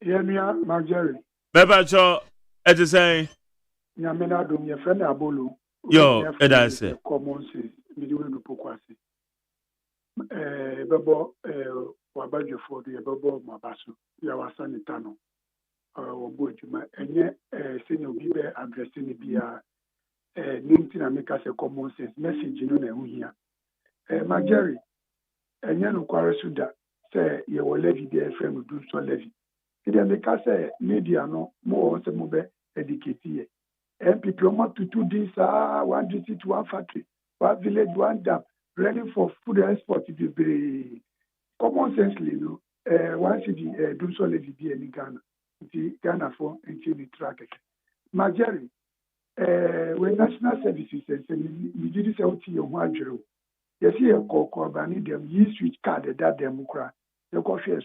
Yemia Marjorie. Beba cho eti say. Nyamena dum ye friend abolo. Yo, eda say. Common sense. Midiwe du pokwase. Bebo wabajo for the bebo mabasu. Ya wasani tano. Obojuma enye senior bibe addressing bia ninti na make us a common sense message no na hu hia Marjorie enye no kware suda say ye wo levy dey FM do so levy ide make us media no mo se mo be educate ye MPP mo to do this one district one factory one village one dam ready for food export to be common sense no one city do so levy be in Ghana the Ghana for the track. Marjorie, when national services and we did this out here one zero. You see a call banning them, ye switch card that democrat. The coffee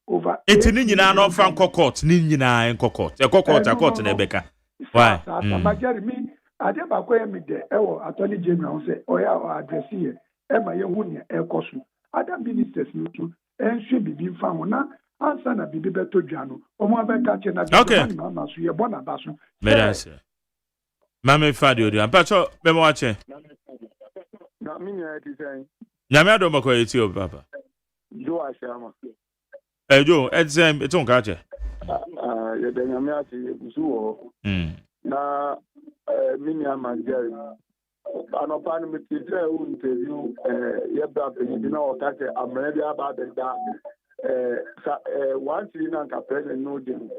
over. It's Nina no Franco court, Nina and court. A court, Nebeka. Why? Marjorie, me, I never quite me there. Attorney General say, oh, yeah, address here. Emma, you wouldn't air costu. Other ministers, no too, and should be found now. Answer na bibi beto jano. Omo abeka che na mama so ye bona baso. Medase. Mama fadi odi. Ampacho memo wache. Na mini ya design. Nyame ado mako eti o papa. Jo ashama. Jo, edzem eton ka che. Ye de nyame ati busu wo. Na mini ya Marjorie. anɔpa no mete sɛ wo interview yɛbra panyin bi na ɔka sɛ amena bi aba abɛda wansiri na nka president no de no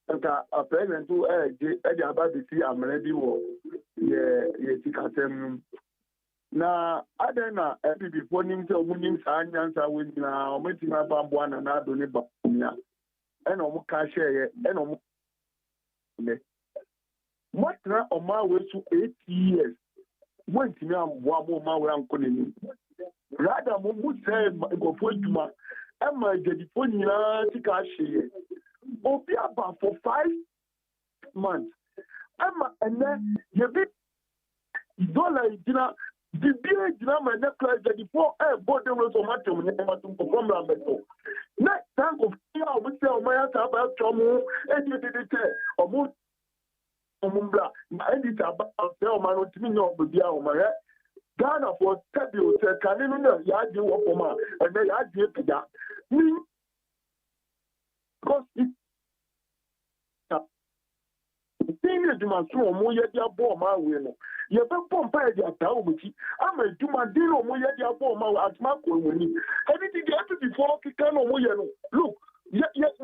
nka president wo ɛde aba bɛsi amena bi wɔ yɛ sikasɛm no na adɛn na abibifoɔ nim sɛ ɔmo nim saa nyansa wɔ nyinaa ɔmatumi aba mboa na naado ne ba nya ɛna ɔmo ka hyɛeɛ ɛna ɔmo mɔtena ɔmo awɔ so 8 years mɔntumi amboa mo ɔmo awɔ ankɔ n'anim rada mo sɛ nkɔfoɔ adwuma ɛma agyadifoɔ nyinaa sika ahyeeɛ obi aba for 5 months ɛma ɛnɛ yɛbi dollar gyina bibia gyina ma ɛnɛ kora agyadifoɔ ɛbɔ dɛm sɛ ɔmo atem nneɛma so nkɔfoɔ mmra mmɛtɔ na saa nkɔfoɔ a ɔmo sɛ ɔmo ayɛ saa bɛtɔ mo ɛdididi sɛ ɔmo mbra na ɛdi sɛ aba sɛ ɔmo ano tumi nyɛ ɔmo bi a ɔmo yɛ Ghana for tɛbi o sɛ kane no na yɛagye wɔ fam a ɛnɛ yɛagye pagya ni because ìdíyìn adwuma so ɔmo yɛ de abɔ ɔmo awie no yɛbɛbɔ mpa yɛ de ataa ɔmo akyi ama adwumaden na ɔmo yɛ de abɔ ɔmo awie atoma akɔ ɔmo anim ɛbi ti deɛ ɛbi before keka na ɔmo yɛ no look we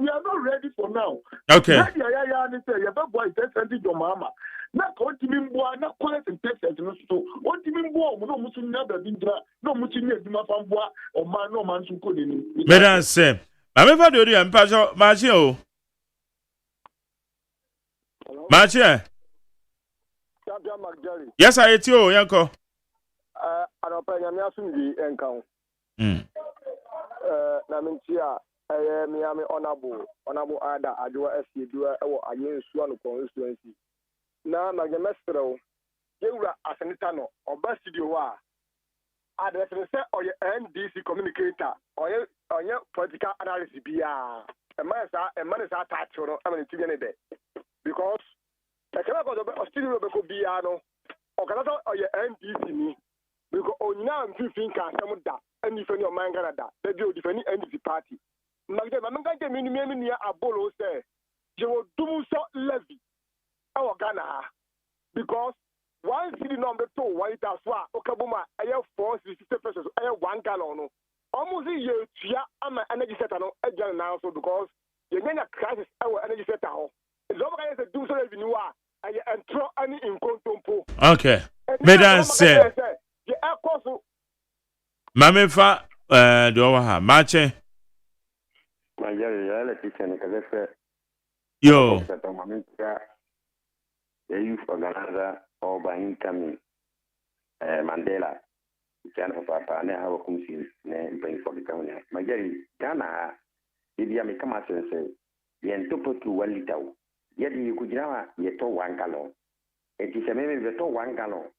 are not ready for now. Okay. Ready ayaya ni sɛ yɛbɛbɔ percentage ɔmo ama na ka ɔntumi mboa na collect percent no so ɔntumi mboa ɔmo na ɔmo so nya baabi gyina na ɔmo so nya adwuma fa mboa ɔma na ɔma nso kɔ n'anim. Medan sɛ maame fa de odi yɛ mpa so maakye o. Maakye. Yes, I eti o yanko. Anɔpa nyame asomdwe ɛnka ho. Na mentia miami honorable ada adwa asiedua ɛwɔ ayensu ano constituency. Na magemestro yewura asenita no oba studio a address sɛ ɔyɛ NDC communicator ɔyɛ political analysis bia ɛman sa tacho no amane tinya ne de because ekele ko do studio be ko bia no ɔkata sɛ ɔyɛ NDC ni because onyina mfifin ka asɛm da ani fani ɔman Ghana da de odifani NDC party magde mamanga mi ni abolo sɛ je wo dum so levy our Ghana because one city number 2 one liter so okabuma aye 460 pesos aye 1 gallon no almost ye tua ama energy sector no agyan now so because ye nyanya crisis our energy sector ho it's over guys do so revenue aye entro any in contompo. Okay. Medan say ye akoso mamefa do wa ha mache Majari teacher kaze yo the youth organizer or by incoming Mandela can of Papa and our commission paying for the county. Majari Ghana, if you come out and say, the entopo to 1 liter, yet you could now yet 1 gallon. It is a maybe the 1 gallon.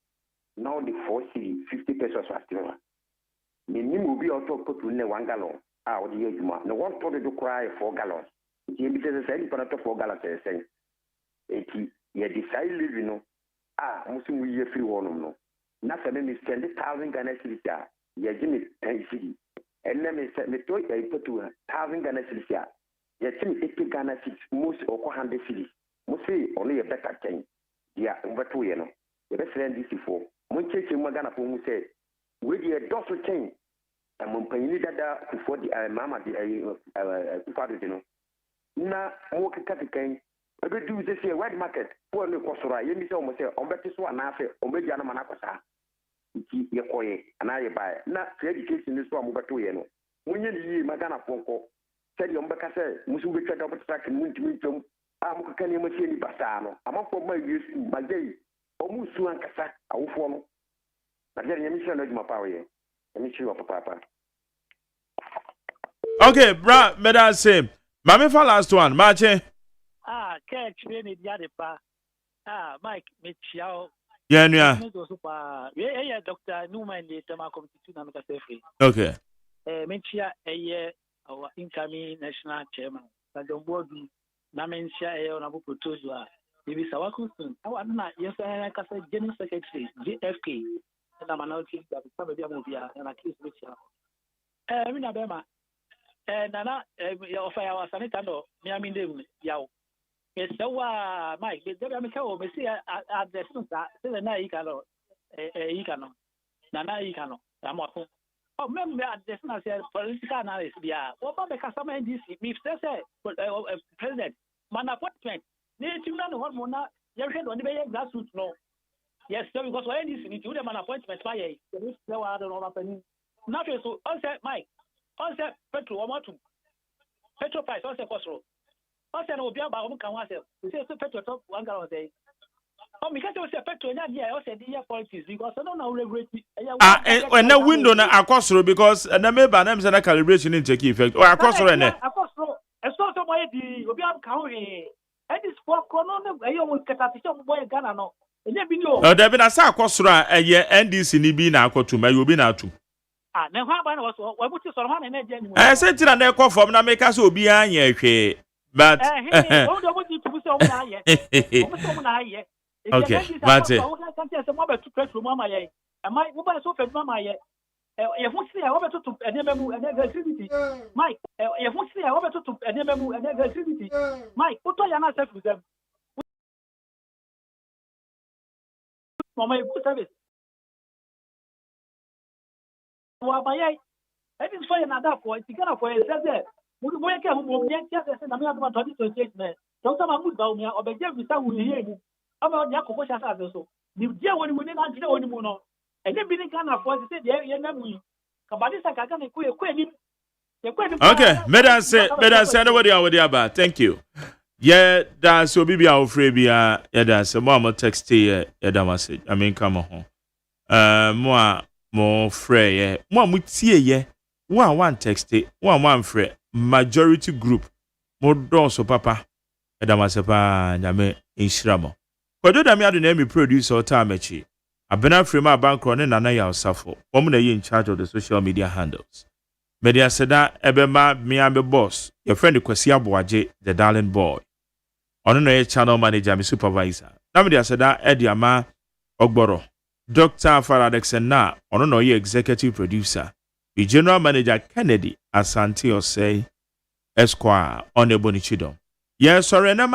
Now the 50 pesos was still. The new will be also put to 1 gallon. Out the Yajuma. No one told to cry 4 gallons. It is a same part of 4 gallons. Ye decide living no musu we ye free one no na se me spend 1,000 Ghana cedis ye give me 10 cedis and let me say me to ye put 1,000 Ghana cedis ye give me 80 Ghana cedis most or 100 cedis musu only a better change dia umbeto ye no ye be send this for mun cheche mu Ghana for mu say we dey doso change and mun panyi dada for the mama the father no na mo kaka ebe do this here wide market for no kosora ye mi se o mo se o beti so ana afa o media na mana kosa iki ye koye ana ye buy na education ni so o mo beto ye no munye ni yi magana fonko se di o mbeka se musu be tweda obeta kan muntimi twam a mo kaka ni mo se ni basa no amafo ma wi su bagay o mu su ankasa awofo no na je nyami se no djuma pa we nyami chi o papa. Okay, bra medan same mame for last one mache catch any Yadipa. Mike, Michao. Yeah, yeah. Dr. Newman, the Tamaco Tunamica Safety. Okay. Menchia, a year, our incoming national chairman, Sadon Bodi, Namensia, Onabu Protozua, Maybe Sawakusun. I want not, yes, I can say General Secretary, JFK, and I'm an artist that is probably a movie and I kiss Michao. Minabema, and Nana, of our Sanitano, Miamin, Yao. Yes, so Mike, the American we see at the students say na ikano na ikano amako. Oh, remember at the students say political analysis bia. What about the customer NDC? Me say president man appointment. Ni timna no what mona yehwe do ni be grassroots no. Yes, so because when NDC ni do man appointment by ye. This there are no happening. Now so all say Mike, all say petrol petrol price all say cost. I said, "Oh, Biaba, I'm coming myself." We say, "Petrol top 1 gallon day." Oh, because I said petrol, yeah, I said the politics because I don't know regulate. And na window na akosoro because na me ba na me say na calibration in take effect. O akosoro ne. Akosoro. Eso so boy di obi am ka ho e. E dis for kono na e yo mo katatisha boy Ghana no. E dey video. O dey be na sa akosoro a eye NDC ni bi na akotu ma yo bi na atu. Na ho aba na wo buti soro ma na na je ni mo. Say tira na ekọ form na make say obi anya hwe. But okay, Mate. We boy ke ho ye tia se na me aduma 2028 me Dr. Mahmoud Baumi obeje visa wu ye mu aba dia kokko sha sa so ni dia woni mu ni na jire woni mu no e de bi ni Ghana for se de ye na mu ka ba di sa ka na ku ye ni okay medan say nobody awodi aba thank you yeah that's so bibia ofre bia yeah that's mo am text here yeah da message I mean come on mo frɛ ye mo am tie ye one text one frɛ majority group modonso papa edamasepa nyame inshiramo kodo da mi ado na mi producer otamachi abena frame abankro ne nana ya osafo wo na ye in charge of the social media handles media seda ebema miambe boss your friend Kwasi Aboaje the darling boy ono na ye channel manager mi supervisor na media seda ediama ogboro Dr. Faradexen na ono na ye executive producer the general manager Kennedy Asante Osei Esquire on Ebonichidom. Yes, sorry,